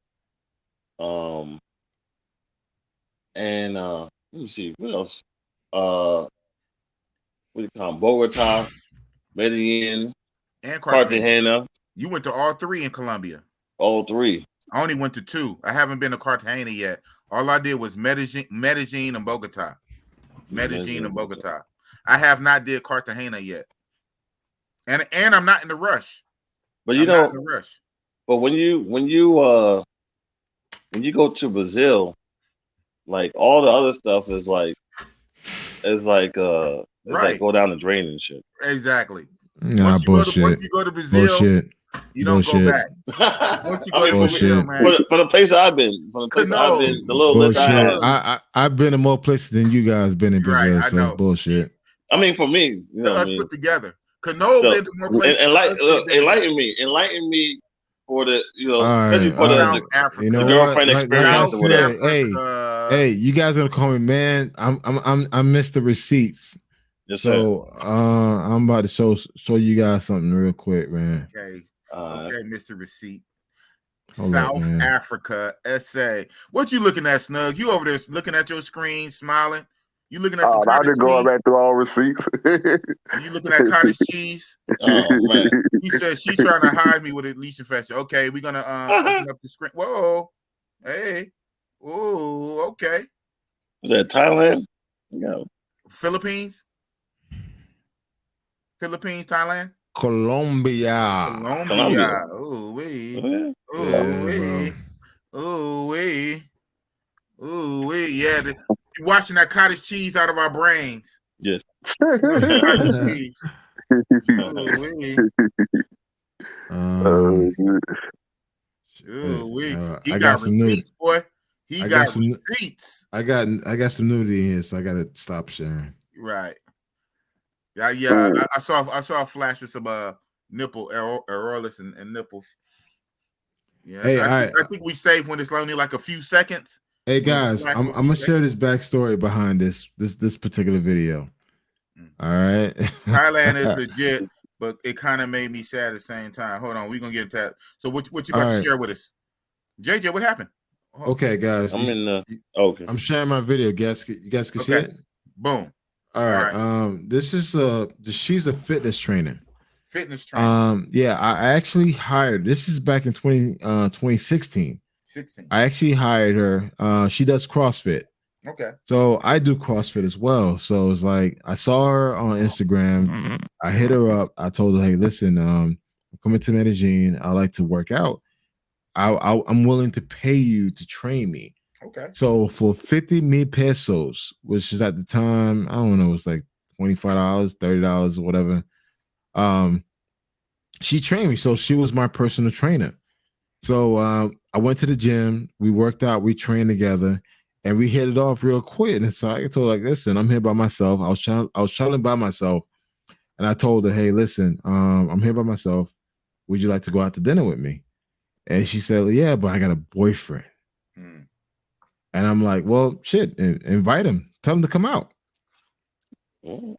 and let me see what else. What do you call them? Bogota, Medellin, and Cartagena. You went to all 3 in Colombia. All 3. I only went to 2. I haven't been to Cartagena yet. All I did was Medellin and Bogota. Medellin and Bogota. I have not did Cartagena yet. And I'm not in the rush. But you I'm know, not in the rush. but when you go to Brazil, like all the other stuff is like like go down the drain and shit. Exactly. Nah, once you go to Brazil, bullshit. You don't go back. Once you go to Brazil, man. For the place I've been, the little list I had. I've been in more places than you guys been in Brazil, right, I know. It's bullshit. I mean, for me, you know, us put together. Cano been to more places. Enlighten me for the, especially for the Africa. The girlfriend experience or whatever. Hey, you guys gonna call me man? I'm Mr. Receipts. Yes, so I'm about to show you guys something real quick, man. Okay, Mr. Receipt. Hold South up, Africa, SA. What you looking at, Snug? You over there looking at your screen, smiling? You looking at some cottage I've been going back through all receipts. You looking at cottage cheese? Oh man. He said she trying to hide me with a leash infection. Okay, we're gonna open up the screen. Whoa, hey, oh, okay. Was that Thailand? No. Philippines, Thailand, Colombia. Oh wait, oh wait. Yeah, you're washing that cottage cheese out of our brains. Yes. Cottage cheese. He got receipts, boy. He got receipts. I got some nudity in here, so I gotta stop sharing. Right. Yeah. I saw flashes of nipple areolas and nipples. Yeah. Hey, I think we saved when it's only like a few seconds. Hey guys, I'm gonna share this backstory behind this particular video. All right. Thailand is legit, but it kind of made me sad at the same time. Hold on, we're gonna get into that. So what you about to share with us? JJ, what happened? Okay, guys. I'm sharing my video. You guys can see it? Boom. All right. This is she's a fitness trainer. Yeah, I actually hired. This is back in 2016. I actually hired her. She does CrossFit. Okay. So I do CrossFit as well. So it's like I saw her on Instagram. I hit her up. I told her, hey, listen, I'm coming to Medellin. I like to work out. I'm willing to pay you to train me. Okay. So for 50 pesos, which is at the time, I don't know, it was like $25, $30 or whatever. She trained me. So she was my personal trainer. So I went to the gym, we worked out, we trained together, and we hit it off real quick. And so I told her, like, listen, I'm here by myself. I was traveling by myself. And I told her, hey, listen, I'm here by myself. Would you like to go out to dinner with me? And she said, yeah, but I got a boyfriend. And I'm like, well, shit, invite him. Tell him to come out.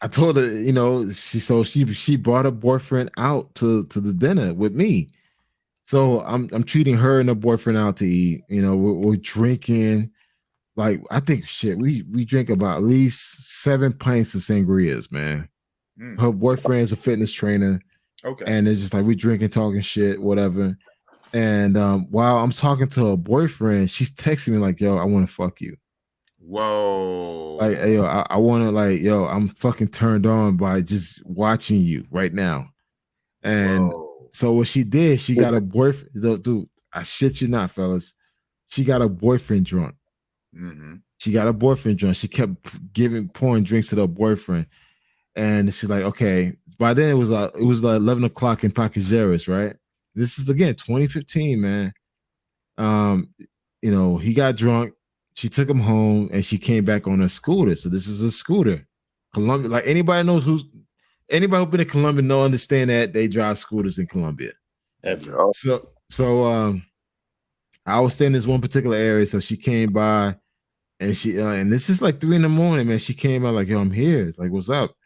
I told her, she brought her boyfriend out to the dinner with me. So I'm treating her and her boyfriend out to eat. We're drinking. Like, I think we drink about at least 7 pints of sangrias, man. Her boyfriend's a fitness trainer. Okay. And it's just like we drinking, talking shit, whatever. And while I'm talking to her boyfriend, she's texting me like, yo, I want to fuck you. Whoa. Like, hey, yo, I want to, like, yo, I'm fucking turned on by just watching you right now. And so what she did, she got a boyfriend. Dude, I shit you not, fellas. She got a boyfriend drunk. She got a boyfriend drunk. She kept pouring drinks to her boyfriend. And she's like, okay. By then it was like 11 o'clock in Pacajeras, right? This is again 2015, man. He got drunk. She took him home and she came back on a scooter. So this is a scooter. Colombia, like anybody who's been to Colombia understand that they drive scooters in Colombia. So I was staying in this one particular area. So she came by and and this is like 3 a.m, man. She came out like, yo, I'm here. It's like, what's up?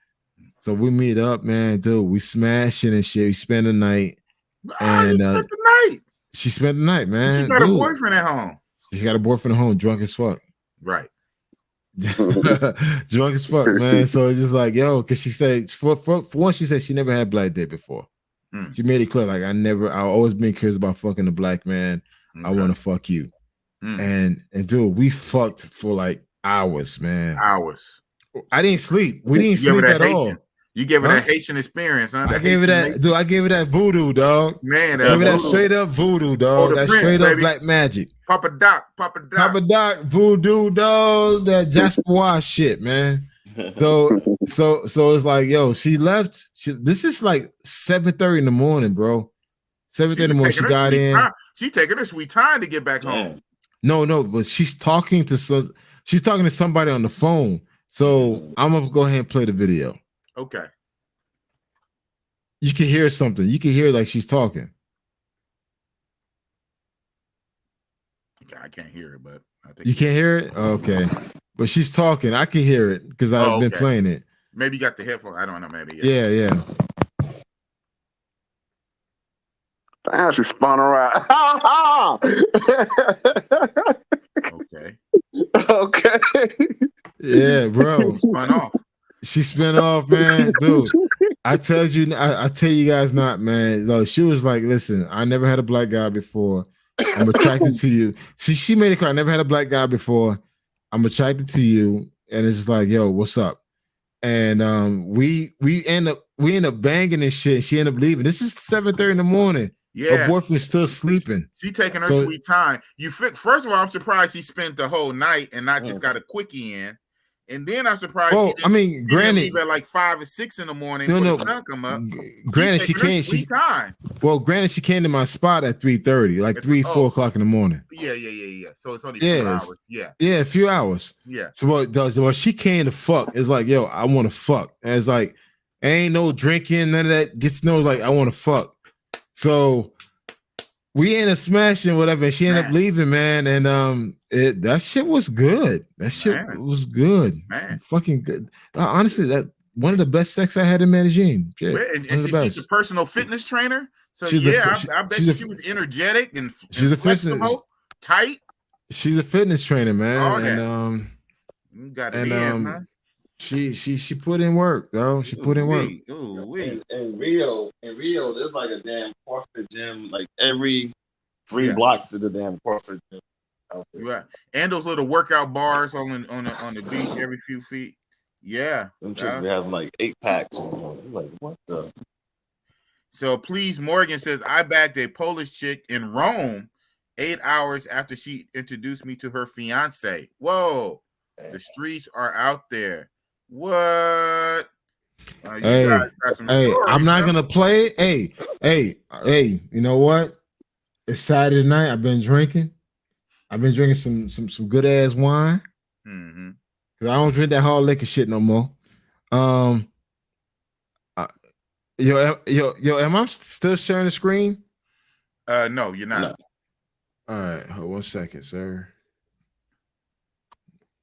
So we meet up, man, dude. We smashing and shit. We spend the night. And spent the night. She spent the night, man. She got a boyfriend at home. She got a boyfriend at home, drunk as fuck. Right. Drunk as fuck, man. So it's just like, yo, because she said, for one, she said she never had black dick before. She made it clear, like, I always been curious about fucking a black man. I want to fuck you. And dude, we fucked for like hours, man. Hours. I didn't sleep. We didn't sleep at all. You gave her that Haitian experience, huh? I gave her that, dude. I gave her that voodoo, dog. Man, gave her that straight up voodoo, dog. That straight up black magic. Papa Doc, voodoo, dog. That Jasper shit, man. So it's like, yo, she left. This is like 7:30 in the morning, bro. 7:30 in the morning. She got in. She's taking her sweet time to get back home. No, but she's talking to somebody on the phone. So I'm gonna go ahead and play the video. Okay. You can hear something. You can hear like she's talking. I can't hear it, but I think you can't hear it. Okay, but she's talking. I can hear it because I've been playing it. Maybe you got the headphone. I don't know. Maybe. Yeah. Damn, she spun around. Okay. Yeah, bro. Spun off. She spun off, man, dude. I tell you guys not, man. No, she was like, listen, I never had a black guy before. I'm attracted to you. She made it clear, I never had a black guy before. I'm attracted to you. And it's just like, yo, what's up? And we end up banging and shit. She ended up leaving. This is 7:30 in the morning. Yeah, her boyfriend's still sleeping. She taking her sweet time. First of all, I'm surprised he spent the whole night and not just got a quickie in. And then I'm surprised. Well, I mean, granted, leave at like 5 or 6 in the morning the sun come up. Granted, she came. Well, granted, she came to my spot at 3:30, like 4 o'clock in the morning. Yeah. So it's only a few hours. Yeah, a few hours. Yeah. So what she came to fuck. It's like, yo, I want to fuck. And it's like, ain't no drinking, none of that. Gets no. It's like, I want to fuck. So we ended up smashing whatever, and she ended up leaving, man. And that shit was good. That shit was good, man. Fucking good. Honestly, that one of the best sex I had in Medellin. She's a personal fitness trainer. So I bet she was energetic and she's a flexible, tight. She's a fitness trainer, man. You got it in, huh? She put in work, though. She put in work. In Rio, there's like a damn CrossFit gym, like every 3 blocks to the damn CrossFit gym. Right, and those little workout bars on the beach every few feet. Yeah, them chicks be having like 8 packs. Like what the? So please, Morgan says I bagged a Polish chick in Rome 8 hours after she introduced me to her fiance. Whoa, the streets are out there. What? Hey, I'm not gonna play it. Hey, you know what? It's Saturday night. I've been drinking some good ass wine. Mm-hmm. Cause I don't drink that hard liquor shit no more. Yo, am I still sharing the screen? No, you're not. No. All right, hold 1 second, sir.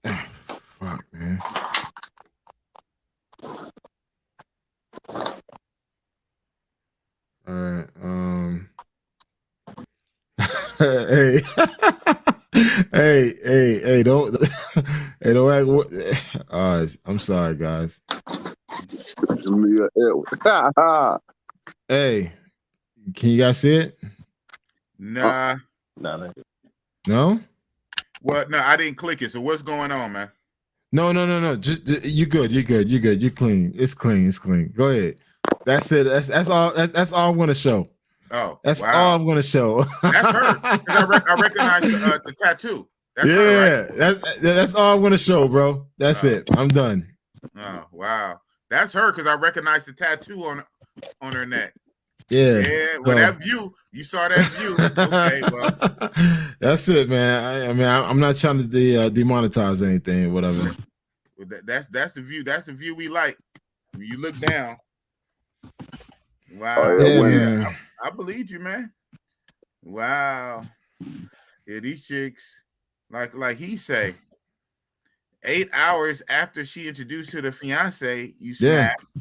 Oh, fuck, man. All right. Hey, don't act. I'm sorry, guys. Hey, can you guys see it? Nah. No? What? No, I didn't click it. So what's going on, man? No. Just you good. You're clean. It's clean. Go ahead. That's it. That's all. That's all I'm gonna show. Oh, that's all I'm gonna show. That's her. I recognize the tattoo. That's her, right? That's all I'm gonna show, bro. That's it. I'm done. Oh wow, that's her because I recognize the tattoo on her neck. Yeah. Well, that view, you saw that view. Okay, well, that's it, man. I mean, I'm not trying to demonetize anything, whatever. That's the view. That's the view we like. When you look down. Wow. Man. I believe you, man. Wow. Yeah, these chicks, like he say, 8 hours after she introduced her to fiance, you smashed.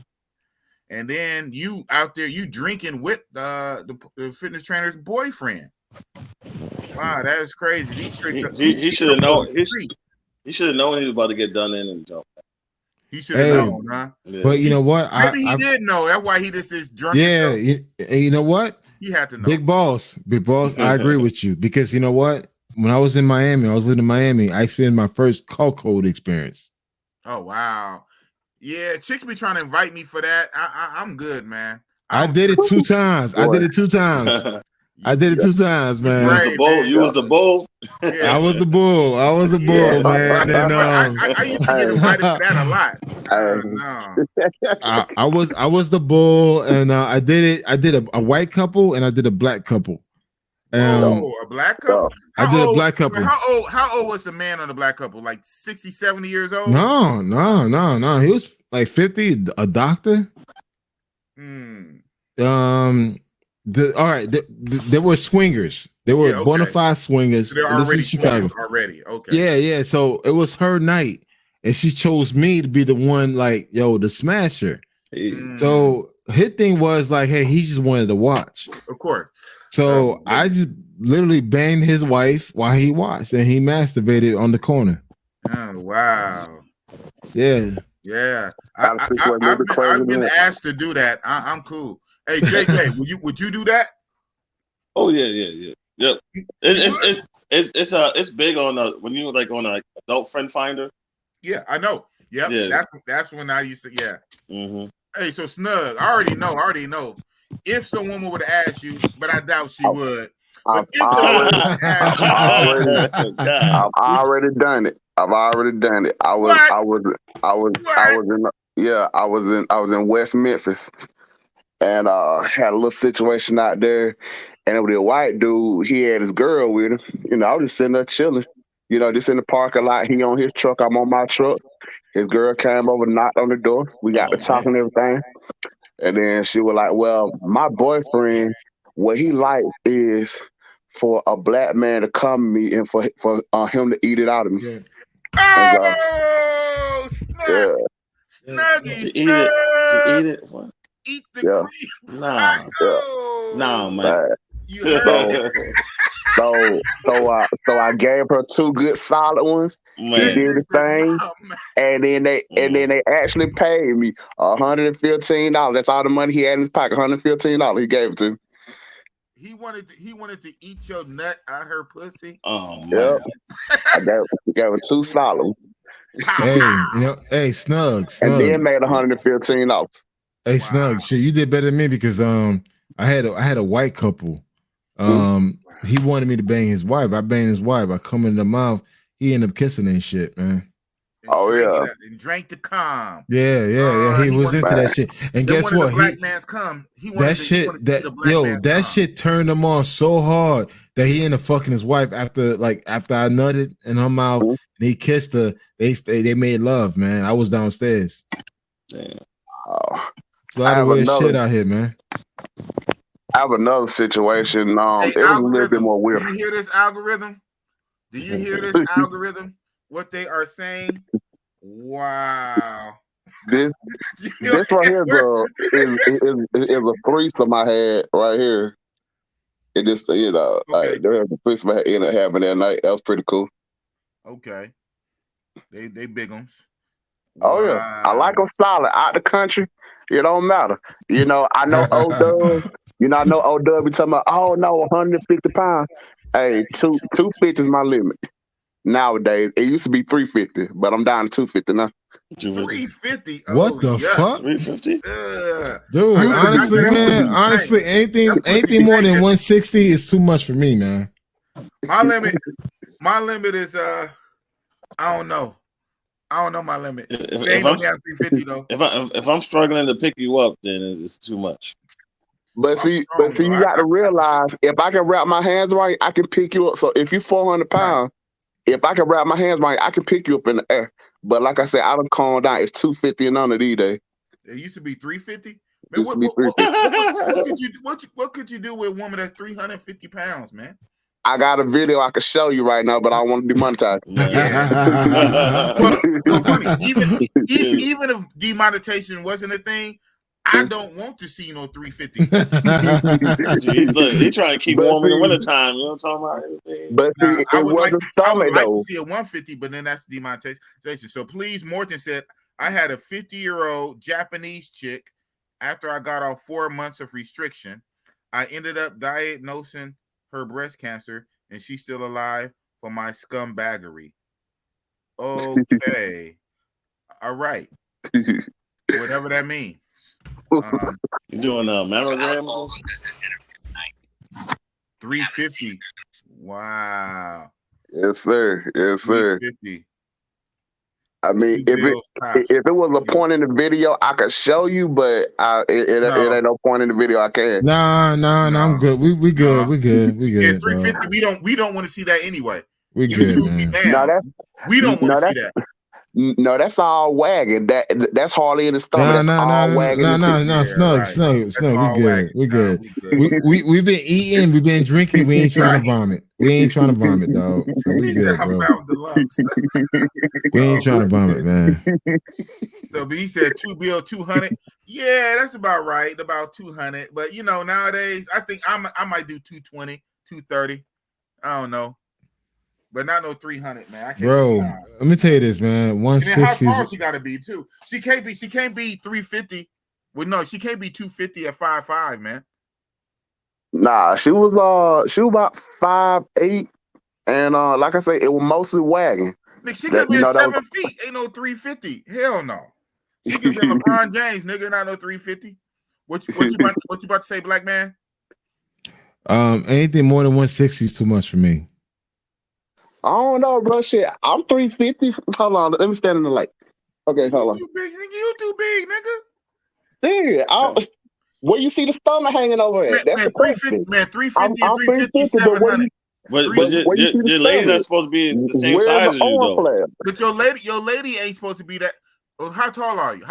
And then you out there, you drinking with the fitness trainer's boyfriend. Wow, that is crazy. These tricks. He should have known. He should have known he was about to get done in and jump. He should have known, huh? Yeah. But you know what? Maybe he did know. That's why he just is drunk. Yeah, you know what? He had to know. Big boss. I agree with you because you know what? When I was in Miami, I was living in Miami. I experienced my first cuckold experience. Oh wow, yeah. Chicks be trying to invite me for that. I'm good, man. I did it 2 times. I did it 2 times. I did it 2 times, man. You was the bull. You was the bull. Yeah. I was the bull. I was the bull, man. And I used to get invited to that a lot. No. I was the bull, and I did it. I did a white couple, and I did a black couple. A black couple? I did a black couple. How old was the man on the black couple? Like 60, 70 years old? No. He was like 50, a doctor. There were swingers. They were bona fide swingers. So they're already Chicago. Already. Okay. Yeah. So it was her night, and she chose me to be the one, like, the smasher. So his thing was like, hey, he just wanted to watch. Of course. So I just literally banged his wife while he watched, and he masturbated on the corner. Oh wow. Yeah. Yeah. I've been asked to do that. I'm cool. Hey, JJ, would you do that? Oh yeah. It's big on when you like on a adult friend finder. Yeah, I know. Yep. Yeah. That's when I used to. Yeah. Mm-hmm. Hey, so Snug, I already know. If some woman would have asked you, but I doubt she would. I've already done it. I was in West Memphis, and had a little situation out there, and it was a white dude. He had his girl with him. I was just sitting there chilling. Just in the parking lot. He on his truck. I'm on my truck. His girl came over, knocked on the door. We got to talking and everything. And then she was like, well, my boyfriend, what he likes is for a black man to come to me and for him to eat it out of me. Yeah. Snuggie, eat it. What? Eat the cream. Nah, man. You heard So I gave her 2 good solid ones. Man. He did the thing, and then they actually paid me $115. That's all the money he had in his pocket. $115. He gave it to me. He wanted to eat your nut out her pussy. Oh man! Yep. I gave her 2 solid ones. Hey, Snug. And then made $115. Hey, Snug, shit, you did better than me because I had a white couple. He wanted me to bang his wife. I banged his wife. I come in the mouth. He ended up kissing and shit, man. And drank the cum. Yeah. He was into that shit. And guess what? Black man's cum. That shit turned him on so hard that he ended up fucking his wife after I nutted in her mouth and he kissed her. They made love, man. I was downstairs. Damn. It's a lot of weird shit out here, man. I have another situation. It was a little bit more weird. Do you hear this algorithm? What they are saying? Wow. This right here, girl, is a threesome I had right here. It just, there was a threesome I ended up having that night. That was pretty cool. Okay. They big ones. Oh yeah, I like them solid. Out the country, it don't matter. I know O-Dub. I know O-Dub be talking about, oh no, 150 pounds. Hey, 250 is my limit. Nowadays, it used to be 350, but I'm down to 250 now. 350? What the fuck? 350? Dude, honestly, anything more than 160 is too much for me, man. My limit is I don't know. I don't know my limit. If I'm 350 though. If I'm struggling to pick you up, then it's too much. But see, you got to realize, if I can wrap my hands right, I can pick you up. So if you're 400 pounds, if I can wrap my hands right, I can pick you up in the air. But like I said, I don't calm down. It's 250 and under these days. It used to be 350. Man, what could you do with a woman that's 350 pounds, man? I got a video I could show you right now, but I want to demonetize. Well, funny. Even if demonetization wasn't a thing, I don't want to see no 350. He trying to keep warm in the wintertime. You know what I'm talking about? But see, I would like to see a 150, but then that's demonetization. So please, Morton said, I had a 50-year-old Japanese chick after I got off 4 months of restriction. I ended up diagnosing her breast cancer, and she's still alive for my scumbaggery. Okay. All right. Whatever that means. You doing mammograms? 350. Wow. Yes, sir. Yes, sir. 350. I mean, if it was a point in the video, I could show you, but it ain't no point in the video. I can't. Nah, I'm good. We good. We good. We good. Yeah, 350. We don't want to see that anyway. We good, man. We don't want to see that. No, that's all wagging. That's hardly in the stomach. No, Snug. We good. We've been eating, we've been drinking. We ain't trying to vomit. We ain't trying to vomit, dog. So we good, bro. We ain't trying to vomit, man. So he said 2 bill 200. Yeah, that's about right. About 200. But you know, nowadays I think I might do 220, 230. I don't know. But not no 300, man. I can't. Bro, let me tell you this, man. 160. How tall she got to be too? She can't be 350. Well, no, she can't be 250 at 5'5", man. Nah, she was about 5'8", and like I say, it was mostly wagging. Nigga, she could be 7 feet. Ain't no 350. Hell no. She could be LeBron James, nigga. Not no 350. What you about to say, black man? Anything more than 160 is too much for me. I don't know, bro. Shit, I'm 350. Hold on, let me stand in the light. Okay, hold on. You too big, nigga. You too big, nigga. Dude, where you see the stomach hanging over at? That's the question. Man, 350 and 350, 700. But your lady not supposed to be the same size as you, though. But your lady ain't supposed to be that. Well, how tall are you?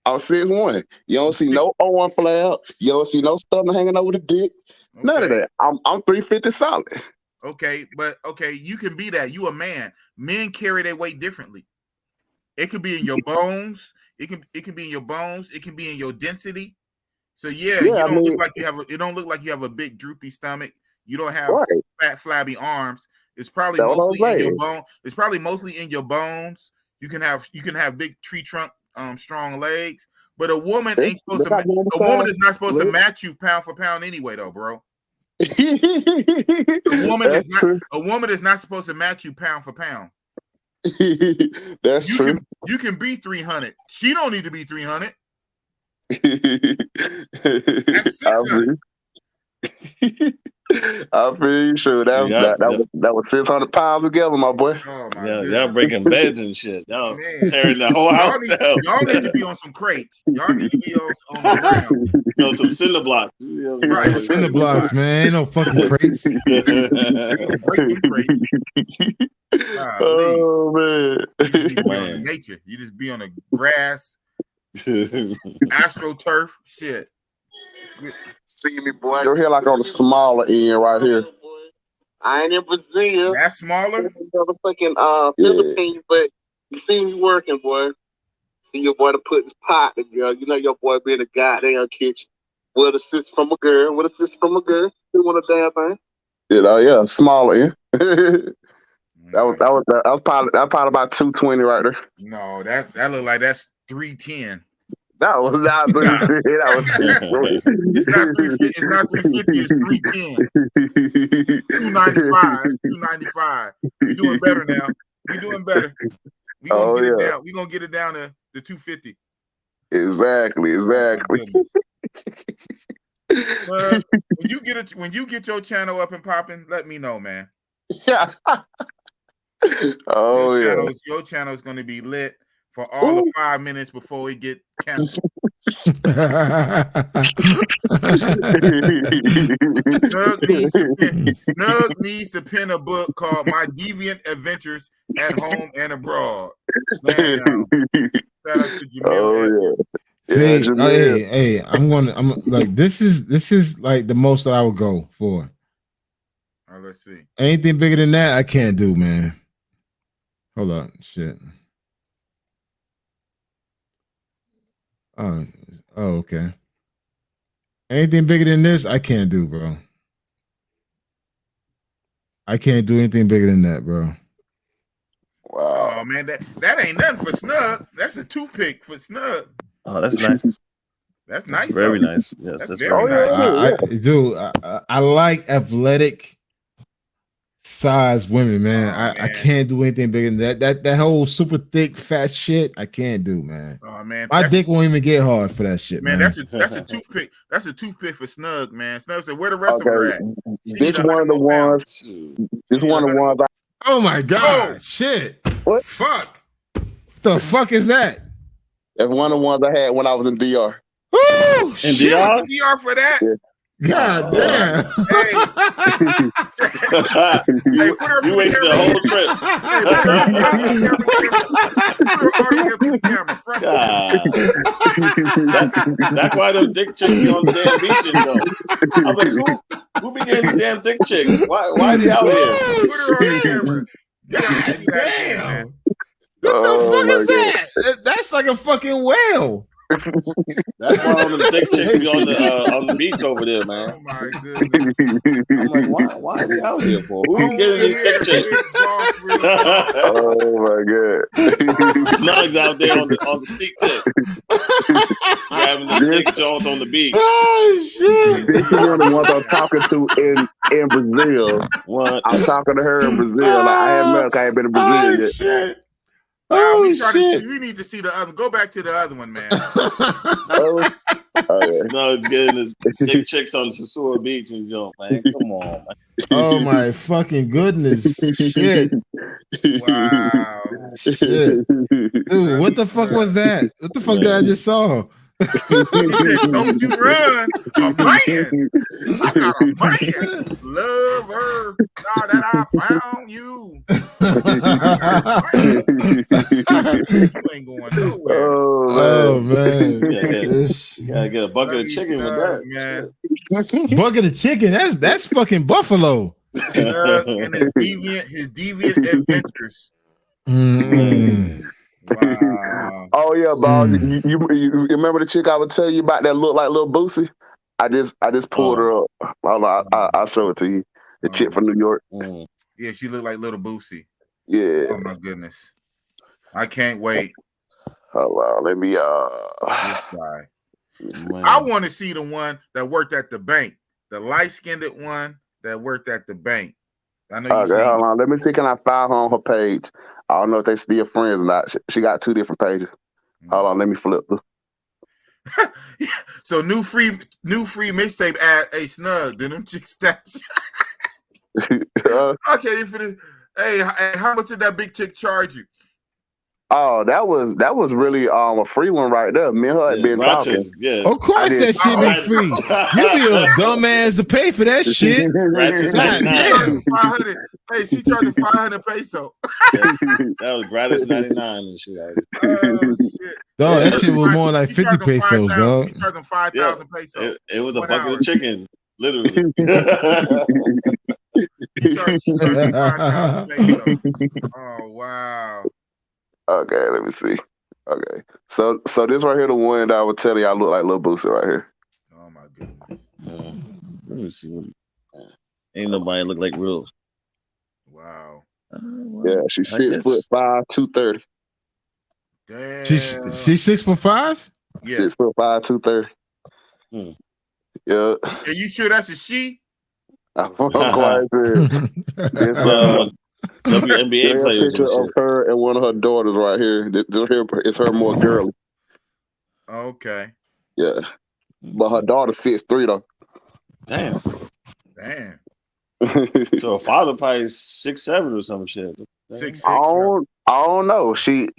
I'm 6'1". You don't see no O1 flare. You don't see no stomach hanging over the dick. Okay. None of that. I'm 350 solid. Okay, but you can be that. You a man. Men carry their weight differently. It could be in your bones. It can be in your bones. It can be in your density. So you don't look like you have. It don't look like you have a big droopy stomach. You don't have fat flabby arms. It's probably mostly in your bone. It's probably mostly in your bones. You can have big tree trunk, strong legs. But a woman ain't supposed to. A woman is not supposed to match you pound for pound anyway, though, bro. A woman is not supposed to match you pound for pound. That's true. You can be 300. She don't need to be 300. That's 600. I feel you, sure. That was 600 pounds together, my boy. Oh my y'all breaking beds and shit. Y'all tearing the whole house down. Y'all need to be on some crates. Y'all need to be on the ground. Some cinder blocks. Right, cinder blocks, man. Ain't no fucking crates. Break them crates. Oh man. You just be on nature. You just be on the grass, astroturf, shit. See me, boy. You're here like on the smaller end right here. I ain't in Brazil. That's smaller. Motherfucking Philippines, but you see me working, boy. See your boy to put his pot together. You know your boy be in the goddamn kitchen with assist from a girl. Doing a damn thing. You know, yeah, smaller end. That was probably about 220 right there. No, that look like that's 310. That was not 350. It's not 350. It's not 350. It's 310. 295. We're doing better now. We're doing better. We're gonna get it down. We're gonna get it down to 250. Exactly. When you get your channel up and popping, let me know, man. Yeah. Your channel is going to be lit for all the 5 minutes before we get canceled. Nug needs to pen a book called My Deviant Adventures at Home and Abroad. Man, shout out to Jamil. See, I'm like this is like the most that I would go for. All right, let's see. Anything bigger than that, I can't do, man. Hold on, shit. Oh, okay. Anything bigger than this, I can't do, bro. I can't do anything bigger than that, bro. Wow. Oh man, that ain't nothing for Snug. That's a toothpick for Snug. Oh, that's nice. That's nice. Very though. nice. Yes, That's very very nice. I like athletic size women, man. I can't do anything bigger than that. That whole super thick, fat shit, I can't do, man. Oh man, my dick won't even get hard for that shit, man. That's a toothpick. That's a toothpick for Snug, man. Snug said, "Where the rest of her at?" This one of the ones. This one of the ones. Oh my god! Shit! What? Fuck! The fuck is that? That's one of the ones I had when I was in DR. Woo! In DR? DR for that? Yeah. God damn! Hey, put her You wasted the whole trip. That's why them dick chicks be on the damn beaches though. I'm like, who be getting the damn dick chicks? Why are they out here? Put her on camera. God damn! What the fuck is that? That's like a fucking whale. That's why all the dick chicks be on the beach over there, man. Oh my goodness! I'm like, why are they out here for? Who's getting these dick chicks? Oh my god! Snug's out there on the stick tip, having the dick joints on the beach. Oh shit! This is one of the ones I'm talking to in Brazil. What? I'm talking to her in Brazil. Like I ain't been in Brazil yet. Shit. Oh shit! We need to see the other. Go back to the other one, man. Snug's getting his dick chicks on Sasua Beach and jump, man. Come on, man. Oh my fucking goodness! Shit! Wow! Shit! Dude, what the fuck was that? What the fuck did I just saw? Don't you run, a man! I got a man. Love her. Now that I found you. You ain't going nowhere. Oh man! You gotta get a bucket of chicken with that, man. Bucket of chicken? That's fucking buffalo. And his deviant adventures. Wow. Oh yeah, boss. You remember the chick I would tell you about that look like little Boosie? I just pulled her up. I'll show it to you. The chick from New York. Yeah, she looked like little Boosie. Yeah. Oh my goodness. I can't wait. Hold on, let me this guy. I want to see the one that worked at the bank. The light-skinned one that worked at the bank. I know okay, hold on. Let me see. Can I find her on her page? I don't know if they still friends or not. She got 2 different pages. Hold on, let me flip through. So new free mixtape at a Snug. Then them chicks that. Okay, for this. Hey, how much did that big chick charge you? Oh, that was really a free one right there. Me and her had been talking. Yeah. Of course that shit be free. You be a dumbass to pay for that shit. Hey, she charged 500 peso. That was gratis 99 and shit. Oh shit. Dog, that shit was more like 50 pesos, dog. She charged them 5,000 pesos. It was a bucket of chicken, literally. She charged 5,000 pesos. Oh wow. Okay, let me see. Okay, so this right here, the one that I would tell you I look like Lil Boosie right here. Oh my goodness. Let me see. Ain't nobody look like real. Wow. Yeah, she's 6'5", 230. Damn. She's 6'5"? Yeah. 6'5", 230. Yeah. Are you sure that's a she? I'm quite sure. WNBA players. Picture of her and one of her daughters right here. This here is her more girly. Okay. Yeah, but her daughter 6'3" though. Damn. So her father probably 6'7" or some shit. 6'6". I don't know. She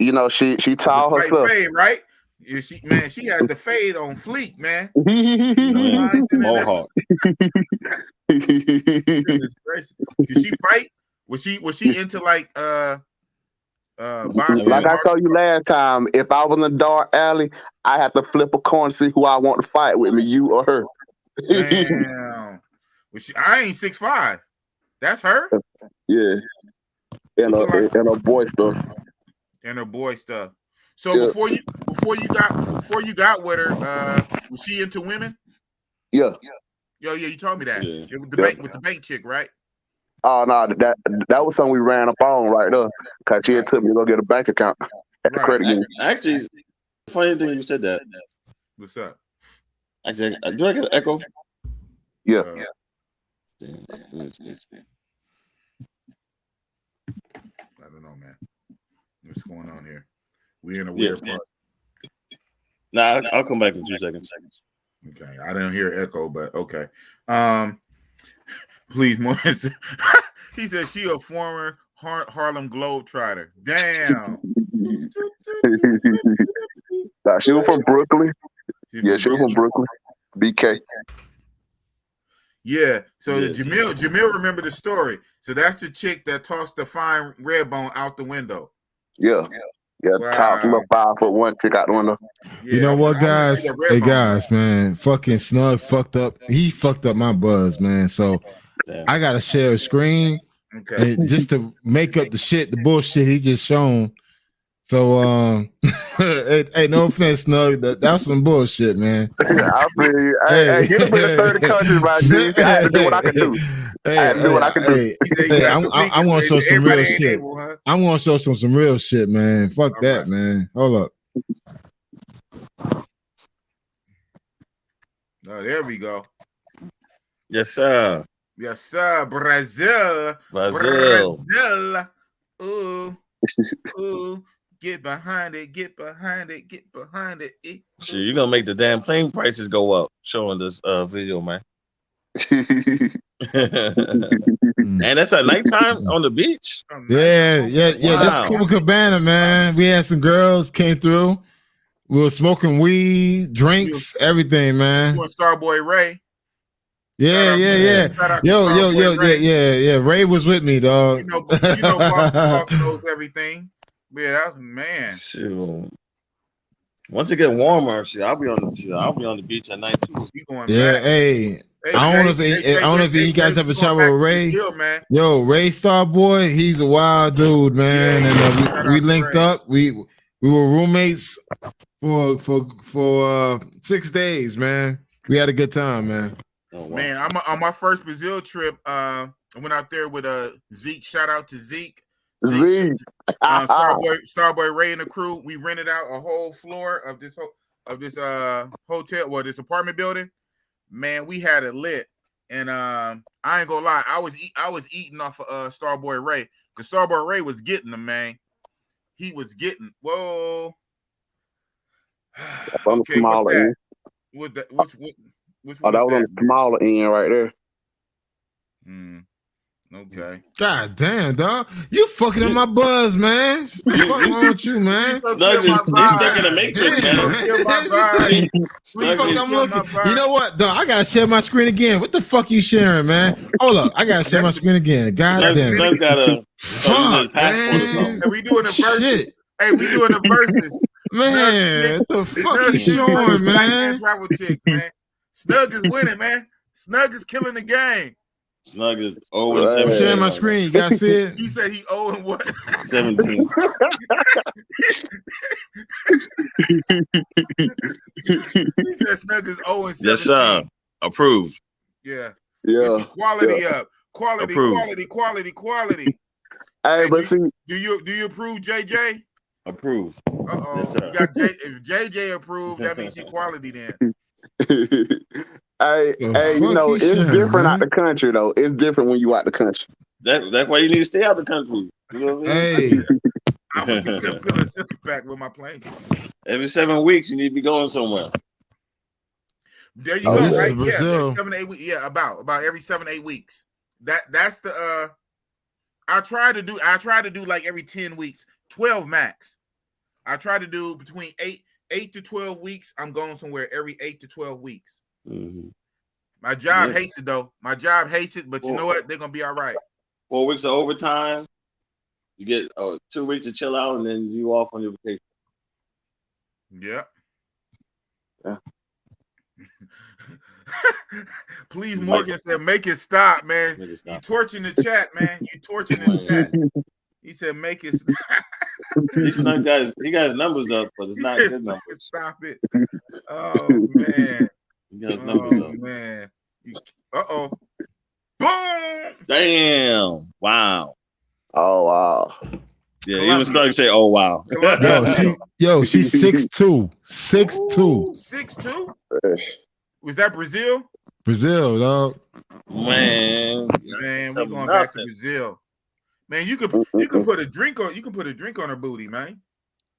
tall herself. Fade, right? She had the fade on fleek, man. Mohawk. Did she fight? Was she into like like I told you last time, if I was in a dark alley, I have to flip a coin to see who I want to fight with me, you or her. Damn. I ain't 6'5". That's her? Yeah. And her boy stuff. And her boy stuff. So yeah. before you got with her, was she into women? Yeah. Yeah, you told me that. Yeah. With the bank chick, right? Oh no, that was something we ran up on right there. Cause she had took me to go get a bank account at the credit union. Actually, funny thing you said that. What's up? Actually, do I get an echo? Yeah. I don't know, man. What's going on here? We in a weird part. Nah, I'll come back in 2 seconds. Okay, I didn't hear echo, but okay. Please, more. He said she a former Harlem Globetrotter. Damn. Nah, she was from Brooklyn. She was from Brooklyn. BK. Yeah. So Jamil remember the story. So that's the chick that tossed the fine red bone out the window. Yeah. Wow. Top little 5'1" chick out the window. Yeah, you know what, guys? Hey, guys, man, fucking Snug fucked up. He fucked up my buzz, man. So I gotta share a screen, and just to make up the bullshit he just shown. So, hey, no offense, Snug. That was some bullshit, man. I feel you. Hey, get him in the 30 countries, my dude. I had to do what I could do. I want to show some real shit. I want to show some real shit, man. Fuck that, man. Hold up. Oh, there we go. Yes, sir. Yes, sir. Brazil. Ooh. Ooh. Get behind it. Shit, you're gonna make the damn plane prices go up showing this video, man. And that's at nighttime on the beach. Yeah. Wow. That's Copacabana, man. We had some girls came through. We were smoking weed, drinks, everything, man. You and Starboy Ray. Yeah. Yo. Ray was with me, dog. You know Boss knows everything. Yeah, that's man. Shoot. Once it get warmer, I'll be on the beach at night too. Hey, I don't know if you guys ever travel with Ray. Yo, Ray Starboy, he's a wild dude, man. And we linked up. We were roommates for 6 days, man. We had a good time, man. Oh, wow. Man, I'm on my first Brazil trip. I went out there with Zeke. Shout out to Zeke. Starboy Ray and the crew. We rented out a whole floor of this hotel, this apartment building. Man, we had it lit, and I ain't gonna lie, I was eating off of Starboy Ray because Starboy Ray was getting them, man. He was getting whoa. Okay, what's that? Which that was on the smaller end right there. Okay. God damn, dog. You fucking up my buzz, man. What's wrong with you, man? Snug he's stuck in the matrix, man. You know what, dog? I gotta share my screen again. What the fuck you sharing, man? Hold up. I gotta share my screen again. God damn. Snug got a fuck, man. And we doing the verses. Hey, we doing the verses. Man, what the fuck you showing, man? Travel chicks, man. Snug is winning, man. Snug is killing the game. Snug is 0-17. I'm sharing my screen. You guys see it? You said he 0-what? 17. He said Snug is 0-17. Yes, sir. Approved. Yeah. Yeah. Quality up. Quality. Hey, but see, do you approve, JJ? Approved. Yes, you got if JJ approved, that means he quality then. Hey, you know, it's different out the country though. It's different when you out the country. That's why you need to stay out the country. You know what I mean? Hey. I was feeling simple back with my plane. Every 7 weeks, you need to be going somewhere. There you go, right? Yeah, 7 to 8 weeks. Yeah, about every 7 to 8 weeks. That's the I try to do like every 10 weeks, 12 max. I try to do between 8 to 12 weeks. I'm going somewhere every 8 to 12 weeks. Mm-hmm. My job hates it though. My job hates it, but you know what? They're gonna be all right. 4 weeks of overtime. You get 2 weeks to chill out, and then you off on your vacation. Yep. Yeah. Please, Morgan said, "Make it stop, man. You torching the chat, man. You torching the chat." He said, "Make it stop." He got his numbers up, but it's not his numbers. Stop it. Oh man. He got his numbers up. Man. Boom. Damn. Wow. Oh wow. Yeah, even Snug say, "Oh wow." She's 6'2". 6'2". 6'2". Was that Brazil? Brazil, dog. Man, we going back to Brazil. Man, you could put a drink on her booty, man.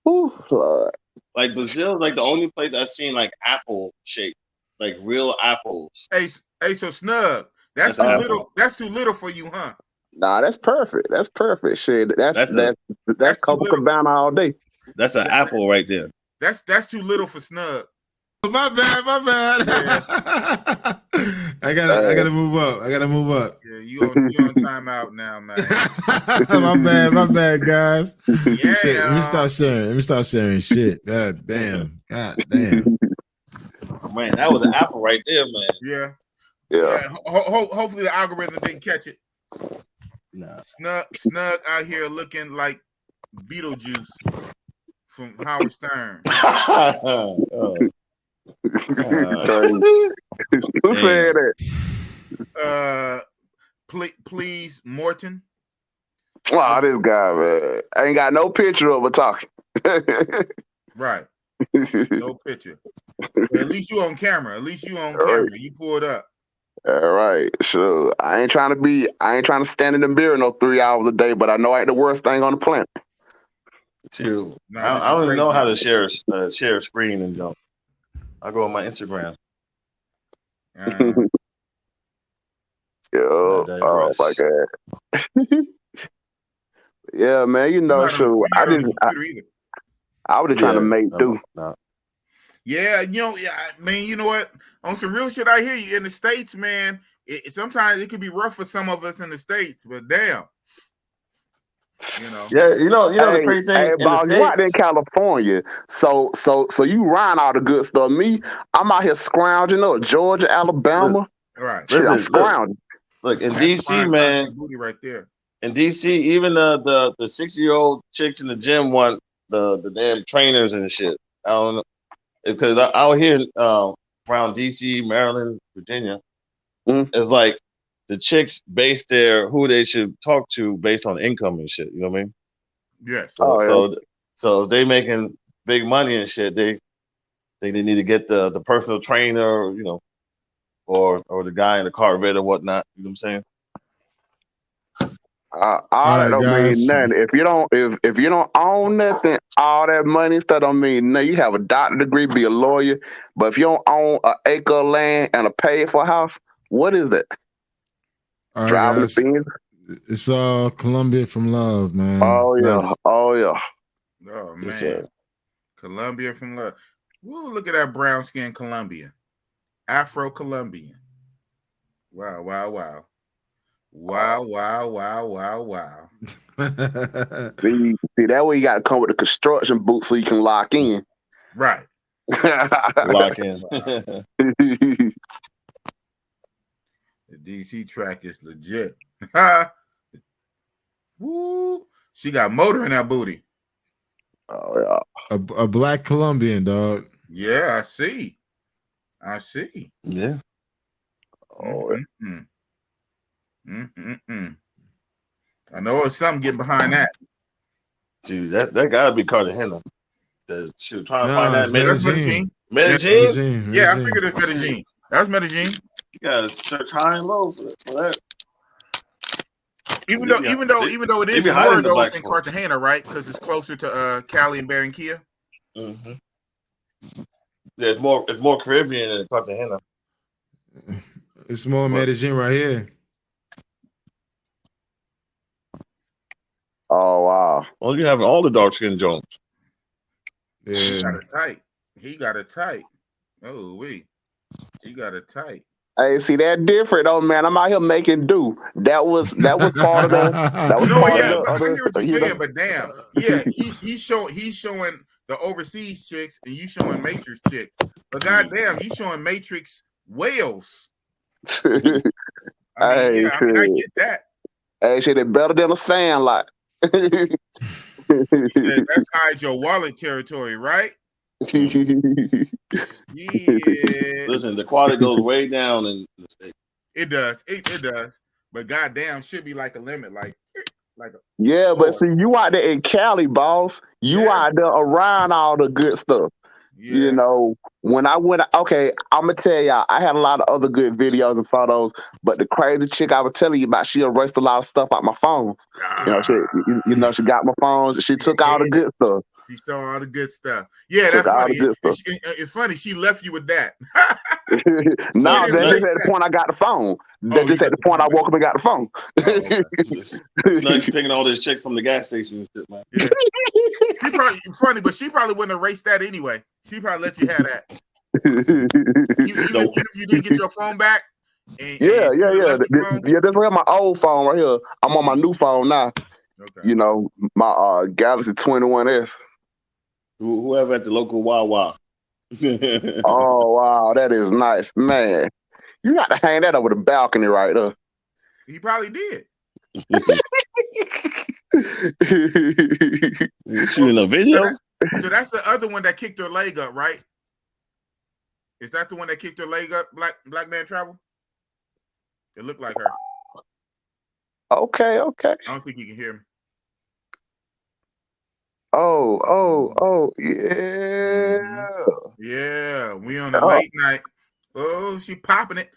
Ooh, Lord. Like Brazil is like the only place I've seen like apple shape, like real apples. Hey, so Snug, that's too little. That's too little for you, huh? Nah, that's perfect. That's perfect. Shit, that's Copacabana all day. That's an apple right there. That's too little for Snug. My bad. Yeah. I gotta move up. Yeah, you on timeout now, man. my bad, guys. Yeah. Shit, let me stop sharing shit. God damn. Man, that was an apple right there, man. Yeah. Hopefully the algorithm didn't catch it. Nah. Snug out here looking like Beetlejuice from Howard Stern. Who said that? Please, Morton. Wow, this guy, man. I ain't got no picture of her talking. Right. No picture. At least you on camera. You pulled up. All right, sure. I ain't trying to stand in the mirror no 3 hours a day, but I know I ain't the worst thing on the planet. Too. I don't even know how to share a screen and jump. I go on my Instagram. Oh my God. Yeah, man. You know, so I would have trying to make do. Yeah, man. You know what? On some real shit, I hear you. In the States, man, sometimes it could be rough for some of us in the States, but damn. Yeah, the crazy thing. Hey, boss, you out there in California, so you rhyme all the good stuff. Me, I'm out here scrounging up Georgia, Alabama. Right. Shit, I'm scrounging. Look in DC, man. Booty right there. In DC, even the 60-year-old chicks in the gym want the damn trainers and shit. I don't know, because out here around DC, Maryland, Virginia, it's like the chicks base who they should talk to based on income and shit. You know what I mean? Yes. So they making big money and shit. They need to get the personal trainer, or the guy in the Corvette or whatnot. You know what I'm saying? All that don't mean nothing. If you don't own nothing, all that money and stuff don't mean nothing. You have a doctorate degree, be a lawyer, but if you don't own an acre of land and a paid for house, what is that? All right, driving guys. the beans? It's Columbia from Love, man. Oh yeah. Oh man. Columbia from Love. Woo, look at that brown skin Columbia. Afro-Colombian. Wow. See, that way you got to come with a construction boot so you can lock in. Right. Lock in. The DC track is legit. Woo! She got motor in that booty. Oh yeah. A black Colombian, dog. Yeah, I see. Yeah. Oh. I know it's something getting behind that. Dude, that gotta be Cartagena. She was trying to find that Medellin. Medellin? Yeah, I figured it's Medellin. That was Medellin. You gotta search high and low for that. Even though it is more though it's in Cartagena, right? Because it's closer to Cali and Barranquilla. Mm-hmm. Yeah, it's more Caribbean than Cartagena. It's more Medellin right here. Oh wow! Well, you having all the dark skinned Jones. Yeah, He got it tight. Oh wait, he got it tight. Hey, see that different, though, man. I'm out here making do. That was part of the. That was part of the. I hear what you're saying, but damn, yeah, he's showing the overseas chicks, and you showing Matrix chicks. But goddamn, you showing Matrix whales. I get that. Hey, shit, it better than a Sandlot. He said that's hide your wallet territory, right? Yeah. Listen, the quality goes way down in the state. It does. It does. But goddamn, should be like a limit, like yeah. But see, you out there in Cali, boss. You out there around all the good stuff. Yeah. You know, when I went, okay, I'm gonna tell y'all, I had a lot of other good videos and photos, but the crazy chick I was telling you about, she erased a lot of stuff out my phones. You know, she got my phones. She took all the good stuff. She saw all the good stuff. Yeah, took that's all funny. the good stuff. It's funny. She left you with that. No, that's just at the point I got the phone. That's just at the point I woke up and got the phone. Snug picking all this chick from the gas station and shit, man. Yeah. She probably funny, but she probably wouldn't erase that anyway. She probably let you have that. Even if you didn't get your phone back. Yeah. That's where my old phone right here. I'm on my new phone now. Okay. You know, my Galaxy 21S. Whoever at the local Wawa. Oh wow, that is nice, man. You got to hang that over the balcony right there. He probably did. Shooting a video. So that's the other one that kicked her leg up, right? Is that the one that kicked her leg up? Black Man Travel. It looked like her. Okay. I don't think you can hear me. Oh, yeah. Yeah, we on the late night. Oh, she popping it.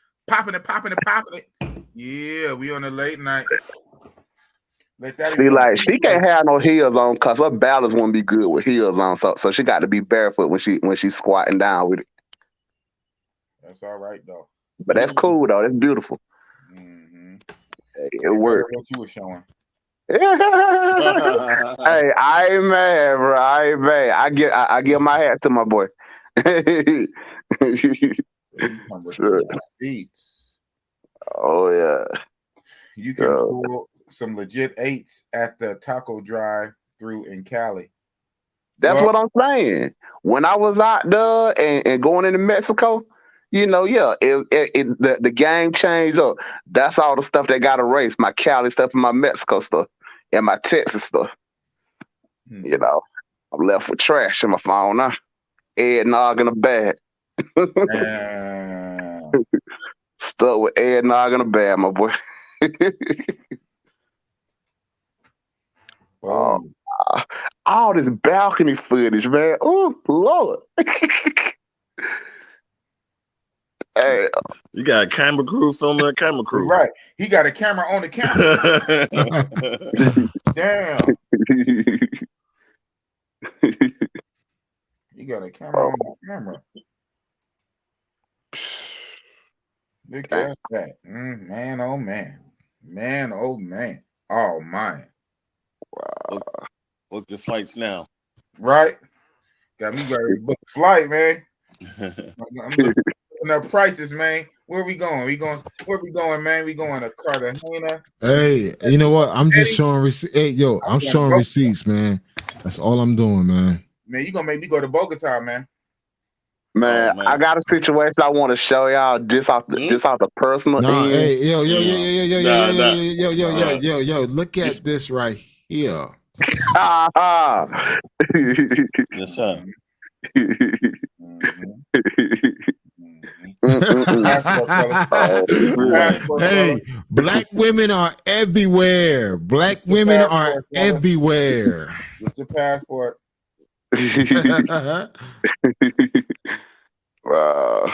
Yeah, we on the late night. See, like she can't have no heels on because her balance won't be good with heels on. So she got to be barefoot when she's squatting down with it. That's all right though. But that's cool though. That's beautiful. Mm-hmm. It worked. What you were showing. Hey, I ain't mad, bro. I ain't mad. I give my hat to my boy. Sure. Seats. Oh yeah. You can pull some legit 8s at the taco drive-through in Cali. That's what I'm saying. When I was out there and going into Mexico, you know, the game changed up. That's all the stuff that got erased. My Cali stuff and my Mexico stuff and my Texas stuff. You know, I'm left with trash in my phone now. Eggnog in a bag. Stuck with eggnog in a bag, my boy. All this balcony footage, man. Oh, Lord. Hey, you got a camera crew filming a camera crew. Right. He got a camera on the camera. Damn. You got a camera on the camera. Look at that. Man, oh man. Man, oh man. Oh man. Wow. Book your flights now. Right? Got me ready to book a flight, man. I'm looking up prices, man. Where we going? Where we going, man? We going to Cartagena. Hey, you know what? I'm just showing receipts. Hey, yo, I'm showing receipts, man. That's all I'm doing, man. Man, you gonna make me go to Bogota, man. Man, I got a situation I want to show y'all just off the personal end. Hey, yo, look at this right here. Yes, sir. Hey, black women are everywhere. Black women are everywhere. Get your passport. Wow.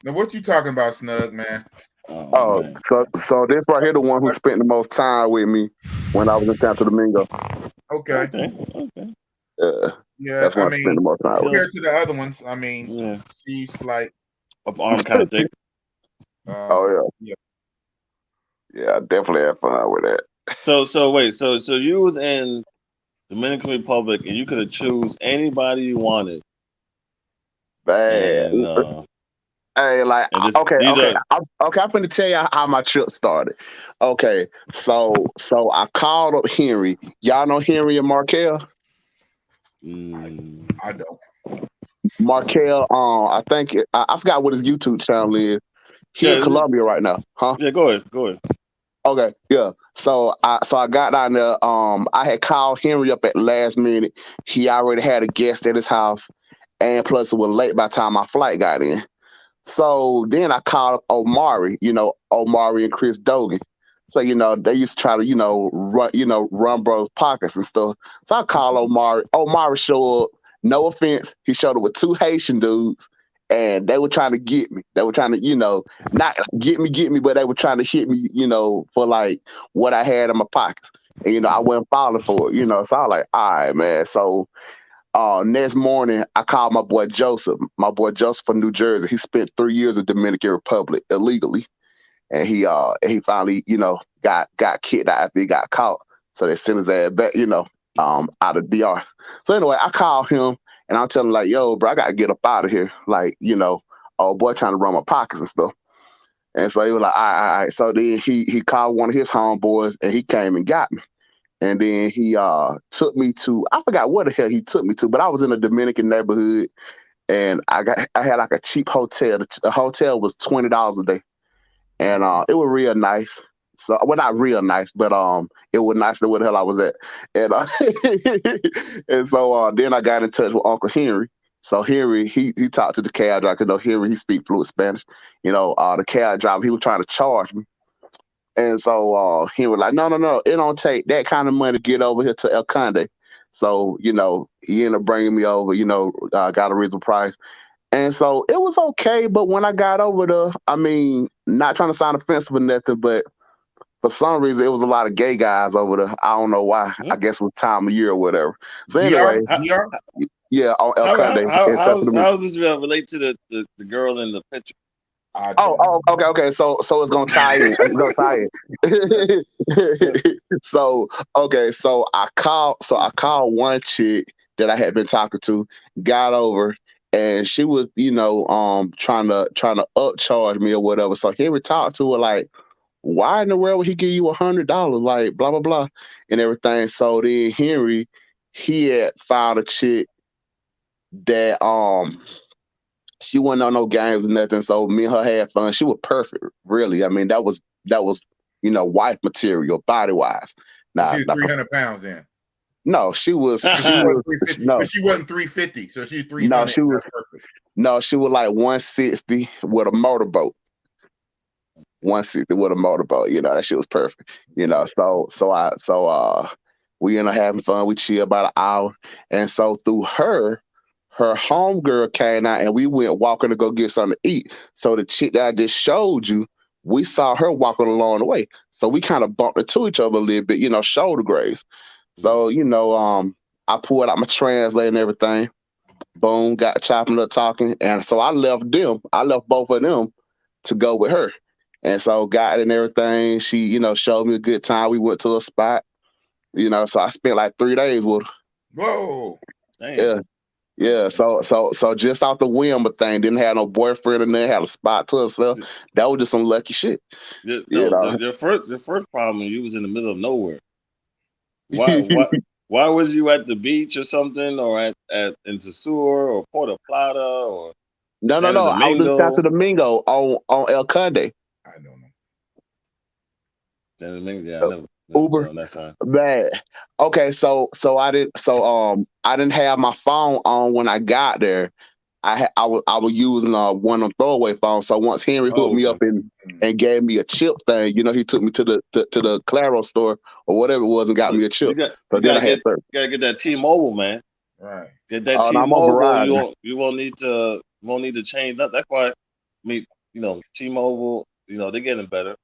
Now, what you talking about, Snug, man? So this right here, the one who spent the most time with me when I was in Santo Domingo. Okay. Yeah, that's I mean, the most time compared to the other ones, I mean, she's like up arm kind of thick. Yeah, I definitely had fun with that. So wait, so you was in Dominican Republic and you could have choose anybody you wanted. Man. Hey, like, I'm finna tell you how my trip started. Okay, so I called up Henry. Y'all know Henry and Markel? I don't. Markel, I think I forgot what his YouTube channel is. He in Colombia right now, huh? Yeah, go ahead. Okay, yeah. So I got down there. I had called Henry up at the last minute. He already had a guest at his house, and plus it was late by the time my flight got in. So then I called up Omari, Omari and Chris Dogan. So, they used to try to, run brothers' pockets and stuff. So I call Omari. Omari showed up. No offense. He showed up with two Haitian dudes, and they were trying to get me. They were trying to, not get me, but they were trying to hit me, for like what I had in my pockets. And, I wasn't falling for it, So I was like, all right, man. So next morning, I called my boy Joseph. My boy Joseph from New Jersey. He spent 3 years in Dominican Republic illegally. And he finally, got kicked out after he got caught. So they sent his ass back, out of DR. So anyway, I called him and I'm telling him like, yo, bro, I gotta get up out of here. Like, old boy trying to run my pockets and stuff. And so he was like, all right. So then he called one of his homeboys and he came and got me. And then he took me to, I forgot what the hell he took me to, but I was in a Dominican neighborhood and I had like a cheap hotel. The hotel was $20 a day. And it was real nice. So, well, not real nice, but it was nice than where the hell I was at. And and so then I got in touch with Uncle Henry. So Henry, he talked to the cab driver. Henry, he speak fluent Spanish. The cab driver, he was trying to charge me. And so he was like, no, it don't take that kind of money to get over here to El Conde. So, he ended up bringing me over, got a reasonable price. And so it was okay, but when I got over there, I mean, not trying to sound offensive or nothing, but for some reason, it was a lot of gay guys over there. I don't know why. I guess it was time of year or whatever. So anyway, yeah, on El Conde. How does this relate to the girl in the picture? Okay. So it's gonna tie in. So I called one chick that I had been talking to, got over. And she was, trying to upcharge me or whatever. So Henry talked to her like, why in the world would he give you $100? Like, blah, blah, blah, and everything. So then Henry, he had found a chick that she wasn't on no games or nothing. So me and her had fun. She was perfect, really. I mean, that was wife material, body wise. Nah, she was 300 pounds in. No, she was. No, she wasn't 350. So she's 300. No, she was perfect. No, she was like 160 with a motorboat. 160 with a motorboat. That shit was perfect. So we ended up having fun. We chilled about an hour, and so through her homegirl came out, and we went walking to go get something to eat. So the chick that I just showed you, we saw her walking along the way. So we kind of bumped into each other a little bit. Shoulder graze. So, I pulled out my translator and everything. Boom, got chopping up talking. And so I left both of them to go with her. And so got and everything. She, showed me a good time. We went to a spot, so I spent like 3 days with her. Whoa. Damn. Yeah. So just off the whim of thing, didn't have no boyfriend and then had a spot to herself. That was just some lucky shit. The first problem, you was in the middle of nowhere. Why was you at the beach or something, or at in Sosur or Puerto Plata or No. I was in Santo Domingo on El Conde. I don't know. Santo Domingo, yeah, I never Uber on that side. Bad. Okay, so I didn't have my phone on when I got there. I was using one of them throwaway phones. So once Henry hooked me up and gave me a chip thing, he took me to the Claro store or whatever it was and got me a chip. You gotta get that T-Mobile, man. Right. Get that T-Mobile. You won't need to change that. That's why T-Mobile, they're getting better.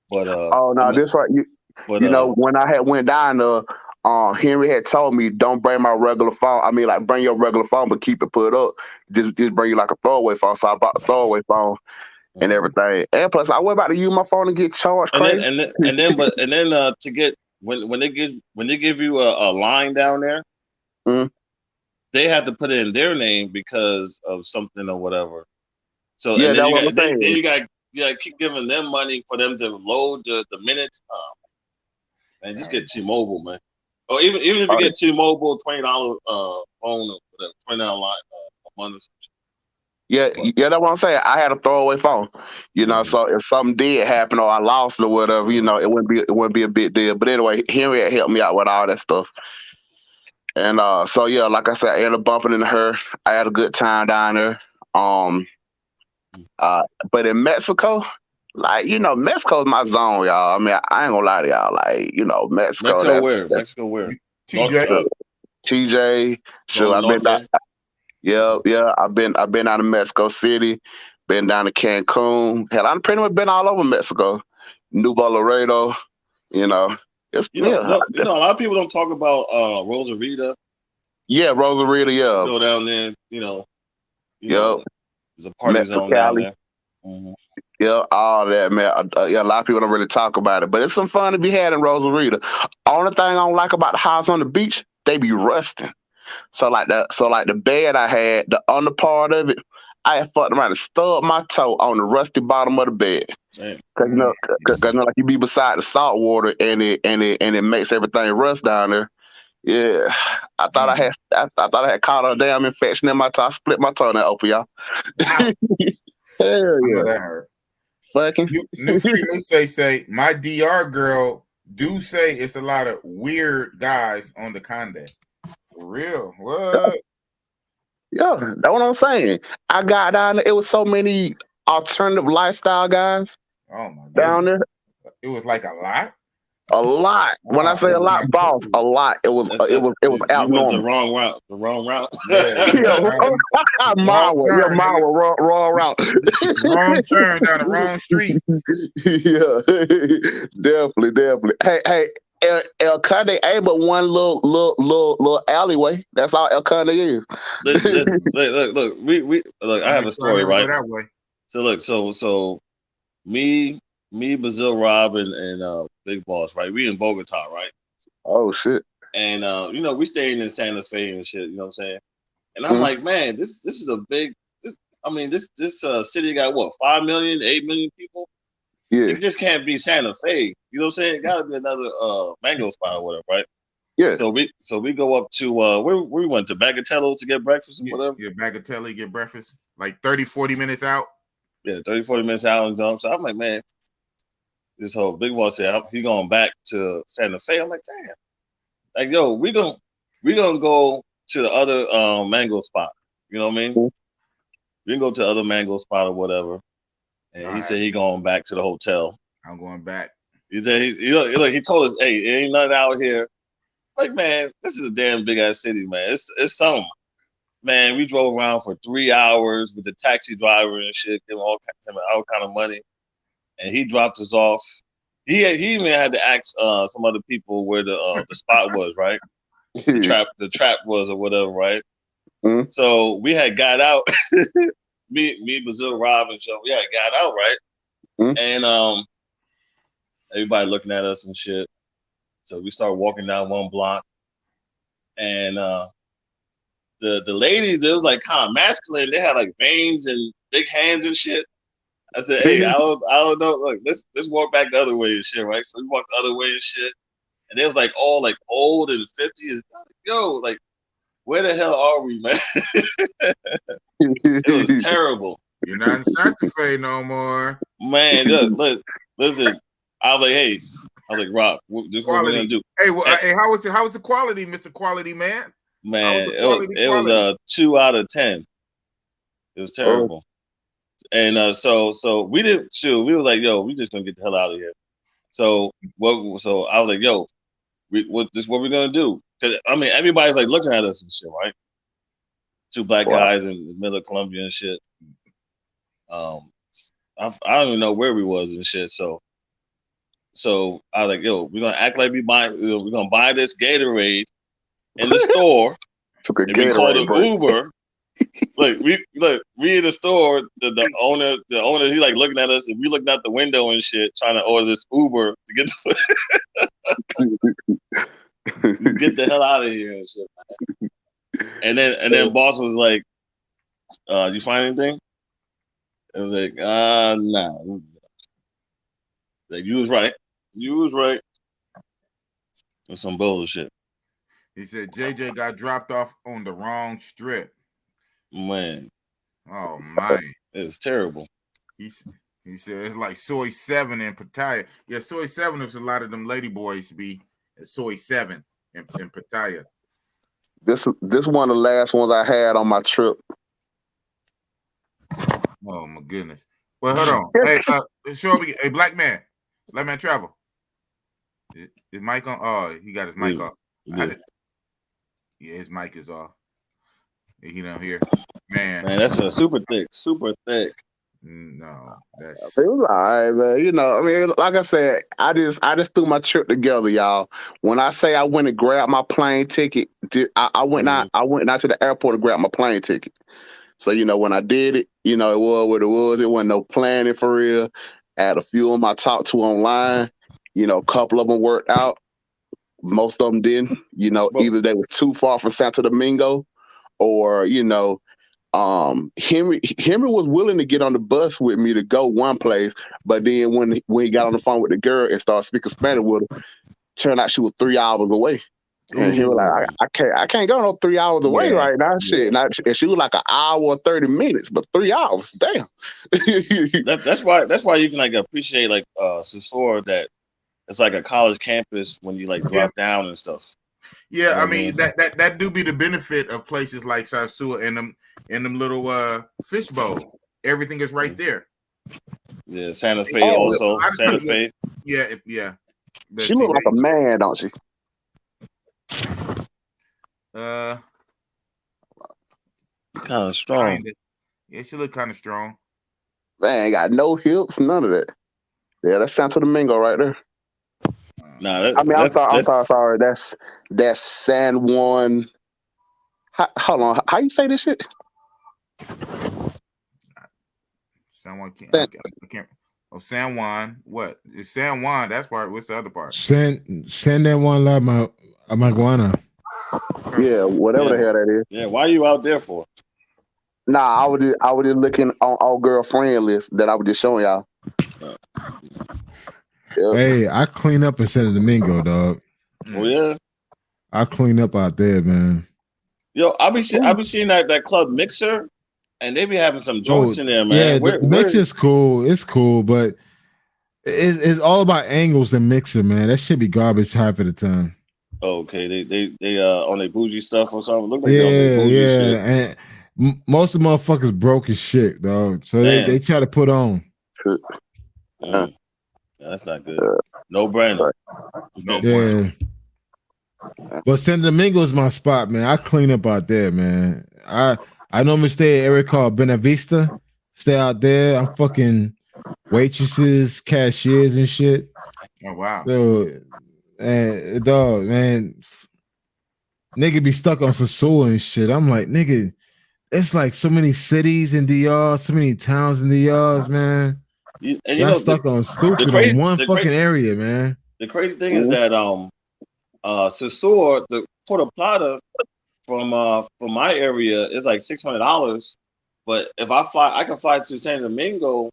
But this right. When I had went down there, Henry had told me, don't bring my regular phone. I mean, like, bring your regular phone, but keep it put up. Just bring you like a throwaway phone. So I brought the throwaway phone and everything. And plus, I went about to use my phone and get charged crazy. And then to get when they give you a line down there, they have to put it in their name because of something or whatever. So yeah, then you got keep giving them money for them to load the minutes. And just get T-Mobile, man. Or even if you get T-Mobile, $20 phone or whatever, $20 line a month or something. Yeah, that's what I'm saying. I had a throwaway phone, So if something did happen or I lost or whatever, it wouldn't be a big deal. But anyway, Henry had helped me out with all that stuff. And so yeah, like I said, I ended up bumping into her. I had a good time down there. But in Mexico, Like, Mexico's my zone, y'all. I mean, I ain't gonna lie to y'all. Like, Mexico. Mexico where? TJ. TJ. Sure, I've been down. Yeah. I've been out of Mexico City. Been down to Cancun. Hell, I've pretty much been all over Mexico. Nuevo Laredo. a lot of people don't talk about Rosarita. Yeah, Rosarita. Yeah. Go down there. There's a party zone down there. Mm-hmm. Yeah, all that, man. A lot of people don't really talk about it, but it's some fun to be had in Rosarita. Only thing I don't like about the house on the beach, they be rusting. So like the bed I had, the under part of it, I had fucked around and stubbed my toe on the rusty bottom of the bed. Cause like you be beside the salt water and it makes everything rust down there. Yeah, I thought I had caught a damn infection in my toe. I split my toe open, y'all. Wow. Hell yeah, that hurt. Fucking. New say my DR girl do say it's a lot of weird guys on the Conde. For real? What? Yeah, that's what I'm saying. I got down there. It was so many alternative lifestyle guys. Oh my god. Down there. It was like a lot. A lot. When I say a lot, boss, a lot. It was out normal. The wrong route. Mile wrong route. Wrong turn down the wrong street. Yeah, definitely. Hey, El Conde ain't but one little alleyway. That's all El Conde is. Look. I have a story, right? That way. So look, so me, Brazil Rob, and Big Boss, right? We in Bogota, right? Oh shit. And we staying in Santa Fe and shit. You know what I'm saying? And I'm like, man, this is a big. This city got what, 5 million, 8 million people? Yeah. It just can't be Santa Fe. You know what I'm saying? It gotta be another mango spot or whatever, right? Yeah. So we go up to where we went to Bagatelle to get breakfast or whatever. Yeah, Bagatelle, get breakfast. Like 30, 40 minutes out. Yeah, 30, 40 minutes out and done. So I'm like, man, this whole Big Boss said he going back to Santa Fe. I'm like, damn. Like, yo, we gonna go to the other mango spot. You know what I mean? Mm-hmm. We can go to the other mango spot or whatever. And he said he going back to the hotel. I'm going back. He said he told us, hey, it ain't nothing out here. Like, man, this is a damn big ass city, man. It's something. Man, we drove around for 3 hours with the taxi driver and shit, giving all kind of money. And he dropped us off. He even had to ask some other people where the spot was, right? The trap was or whatever, right? Mm-hmm. So we had got out. me, Brazil, Rob, and Joe, we had got out, right? Mm-hmm. And everybody looking at us and shit. So we started walking down one block, and the ladies, it was like kind of masculine. They had like veins and big hands and shit. I said, hey, I don't know. Look, let's walk back the other way and shit, right? So we walked the other way and shit, and they was like all like old and 50. Yo, like, where the hell are we, man? It was terrible. You're not in Santa Fe no more. Man, listen. I was like, Rob, this is what we're gonna do. Hey, how was the quality, Mr. Quality Man? Man, it was a 2 out of 10. It was terrible. And so we didn't shoot. We was like, yo, we just gonna get the hell out of here. So I was like, yo, what we're gonna do? Because I mean, everybody's like looking at us and shit, right? 2 black guys in the middle of Colombia and shit. I don't even know where we was and shit. So I was like, yo, we're gonna act like we're gonna buy this Gatorade in the store. And we called it Uber. we in the store. The owner, he like looking at us, and we looking out the window and shit, trying to order this Uber to get get the hell out of here and shit, man. And then boss was like, you find anything? I was like, nah. Like, you was right. It's some bullshit. He said JJ got dropped off on the wrong strip. Man. Oh my. It's terrible. He said it's like Soy 7 in Pattaya. Yeah, Soy 7 is a lot of them lady boys be at Soy 7 in Pattaya. This one of the last ones I had on my trip. Oh my goodness. Well, hold on. Show up again. Hey, black man travel. His mic on? Oh, he got his mic off. Yeah, his mic is off. He don't hear. Man, that's a super thick. No, that's it was all right, man. You know, I mean, like I said, I just threw my trip together, y'all. When I say I went and grabbed my plane ticket, I went out to the airport and grabbed my plane ticket. So, you know, when I did it, you know, it was what it was. It wasn't no planning for real. I had a few of them I talked to online. You know, a couple of them worked out. Most of them didn't. You know, either they was too far from Santo Domingo, or you know, Henry was willing to get on the bus with me to go one place, but then when he got on the phone with the girl and started speaking Spanish with her, turned out she was 3 hours away. And he was like, I can't go no 3 hours away right now. Shit. And she was like an hour or 30 minutes, but 3 hours, damn. That's why you can like appreciate like Susor, that it's like a college campus when you like drop down and stuff. Yeah, I mean that do be the benefit of places like Sosúa and them little fish bowls. Everything is right there. Yeah, Santa Fe also. Santa Fe. Yeah. She look like a man, don't she? Kind of strong. Kinda. Yeah, she look kind of strong. Man, ain't got no hips, none of that. Yeah, that's Santo Domingo right there. Nah, I'm sorry. That's San Juan. Hold on, how you say this shit? San Juan. I can't. Oh, San Juan. What? It's San Juan. That's part. What's the other part? San Juan La Maguana. Yeah, whatever the hell that is. Yeah, why are you out there for? Nah, I was just looking on all girlfriend list that I was just showing y'all. Hey, I clean up in Santo Domingo, dog. Oh yeah, I clean up out there, man. Yo, I be seeing that club Mixer, and they be having some joints in there, man. Yeah, the Mixer's cool. It's cool, but it's all about angles and Mixer, man. That should be garbage half of the time. Oh, okay, they on their bougie stuff or something. Look like they on their bougie shit. And most of the motherfuckers broke as shit, dog. So they try to put on. That's not good. No brainer. Yeah. But Santo Domingo is my spot, man. I clean up out there, man. I normally stay at an area called Benavista. Stay out there. I'm fucking waitresses, cashiers, and shit. Oh wow. So, dog, man, nigga be stuck on Sosúa and shit. I'm like, nigga, it's like so many cities in DR, so many towns in DRs, man. Y'all stuck on stupid in one fucking area, man. The crazy thing is that Sosúa, the Puerto Plata from my area is like $600, but if I can fly to San Domingo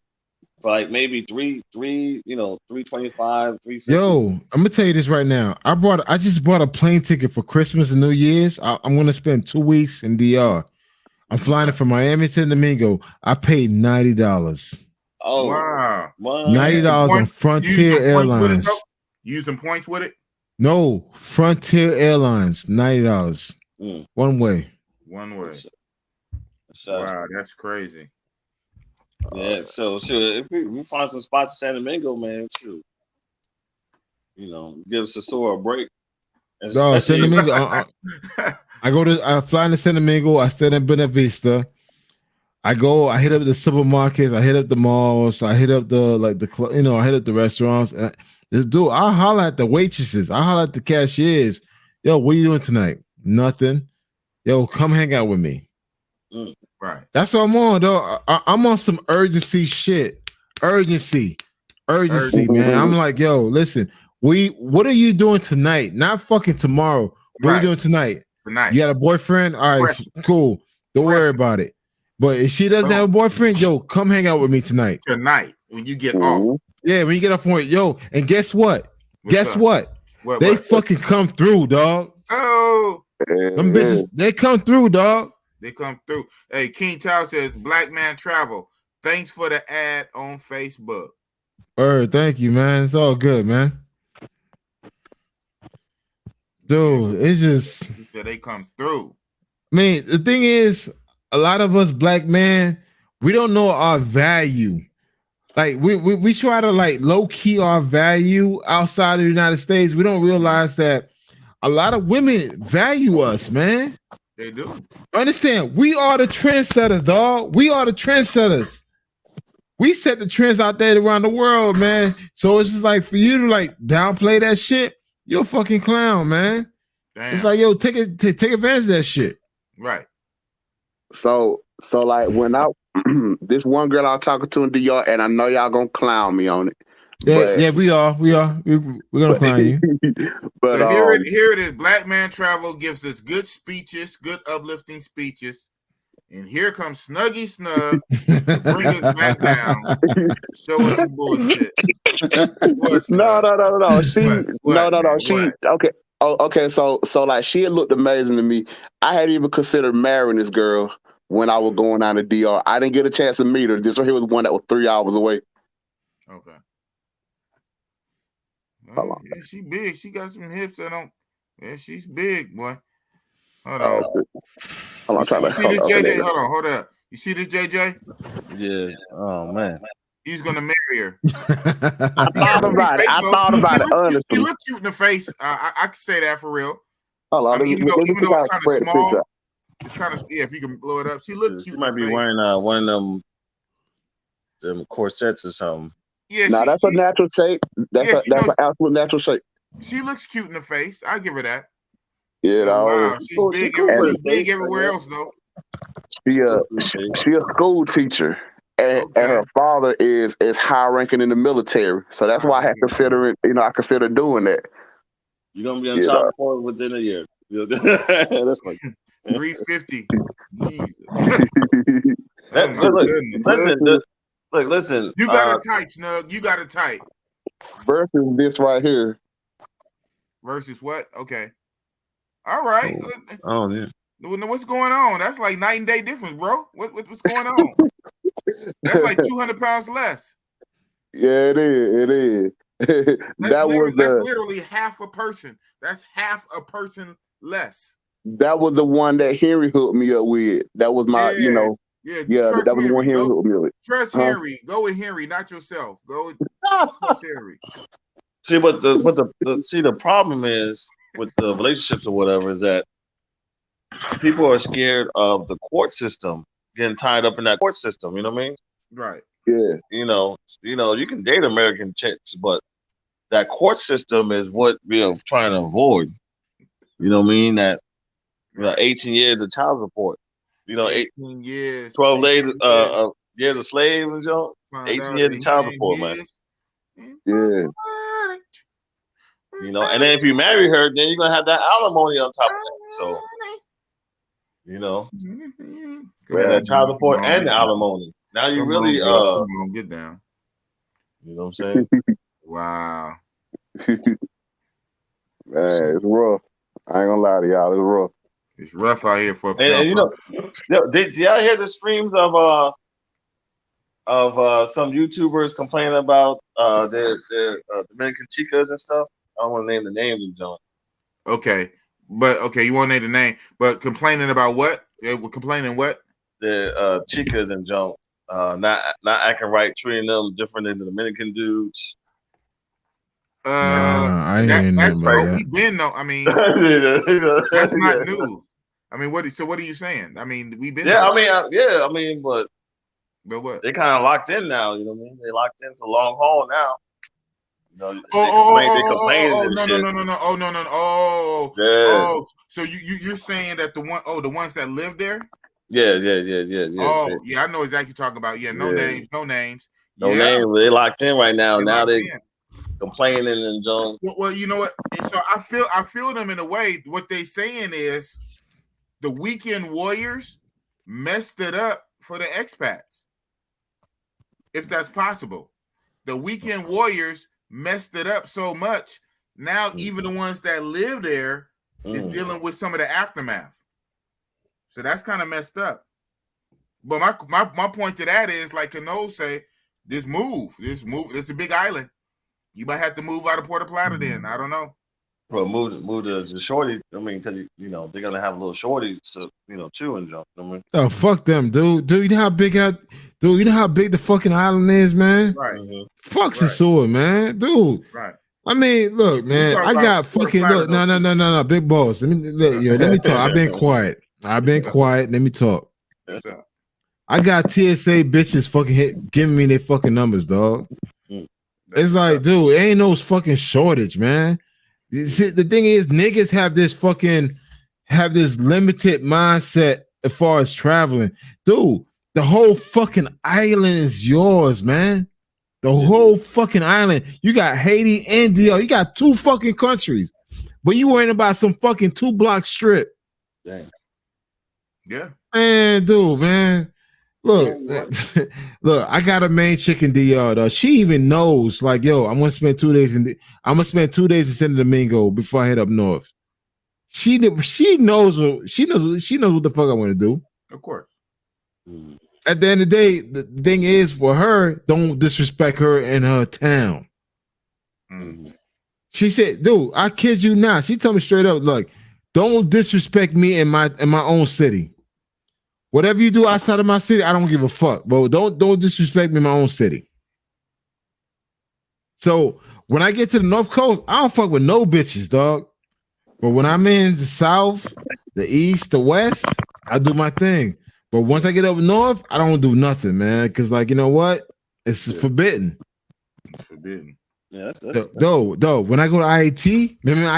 for like maybe $325, $350. Yo, I'm gonna tell you this right now. I just bought a plane ticket for Christmas and New Year's. I'm gonna spend 2 weeks in DR. I'm flying it from Miami to Domingo. I paid $90. Oh wow. $90 on Frontier Airlines. You using points with it? No, Frontier Airlines, $90. One way. Wow, that's crazy. Yeah, so if we find some spots in San Domingo, man, shoot. You know, give Sosúa a break. No, San Domingo. I fly into San Domingo. I stay in Benavista. I hit up the supermarkets. I hit up the malls. I hit up I hit up the restaurants. Dude, I holler at the waitresses. I holler at the cashiers. Yo, what are you doing tonight? Nothing. Yo, come hang out with me. Right. That's what I'm on, though. I'm on some urgency shit. Urgency, man. I'm like, yo, listen. What are you doing tonight? Not fucking tomorrow. What are you doing tonight? Tonight. You got a boyfriend? All right, cool. Don't worry about it. But if she doesn't have a boyfriend, yo, come hang out with me tonight. Tonight, when you get off. Yeah, when you get off from work, yo. And guess what? What? They fucking come through, dog. Oh. Them bitches, they come through, dog. They come through. Hey, King Tao says, Black Man Travel. Thanks for the ad on Facebook. Thank you, man. It's all good, man. Dude, it's just. They come through. I mean, the thing is, a lot of us black men, we don't know our value. like we try to like low key our value outside of the United States. We don't realize that a lot of women value us, man. They do. Understand? We are the trendsetters, dog. We are the trendsetters. We set the trends out there around the world, man. So it's just like for you to like downplay that shit, you're a fucking clown, man. Damn. It's like, yo, take advantage of that shit. Right. So like when I this one girl I was talking to in DR, and I know y'all gonna clown me on it. Yeah, we are. We're gonna clown you. But so here it is. Black Man Travel gives us good speeches, good uplifting speeches. And here comes Snuggy Snug to bring us back down. Show us some bullshit. No. She okay. Oh, okay. So like she had looked amazing to me. I hadn't even considered marrying this girl when I was going down to DR. I didn't get a chance to meet her. This right here was one that was 3 hours away. Okay. Well, yeah, she big. She got some hips that don't. Yeah, she's big, boy. Hold on. Hold on, you see this, JJ? Hold up. You see this, JJ? Yeah. Oh man. He's gonna marry her. I thought about it. Honestly, he look cute in the face. I can say that for real. Hold on, I mean, even though it's kind of small, it's kind of if you can blow it up. She look cute. She might be wearing one of them corsets or something. Yeah, that's a natural shape. That's an absolute natural shape. She looks cute in the face. I give her that. Yeah, wow, she's big. She's big everywhere else though. She a school teacher, and her father is high ranking in the military. So that's why I consider doing that. You're gonna be on child support within a year. That's like 350. Listen. You got it tight, Snug. You got it tight. Versus this right here. Versus what? Okay. All right. Oh yeah. What's going on? That's like night and day difference, bro. What's going on? That's like 200 pounds less. Yeah, it is. That's literally half a person. That's half a person less. That was the one that Henry hooked me up with. That was my, Yeah, that was the one Henry hooked me up with. Trust Henry. Go with Henry, not yourself. Go with Henry. See, but the problem is with the relationships or whatever is that people are scared of the court system, getting tied up in that court system. You know what I mean? Right. Yeah. You can date American chicks, but that court system is what we're trying to avoid. You know what I mean? That 18 years of child support. 18 years, 12 years of slave and 18 years of child support, man. Yeah. And then if you marry her, then you're gonna have that alimony on top of that. So, that child support and the alimony. Now you really get down. You know what I'm saying? Wow. Man, it's rough. I ain't gonna lie to y'all, it's rough. It's rough out here for did y'all hear the streams of some YouTubers complaining about their Dominican chicas and stuff? I don't want to name the names of John. Okay, you want to name the name, but complaining about what? They were complaining what? The chicas and John not acting right, treating them different than the Dominican dudes. That's right. We've been though. I mean, that's not new. I mean, what are you saying? I mean, we've been. Yeah, I mean, but what? They kind of locked in now. You know what I mean? They locked in for long haul now. They complain. Oh, so you're saying that the ones that live there? Yeah. Oh, yeah, I know exactly what you're talking about. Yeah, no names. No names. They locked in right now. Now they complaining and John. Well, you know what? So I feel them in a way. What they saying is the weekend warriors messed it up for the expats. If that's possible. The weekend warriors messed it up so much. Now even the ones that live there is dealing with some of the aftermath. So that's kind of messed up. But my point to that is, like Cano say, this it's a big island. You might have to move out of Puerto Plata then. I don't know. Well, move to the shorty. I mean, because they're gonna have a little shorty, so too, and jump. Oh, fuck them, dude. Dude, you know how big Dude, you know how big the fucking island is, man? Right. Fuck Sasua, man. Dude. Right. I mean, look, man, I got fucking look. No, big boss. Let me talk. I've been quiet. Let me talk. I got TSA bitches fucking giving me their fucking numbers, dog. It's like, dude, it ain't no fucking shortage, man. See, the thing is, niggas have this limited mindset as far as traveling. Dude, the whole fucking island is yours, man. The whole fucking island. You got Haiti and DR. You got 2 fucking countries. But you worrying about some fucking 2-block strip. Dang. Yeah. Man, dude, man. Look, look, I got a main chick in DR, though. She even knows, like, yo, I'm gonna spend 2 days in Santo Domingo before I head up north. She knows what the fuck I want to do. Of course. At the end of the day, the thing is for her, don't disrespect her in her town. She said, dude, I kid you not. She told me straight up, look, don't disrespect me in my own city. Whatever you do outside of my city, I don't give a fuck. But don't disrespect me in my own city. So when I get to the North Coast, I don't fuck with no bitches, dog. But when I'm in the South, the East, the West, I do my thing. But once I get up north, I don't do nothing, man. Because, like, you know what? It's forbidden. It's forbidden. Yeah, though, when I go to IAT, remember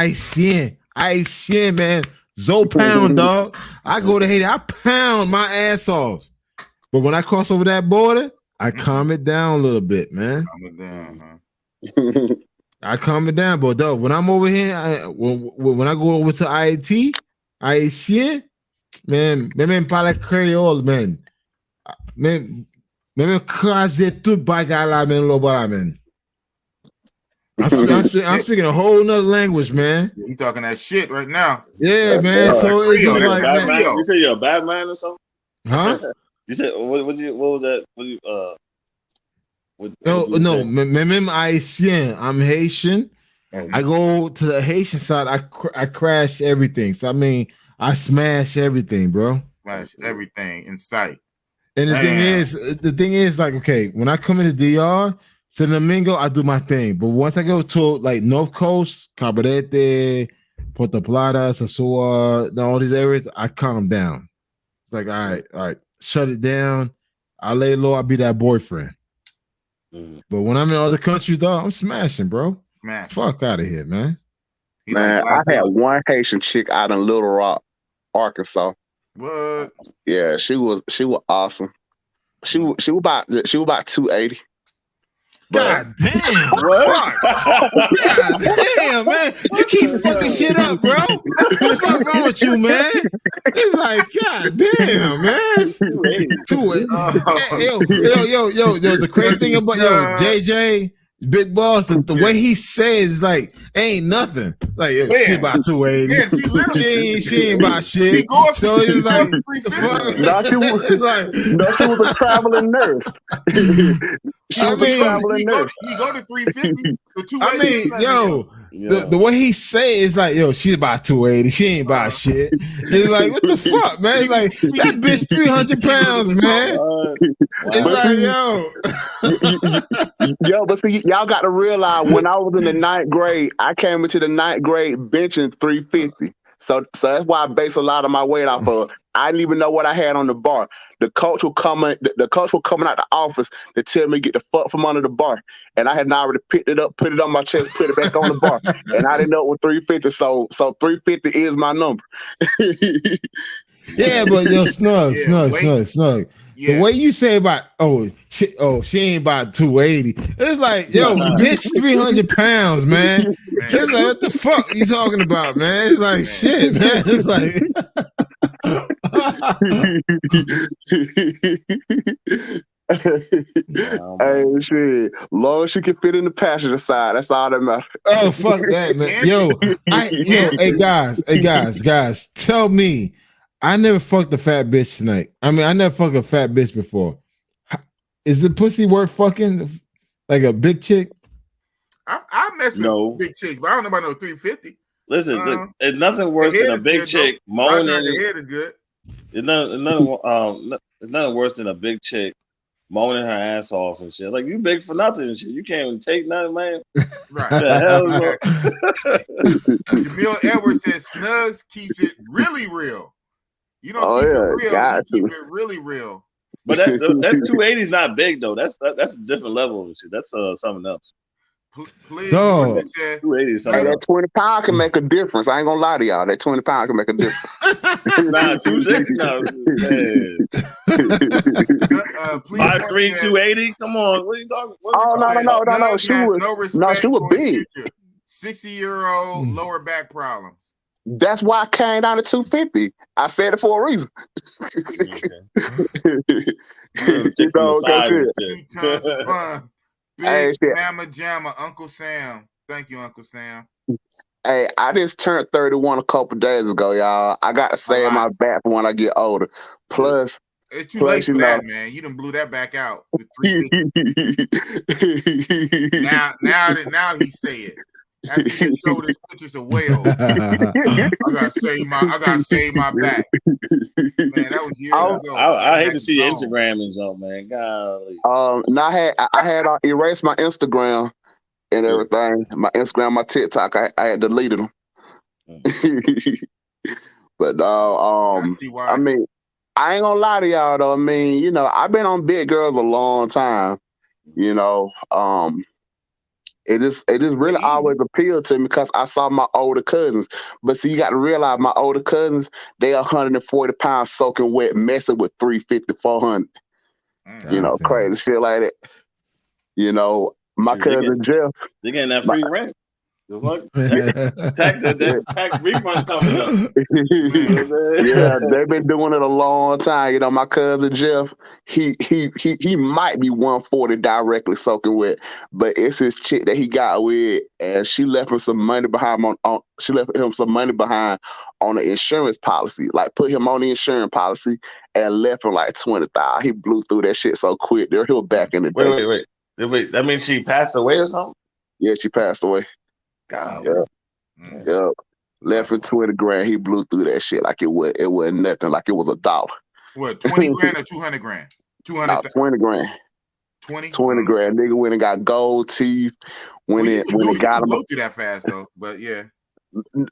ICN, man. Pound, dog. I go to Haiti, I pound my ass off. But when I cross over that border, I calm it down a little bit, man. Calm it down, man. I calm it down, but though, when I'm over here, when I go over to IAT, man, même parle créole, man. Même craser tout bagay la, man, loba, man. I'm speaking a whole nother language, man. You talking that shit right now? Yeah, man. So it's just like, man, you say you're a Batman or something? Huh? You said what was that? No, même Haitian. I'm Haitian. I go to the Haitian side. I crash everything. So I mean, I smash everything, bro. Smash everything in sight. And the thing is, like, okay, when I come into DR, Santo Domingo, I do my thing. But once I go to like North Coast, Cabarete, Puerto Plata, Sasua, all these areas, I calm down. It's like, all right, shut it down. I lay low. I'll be that boyfriend. But when I'm in other countries, though, I'm smashing, bro. Fuck out of here, man. Man, I had one Haitian chick out in Little Rock, Arkansas. What? Yeah, she was awesome. She was about 280. God damn! What? God damn, man! You keep fucking shit up, bro. What's wrong with you, man? It's like, God damn, man. Yo, the crazy thing about JJ, Big Boss, the way he says is like, ain't nothing. Like, she about 280. Yeah, she ain't about shit. So it's like, she was a traveling nurse. She was a traveling nurse. He go to 350. I mean, the way he say is like, yo, she's about 280. She ain't about shit. It's like, what the fuck, man? It's like, that bitch 300 pounds, man. It's like, yo, but see, y'all got to realize when I was in the 9th grade, I came into the 9th grade benching 350. So that's why I base a lot of my weight off of. I didn't even know what I had on the bar. The coach will come out the office to tell me get the fuck from under the bar. And I had already picked it up, put it on my chest, put it back on the bar. And I didn't know it was 350. So 350 is my number. Yeah, but yo, snug. Yeah. The way you say about she ain't about 280. It's like, yo, bitch, 300 pounds, man. It's like, what the fuck are you talking about, man? It's like, shit, man. It's like hey, shit. Long as she can fit in the passenger side, that's all that matters. Oh, fuck that, man. Hey guys, tell me. I never fucked a fat bitch tonight. I mean, I never fucked a fat bitch before. Is the pussy worth fucking like a big chick? I mess with big chicks, but I don't know about no 350. Listen, it's nothing worse than a big chick moaning. The head is good. It's nothing worse than a big chick moaning her ass off and shit. Like, you big for nothing and shit. You can't even take nothing, man. Right. The hell, Jamil Edwards says Snugs keeps it really real. You don't keep it real. You keep it really real. But that 280 is not big though. That's a different level of shit. That's something else. Please, Dog. 280 is something Hey, that else. 20 pound can make a difference. I ain't gonna lie to y'all. That 20 pound can make a difference. Nah, 260 now. 5'3", 280. Come on, what are you talking? No. She was big. 60-year-old lower back problems. That's why I came down to 250. I said it for a reason. You know, 2 tons of fun. Big Mama Jamma, Uncle Sam. Thank you, Uncle Sam. Hey, I just turned 31 a couple days ago, y'all. I got to save my back for when I get older. Plus, it's too late for that, man. You done blew that back out with 350. now he say it. After you showed his pictures of whales. I gotta save my back. Man, that was years ago. I hate to see Instagram and stuff, man. Golly. Now I had erased my Instagram and everything. My Instagram, my TikTok, I had deleted them. But I mean, I ain't gonna lie to y'all though. I mean, you know, I've been on big girls a long time. You know, it just really always appealed to me because I saw my older cousins. But see, you got to realize my older cousins, they 140 pounds soaking wet, messing with 350, 400. You know, crazy shit like that. You know, my cousin Jeff. They getting that free rent. Tax refund coming up. Yeah, they've been doing it a long time. You know, my cousin Jeff, he might be 140 directly soaking wet, but it's his chick that he got with, and she left him some money behind on the insurance policy. Like, put him on the insurance policy and left him like 20,000. He blew through that shit so quick. He was back in the day. Wait. That means she passed away or something? Yeah, she passed away. God. Yeah. Left him 20 grand. He blew through that shit like it wasn't nothing, like it was $1. What, 20 grand or 200 grand? 20 grand. 20 grand. Nigga went and got gold teeth. When it got him. Go through that fast though, but yeah.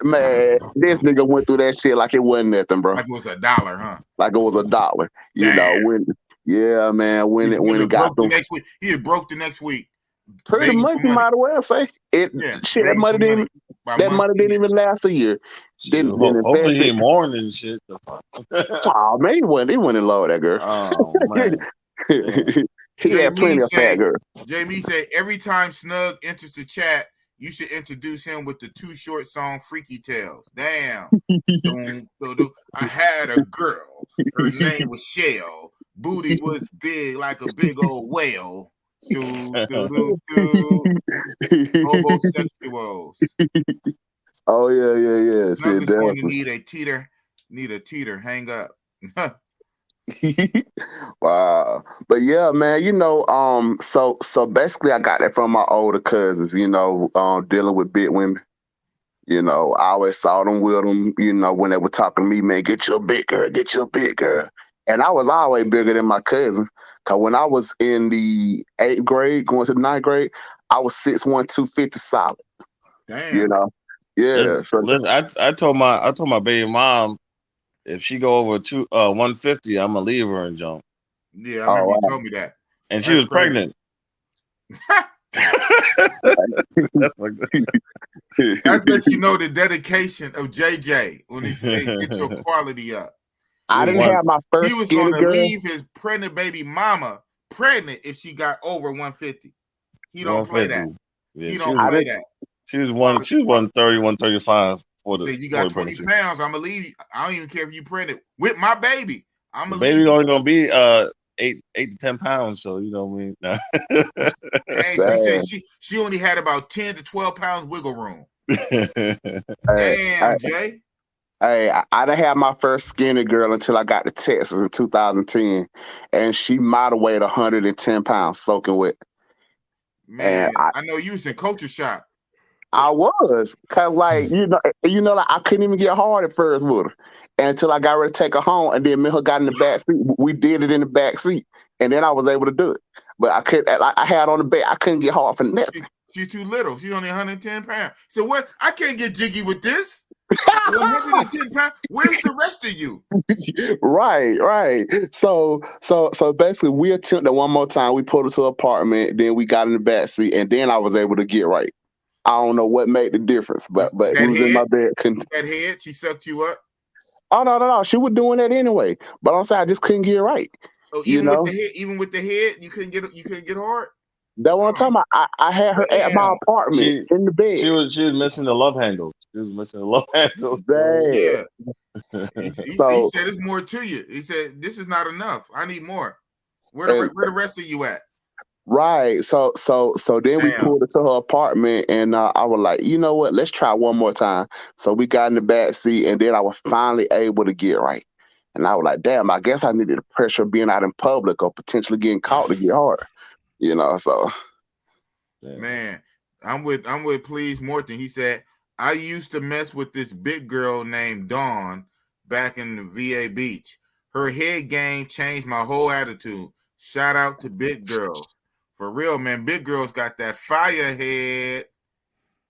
Man, this nigga went through that shit like it wasn't nothing, bro. Like it was $1, huh? Like it was $1. You know, when it got the next week. He had broke the next week. Pretty much, you might as well say it. Yeah, shit, that money didn't even last a year. Hopefully he ain't more than shit. Oh man, he wouldn't love that girl. Oh man. He had plenty of fat girls. Jamie said every time Snug enters the chat, you should introduce him with the Too Short song Freaky Tales. Damn. I had a girl. Her name was Shell. Booty was big like a big old whale. Homosexuals. Oh yeah. Snug is going to need a teeter. Hang up. Wow. But yeah, man, you know, so basically I got that from my older cousins, you know, dealing with big women. You know, I always saw them with them, you know, when they were talking to me, man, get you a big girl. And I was always bigger than my cousin. Cause when I was in the 8th grade, going to the 9th grade, I was 6'1", 250 solid. Damn. You know? Yeah. Listen, I told my baby mom, if she go over 150, I'm gonna leave her and jump. Yeah, I remember you told me that. And she was pregnant. That's let you know the dedication of JJ when he said get your quality up. I didn't have my first. He was going to leave his pregnant baby mama pregnant if she got over 150. He don't play that. Yeah, he don't play that. She was 130, 135 for the. So you got 20 pounds. I'm gonna leave you. I don't even care if you pregnant with my baby. I'm gonna baby only gonna be 8 to 10 pounds. So you know what I mean. Hey, she said she only had about 10 to 12 pounds wiggle room. Damn, Jay. Hey, I didn't have my first skinny girl until I got to Texas in 2010, and she might have weighed 110 pounds soaking wet. Man, I know you was in culture shock. I was, cause like like I couldn't even get hard at first with her until I got ready to take her home, and then me and her got in the back seat. We did it in the back seat, and then I was able to do it. But I couldn't. I had on the bed. I couldn't get hard for nothing. She's too little. She's only 110 pounds. So what? I can't get jiggy with this. 110 pounds. Where's the rest of you? Right. So basically, we attempted one more time. We pulled her to an apartment. Then we got in the back seat, and then I was able to get right. I don't know what made the difference, but that who's in my bed? That head, she sucked you up. Oh no! She was doing that anyway. But I'm saying I just couldn't get right. Oh, even with the head, you couldn't get hard. That one time I had her at my apartment in the bed. She was missing the love handles. She was missing the love handles. Yeah. He said there's more to you. He said this is not enough. I need more. Where the rest of you at? Right. So then we pulled her to her apartment, and I was like, you know what? Let's try one more time. So we got in the back seat, and then I was finally able to get right. And I was like, damn, I guess I needed the pressure of being out in public or potentially getting caught to get hard. So man, I'm with Please Morton. He said, I used to mess with this big girl named Dawn back in the VA Beach. Her head game changed my whole attitude. Shout out to big girls. For real, man. Big girls got that fire head.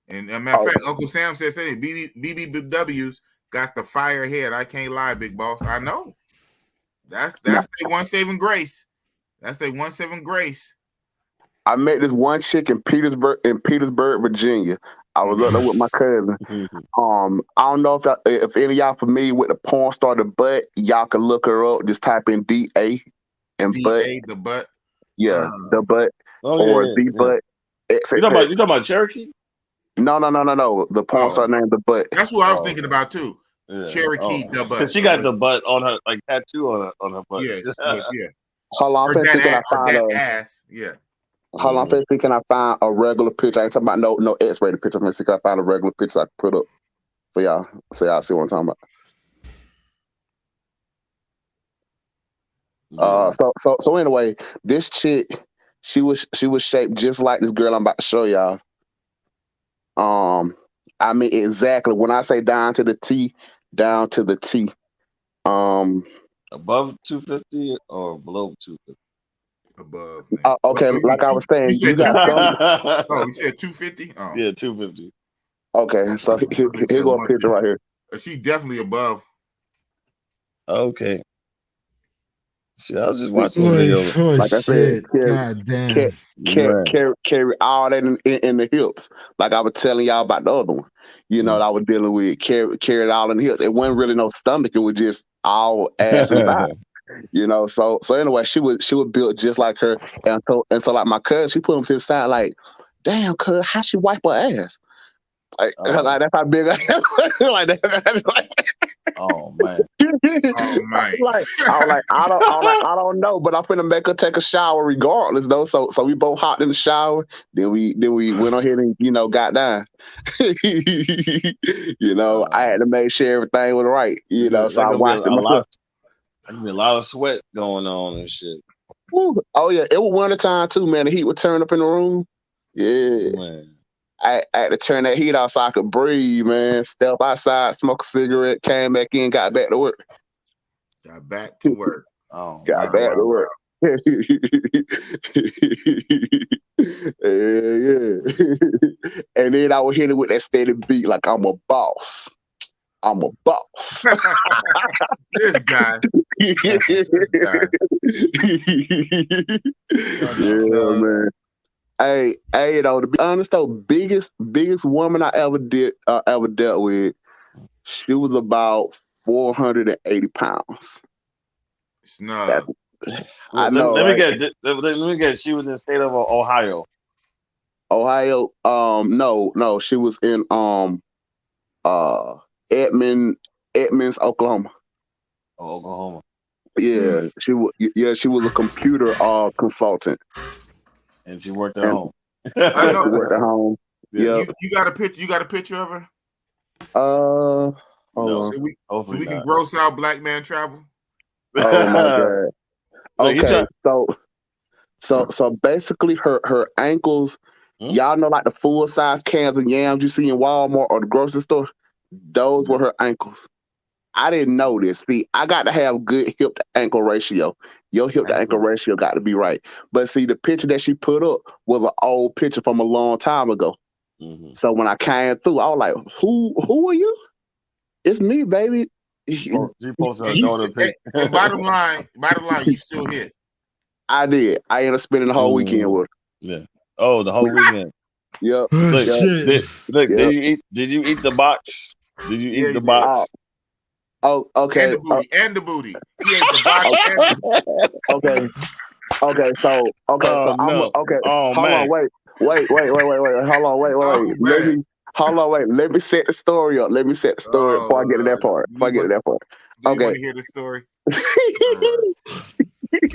And a matter of fact, Uncle Sam says, hey, BBW's got the fire head. I can't lie, big boss. I know. That's the one saving grace. That's a 1-7 grace. I met this one chick in Petersburg, Virginia. I was up there with my cousin. I don't know if any of y'all familiar with the porn star The Butt. Y'all can look her up. Just type in DA and Butt. The Butt. Yeah, The Butt The Butt. You talking about Cherokee? No. The porn star named The Butt. That's what I was thinking about too. Yeah. Cherokee The Butt. Because she got the butt on her, like tattoo on her butt. Yes. Hold on, I'm thinking I find that ass. Yeah. Hold on, I'm thinking I find a regular picture. I ain't talking about no X-rated picture. I'm thinking I find a regular picture I can put up for y'all, so y'all see what I'm talking about. So anyway, this chick, she was shaped just like this girl I'm about to show y'all. I mean exactly when I say down to the T. Above 250 or below 250? Above. Okay, like I was saying, you got you said 250? Oh. Yeah, 250. Okay, so here go a picture right here. She's definitely above. Okay. See, I was just watching the video. Like I said, carry all that in the hips. Like I was telling y'all about the other one. That I was dealing with, carry it all in the hips. It wasn't really no stomach. It was just all ass and thigh. So anyway, she was built just like her, and so like my cousin, she put him to the side, like, damn, cuz, how she wipe her ass? Like that's how big I am. Like that. Oh man. I don't know, but I'm finna make her take a shower regardless, though. So we both hopped in the shower. Then we went on here and got down. I had to make sure everything was right. So I watched it myself. There's a lot of sweat going on and shit. Ooh. Oh yeah, it was winter time too, man. The heat would turn up in the room. Yeah, man. I had to turn that heat off so I could breathe, man. Step outside, smoke a cigarette, came back in, got back to work. Got back to work. Got back to work. Yeah. And then I would hit it with that steady beat like I'm a boss. I'm a boss. This guy. Yeah, man. Hey, to be honest though, biggest woman I ever dealt with, she was about 480 pounds. Snug. I know. Let me get. She was in the state of Ohio. Ohio. No. She was in Edmonds, Oklahoma. Oh, Oklahoma. Yeah, she was a computer consultant. And she worked at home. I know. She worked at home. Yeah. You got a picture? You got a picture of her? No. So we can gross out Black Man Travel. Oh my god. Okay. So basically her ankles Y'all know like the full size cans of yams you see in Walmart or the grocery store? Those were her ankles. I didn't know this. See, I got to have good hip to ankle ratio. Your hip to ankle ratio got to be right. But see, the picture that she put up was an old picture from a long time ago. Mm-hmm. So when I came through, I was like, who are you? It's me, baby. She posted her daughter picture. Bottom line, you still here. I did. I ended up spending the whole weekend with her. Yeah. Oh, the whole weekend. Yep. Look, Shit. did you eat the box? Did you eat the box? Oh, okay. And the booty. He ate the box and the Okay. Okay, so no. okay. Oh, hold man. on, wait. Hold on, wait. Let me set the story up. Before I get to that part. Do you want to hear the story?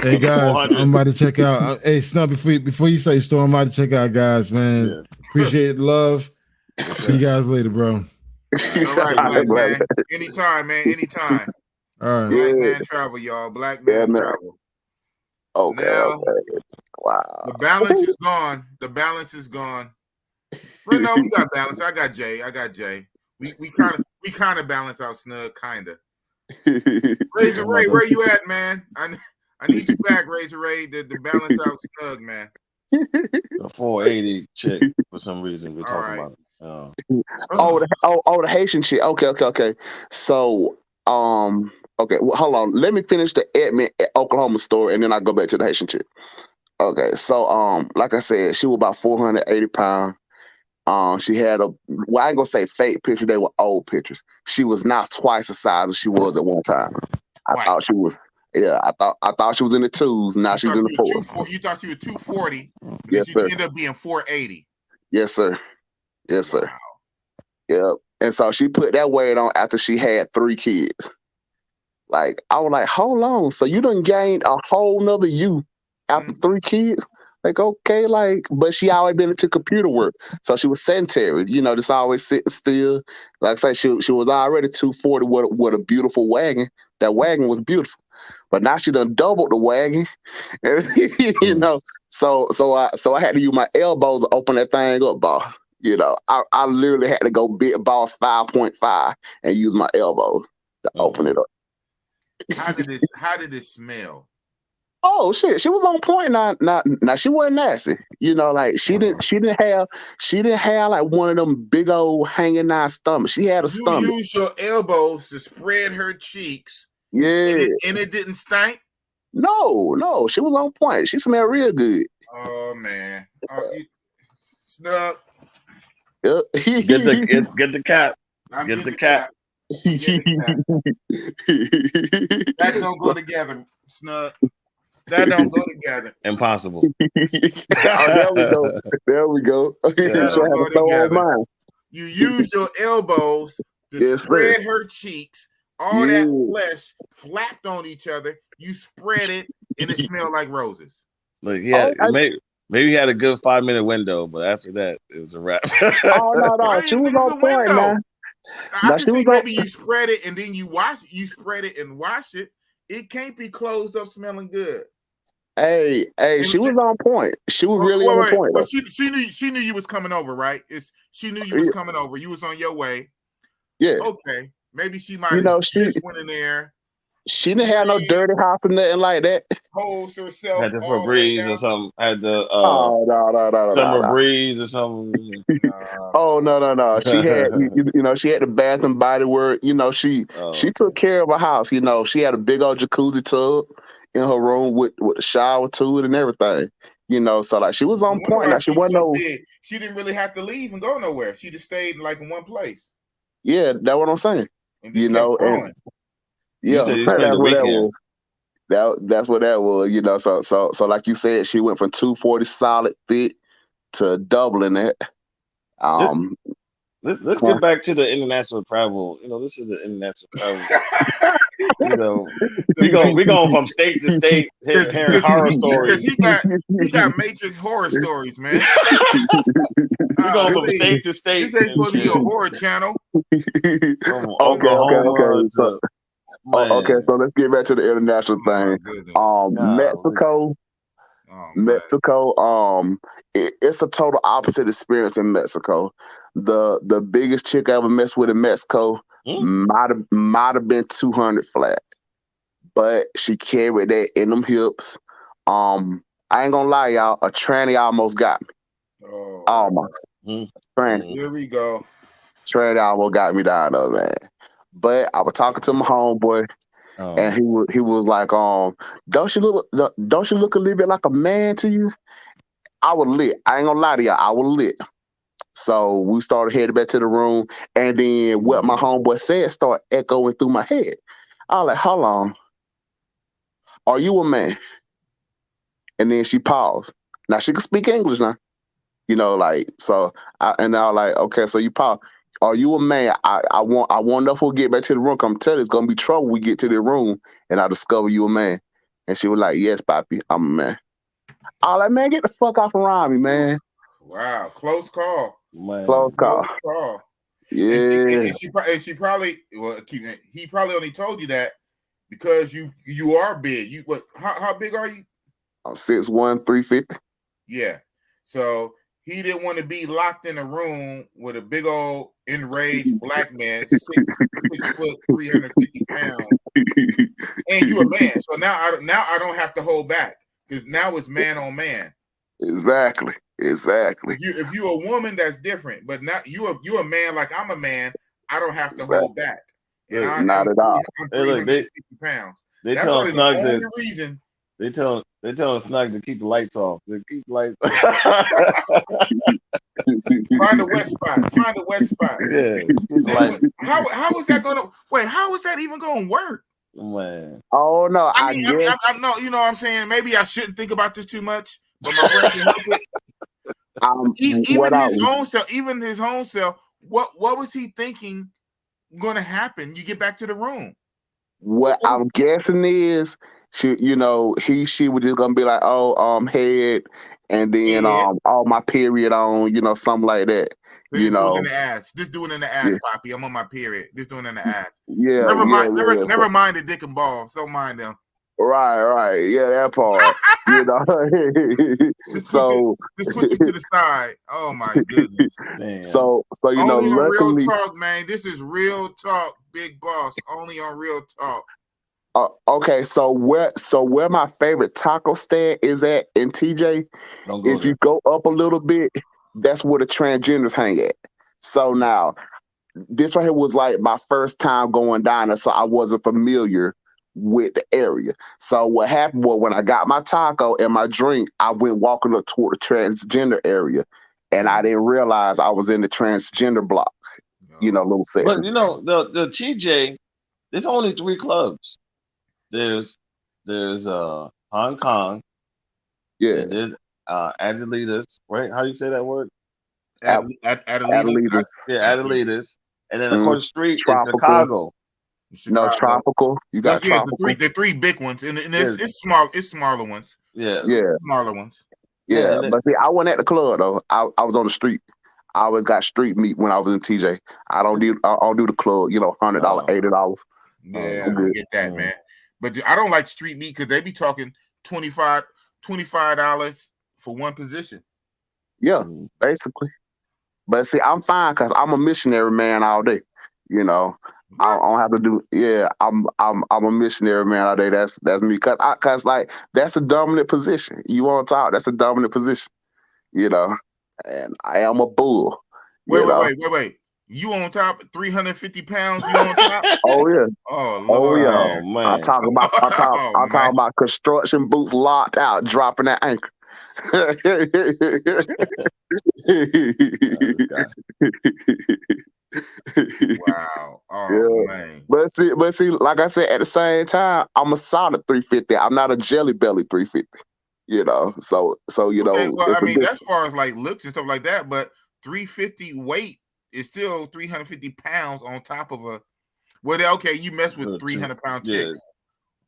Hey guys, I'm about to check out. Hey Snub, before you say story, I'm about to check out, guys. Man, appreciate the love. See you guys later, bro. All right, Black man. Anytime, man. Anytime. All right. Black man travel, y'all. Black man travel. Okay. Now, wow. The balance is gone. But no, we got balance. I got Jay. We kind of balance out Snug, kinda. Razor Ray, where you at, man? I need you back, Razor Ray. The balance out Snug, man. The 480 chick for some reason we're talking about. The Haitian shit. Okay. So, okay. Well, hold on. Let me finish the Edmond, Oklahoma story, and then I'll go back to the Haitian chick. Okay. So, like I said, she was about 480 pounds. She had I ain't gonna say fake pictures. They were old pictures. She was now twice the size as she was at one time. I thought she was. Yeah, I thought she was in the twos. Now she's in the fours. You thought she was 240. Yes, she sir. ended up being 480. Yes, sir. Yep. And so she put that weight on after she had 3 kids. Like, I was like, hold on. So you done gained a whole nother you after 3 kids? Like, okay, but she always been into computer work. So she was sedentary, just always sitting still. Like I say, she was already 240 with a beautiful wagon. That wagon was beautiful. But now she done doubled the wagon. So I had to use my elbows to open that thing up, boss. I literally had to go big boss 5.5 and use my elbows to open it up. How did it smell? Oh shit, she was on point. Now she wasn't nasty. She didn't have like one of them big old hanging out stomachs. She had a stomach. You used your elbows to spread her cheeks. Yeah. And it didn't stink? No, she was on point. She smelled real good. Oh man. Snug. Yep. Get the cat. Get the cat. That don't go together, Snug. That don't go together. Impossible. There we go. You use your elbows to spread her cheeks. All that flesh flapped on each other. You spread it, and it smelled like roses. Look, maybe he had a good 5-minute window, but after that, it was a wrap. No. She was on point, man. I can see maybe you spread it and then you wash it. You spread it and wash it. It can't be closed up smelling good. Hey, she was on point. She was really on point. Well, she knew you was coming over, right? She knew you was coming over. You was on your way. Yeah. Okay. Maybe she might have just went in there. She didn't have no dirty house or nothing like that. Holds herself. Had the Febreze or something. Had the summer breeze or something. No. She had she had the Bath and Body Works. She took care of her house. She had a big old jacuzzi tub in her room with a shower to it and everything. So she was on point. Now, she wasn't she didn't really have to leave and go nowhere. She just stayed in one place. Yeah, that's what I'm saying. And just kept growing. Yeah, that's what that was. So like you said, she went from 240 solid fit to doubling that. Let's get back to the international travel. This is an international travel. We going from state to state hearing horror stories. He got Matrix horror stories, man. We going from state to state. This ain't supposed to be a horror channel. Okay, so let's get back to the international thing. Mexico. Mexico, it's a total opposite experience in Mexico. The biggest chick I ever messed with in Mexico might have been 200 flat, but she carried that in them hips. I ain't gonna lie, y'all. A tranny almost got me. Almost. Tranny. Here we go. Tranny almost got me down though, man. But I was talking to my homeboy. And he was like, don't you look a little bit like a man to you? I was lit. I ain't gonna lie to y'all. I was lit. So we started heading back to the room, and then what my homeboy said started echoing through my head. I was like, hold on. Are you a man? And then she paused. Now she can speak English now. You know, like, so I was like, okay, so you paused. Are you a man? I want to know if we'll get back to the room. I'm telling you, it's gonna be trouble. We get to the room and I discover you a man. And she was like, yes, Poppy, I'm a man. I was like, man, get the fuck off around me, man. Wow, close call. Man. Close call. Yeah. And she probably he probably only told you that because you are big. You what? How big are you? 6'1", 350. Yeah. So he didn't want to be locked in a room with a big old enraged black man, 6 foot, 350 pounds, and you a man. So now I don't have to hold back because now it's man on man. Exactly. If you a woman, that's different. But now you a man like I'm a man. I don't have to hold back. And not at all. I'm 350 pounds. They That's tell the only reason. They tell Snug to keep the lights off. They keep the lights. Find the wet spot. Yeah. How is that gonna wait? How is that even gonna work? Man. Oh no! I mean, no. You know what I'm saying? Maybe I shouldn't think about this too much, but my brain can help it. Even his own self. What was he thinking going to happen? You get back to the room. What I'm guessing is she was just gonna be like, head, and then my period on, something like that. Just do it in the ass. Just do it in the ass, Poppy. I'm on my period. Just doing it in the ass. Yeah. Never mind the dick and balls. Don't mind them. Right. Yeah, that part. Just put you to the side. Oh my goodness. Damn. So only on luckily, Real Talk, man. This is Real Talk, Big Boss. Only on Real Talk. Okay, so where my favorite taco stand is at in TJ, if you go up a little bit, that's where the transgenders hang at. So now, this right here was like my first time going down there, so I wasn't familiar with the area. So what happened was when I got my taco and my drink, I went walking up toward the transgender area, and I didn't realize I was in the transgender block, little section. But the TJ, there's only 3 clubs. There's Hong Kong. Yeah. There's Adelitas, right? How do you say that word? Adelitas. Yeah, Adelitas. And then across the street Tropical. is Chicago. No, Tropical. You got Tropical. The three big ones, and it's small. It's smaller ones. Yeah. Smaller ones. Yeah, but see, I wasn't at the club though. I was on the street. I always got street meat when I was in TJ. I don't do the club. $100, $80. Yeah, I get that, man. But I don't like street meat because they be talking $25 for one position. Yeah, basically. But see, I'm fine because I'm a missionary man all day. I don't have to do. Yeah, I'm a missionary man all day. That's me. Cause like that's a dominant position. You want to talk? That's a dominant position. And I am a bull. Wait. You on top, 350 pounds. You on top? Oh yeah. Oh Lord. Oh yeah. Oh, man. I talk about construction boots locked out, dropping that anchor. Wow. Oh man. But see, like I said, at the same time, I'm a solid 350. I'm not a jelly belly 350. So Okay, well, I mean, that's as far as like looks and stuff like that, but 350 weight is still 350 pounds on top of a. Well, okay, you mess with 300-pound chicks.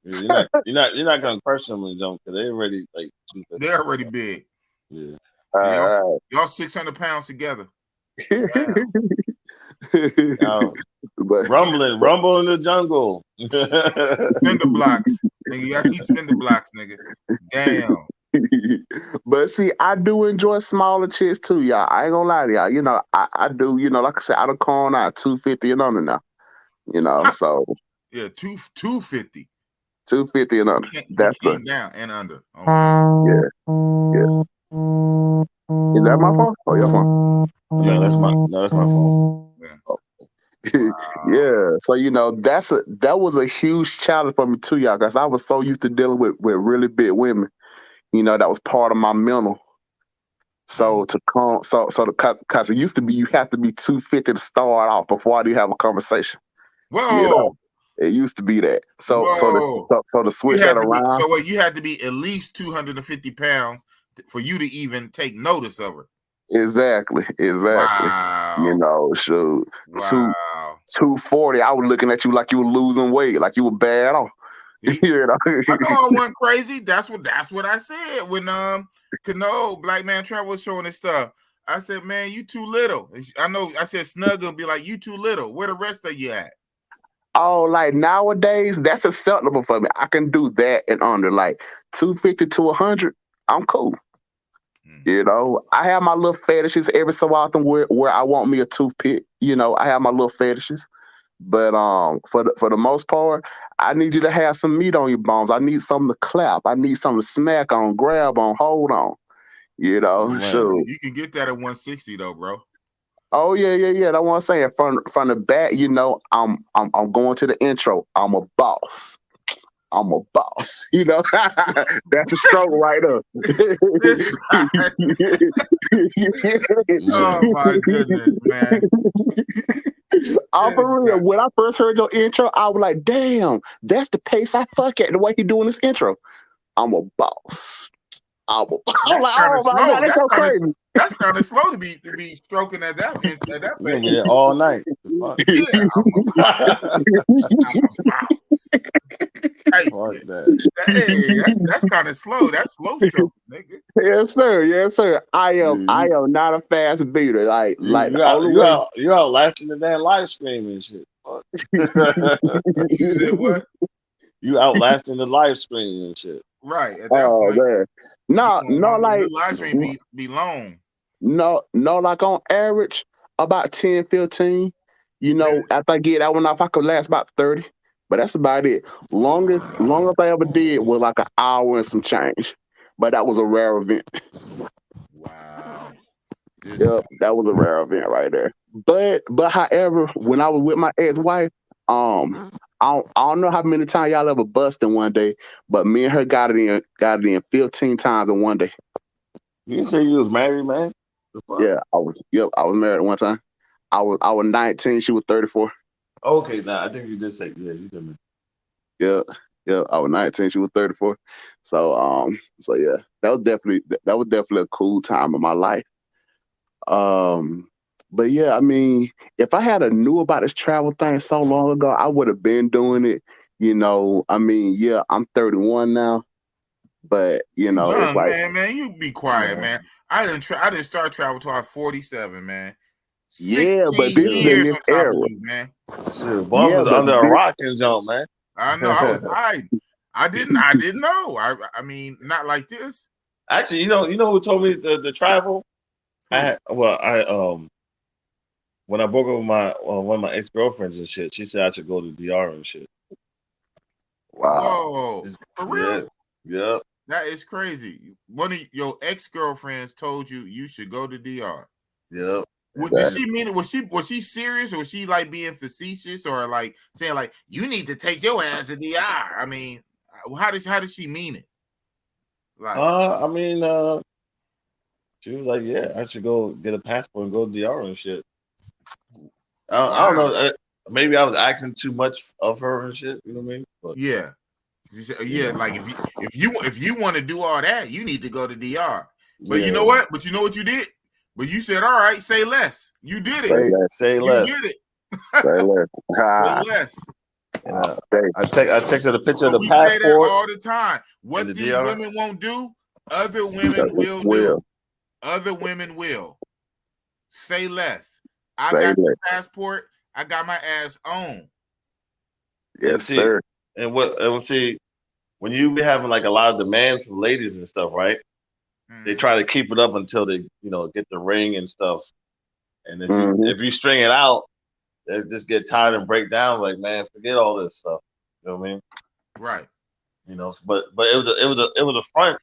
Yeah, you're not gonna crush them in jump because they're already like. They're already big. Yeah. Y'all 600 pounds together. Rumble in the jungle. Cinder blocks. Nigga, y'all need cinder blocks, nigga. Damn. But see, I do enjoy smaller chicks too, y'all. I ain't gonna lie to y'all. You know, I do. You know, like I said, I done called out 250 and under now. You know, so yeah, 250. 250 and under. He That's came the down and under. Okay. yeah. Is that my phone? Oh, your phone. Yeah, that's my phone. Yeah. Oh. Wow. Yeah. So you know, that was a huge challenge for me too, y'all, because I was so used to dealing with really big women. You know, that was part of my mental. So to come, because it used to be you have to be 250 to start off before I do have a conversation. Whoa. You know, it used to be that. So to switch that around. You had to be at least 250 pounds for you to even take notice of her. Exactly. Wow. You know, shoot. Wow. 240, I was looking at you like you were losing weight, like you were bad off. See? You know? I know I went crazy. That's what I said when Kano Black Man Travel was showing his stuff. I said, man, you too little. I know. I said Snug will be like, you too little. Where the rest of you at? Oh, like nowadays, that's acceptable for me. I can do that and under, like 250 to 100. I'm cool. You know, I have my little fetishes every so often where I want me a toothpick. You know, I have my little fetishes. But for the most part, I need you to have some meat on your bones. I need something to clap. I need something to smack on, grab on, hold on. You know, sure. You can get that at 160 though, bro. Oh yeah. That's what I'm saying. From the back, you know, I'm going to the intro. I'm a boss. You know, that's a stroke right up. Oh my goodness, man. For real. When I first heard your intro, I was like, damn, that's the pace I fuck at, the way he doing this intro. I'm a boss. I'm like, oh my God, that's so crazy. That's kind of slow to be stroking at that pace. Yeah, all night. Yeah, that's kind of slow. That's slow stroke, nigga. Yes, sir. I am not a fast beater. You out lasting the damn live stream and shit. You said what? You outlasting the live stream and shit. Right. At that point, man. No, like the live stream be long. No, like on average, about 10, 15. You know, after I get that one off, I could last about 30. But that's about it. Longest I ever did was like an hour and some change. But that was a rare event. Wow. Yep, that was a rare event right there. But however, when I was with my ex-wife, I don't know how many times y'all ever bust in one day, but me and her got it in 15 times in one day. You didn't say you was married, man? Yeah, I was married at one time. I was 19, she was 34. Okay, I think you did say you did. Yeah, I was 19, she was 34. So yeah, that was definitely a cool time of my life. But yeah, I mean, if I had a knew about this travel thing so long ago, I would have been doing it. You know, I mean, yeah, I'm 31 now, but you know, young, it's like, man, you be quiet, man. I didn't start travel till I was 47, man. Yeah, but this is in this era, man. Shit, boss was under a rock and jump, man. I know. I was hiding. I didn't know. I mean, not like this. Actually, you know who told me the travel? When I broke up with one of my ex-girlfriends and shit, she said I should go to DR and shit. Wow. Whoa. For real? Yeah. That is crazy. One of your ex-girlfriends told you should go to DR. Yep. Did she mean it? Was she serious, or was she like being facetious, or like saying like you need to take your ass to DR? I mean, how did she mean it? Like, I mean, she was like, yeah, I should go get a passport and go to DR and shit. I don't know. Maybe I was asking too much of her and shit. You know what I mean? But, yeah. Like if you want to do all that, you need to go to DR. But you know what? But you know what you did? But you said, all right, say less. You did it. Say less. You did it. Say less. Say less. I texted the picture of the we passport. Say that all the time. What these women won't do, other women will do. Other women will. Say less. I got the passport. I got my ass on. Yes, sir. And see, when you be having like a lot of demand from ladies and stuff, right? they try to keep it up until they, get the ring and stuff. And if you string it out, they just get tired and break down. Like, man, forget all this stuff. You know what I mean? Right. But it was a front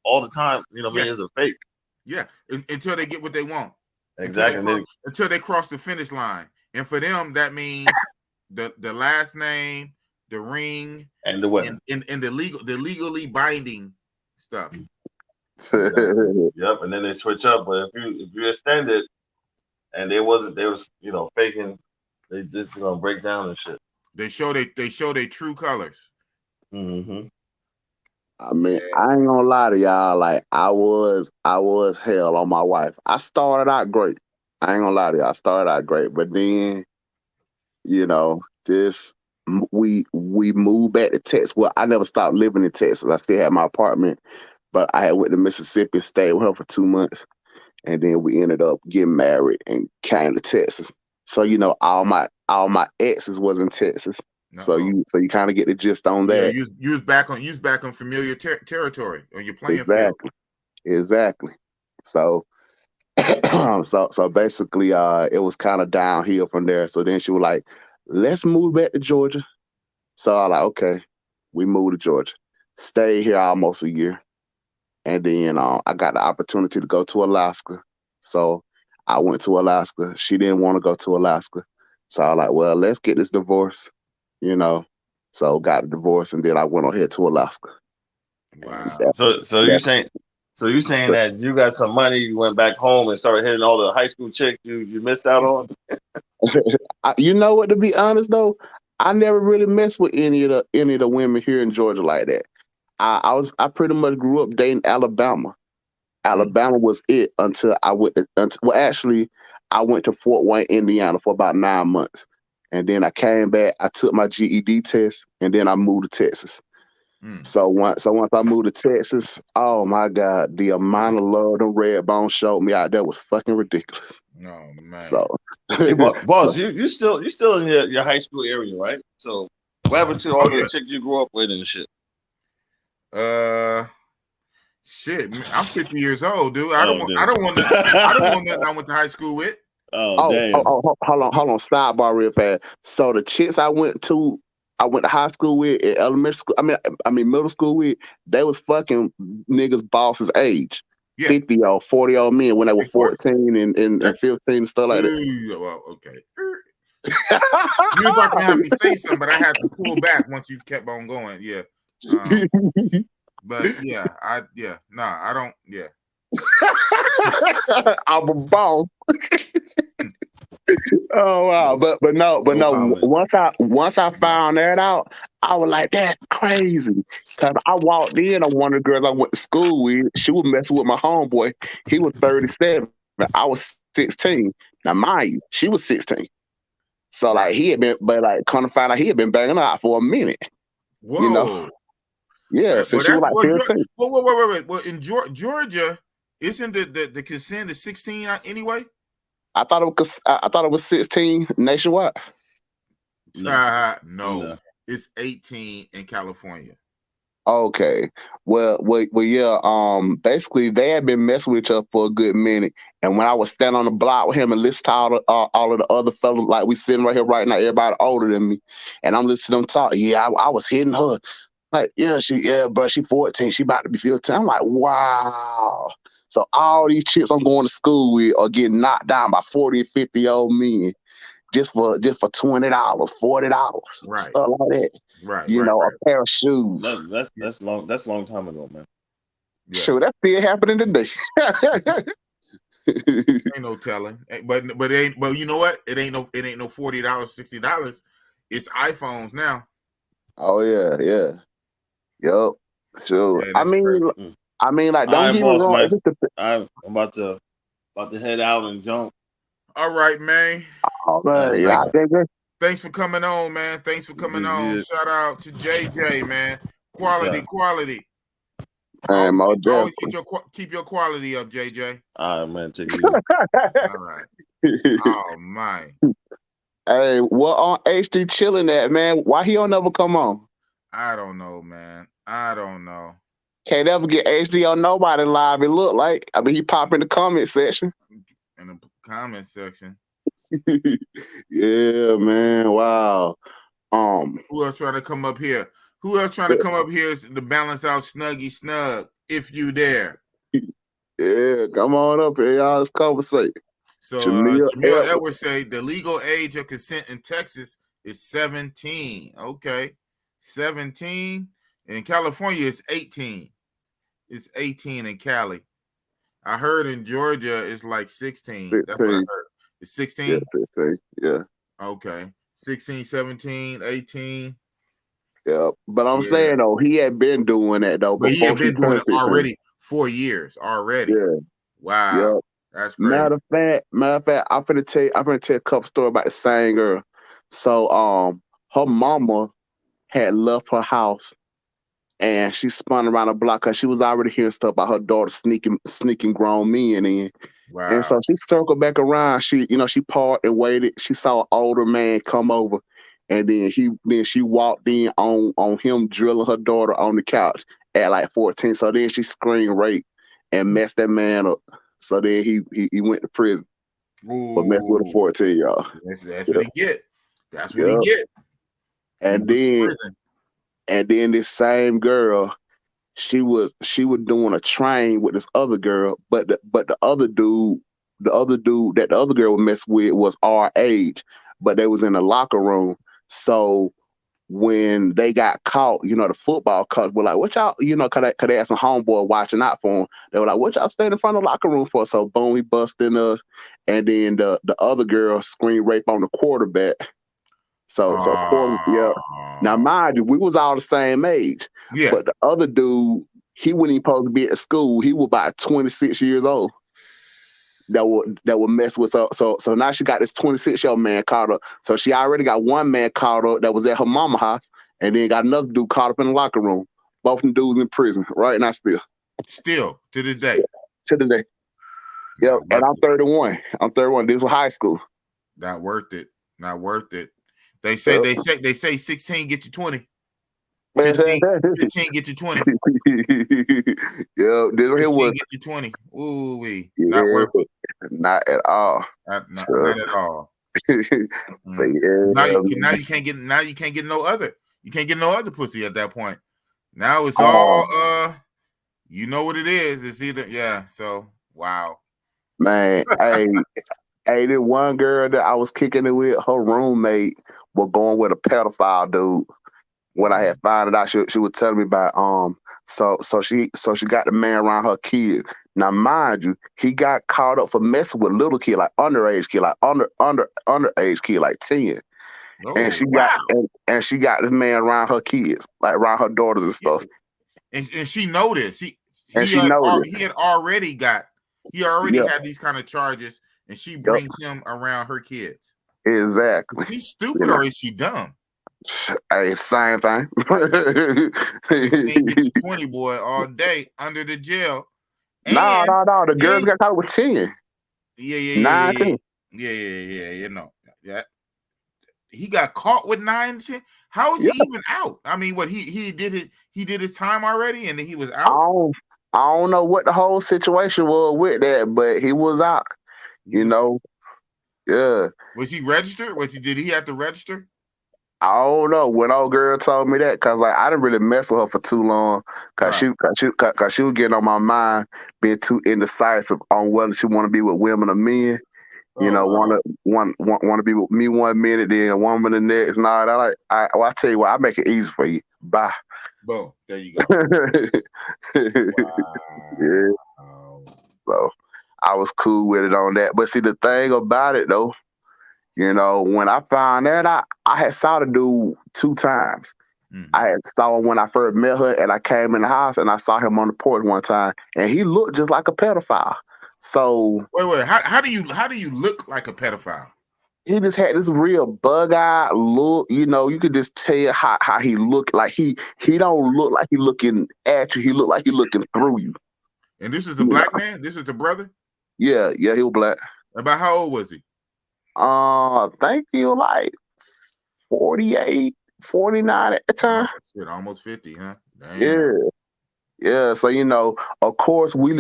all the time. You know what I mean? It was a fake. Yeah, until they get what they want. Exactly. Until they cross the finish line, and for them that means the last name, the ring, and the weapon, and the legally binding stuff. Yep, and then they switch up. But if you extend it, and they was faking, they just break down and shit. They show their true colors. Mm-hmm. I mean, I ain't gonna lie to y'all. Like, I was hell on my wife. I started out great. I ain't gonna lie to y'all. I started out great, but then, just we moved back to Texas. Well, I never stopped living in Texas. I still had my apartment, but I had went to Mississippi, stayed with her for 2 months, and then we ended up getting married and came to Texas. So all my exes was in Texas. No. So you kind of get the gist on that. Yeah, you was back on familiar territory, or you're playing field. Exactly. So so basically, it was kind of downhill from there. So then she was like, "Let's move back to Georgia." So I was like, "Okay," we moved to Georgia, stayed here almost a year, and then I got the opportunity to go to Alaska. So I went to Alaska. She didn't want to go to Alaska, so I was like, "Well, let's get this divorce." So got a divorce, and then I went on here to Alaska. Wow. So you're saying that you got some money, you went back home and started hitting all the high school chicks you missed out on? You know what? To be honest though, I never really messed with any of the women here in Georgia like that. I pretty much grew up dating Alabama. Alabama was it until I went to Fort Wayne, Indiana for about 9 months. And then I came back, I took my GED test, and then I moved to Texas. So once I moved to Texas, oh my God, the amount of love the Redbone showed me out there was fucking ridiculous. Oh man. So hey, boss, you still in your high school area, right? So what happened to all the chicks you grew up with and shit? Shit, I'm 50 years old, dude. I don't want nothing I went to high school with. Damn. Hold on. Sidebar real fast. So the chicks I went to high school with, in elementary school, I mean middle school with, they was fucking niggas bosses age. Yeah. 50-year-old, 40-year-old men when they were 14 and 15 and stuff like that. Well, okay. You were about to have me say something, but I had to pull back once you kept on going. Yeah. But yeah, I don't. Yeah. I'm a boss. Oh wow, but no. Once I found that out, I was like, that's crazy. Cause I walked in on one of the girls I went to school with. She was messing with my homeboy. He was 37. I was 16. Now mind you, she was 16. So like he had been, but like kind of find out he had been banging out for a minute. Whoa. Yeah, so she was like 15. Wait. Well, in Georgia, isn't the consent is 16 anyway? I thought it was 16 nationwide. No, it's 18 in California. Okay. Well, yeah. Basically, they had been messing with each other for a good minute, and when I was standing on the block with him and listening to all of the other fellas, like we sitting right here right now, everybody older than me, and I'm listening to them talk. Yeah, I was hitting her. Like, bro, she 14. She about to be 15. I'm like, wow. So all these chicks I'm going to school with are getting knocked down by 40 and 50-year-old men just for $20, $40, right? Stuff like that. Right. A pair of shoes. That's long time ago, man. Yeah. Sure, that's still happening today. Ain't no telling, but you know what? It ain't no $40, $60. It's iPhones now. Oh yeah. Yep. Sure. Yeah, I mean, like, don't get me wrong. I'm about to head out and jump. All right, man. All right. Thanks for coming on, man. Thanks for coming on. Shout out to JJ, man. Quality. Always keep your quality up, JJ. All right, man. Take it easy. All right. Oh my. Hey, what on HD chilling at, man? Why he don't never come on? I don't know, man. I don't know. Can't ever get HD on nobody live. It look like. I mean, he pop in the comment section. In the comment section. Yeah, man. Wow. Who else trying to come up here? Who else trying to come up here to balance out Snuggy Snug? If you dare. Yeah, come on up here, y'all. Let's conversate. So Jamil Edwards say the legal age of consent in Texas is 17. Okay. 17. In California, it's 18. It's 18 in Cali. I heard in Georgia it's like 16. That's what I heard. It's 16? Yeah, 16. Yeah. Okay. 16, 17, 18. Yeah. But I'm saying though, he had been doing that though. But he had been doing it 16. already 4 years already. Yeah. Wow. Yep. That's crazy. Matter of fact, I'm finna tell you a couple stories about the same girl. So her mama had left her house and she spun around the block because she was already hearing stuff about her daughter sneaking grown men in. Wow. And so she circled back around. She parked and waited. She saw an older man come over, and then she walked in on him drilling her daughter on the couch at like 14. So then she screamed rape and messed that man up. So then he went to prison for messing with a 14-year-old. That's what he get. That's what he get. And then this same girl, she was doing a train with this other girl, but the other dude that the other girl would mess with was our age, but they was in the locker room. So when they got caught, the football coach were like, "What y'all?" Cause they had some homeboy watching out for them. They were like, "What y'all standing in front of the locker room for?" So boom, he busted in us, and then the other girl screamed rape on the quarterback. So yeah. Now mind you, we was all the same age. Yeah. But the other dude, he wasn't even supposed to be at school. He was about 26 years old. That would mess with her. So now she got this 26-year-old man caught up. So she already got one man caught up that was at her mama's house, and then got another dude caught up in the locker room. Both of them dudes in prison right now still. Still to this day. To the day. Yep. And I'm 31. This was high school. Not worth it. Not worth it. They say 16 get you 20. 15 get you 20. Yeah, this here was get you 20. Ooh wee. Yeah, not worth it. Not at all. Not at all. But now you can't get no other. You can't get no other pussy at that point. Now it's all you know what it is. It's either so wow. Man, hey, this one girl that I was kicking it with, her roommate was going with a pedophile dude. When I had found it out, she was telling me about so she got the man around her kid. Now mind you, he got caught up for messing with little kid, like underage kid, like underage kid, like 10. And she got this man around her kids, like around her daughters and stuff. And she noticed. He had already had these kind of charges, and she brings him around her kids. Exactly. Is she stupid or is she dumb? Hey, same thing. 16 get you 20, boy, all day under the jail. No. The girls got caught with 10. Yeah. 9, 10. Yeah. He got caught with 9, 10. How is he even out? I mean, what he did his time already, and then he was out. I don't know what the whole situation was with that, but he was out. Yeah. Was he registered? Did he have to register? I don't know. When old girl told me that, because I didn't really mess with her for too long, because she was getting on my mind, being too indecisive on whether she want to be with women or men. Want to be with me 1 minute, then a woman the next. And all that. I tell you what, I make it easy for you. Bye. Boom. There you go. Wow. Yeah. So I was cool with it on that. But see, the thing about it though, when I found that I had saw the dude 2 times. Mm-hmm. I had saw him when I first met her, and I came in the house and I saw him on the porch one time, and he looked just like a pedophile. So wait, how do you look like a pedophile? He just had this real bug-eyed look. You could just tell how he looked. Like he don't look like he looking at you. He look like he looking through you. And this is the black man? This is the brother? Yeah, he was black. About how old was he? I think he was like 48, 49 at the time. Oh, shit, almost 50, huh? Damn. Yeah. Yeah, so you know, of course, we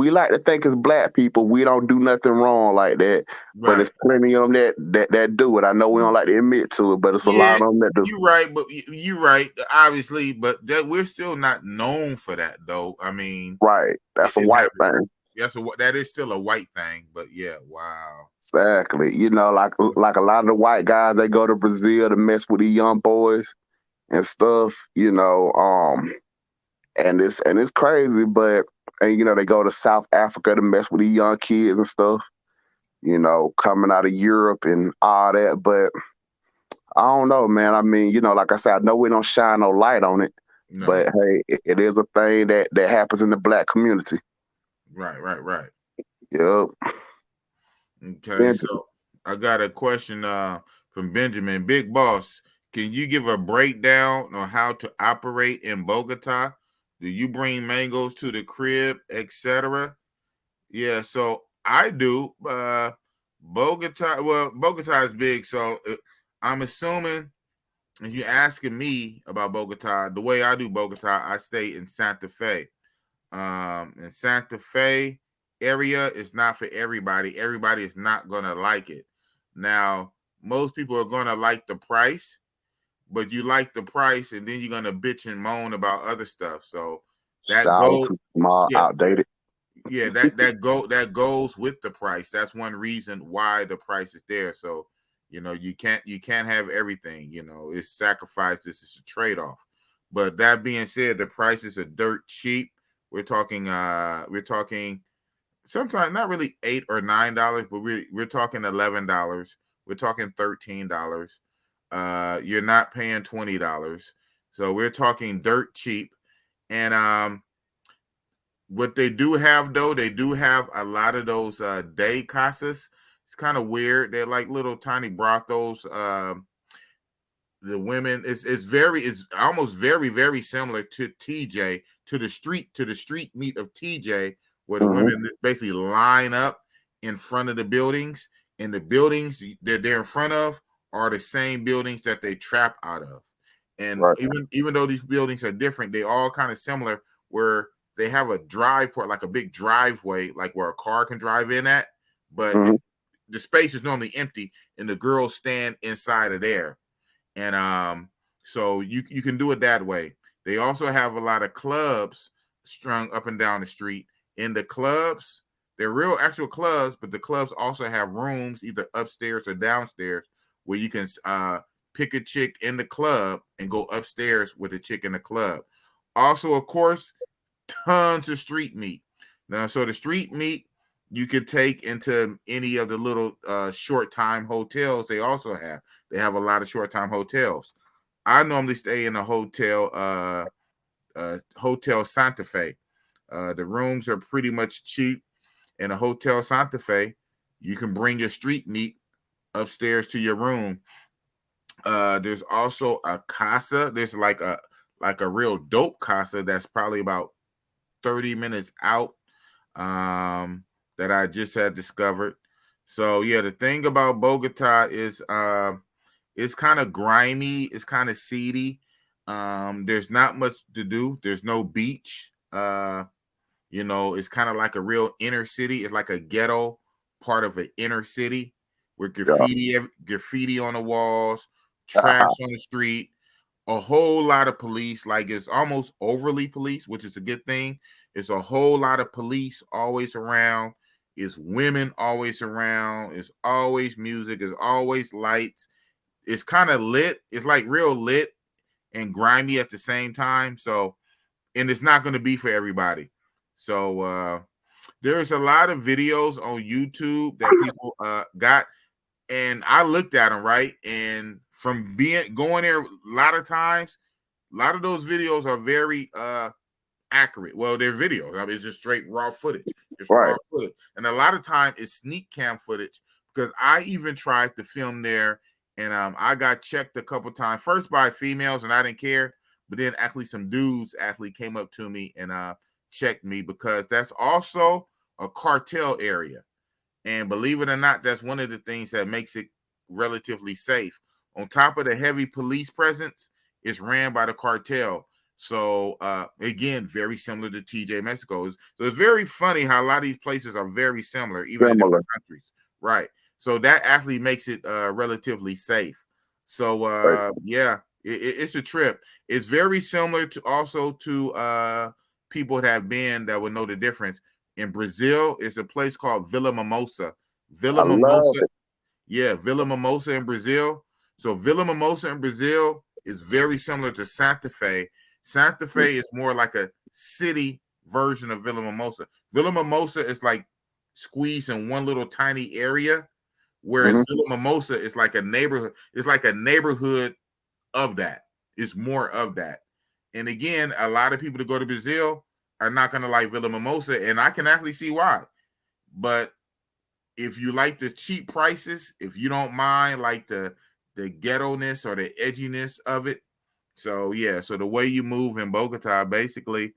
like to think as black people we don't do nothing wrong like that, but Right. there's plenty of them that do it. I know we don't like to admit to it, but it's a lot Yeah, of them that do. you're right, but you're right, obviously, but that we're still not known for that, though. I mean, Right, that's a it white happens. thing. Yes, that is still a white thing, but yeah, wow. Exactly. You know, like a lot of the white guys, they go to Brazil to mess with the young boys and stuff. You know, and it's crazy, but and you know they go to South Africa to mess with the young kids and stuff. You know, coming out of Europe and all that, but I don't know, man. I mean, you know, like I said, I know we don't shine no light on it, No, but hey, it is a thing that happens in the black community. right. Yep. Okay, so I got a question from Benjamin. Big Boss, can you give a breakdown on how to operate in Bogota? Do you bring mangoes to the crib, etc.? Yeah, so I do. Bogota is big, so I'm assuming if you're asking me about Bogota, the way I do Bogota, I stay in Santa Fe. In Santa Fe area is not for everybody. Everybody is not gonna like it. Now, most people are gonna like the price, but you like the price, and then you're gonna bitch and moan about other stuff. So that Shower goes, too small, yeah, outdated. yeah, that goes with the price. That's one reason why the price is there. So, you know, you can't have everything. You know, it's sacrifices. It's a trade off. But that being said, the prices are dirt cheap. We're talking sometimes not really $8 or $9, but we're talking $11. We're talking $13. You're not paying $20. So we're talking dirt cheap. And what they do have, though, they do have a lot of those day casas. It's kind of weird. They're like little tiny brothels. The women, it's almost very similar to TJ, to the street meet of TJ, where the Mm-hmm. women basically line up in front of the buildings, and the buildings that they're in front of are the same buildings that they trap out of. And Right. even though these buildings are different, they all kind of similar, where they have a drive port, like a big driveway, like where a car can drive in at, but Mm-hmm. the space is normally empty, and the girls stand inside of there. And so you can do it that way. They also have a lot of clubs strung up and down the street. In the clubs, they're real actual clubs, but the clubs also have rooms either upstairs or downstairs where you can pick a chick in the club and go upstairs with a chick in the club. Also, of course, tons of street meat. Now, so the street meat you could take into any of the little short time hotels they also have. They have a lot of short time hotels. I normally stay in a hotel Santa Fe. The rooms are pretty much cheap. In a hotel Santa Fe, you can bring your street meat upstairs to your room. There's also a casa. There's like a real dope casa that's probably about 30 minutes out, that I just had discovered. So yeah, the thing about Bogota is it's kind of grimy, it's kind of seedy. There's not much to do. There's no beach. It's kind of like a real inner city. It's like a ghetto part of an inner city with graffiti on the walls, trash on the street, a whole lot of police. Like, it's almost overly police, which is a good thing. It's a whole lot of police always around. It's women always around. It's always music. It's always lights. It's kind of lit. It's like real lit and grimy at the same time. So, and it's not going to be for everybody. So there's a lot of videos on YouTube that people got, and I looked at them, right, and from going there a lot of times, a lot of those videos are very accurate. Well, they're videos. I mean, it's just straight raw footage. Just Right. raw footage. And a lot of time it's sneak cam footage, because I even tried to film there, and I got checked a couple times. First by females, and I didn't care. But then actually some dudes actually came up to me and checked me, because that's also a cartel area. And believe it or not, that's one of the things that makes it relatively safe. On top of the heavy police presence, it's ran by the cartel. So again, very similar to TJ Mexico. So it's very funny how a lot of these places are very similar, even in different countries. Right. So that actually makes it relatively safe. So yeah, it's a trip. It's very similar to also to people that have been that would know the difference. In Brazil, it's a place called Villa Mimosa. Villa Mimosa. Yeah, Villa Mimosa in Brazil. So Villa Mimosa in Brazil is very similar to Santa Fe. Santa Fe is more like a city version of Villa Mimosa. Villa Mimosa is like squeezed in one little tiny area, whereas Villa Mimosa is like a neighborhood. It's like a neighborhood of that. It's more of that. And again, a lot of people that go to Brazil are not going to like Villa Mimosa, and I can actually see why. But if you like the cheap prices, if you don't mind like the ghetto-ness or the edginess of it, so yeah, so the way you move in Bogota basically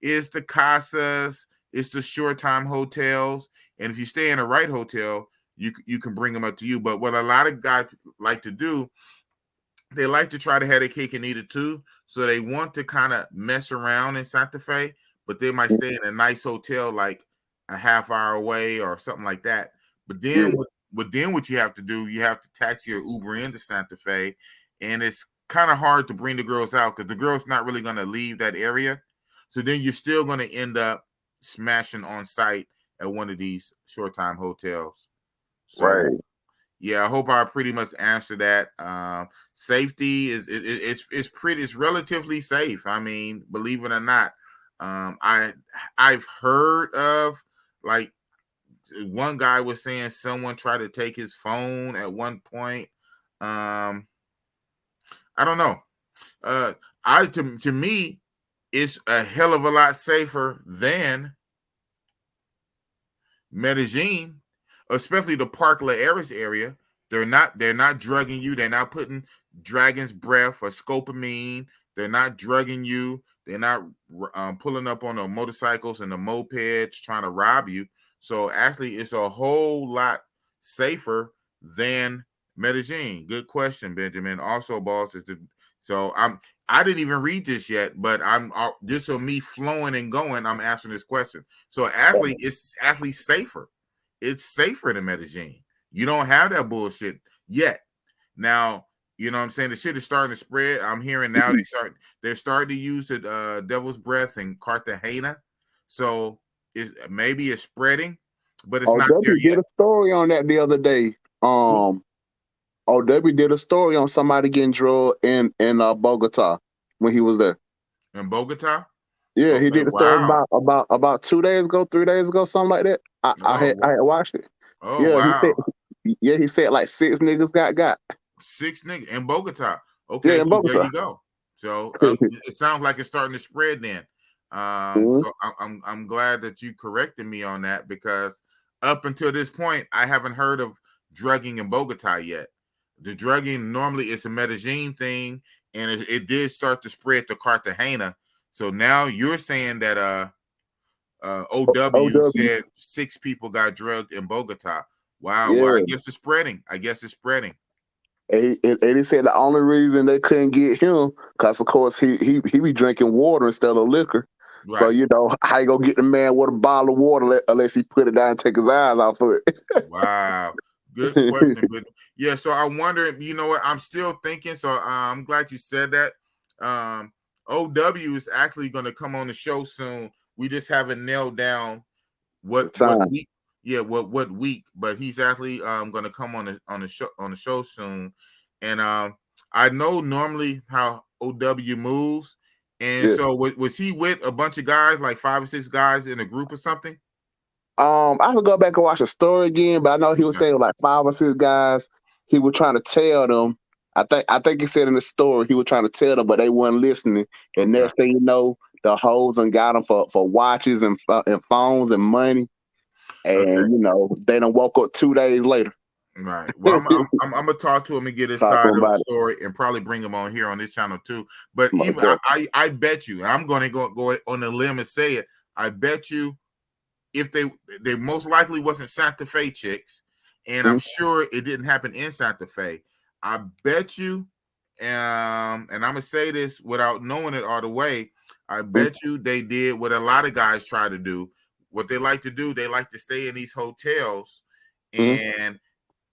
is the casas, it's the short time hotels, and if you stay in the right hotel, you can bring them up to you. But what a lot of guys like to do, they like to try to have a cake and eat it too. So they want to kind of mess around in Santa Fe, but they might stay in a nice hotel like a half hour away or something like that. But then what you have to do, you have to taxi your Uber into Santa Fe, and it's kind of hard to bring the girls out because the girl's not really going to leave that area. So then you're still going to end up smashing on site at one of these short time hotels. So, yeah, I hope I pretty much answered that. Safety it's relatively safe. I mean, believe it or not, I've heard of like one guy was saying someone tried to take his phone at one point. I don't know. To me, it's a hell of a lot safer than Medellin, especially the Park La Aris area. They're not drugging you. They're not putting dragon's breath or scopamine. They're not drugging you. They're not pulling up on the motorcycles and the mopeds trying to rob you. So actually, it's a whole lot safer than Medellin. Good question, Benjamin. Also, boss, I didn't even read this yet, but I'm just so me flowing and going, I'm answering this question. So athlete, it's actually safer. It's safer than Medellin. You don't have that bullshit yet. Now, you know what I'm saying? The shit is starting to spread. I'm hearing now they're starting to use the devil's breath in Cartagena. So maybe it's spreading, but it's not there yet. Did a story on that the other day. Debbie did a story on somebody getting drugged in Bogota when he was there. In Bogota? Yeah, okay, he did a story about 2 days ago, 3 days ago, something like that. I had watched it. Oh, yeah, wow. He said like 6 niggas got. 6 niggas in Bogota. Okay, so there you go. So it sounds like it's starting to spread then. So I'm glad that you corrected me on that, because up until this point, I haven't heard of drugging in Bogota yet. The drugging normally is a Medellin thing, and it did start to spread to Cartagena. So now you're saying that OW said 6 people got drugged in Bogota. Wow. Yeah. Well, I guess it's spreading. And he said the only reason they couldn't get him because, of course, he be drinking water instead of liquor. Right. So, you know, how you gonna get the man with a bottle of water unless he put it down and take his eyes off of it? Wow. Good question. But yeah, so I wonder, you know what, I'm still thinking, so I'm glad you said that. OW is actually going to come on the show soon. We just haven't nailed down what week. Yeah, what week, but he's actually going to come on the show soon. And I know normally how OW moves. And so was he with a bunch of guys, like 5 or 6 guys in a group or something? I could go back and watch the story again, but I know he was saying like 5 or 6 guys. He was trying to tell them. I think he said in the story he was trying to tell them, but they weren't listening. And next thing you know, the hoes and got them for watches and phones and money. And you know, they done woke up 2 days later. Right. Well, I'm gonna talk to him and get his side of the story, and probably bring him on here on this channel too. But even I bet you, and I'm going to go on the limb and say it. I bet you, if they most likely wasn't Santa Fe chicks, and I'm sure it didn't happen in Santa Fe. I bet you and I'm gonna say this without knowing it all the way. I bet you they did what a lot of guys try to do. What they like to do, they like to stay in these hotels, and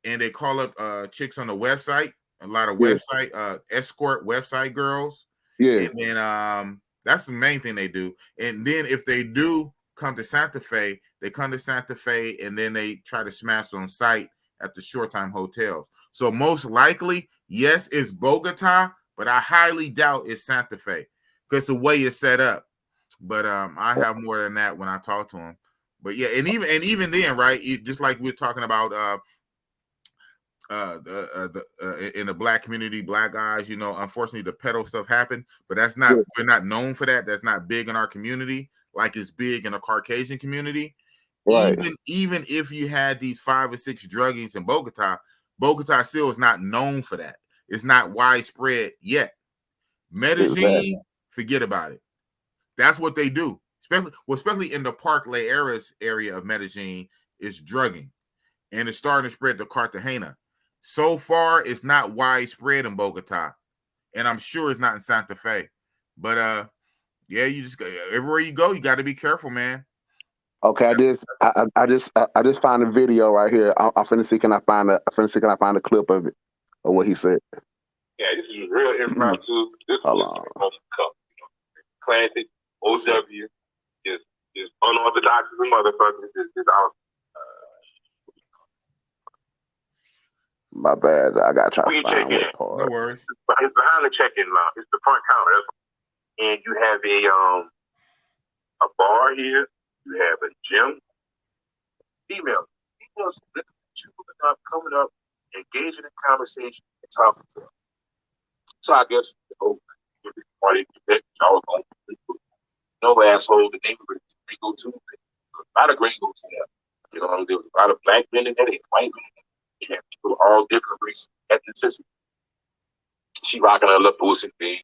they call up chicks on the website. A lot of website escort website girls. Yeah. And then that's the main thing they do. And then if they do come to Santa Fe, they come to Santa Fe and then they try to smash on site at the short time hotels. So most likely, yes, it's Bogota, but I highly doubt it's Santa Fe because the way it's set up. But I have more than that when I talk to him. But yeah, and even then, right? Just like we're talking about in the black community, black guys, you know, unfortunately the pedo stuff happened, but that's not, we're not known for that. That's not big in our community like it's big in a Caucasian community. Right. Even if you had these 5 or 6 druggies in Bogota still is not known for that. It's not widespread yet. Medellin, forget about it. That's what they do, especially in the Parkway area of Medellin, is drugging, and it's starting to spread to Cartagena. So far, it's not widespread in Bogota, and I'm sure it's not in Santa Fe. But yeah, you just everywhere you go, you got to be careful, man. Okay, I just found a video right here. I'm finna see can I find a clip of it of what he said. Yeah, this is real impromptu. This is cup, classic OW, just unorthodox as a motherfucker. Just out. My bad. I gotta try to find what part. No worries. It's behind the check-in line. It's the front counter, and you have a bar here. You have a gym. Females coming up, engaging in conversation and talking to them. So I guess party y'all going no asshole. The neighborhood they go to a lot of gringos here. You know, there was a lot of black men in there, they white men. You have people of all different races, ethnicity. She rocking her little pussy thing.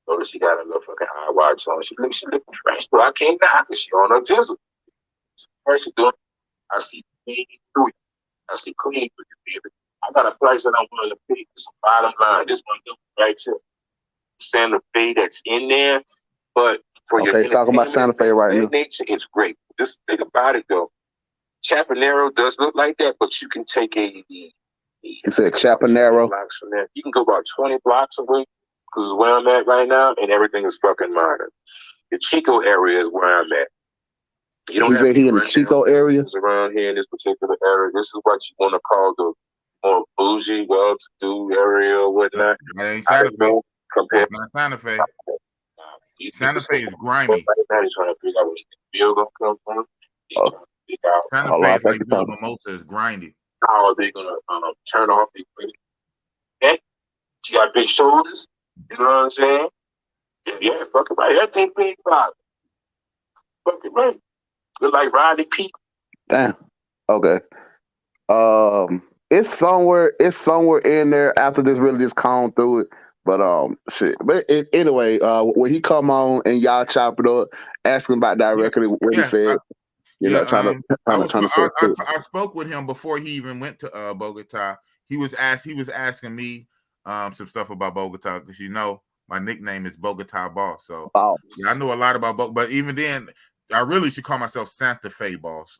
Notice she got a little fucking high watch on. She looking fresh, but I can't knock her. She on her jizzle. First she doing, I see clean through it. I see clean through it, baby. I got a price that I'm willing to pay. It's the bottom line. This one do right here. Santa Fe that's in there, but for your talking about Santa Fe right now. Nature, it's great. Just think about it though. Chapanero does look like that, but you can take it's a Chapanero. You can go about 20 blocks away, because it's where I'm at right now, and everything is fucking modern. The Chico area is where I'm at. You don't have he in the Chico area? Around here in this particular area. This is what you want to call the more bougie, well-to-do area or whatnot. That ain't Santa Fe. That's not Santa Fe. Santa Fe is grimy. Now he's trying to figure out where the bill gonna come from. Santa Fe is like Villa Mimosa is grindy. How are they gonna turn off the equipment? Yeah, she got big shoulders. You know what I'm saying? Yeah, fuck it right. Everything big about it. Fuck it right. Look like Rodney Peak. Damn. Okay. It's somewhere in there after this really just calmed through it. But shit. But anyway, when he come on and y'all chop it up, ask him about directly what he said. I spoke with him before he even went to Bogota. He was asking me some stuff about Bogota because you know my nickname is Bogota Boss. So yeah, I know a lot about Bogota. But even then, I really should call myself Santa Fe Boss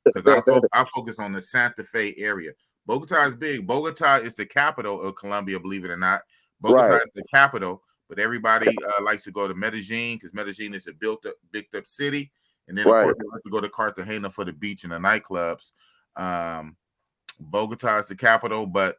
because I focus on the Santa Fe area. Bogota is big. Bogota is the capital of Colombia, believe it or not. Bogota is the capital, but everybody likes to go to Medellin because Medellin is a built up city. And then, of course, they like to go to Cartagena for the beach and the nightclubs. Bogota is the capital, but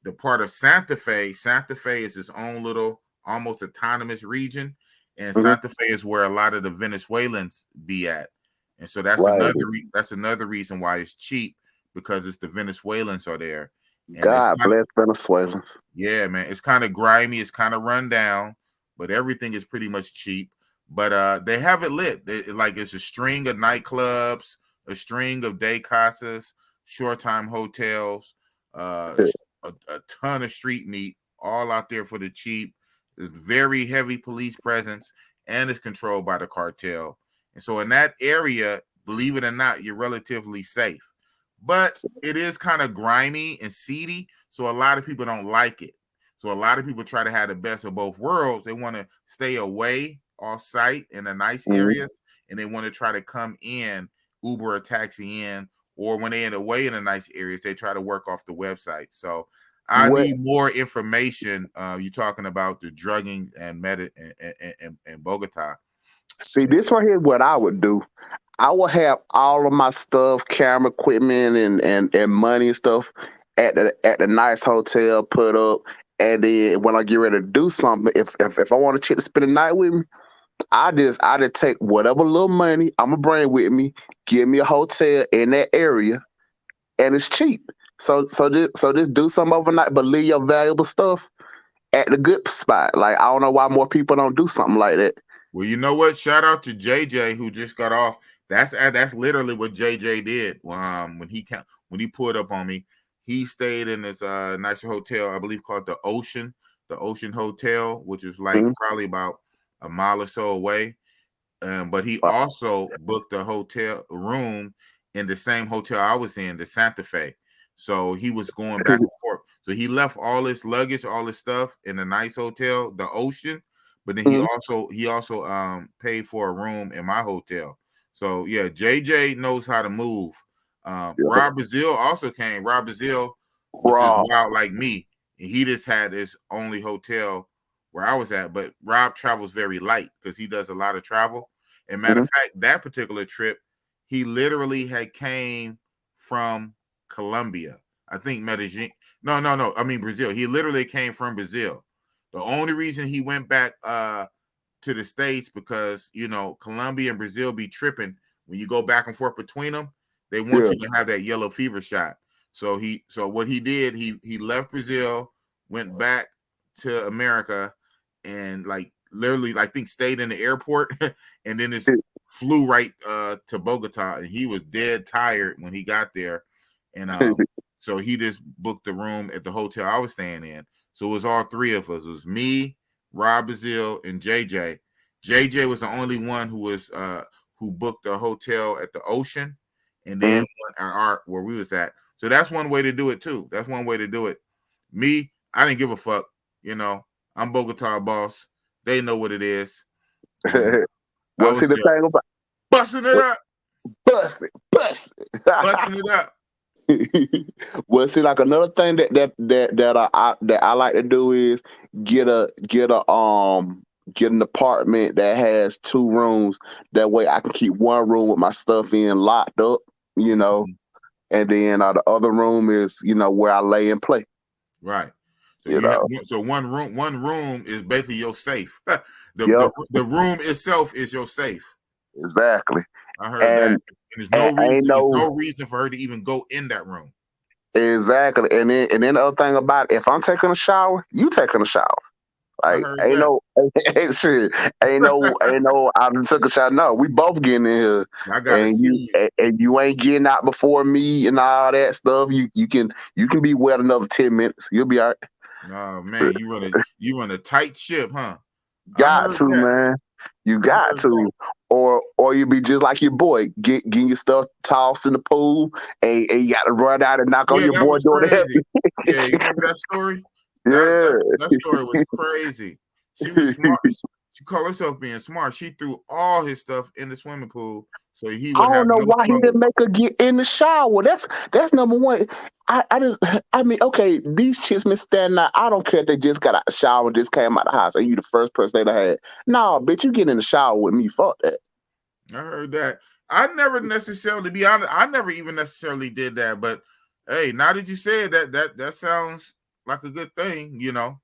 the part of Santa Fe is its own little, almost autonomous region. And Santa Fe is where a lot of the Venezuelans be at. And so that's another reason why it's cheap, because it's the Venezuelans are there. And God bless Venezuelans. Yeah, man. It's kind of grimy. It's kind of run down, but everything is pretty much cheap. But they have it lit. It's a string of nightclubs, a string of day casas, short time hotels, a ton of street meat, all out there for the cheap. There's very heavy police presence, and it's controlled by the cartel. And so in that area, believe it or not, you're relatively safe. But it is kind of grimy and seedy, so a lot of people don't like it. So a lot of people try to have the best of both worlds. They want to stay away off site in the nice areas, and they want to try to come in, Uber or taxi in, or when they're away in the nice areas, they try to work off the website. So I need more information. You're talking about the drugging and and Bogota. See, this right here is what I would do. I will have all of my stuff, camera equipment and money and stuff at the nice hotel put up. And then when I get ready to do something, if I want a chick to spend the night with me, I just take whatever little money I'm gonna bring with me, give me a hotel in that area, and it's cheap. So just do something overnight, but leave your valuable stuff at the good spot. Like, I don't know why more people don't do something like that. Well, you know what? Shout out to JJ who just got off. That's literally what JJ did. When he pulled up on me, he stayed in this nice hotel, I believe called the Ocean Hotel, which is like probably about a mile or so away. But he also booked a hotel room in the same hotel I was in, the Santa Fe. So he was going back and forth. So he left all his luggage, all his stuff in a nice hotel, the Ocean. But then he also paid for a room in my hotel. So yeah, JJ knows how to move. Rob Brazil also came. Rob Brazil, which is wild like me, and he just had his only hotel where I was at. But Rob travels very light because he does a lot of travel. And matter of fact, that particular trip, he literally had came from Colombia. I think Medellin. No. I mean Brazil. He literally came from Brazil. The only reason he went back to the States because, you know, Colombia and Brazil be tripping when you go back and forth between them. They want you to have that yellow fever shot. So what he did, he left Brazil, went back to America, and like literally, I think stayed in the airport, and then flew right to Bogota, and he was dead tired when he got there, and so he just booked the room at the hotel I was staying in. So it was all three of us. It was me, Rob Brazil, and JJ. JJ was the only one who booked a hotel at the Ocean, and then where we was at. So that's one way to do it too. That's one way to do it. Me, I didn't give a fuck. You know, I'm Bogota boss. They know what it is. What's the thing about busting it up? Busting it up. Well, see, like another thing that I like to do is get an apartment that has 2 rooms. That way, I can keep one room with my stuff in locked up, you know, and then the other room is, you know, where I lay and play. Right. So one room is basically your safe. The room itself is your safe. Exactly. I heard that. And there's no reason for her to even go in that room. Exactly. And then the other thing about it, if I'm taking a shower, you taking a shower. Like ain't no I took a shower. No, we both getting in here. I gotta see you. And you ain't getting out before me and all that stuff. You can be wet another 10 minutes. You'll be all right. Oh man, you run a tight ship, huh? Got to, man. You got to. Or you be just like your boy, getting your stuff tossed in the pool, and you got to run out and knock on your boy door to help you. Yeah, you remember that story? That story was crazy. She was smart. She called herself being smart. She threw all his stuff in the swimming pool, so he would. I don't know why he didn't make her get in the shower. That's number one. I mean, okay, these chicks been standing out. I don't care if they just got out the shower and just came out the house. Are you the first person they had? No, bitch, you get in the shower with me. Fuck that. I heard that. I never necessarily, be honest, I never even necessarily did that. But hey, now that you said that sounds like a good thing, you know.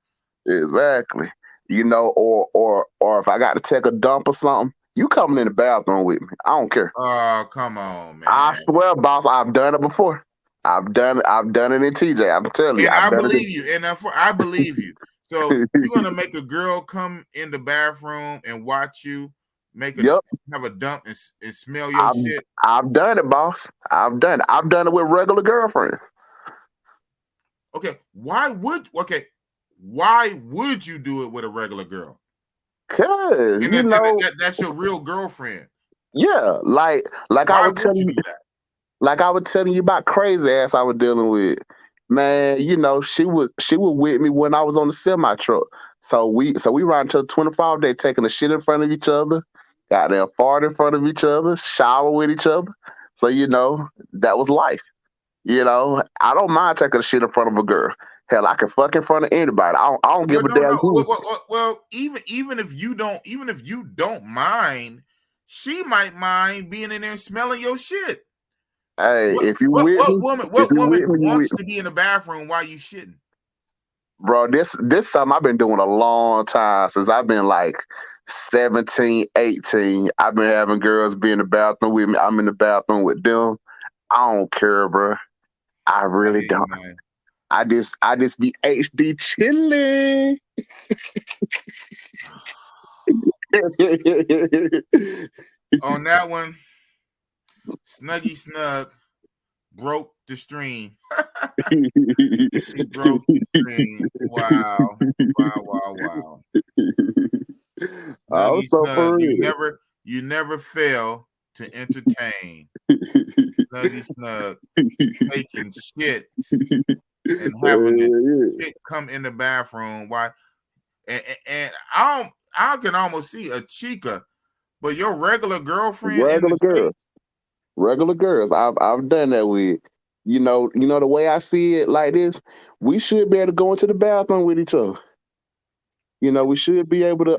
Exactly. You know, or if I got to take a dump or something, you coming in the bathroom with me. I don't care. Oh, come on, man. I swear, boss, I've done it before. I've done it in TJ. I'm telling you. And I believe you. And I believe you. So you're gonna make a girl come in the bathroom and watch you have a dump and smell your shit. I've done it, boss. I've done it. I've done it with regular girlfriends. Okay, why would you do it with a regular girl? Cause that's your real girlfriend. Yeah, like I was telling you, like I was telling you about crazy ass I was dealing with. Man, you know, she was with me when I was on the semi truck. So we ride until 24 day, taking the shit in front of each other, got there fart in front of each other, shower with each other. So you know, that was life. You know, I don't mind taking a shit in front of a girl. Hell, I can fuck in front of anybody. I don't give Well, a damn who. well, even if you don't mind, she might mind being in there smelling your shit. Hey, if you with me, what woman wants to be in the bathroom while you shitting? Bro, this something I've been doing a long time, since I've been like 17, 18. I've been having girls be in the bathroom with me. I'm in the bathroom with them. I don't care, bro. I really don't. I just be HD chilling. On that one, Snuggy Snug broke the stream. He broke the stream. Wow. Snuggy Snug, you never fail to entertain. Snuggy Snug taking shit and having the shit come in the bathroom. Why? And I can almost see a chica, but your regular girlfriend regular girls. I've done that with. You know the way I see it like this, we should be able to go into the bathroom with each other. You know, we should be able to.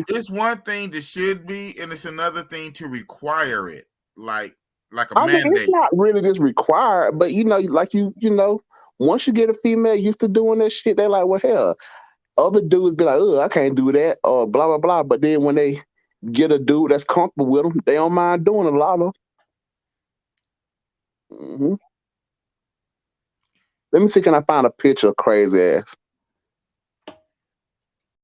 It's one thing to should be, and it's another thing to require it, like a mandate. Mean, it's not really just required, but you know, like you know, once you get a female used to doing that shit, they're like, well, hell, other dudes be like, oh, I can't do that, or blah blah blah. But then when they get a dude that's comfortable with them, they don't mind doing a lot of. Mm-hmm. Let me see, can I find a picture of crazy ass?